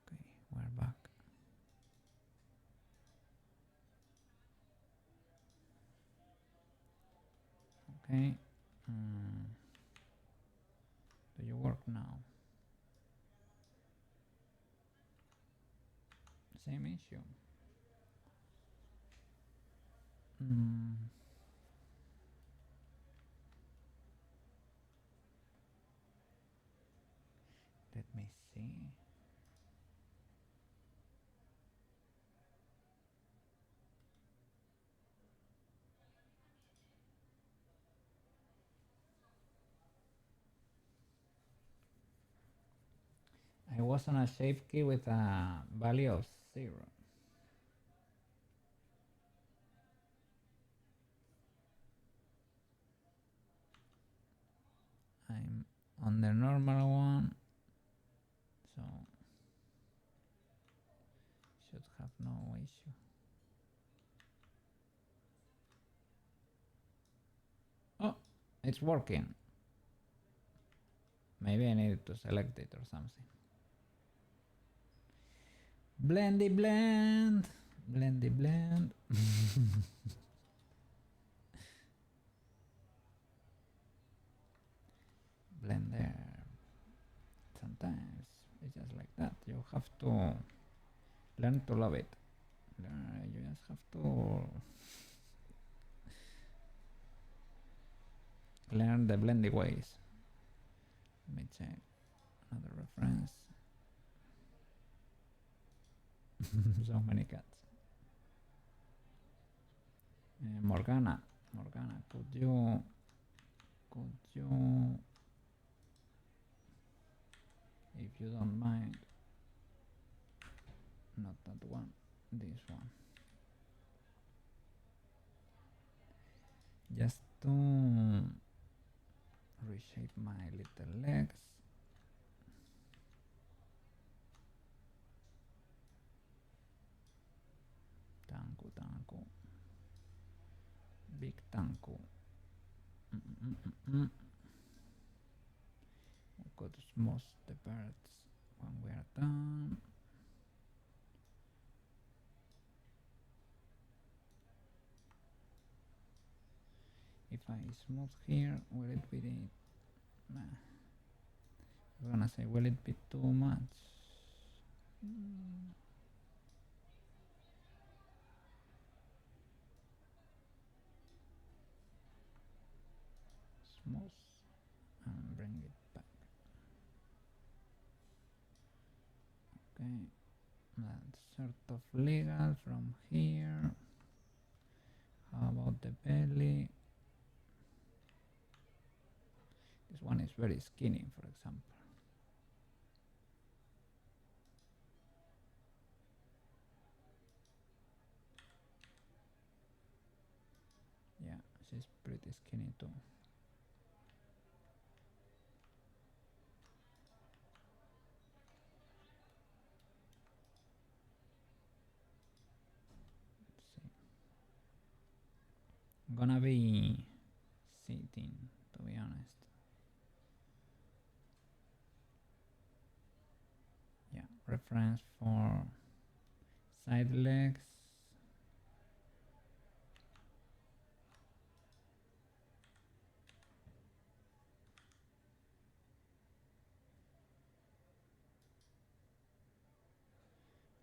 Okay, we're back. Okay. Do you work now? Same issue. Let me see. I was on a shape key with a value of 0. I'm on the normal one, so should have no issue. Oh, it's working. Maybe I needed to select it or something. Blendy blend. Blendy blend. Blender. Sometimes it's just like that. You have to learn to love it. You just have to learn the blending ways. Let me check another reference. So many cats. Morgana, could you, if you don't mind, not that one, this one, just to reshape my little legs. Tanku, big tanku. We could smooth the birds when we are done. If I smooth here, will it be the... Nah. I'm gonna say, will it be too much? Smooth and bring it back. Okay, that's sort of legal from here. How about the belly? This one is very skinny, for example. Yeah, she's pretty skinny too. I'm gonna be sitting, to be honest. Yeah, reference for side legs.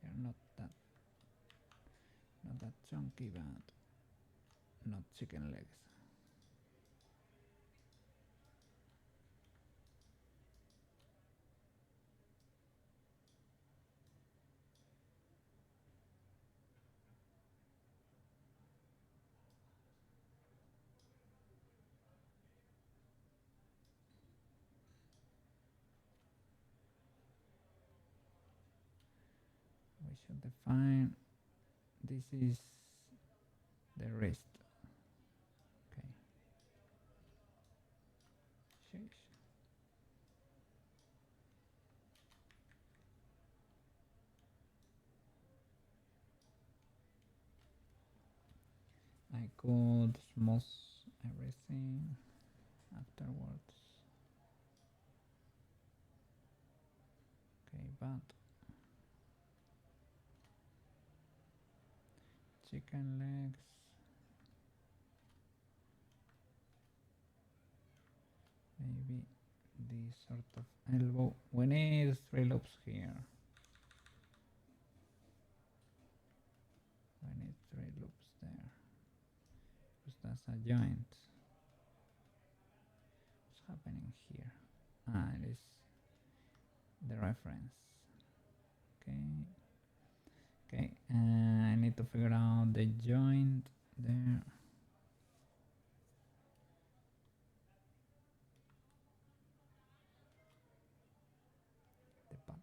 They're not that chunky, but not chicken legs. We should define, this is the wrist. Okay. Sheesh. I could smooth everything afterwards. Okay, but chicken legs. Maybe this sort of elbow. We need 3 loops here. We need 3 loops there. Because that's a joint. What's happening here? Ah, it is the reference. Okay. Okay, I need to figure out the joint there. The butt.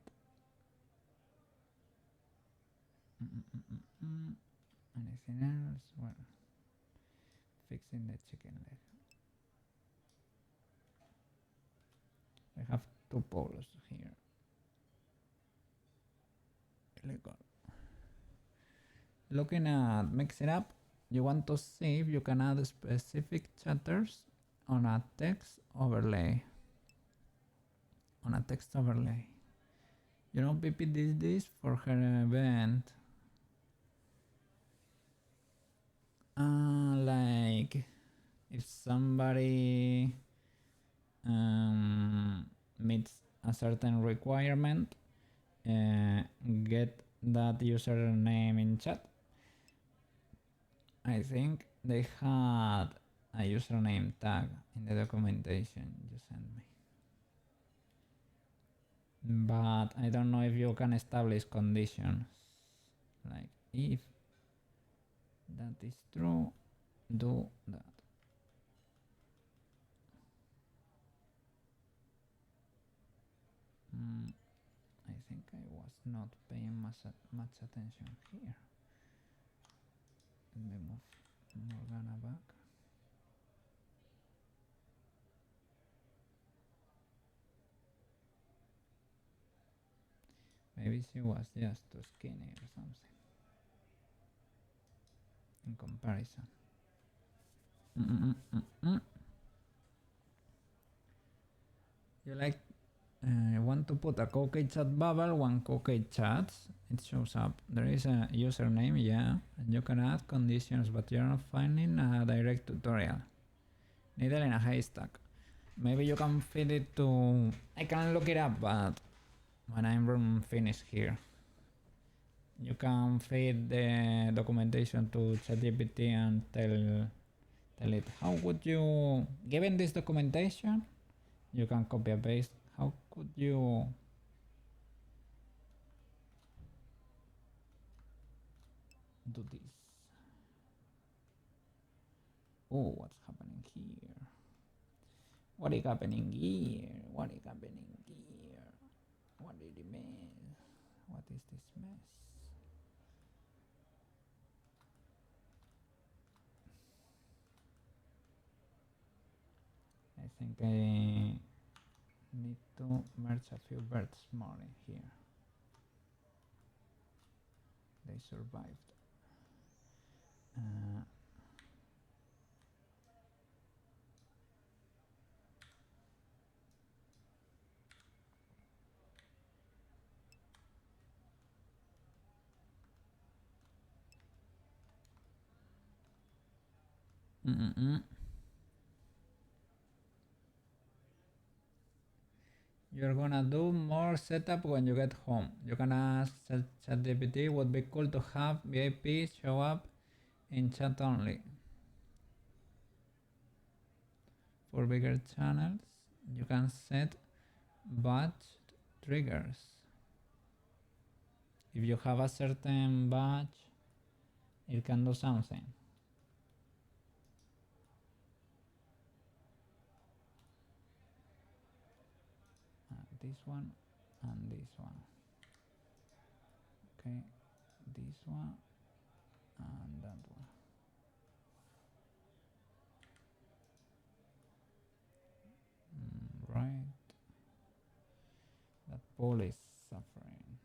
Anything else? Well, fixing the chicken leg. We have 2 poles here. Illegal. Looking at mix it up, you want to see if you can add specific chatters on a text overlay. On a text overlay. You know, Pipi did this for her event. Like if somebody meets a certain requirement, get that username in chat. I think they had a username tag in the documentation you sent me. But I don't know if you can establish conditions. Like if that is true, do that. I think I was not paying much attention here. Let me move Morgana back. Maybe she was just too skinny or something in comparison. You like want to put a Koukei chat bubble when Koukei chats, it shows up. There is a username, yeah, and you can add conditions, but you're not finding a direct tutorial. Needle in a haystack. Maybe you can feed it to... I can look it up, but when I'm finished here. You can feed the documentation to ChatGPT and tell it, how would you... Given this documentation, you can copy and paste. How could you do this? Oh, what's happening here? What is happening here? What is happening here? What did it mean? What is this mess? I think I need to merge a few birds more in here. They survived. You're gonna do more setup when you get home. You can ask ChatGPT, would be cool to have VIP show up in chat only. For bigger channels, you can set batch triggers. If you have a certain batch, it can do something. This one and this one. Okay, this one and that one. Right. That pool is suffering.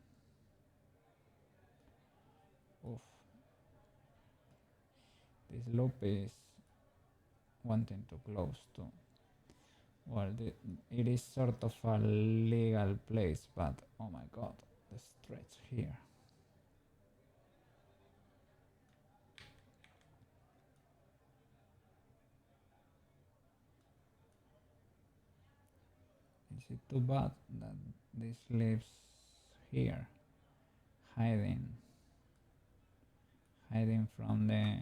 Oof. This loop is wanting to close too. Well, it is sort of a legal place, but oh my god, the stretch here. Is it too bad that this lives here, hiding from the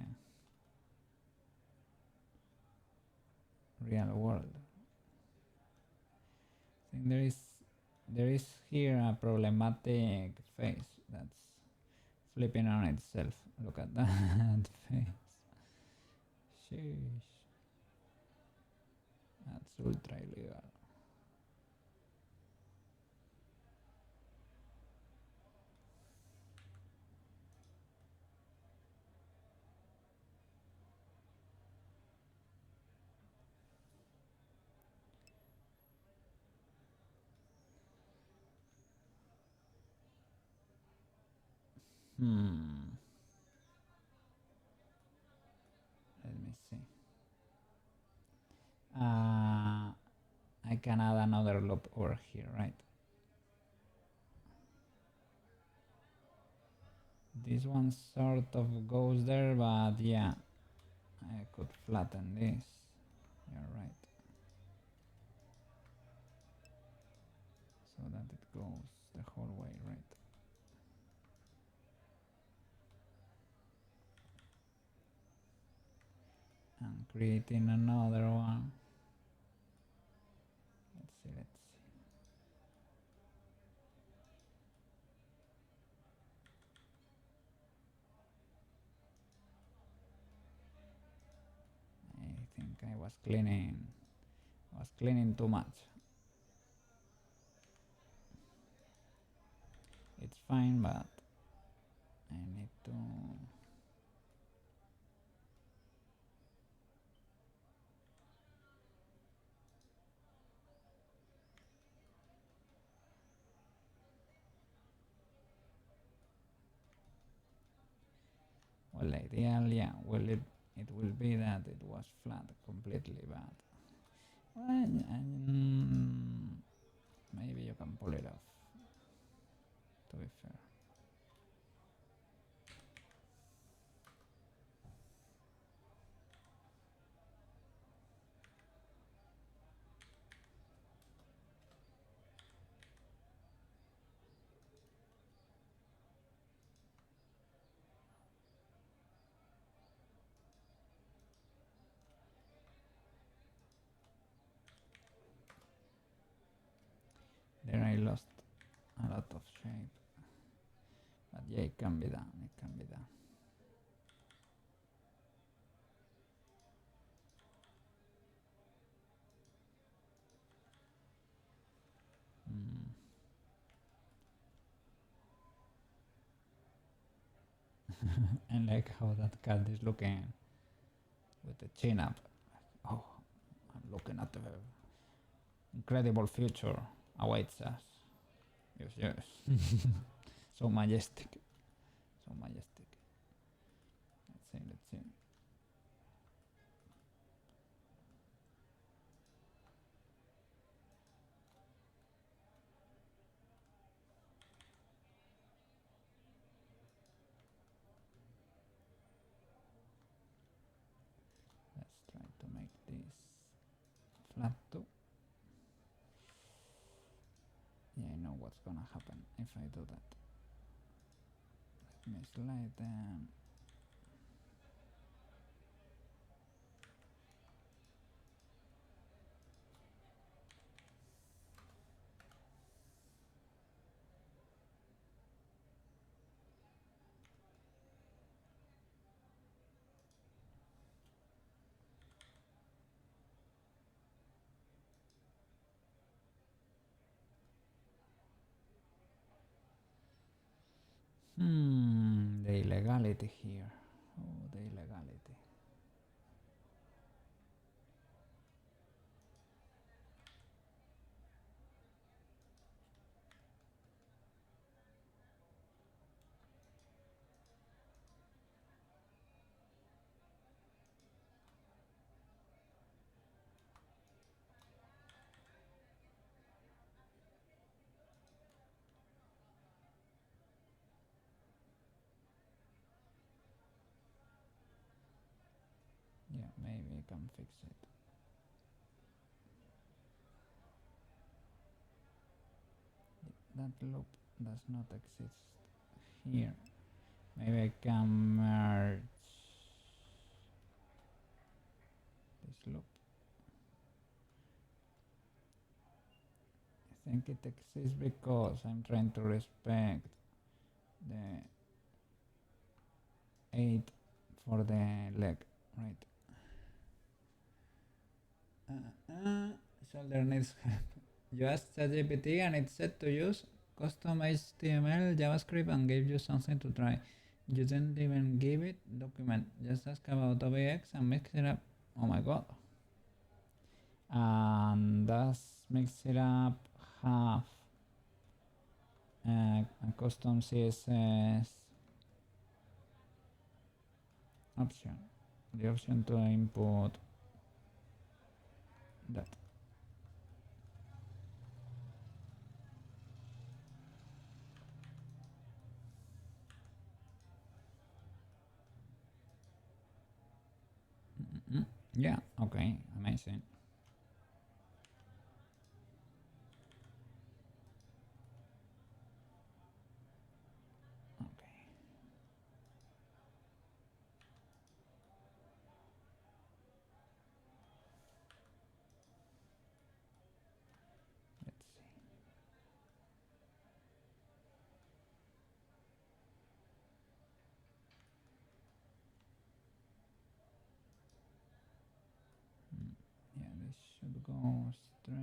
real world? I think there is here a problematic face that's flipping on itself. Look at that face. Sheesh. That's ultra illegal. Let me see. I can add another loop over here, right? This one sort of goes there, but yeah, I could flatten this. You're right. goes the whole way, right? And creating another one. Let's see, let's see. I think I was cleaning too much. It's fine, but I need to. Well, ideal, yeah. Well, it will be that it was flat completely, but well, maybe you can pull it off. To be fair. There I lost a lot of shape, but yeah, it can be done. It can be done. Mm. And like how that cat is looking with the chin up. Oh, I'm looking at the incredible future awaits us. Yes, yes. So majestic. So majestic. Let's see, let's see. Let's try to make this flat too. Yeah, I know what's gonna happen if I do that. Let me slide them. The illegality here. Oh, the illegality. Yeah, maybe I can fix it. That loop does not exist here. Maybe I can merge this loop. I think it exists because I'm trying to respect the 8 for the leg, right? Shoulder needs help. You asked ChatGPT and it said to use custom HTML, JavaScript and gave you something to try. You didn't even give it document. Just ask about OBX and mix it up. Oh my god. And does mix it up have a custom CSS option? The option to input that. Yeah, okay, amazing. go straight.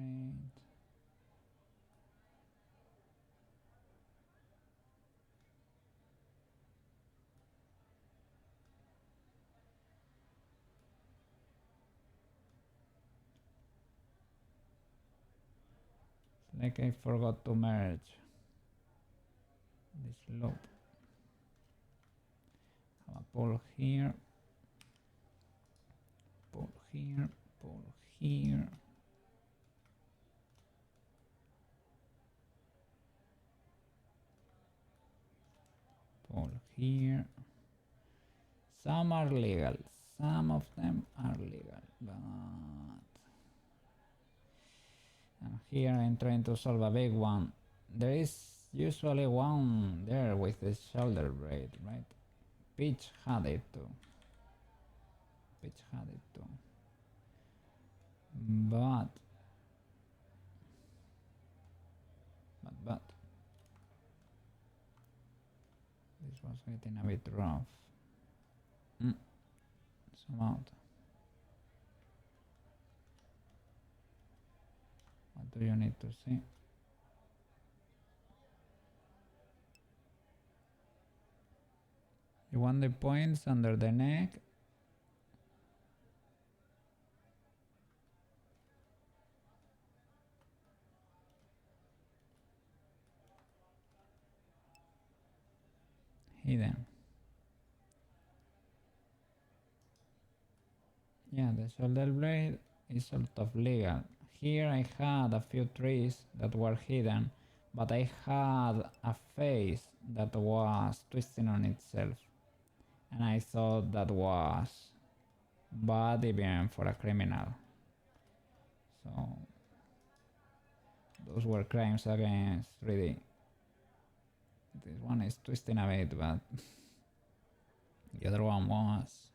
It's like I forgot to merge this loop. Have a pull here, pull here, pull here. Pull here. Some are legal, some of them are legal, but and here I'm trying to solve a big one. There is usually one there with the shoulder blade, right? Peach had it too. Peach had it too. But this was getting a bit rough. Zoom out. What do you need to see? You want the points under the neck? Hidden. Yeah, the shoulder blade is sort of legal. Here I had a few trees that were hidden, but I had a face that was twisting on itself. And I thought that was bad even for a criminal. So those were crimes against 3D. This one is twisting a bit, but the other one was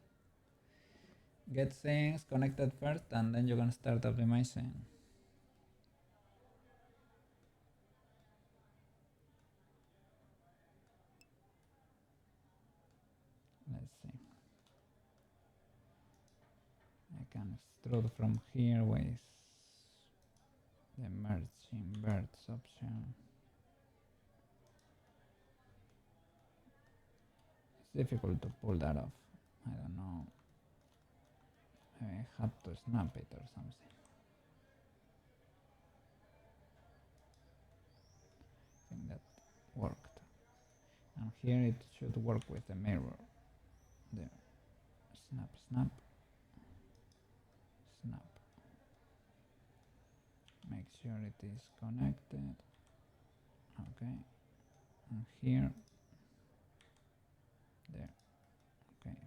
get things connected first and then you can start optimizing. Let's see. I can extrude from here with the merge inverts option. It's difficult to pull that off. I don't know. Maybe I had to snap it or something. I think that worked. And here it should work with the mirror. There. Snap, snap. Snap. Make sure it is connected. Okay. And here. There. Okay.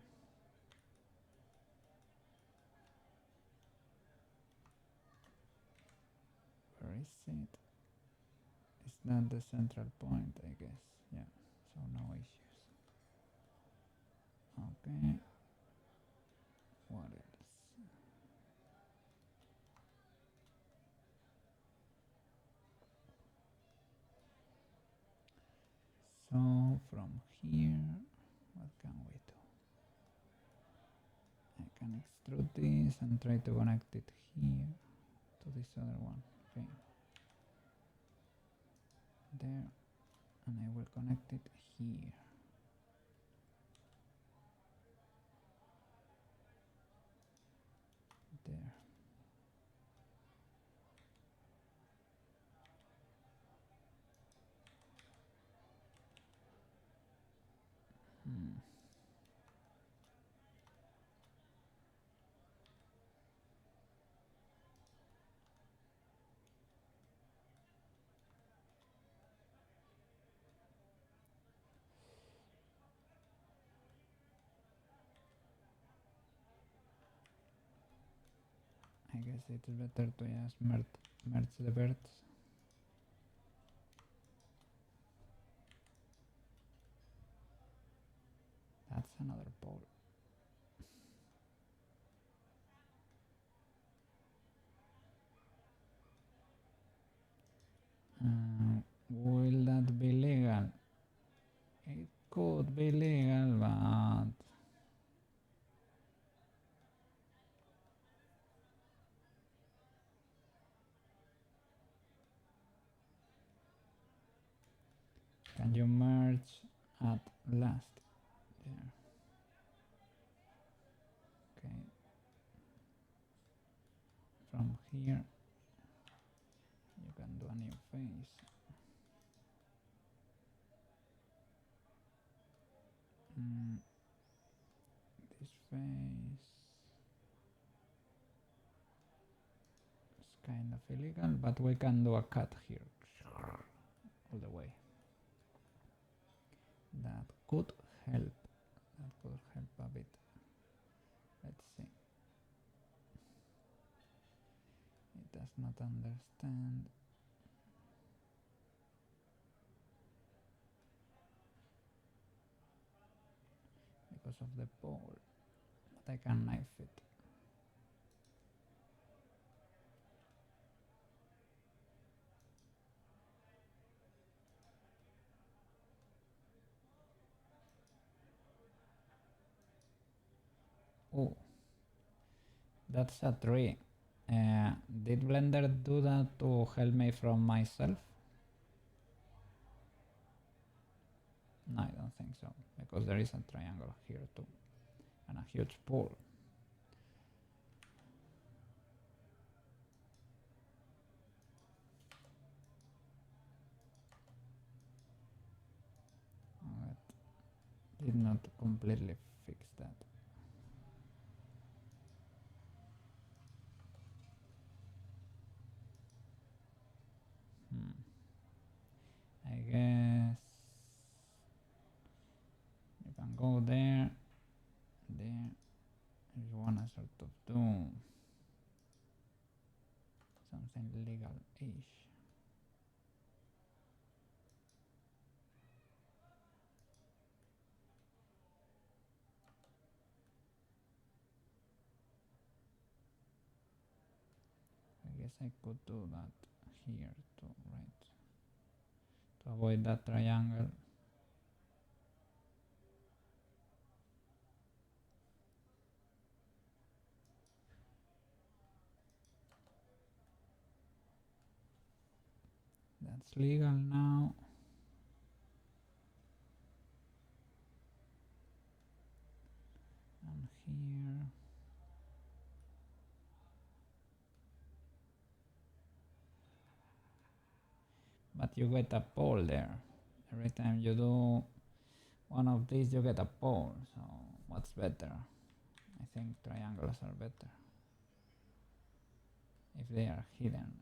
Where is it? It's not the central point, I guess. Yeah. So no issues. Okay. What else? So from here, what can we do? I can extrude this and try to connect it here to this other one. Okay. There. And I will connect it here. There. I guess it is better to just merge the birds. That's another pole. Will that be legal? It could be legal, but Can you merge at last? There. Okay. From here, you can do a new face. This face is kind of illegal, but we can do a cut here all the way. That could help. That could help a bit. Let's see. It does not understand. Because of the pole. But I can knife it. Oh, that's a tree. Did Blender do that to help me from myself? No, I don't think so, because there is a triangle here too, and a huge pool. That did not completely fix that. I guess you can go there, there. If you wanna sort of do something legal-ish. I guess I could do that here too, right? To avoid that triangle. That's legal now. And here. But you get a pole there. Every time you do one of these, you get a pole. So what's better? I think triangles are better if they are hidden.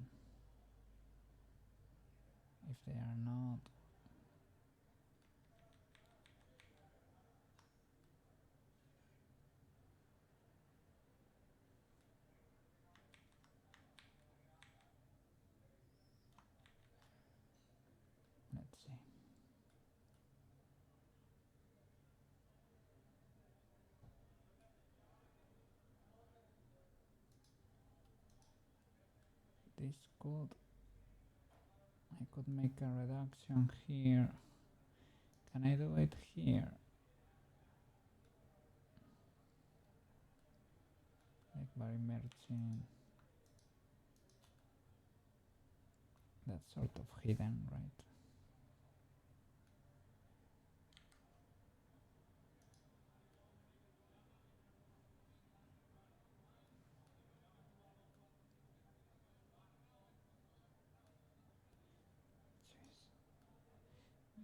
If they are not, let's see. This could, I could make a reduction here. Can I do it here? Like by merging. That's sort of hidden, right?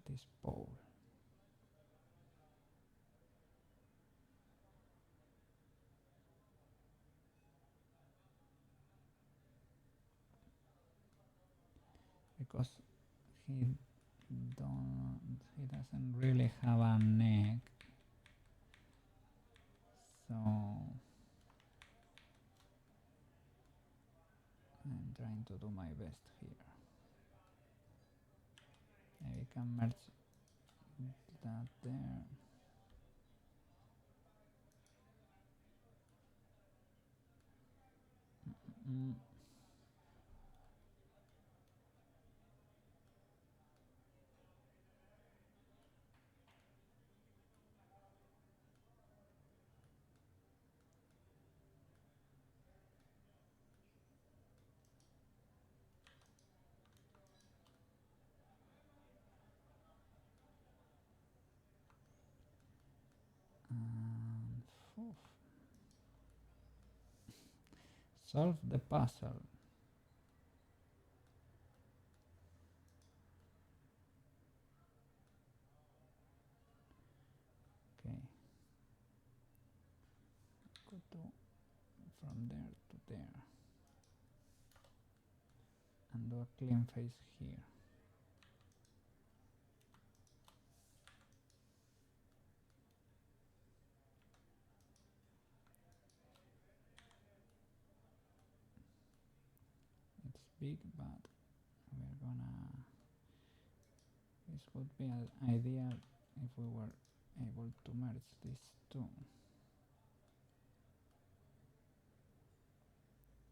This pole. Because he doesn't really have a neck, so I'm trying to do my best here. Maybe I can merge that there. Solve the puzzle. Okay. Go to from there to there. And do a clean face here. It's big, but we're gonna... This would be ideal if we were able to merge these two.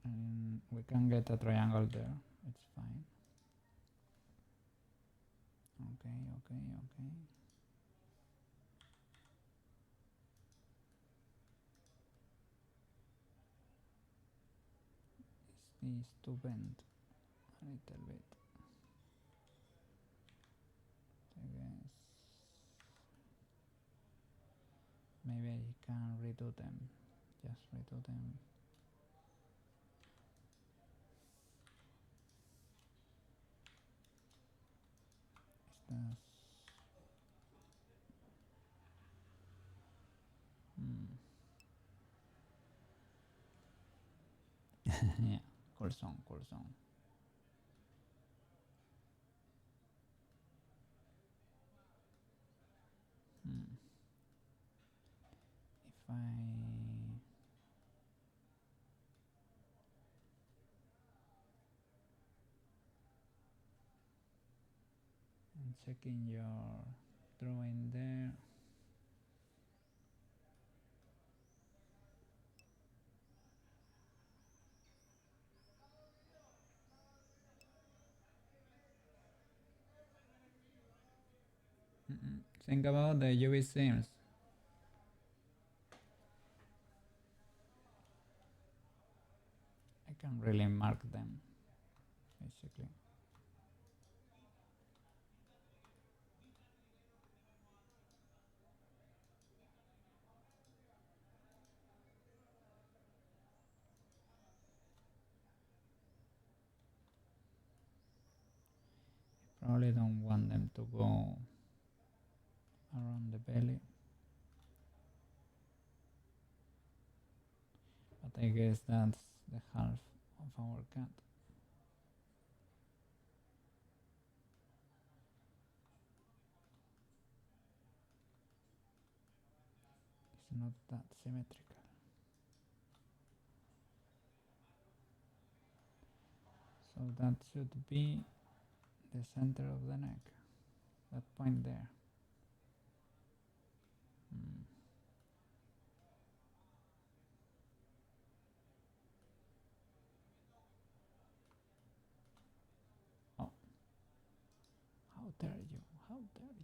And we can get a triangle there, it's fine. Okay. This needs to bend a little bit. I guess maybe I can redo them. Just redo them. Yeah, cool song. If I'm checking your drawing there. Think about the UV seams. I can really mark them, basically. Probably don't want them to go around the belly. But I guess that's the half of our cat. It's not that symmetrical. So that should be the center of the neck. That point there. Oh. How dare you? How dare you?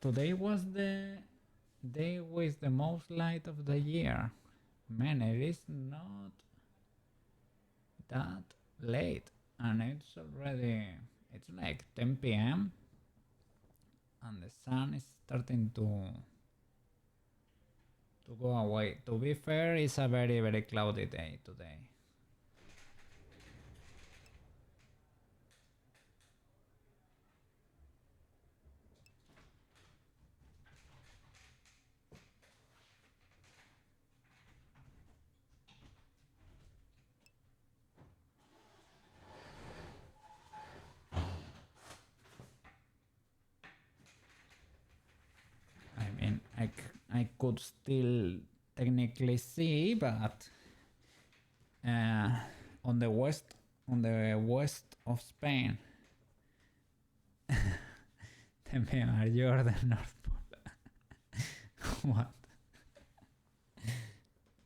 Today was the day with the most light of the year. Man, it is not that late, and it's like 10 p.m. and the sun is starting to go away. To be fair, it's a very, very cloudy day today. I mean, I could still technically see, but on the west of Spain, you're the North Pole. What?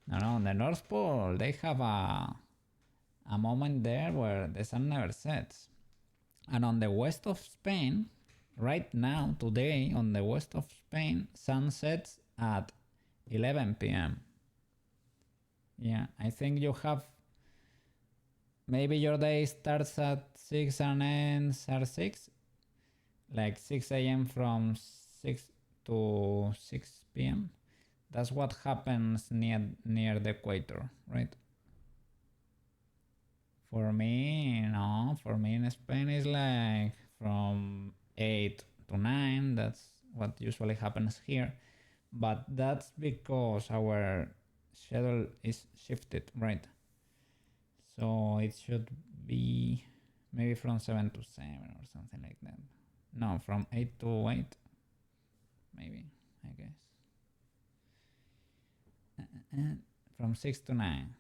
No, on the North Pole they have a moment there where the sun never sets, and on the west of Spain, right now today on the west of Spain, sun sets at 11 p.m. Yeah, I think you have maybe your day starts at 6 and ends at 6, like 6 a.m. from 6 to 6 p.m. That's what happens near the equator, right? For me, no. For me in Spain is like from 8 to 9. That's what usually happens here. But that's because our schedule is shifted, right? So it should be maybe from 7 to 7 or something like that. No, from 8 to 8, maybe, I guess. From 6 to 9.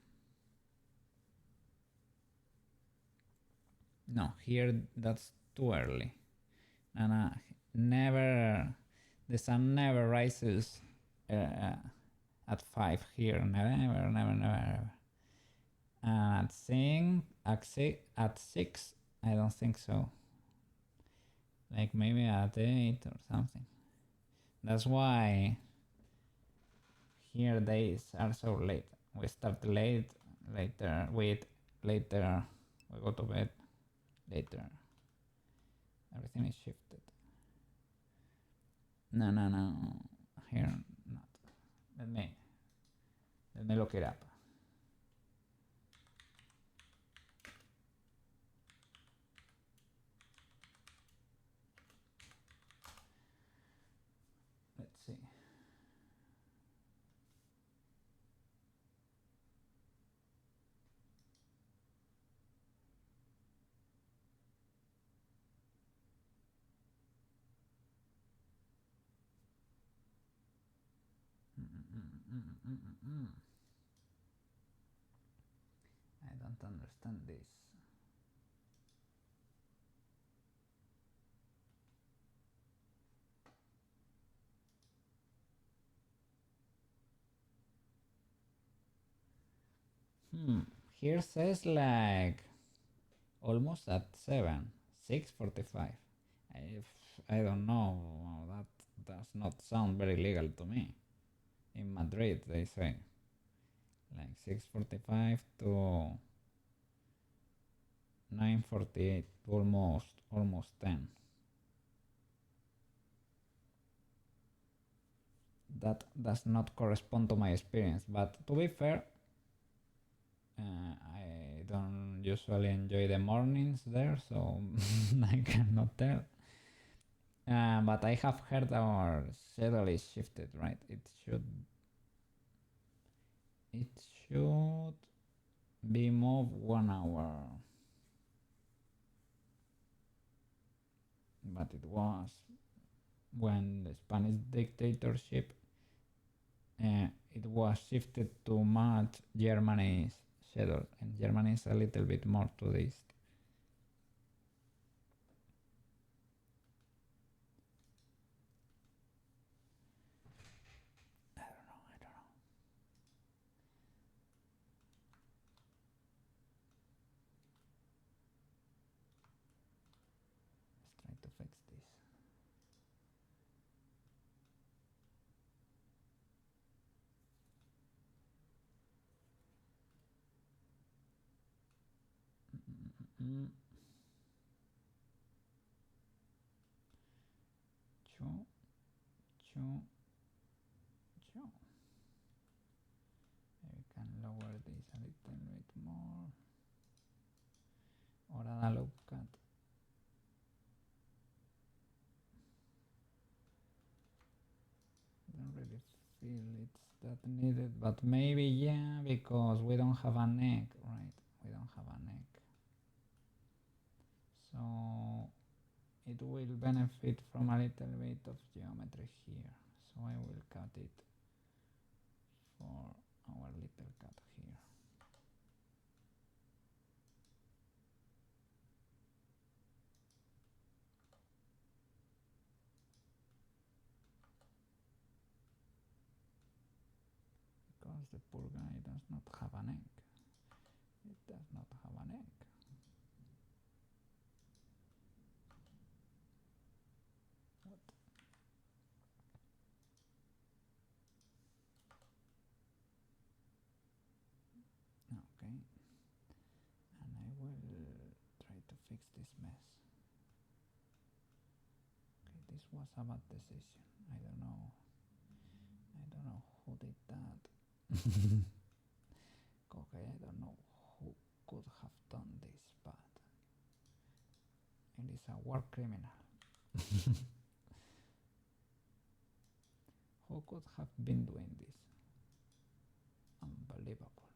No, here that's too early. And never, the sun never rises at 5 here. Never, never, never. At 6, I don't think so. Like maybe at 8 or something. That's why here days are so late. We start late, later, wait, later, we go to bed later. Everything is shifted. No, no, no. Here, not. Let me look it up. Let's see. I don't understand this. Here says like almost at 7, 6:45. I don't know. That does not sound very legal to me. In Madrid, they say like 6:45 to 9:48, almost 10. That does not correspond to my experience. But to be fair, I don't usually enjoy the mornings there, so I cannot tell. But I have heard our schedule is shifted, right? It should be moved 1 hour. But it was when the Spanish dictatorship, it was shifted to match Germany's schedule, and Germany is a little bit more to this. I don't know. Let's try to fix this. Choo, choo, choo. We can lower this a little bit more. Ahora look at. Don't really feel it's that needed, but maybe yeah, because we don't have an egg, right? We don't have an egg. So it will benefit from a little bit of geometry here. So I will cut it for our little cut here. Because the poor guy does not have an egg. It does not have an egg. What? Okay, and I will try to fix this mess. Okay, this was a bad decision. I don't know who did that. Okay, I don't know who could have done this, but it is a war criminal. Who could have been doing this? Unbelievable.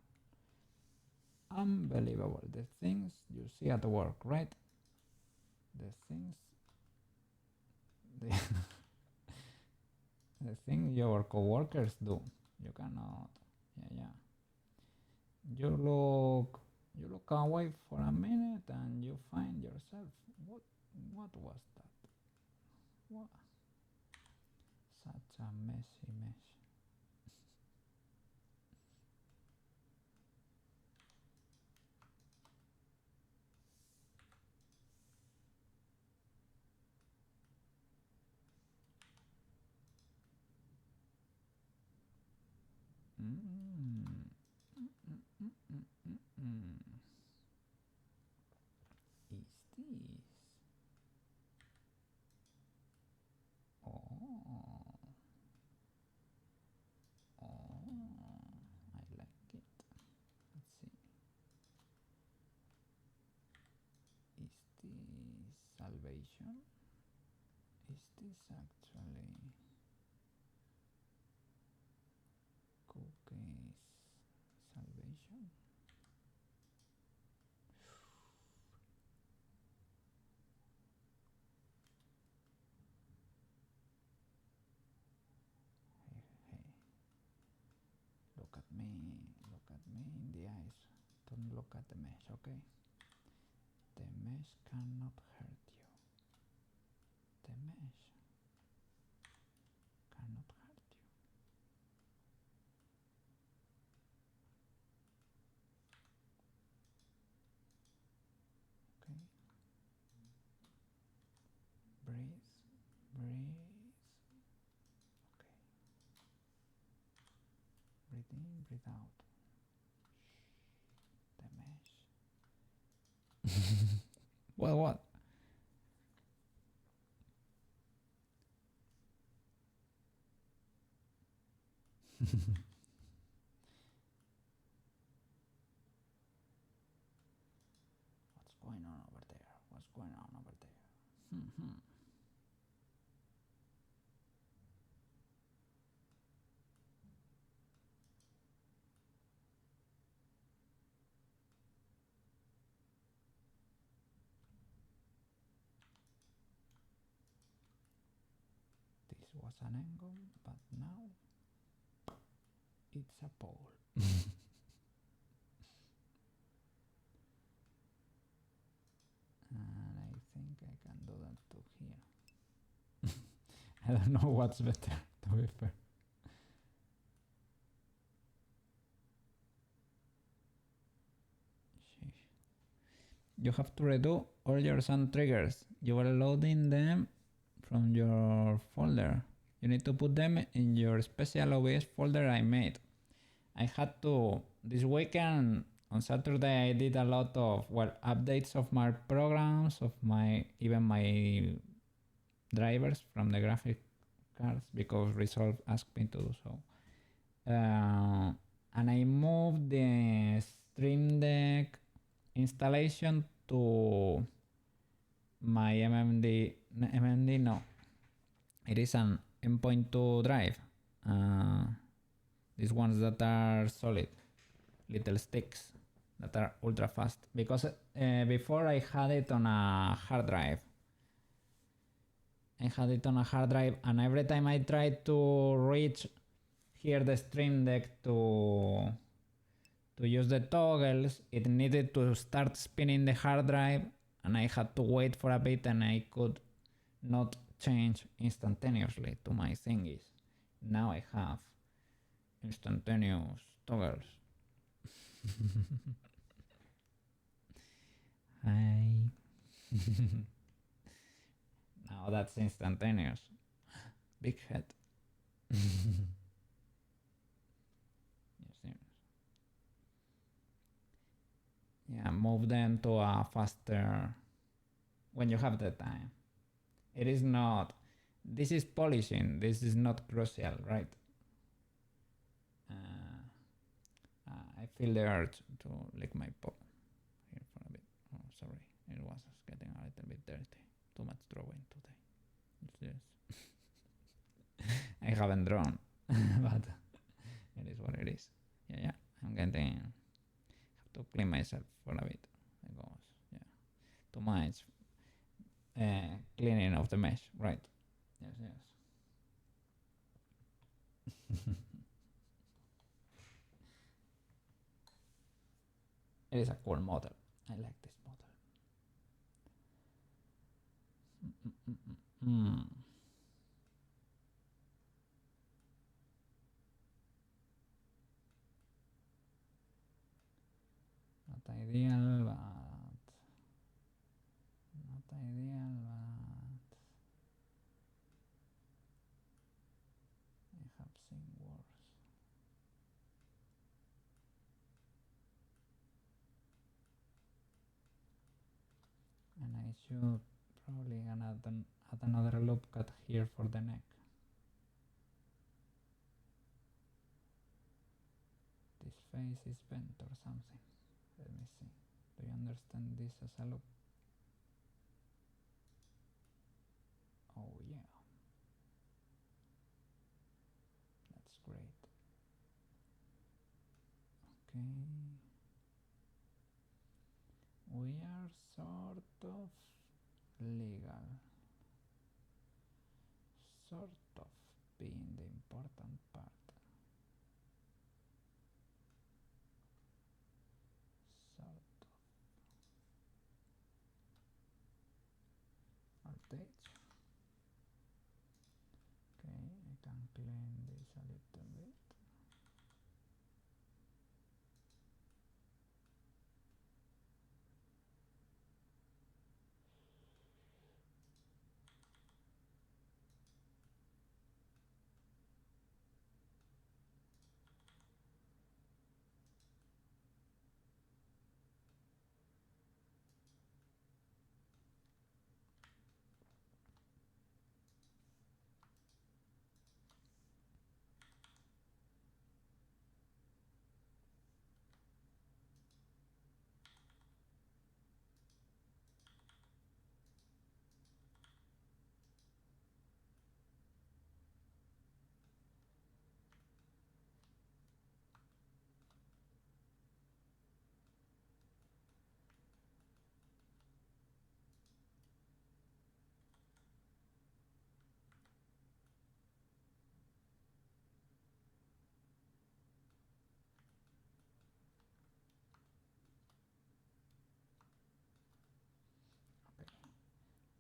Unbelievable. The things you see at work, right? The things the, the things your co-workers do. You cannot. Yeah. You look away for a minute and you find yourself. What was that? What? Such a messy mess. Is this? Oh, I like it. Let's see. Is this salvation? Is this actually Koukei's salvation? Hey, look at me in the eyes. Don't look at the mesh, okay? The mesh cannot hurt you. The mesh cannot hurt you. Okay? Breathe. Okay. Breathe in, breathe out. The mesh. What? What's going on over there? This was an angle, but now it's a pole. And I think I can do that too here. I don't know what's better, to be fair. You have to redo all your sound triggers. You are loading them from your folder. You need to put them in your special OBS folder I made. I had to, this weekend on Saturday, I did a lot of, updates of my programs, even my drivers from the graphic cards, because Resolve asked me to do so. And I moved the Stream Deck installation to my MMD no, it is an M.2 drive, these ones that are solid little sticks that are ultra fast, because before I had it on a hard drive. And every time I tried to reach here the Stream Deck to use the toggles, it needed to start spinning the hard drive, and I had to wait for a bit, and I could not change instantaneously to my thingies. Now I have instantaneous toggles. Hi. Now that's instantaneous. Big head. Yes, yeah, move them to a faster when you have the time. It is not. This is polishing. This is not crucial, right? I feel the urge to lick my paw here for a bit. Oh, sorry, it was getting a little bit dirty. Too much drawing today. Yes. I haven't drawn, but it is what it is. Yeah. I'm getting. Have to clean myself for a bit because too much cleaning of the mesh, right? Yes. It is a cool model. I like this model. Not ideal, but I have seen worse. And I should probably add another loop cut here for the neck. This face is bent or something. Let me see. Do you understand this as a loop? Oh yeah. That's great. Okay. We are sort of legal. Sort of being the important part. Sort of. Voltage. Okay, I can clean this a little bit.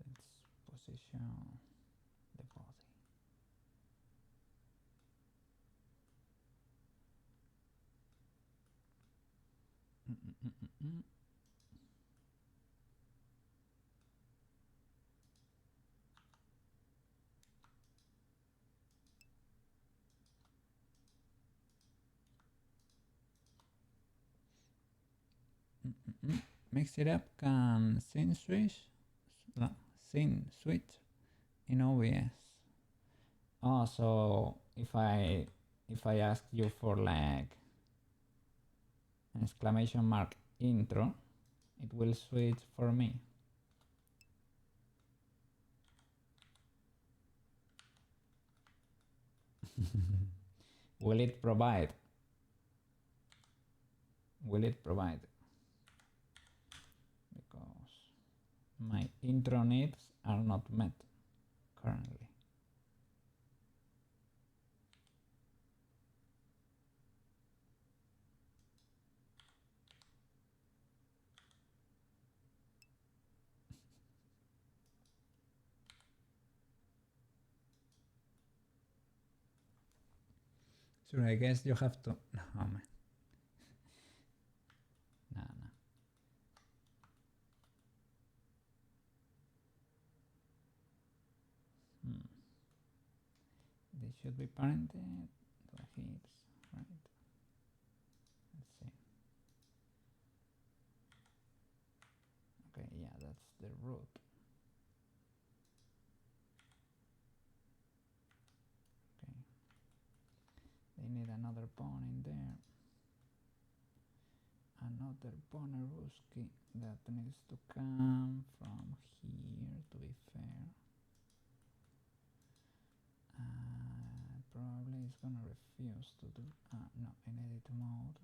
Okay, let's position the body. Mix it up can scene switch in OBS. Oh, so if I ask you for like an exclamation mark intro, it will switch for me. Will it provide? Will it provide? Because my intro needs are not met currently. So I guess you have to. No, man. No. They should be parented to the hips, right? Let's see. That's the root. Okay. They need another pawn in there. Another Bonaruski that needs to come from here, to be fair. Probably it's gonna refuse to do. No, in edit mode.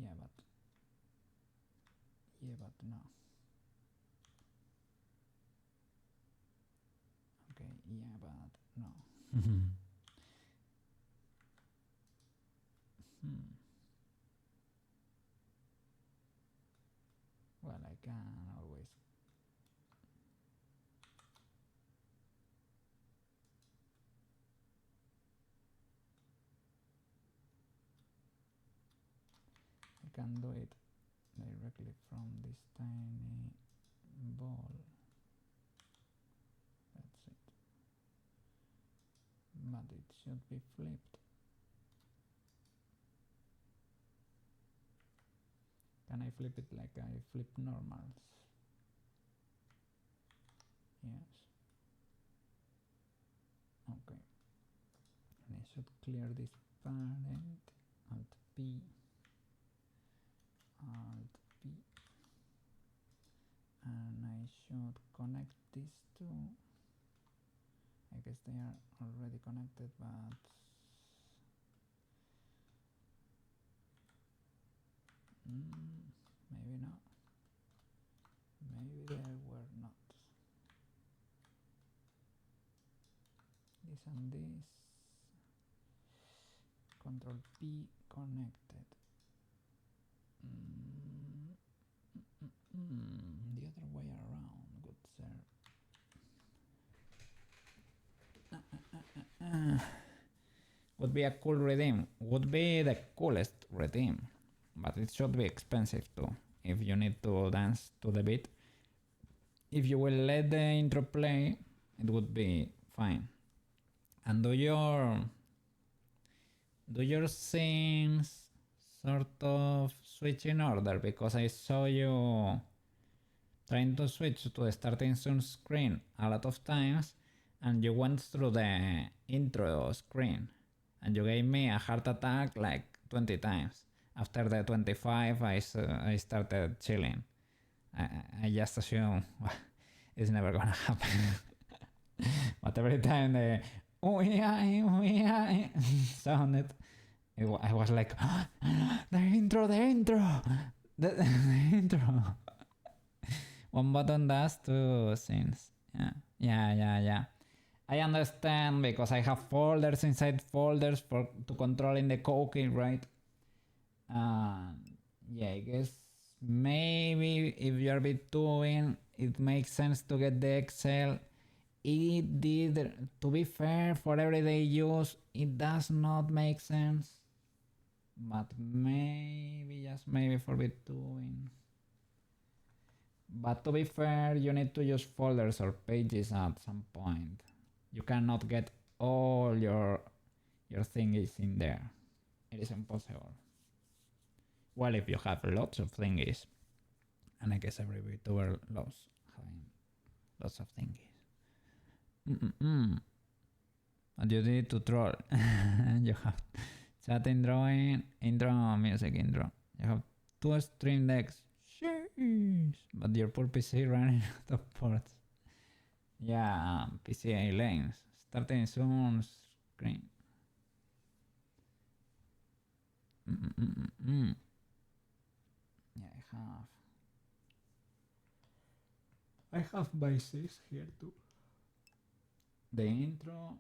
Yeah, but no. Okay, yeah, but no. Well, I can always. I can do it directly from this tiny ball. That's it. But it should be flipped. Can I flip it like I flip normals? Yes. Okay. And I should clear this parent. Alt P. Alt P. And I should connect these two. I guess they are already connected, but maybe not. Maybe they were not. This and this. Control P connected. The other way around, good sir. Would be a cool redeem. Would be the coolest redeem. But it should be expensive too. If you need to dance to the beat. If you will let the intro play, it would be fine. And do your scenes sort of switch in order, because I saw you trying to switch to the starting soon screen a lot of times, and you went through the intro screen and you gave me a heart attack like 20 times. After the 25 I started chilling. I just assume it's never gonna happen. But every time the sounded, I was like, the intro. The intro. One button does two scenes. Yeah. I understand, because I have folders inside folders to controlling the Koukei, right? Yeah, I guess maybe if you're doing, it makes sense to get the Excel. It did, to be fair, for everyday use, it does not make sense. But maybe, just maybe for doing. But to be fair, you need to use folders or pages at some point. You cannot get all your thingies in there. It is impossible. Well, if you have lots of thingies, and I guess every VTuber loves having lots of thingies. And you need to troll. You have chatting, drawing, intro, music intro. You have 2 stream decks. Sheesh. But your poor PC running out of ports. Yeah, PCA lanes. Starting soon screen. Yeah, I have bases here too. The intro,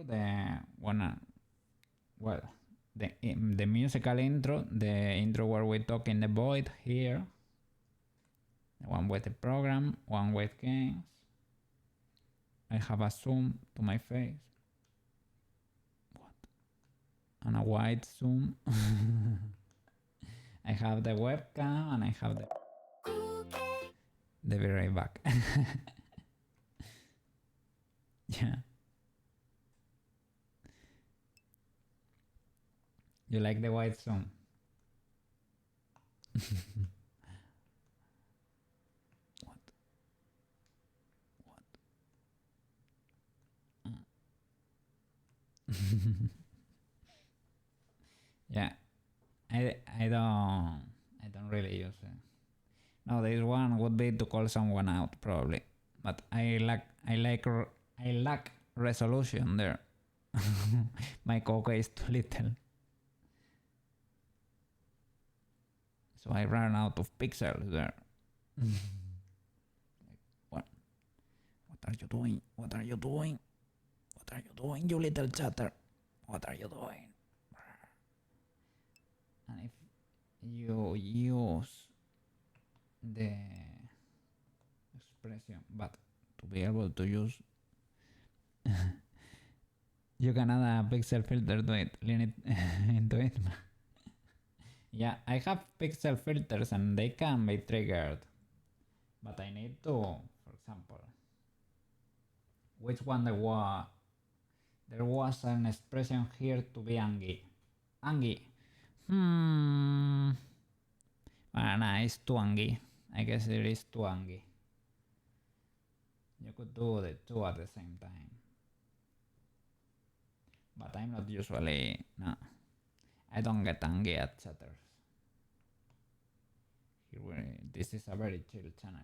the one, well, the musical intro, the intro where we talk in the void here, the one with the program, one with games. I have a zoom to my face. What? And a wide zoom. I have the webcam and I have the Koukei. They'll be right back. Yeah. You like the wide zoom? What? Yeah, I don't really use it. No, this one would be to call someone out probably, but I lack resolution there. My Koukei is too little, so I ran out of pixels there. What? What are you doing? What are you doing? What are you doing, you little chatter? What are you doing? And if you use the expression, but to be able to use, you can add a pixel filter to it, lean it into it. Yeah, I have pixel filters and they can be triggered, but I need to, for example, which one there was? There was an expression here to be Angie. Angie. Nah, it's too Angie. I guess it is too Angie. You could do the two at the same time. But I'm not usually, no. I don't get angry at chatters. This is a very chill channel.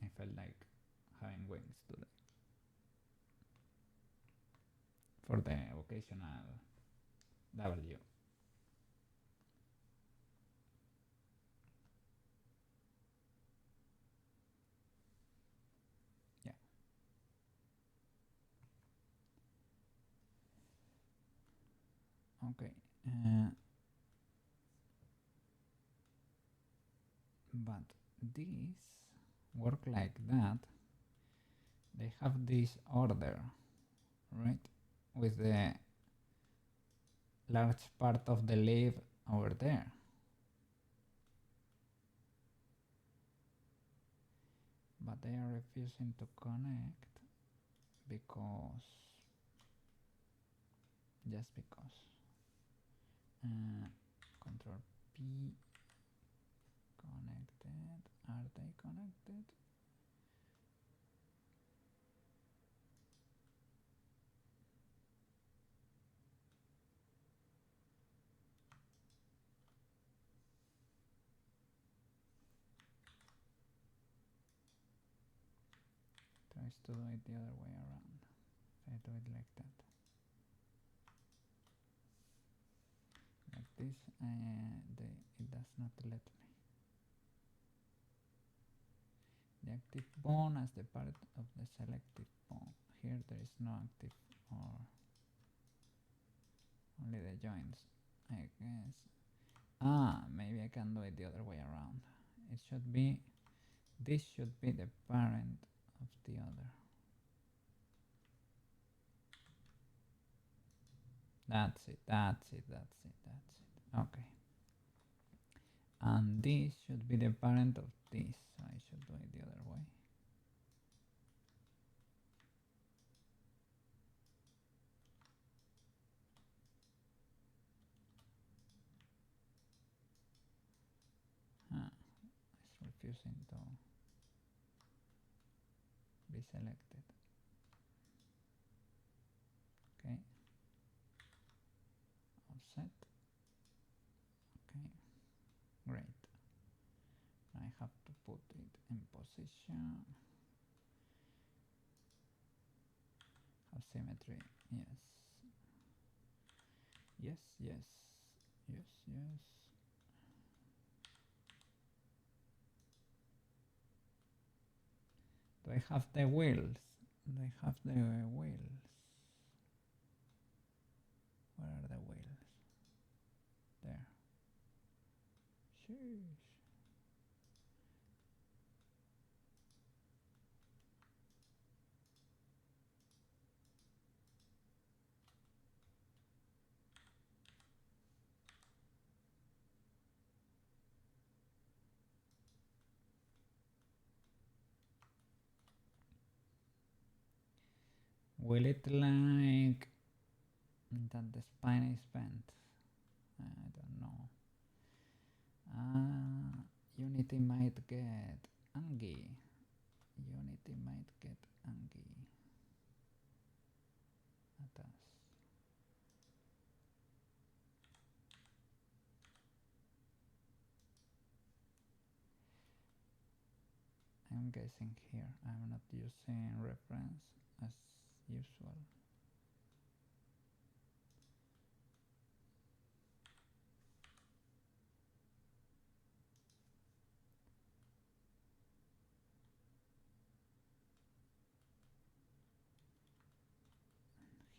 I felt like having wings today. For the occasional W. Yeah. Okay. But these work like that. They have this order, right? With the large part of the leaf over there. But they are refusing to connect because, just because. Control P, connected. Are they connected? Tries to do it the other way around. If I do it like that. Like this, it does not let me. The active bone as the part of the selected bone. Here there is no active or only the joints, I guess. Maybe I can do it the other way around. It should be, this should be the parent of the other. That's it. Okay. And this should be the parent of this, so I should do it the other way. It's refusing to be selected. Okay. Offset. Okay. Great. I have to put it in position. Have symmetry. Yes. Do I have the wheels? Where are the wheels? There. Sheesh. Will it like that the spine is bent. I don't know. Unity might get angry. Unity might get angry at us. I'm guessing here. I'm not using reference as usual.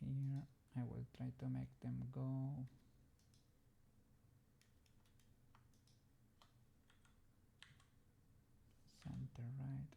Here I will try to make them go. Center right.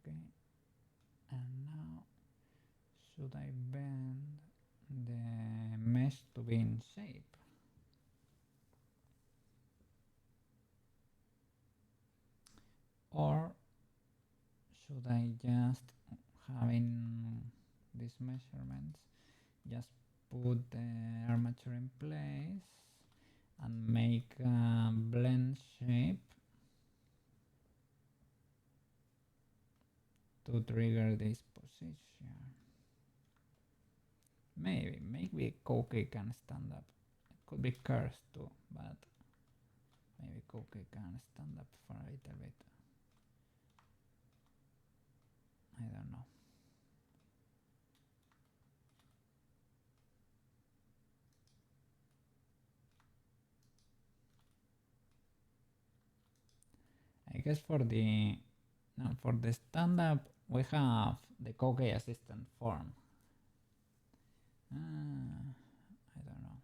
Okay. And now should I bend the mesh to be in shape? Or should I just, having these measurements, just put the armature in place and make a blend shape to trigger this position? Maybe Koukei can stand up. It could be cursed too, but maybe Koukei can stand up for a little bit. I don't know. I guess for the stand up we have the Koukei assistant form. I don't know.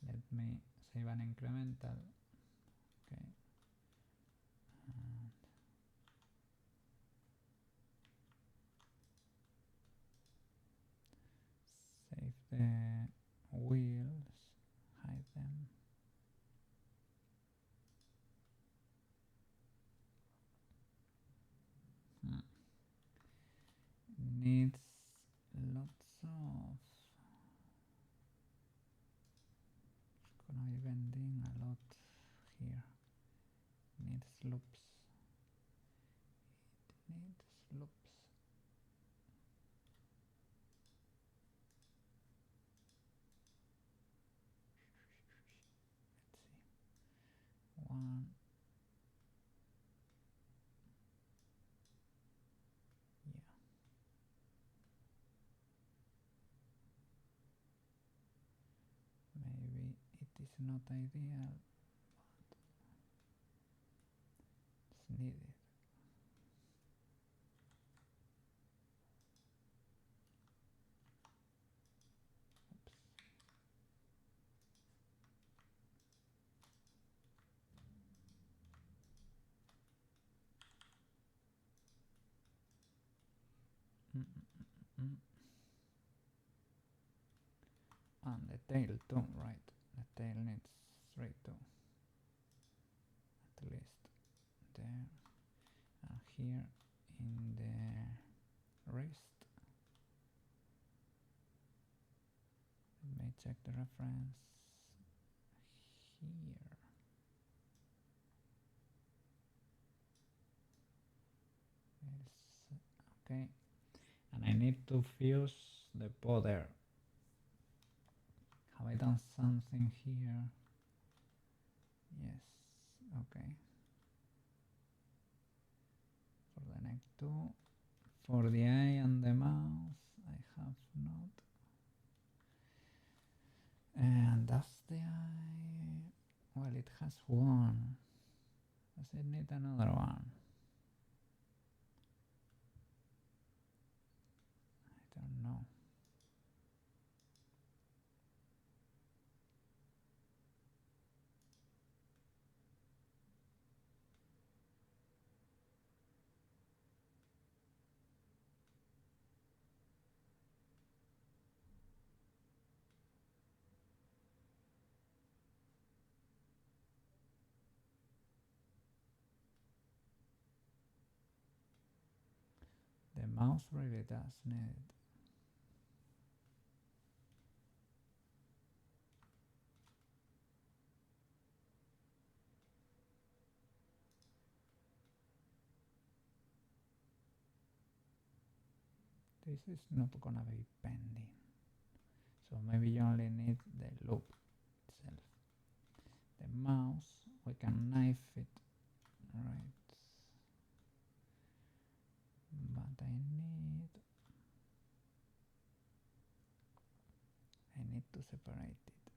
Let me save an incremental. Okay. And save the wheels, hide them. Needs lots of. It's gonna be bending a lot here. Needs loops. It needs loops. Let's see. One. Yeah. Maybe it is not ideal, but it's needed. Oops. And the tail too, right? The tail needs 3 too. At least there. And here in the wrist. Let me check the reference here. Yes. Okay. And I need to fuse the powder. Have I done something here? Yes, okay. For the next two. For the eye and the mouth, I have not. And that's the eye. Well, it has one. Does it need another one? I don't know. The mouse really does need it. This is not gonna be pending. So maybe you only need the loop itself. The mouse, we can knife it, right? But I need to separate it.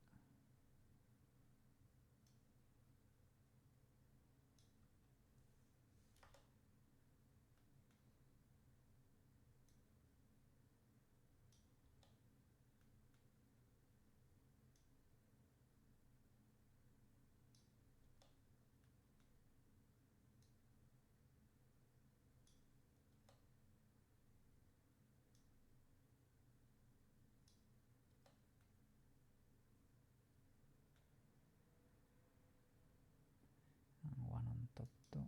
And one on top too.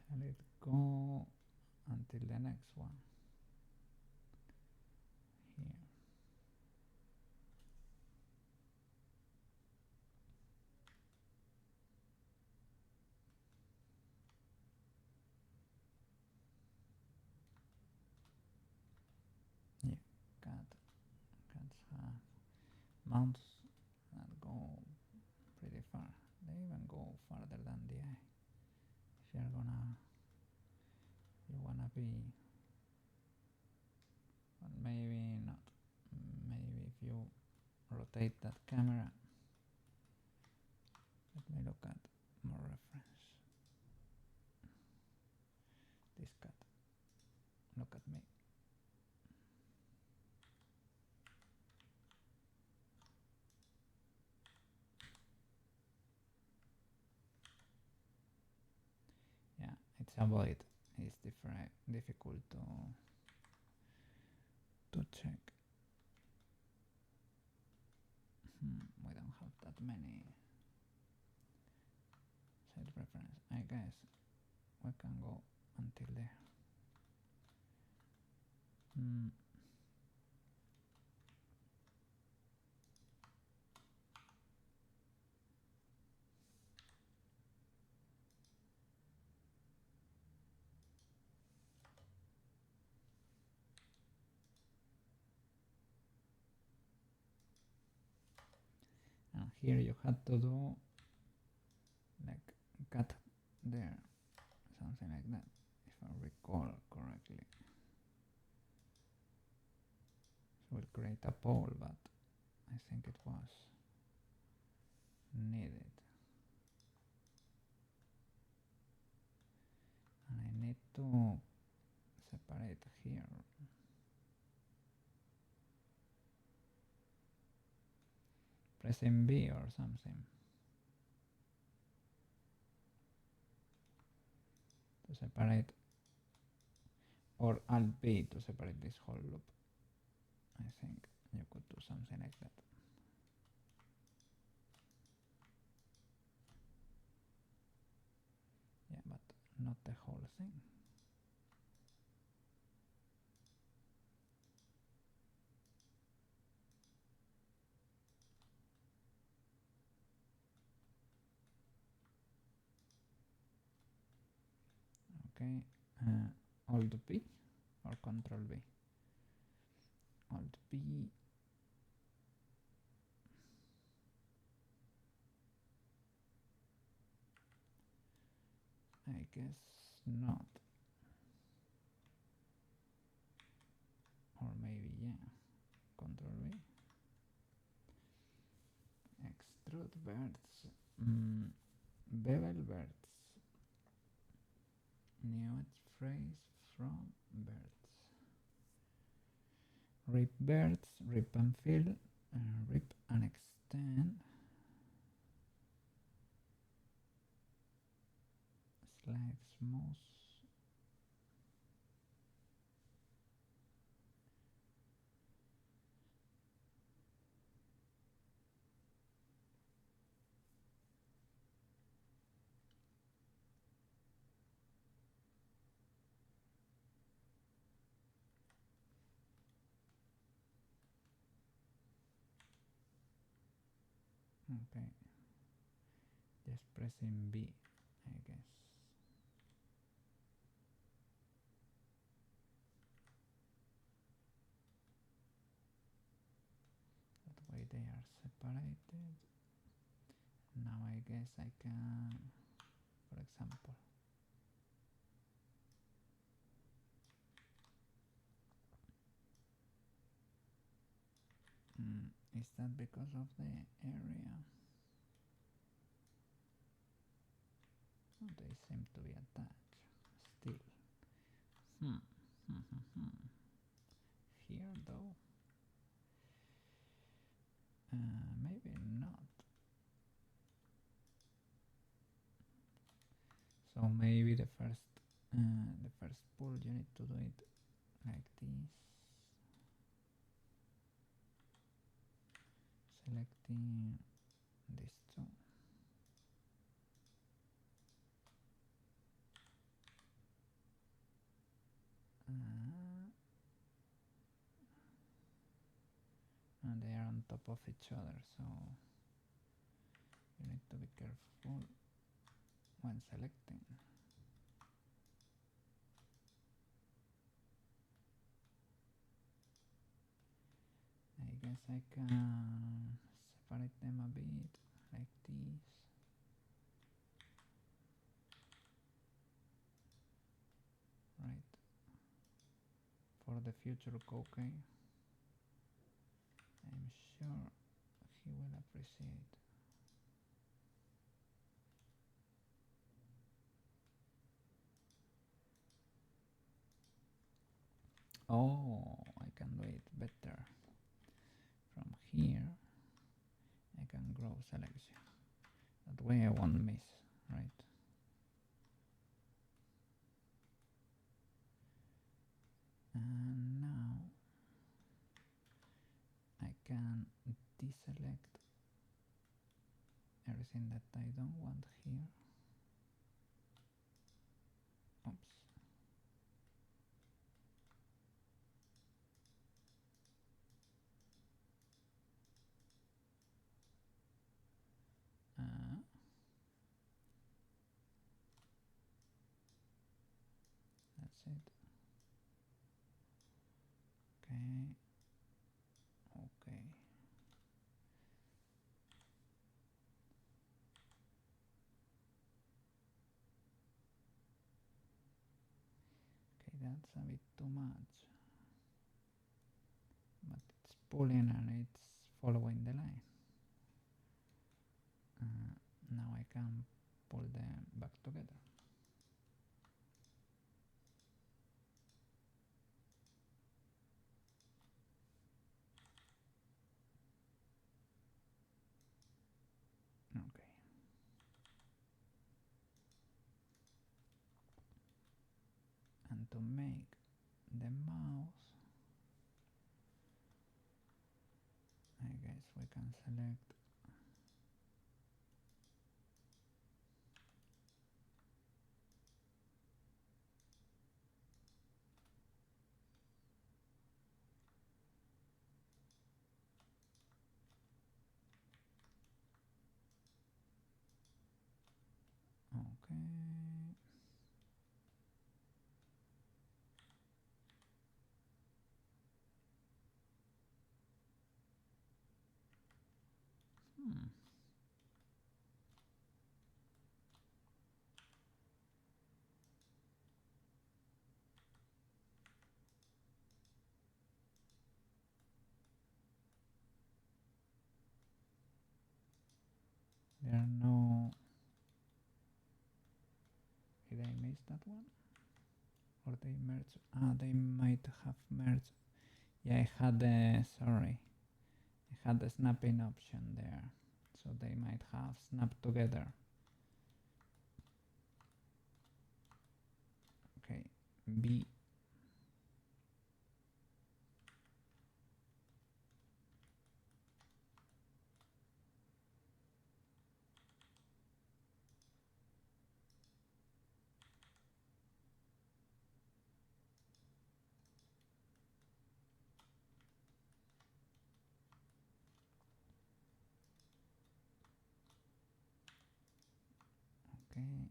Shall it go until the next one? Here. Yeah, cats have mounts that go pretty far. They even go farther than the eye. If you wanna be, but maybe not. Maybe if you rotate that camera, let me look at more reference. This cat, look at me. Yeah, it's avoid. It's difficult to check. We don't have that many side reference. I guess we can go until there. And here you had to do like cut there, something like that, if I recall correctly. So we'll create a pole, but I think it was needed. And I need to separate here. Pressing B or something to separate, or Alt B to separate this whole loop. I think you could do something like that. not the whole thing. Okay, Alt B or Control B. Alt B. I guess not. Or maybe yeah. Control V. Extrude birds. Bevel birds. New phrase from birds. Rip birds, rip and fill, rip and extend. Slide smooth. Okay, just pressing B, I guess. That way they are separated. Now I guess I can, for example, is that because of the area? Oh, they seem to be attached still. Here though, maybe not. So maybe the first pull you need to do it like this, selecting these two. And they are on top of each other, so you need to be careful when selecting. I guess I can separate them a bit like this. Right. For the future Koukei, I'm sure he will appreciate. Oh, I can do it better. From here, I can grow selection. That way I won't miss, right? And now I can deselect everything that I don't want here. Oops. That's it. Okay. Okay. Okay, that's a bit too much. But it's pulling and it's following the line. Now I can pull them back together. Okay. And to make the mouse, I guess we can select There are no. Did I miss that one? Or they merged? Ah, they might have merged. Yeah, I had the. Sorry. I had the snapping option there. So they might have snapped together. Okay. B. Okay.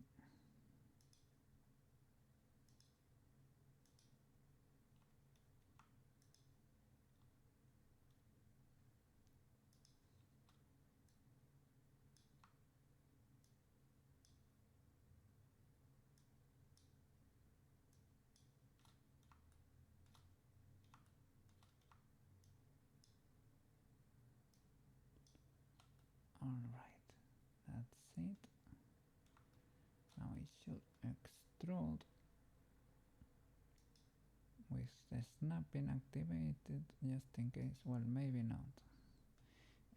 Alright. That's it. Now I should extrude with the snapping activated just in case. Well, maybe not.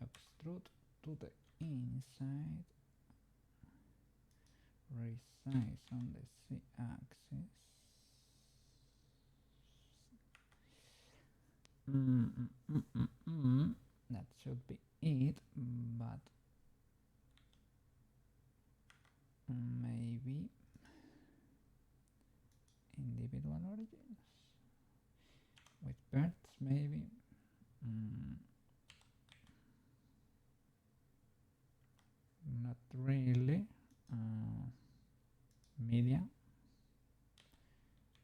Extrude to the inside. Resize on the z-axis. That should be it, but maybe individual origins with birds, maybe. Not really. Media. I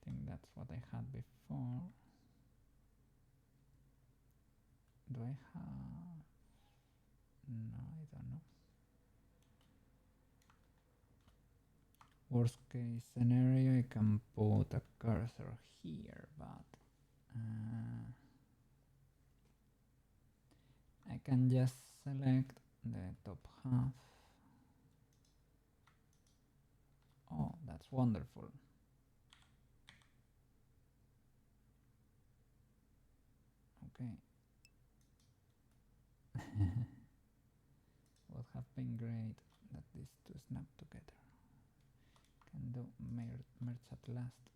think that's what I had before. Do I have? No, I don't know. Worst case scenario, I can put a cursor here, but I can just select the top half. Oh, that's wonderful. Okay. Would have been great that these two snap together. Can do merge at last.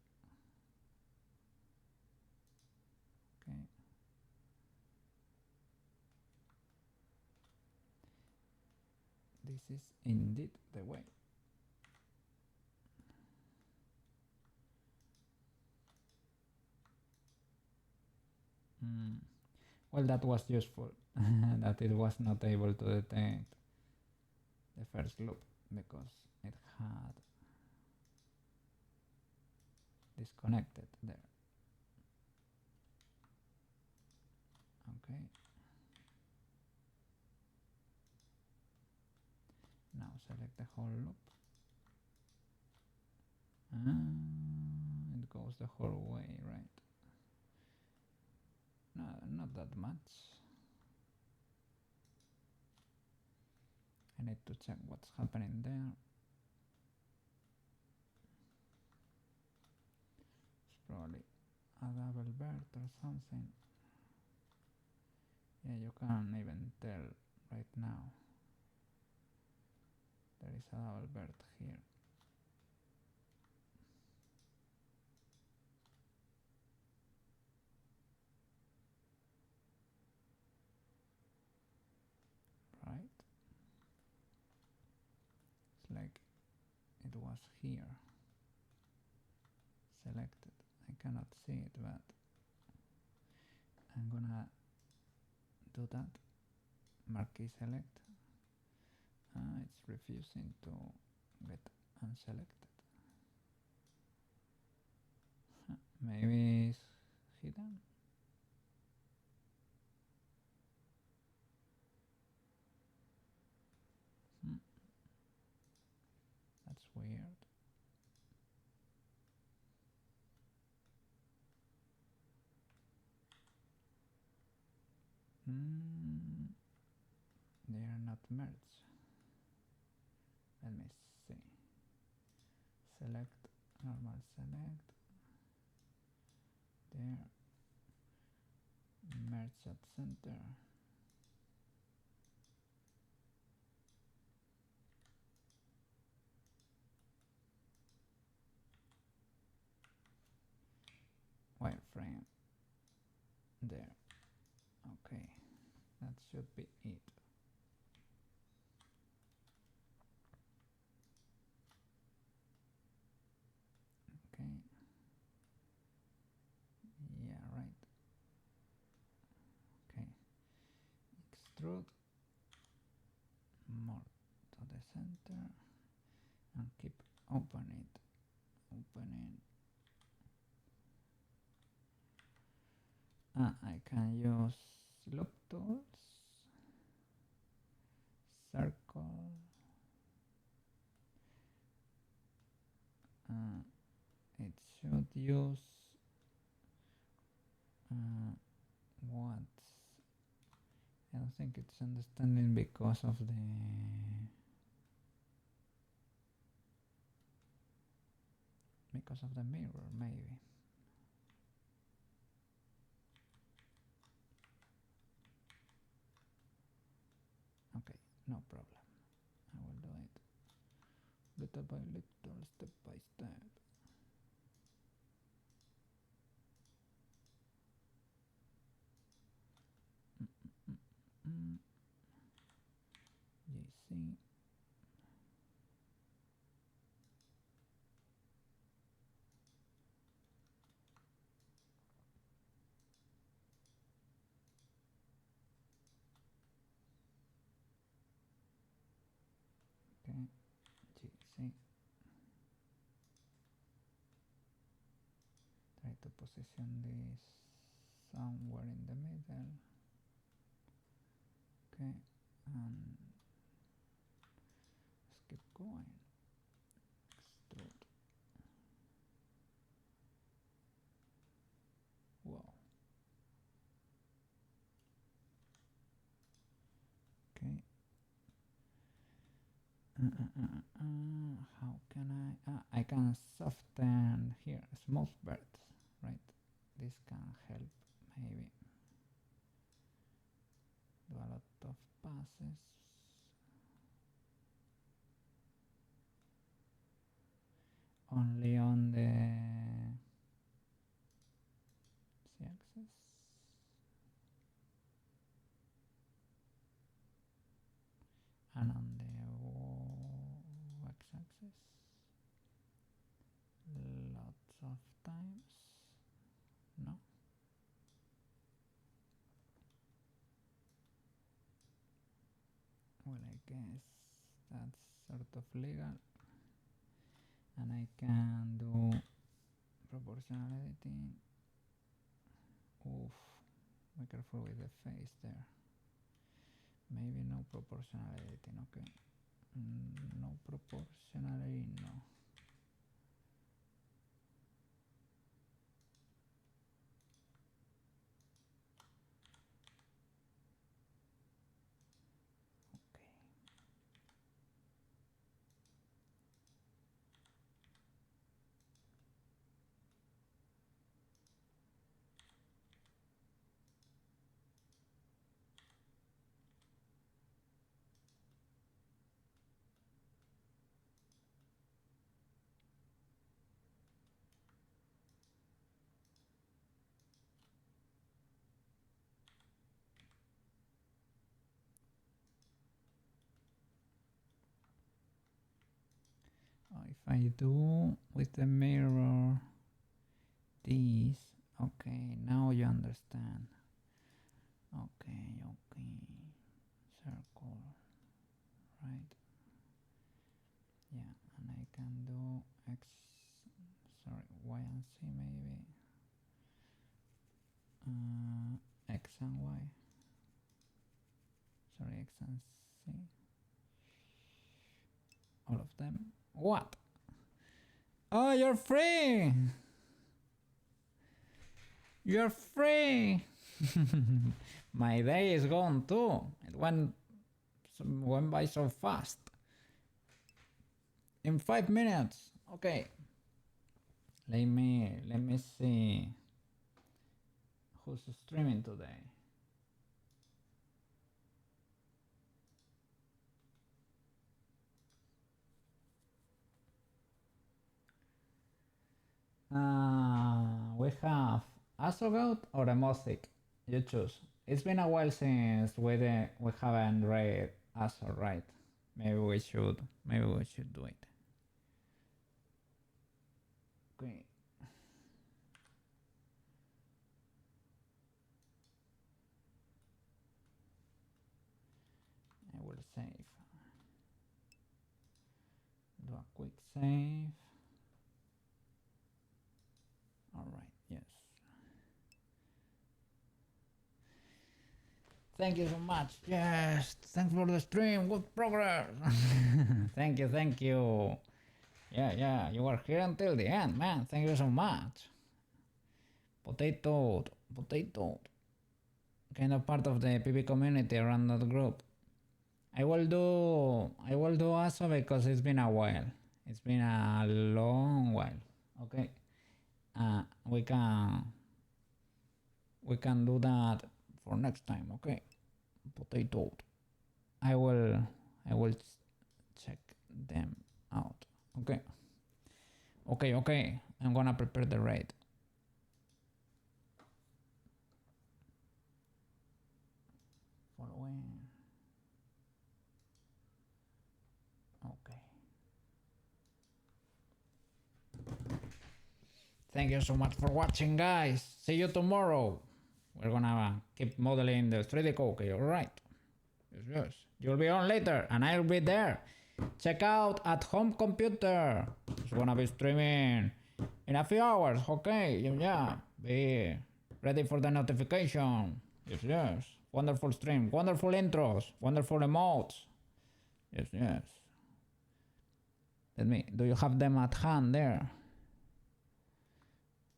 Okay. This is indeed the way. Well, that was useful, that it was not able to detect the first loop because it had disconnected there. Okay. Now select the whole loop. It goes the whole way, right? No, not that much. I need to check what's happening there. It's probably a double bird or something. Yeah, you can't even tell right now. There is a double bird here. Right? It's like it was here. Selected. I cannot see it, but I'm gonna do that. Marquee select. It's refusing to get unselected. Maybe it's hidden. weird. They are not merged. Let me see. Select, normal select. There. Merge at center. Wireframe. There. Okay. That should be it. Okay. Yeah, right. Okay. Extrude. More to the center. And keep opening. I can use loop tools. Circle. It should use what? I don't think it's understanding because of the mirror, maybe. Okay, no problem. I will do it little by little, step by step. JC. Okay, JC. Try to position this somewhere in the middle. Okay, and let's keep going. Extrude. Wow. Okay. How can I can soften here smooth birds, right? This can help maybe. Do a lot of passes. Only on the z-axis. And on the x-axis. Lots of times. No. Well, I guess that's sort of legal. And I can do proportional editing. Oof, be careful with the face there. Maybe no proportional editing, okay. No proportionality, no. If I do with the mirror this, okay, now you understand. Okay, circle, right? Yeah, and I can do Y and Z maybe. X and Y. Sorry, X and Z. All of them. What? Oh, you're free. You're free. My day is gone too. It went by so fast. In 5 minutes. Okay. Let me see who's streaming today. We have Astrogoat or Emothic. You choose. It's been a while since we haven't read Astro, right? Maybe we should do it. Okay. I will save. Do a quick save. Alright, yes. Thank you so much. Yes, thanks for the stream. Good progress. Thank you. Yeah, you were here until the end, man. Thank you so much. Potato. Kind of part of the PB community around that group. I will do also because it's been a while. It's been a long while. Okay. We can do that for next time. Okay. Potato. I will check them out. Okay. I'm gonna prepare the raid. Following. Okay. Thank you so much for watching, guys. See you tomorrow. We're gonna keep modeling the 3D Koukei, alright? Yes. You'll be on later, and I'll be there. Check out at home computer. It's gonna be streaming in a few hours, okay? Yeah. Be ready for the notification. Yes. Wonderful stream, wonderful intros, wonderful emotes. Yes. Do you have them at hand there?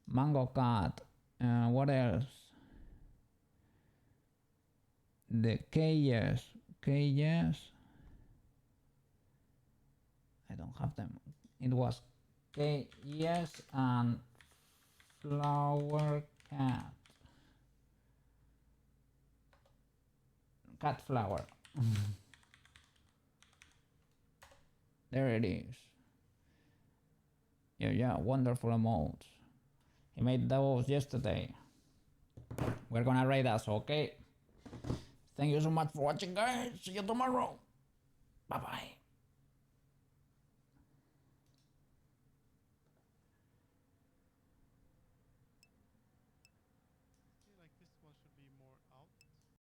Mango Cat. What else? The cages. I don't have them. It was cages and flower cat. Cat flower. There it is. Yeah, wonderful emotes. He made those yesterday. We're gonna raid us, okay? Thank you so much for watching, guys. See you tomorrow. Bye-bye.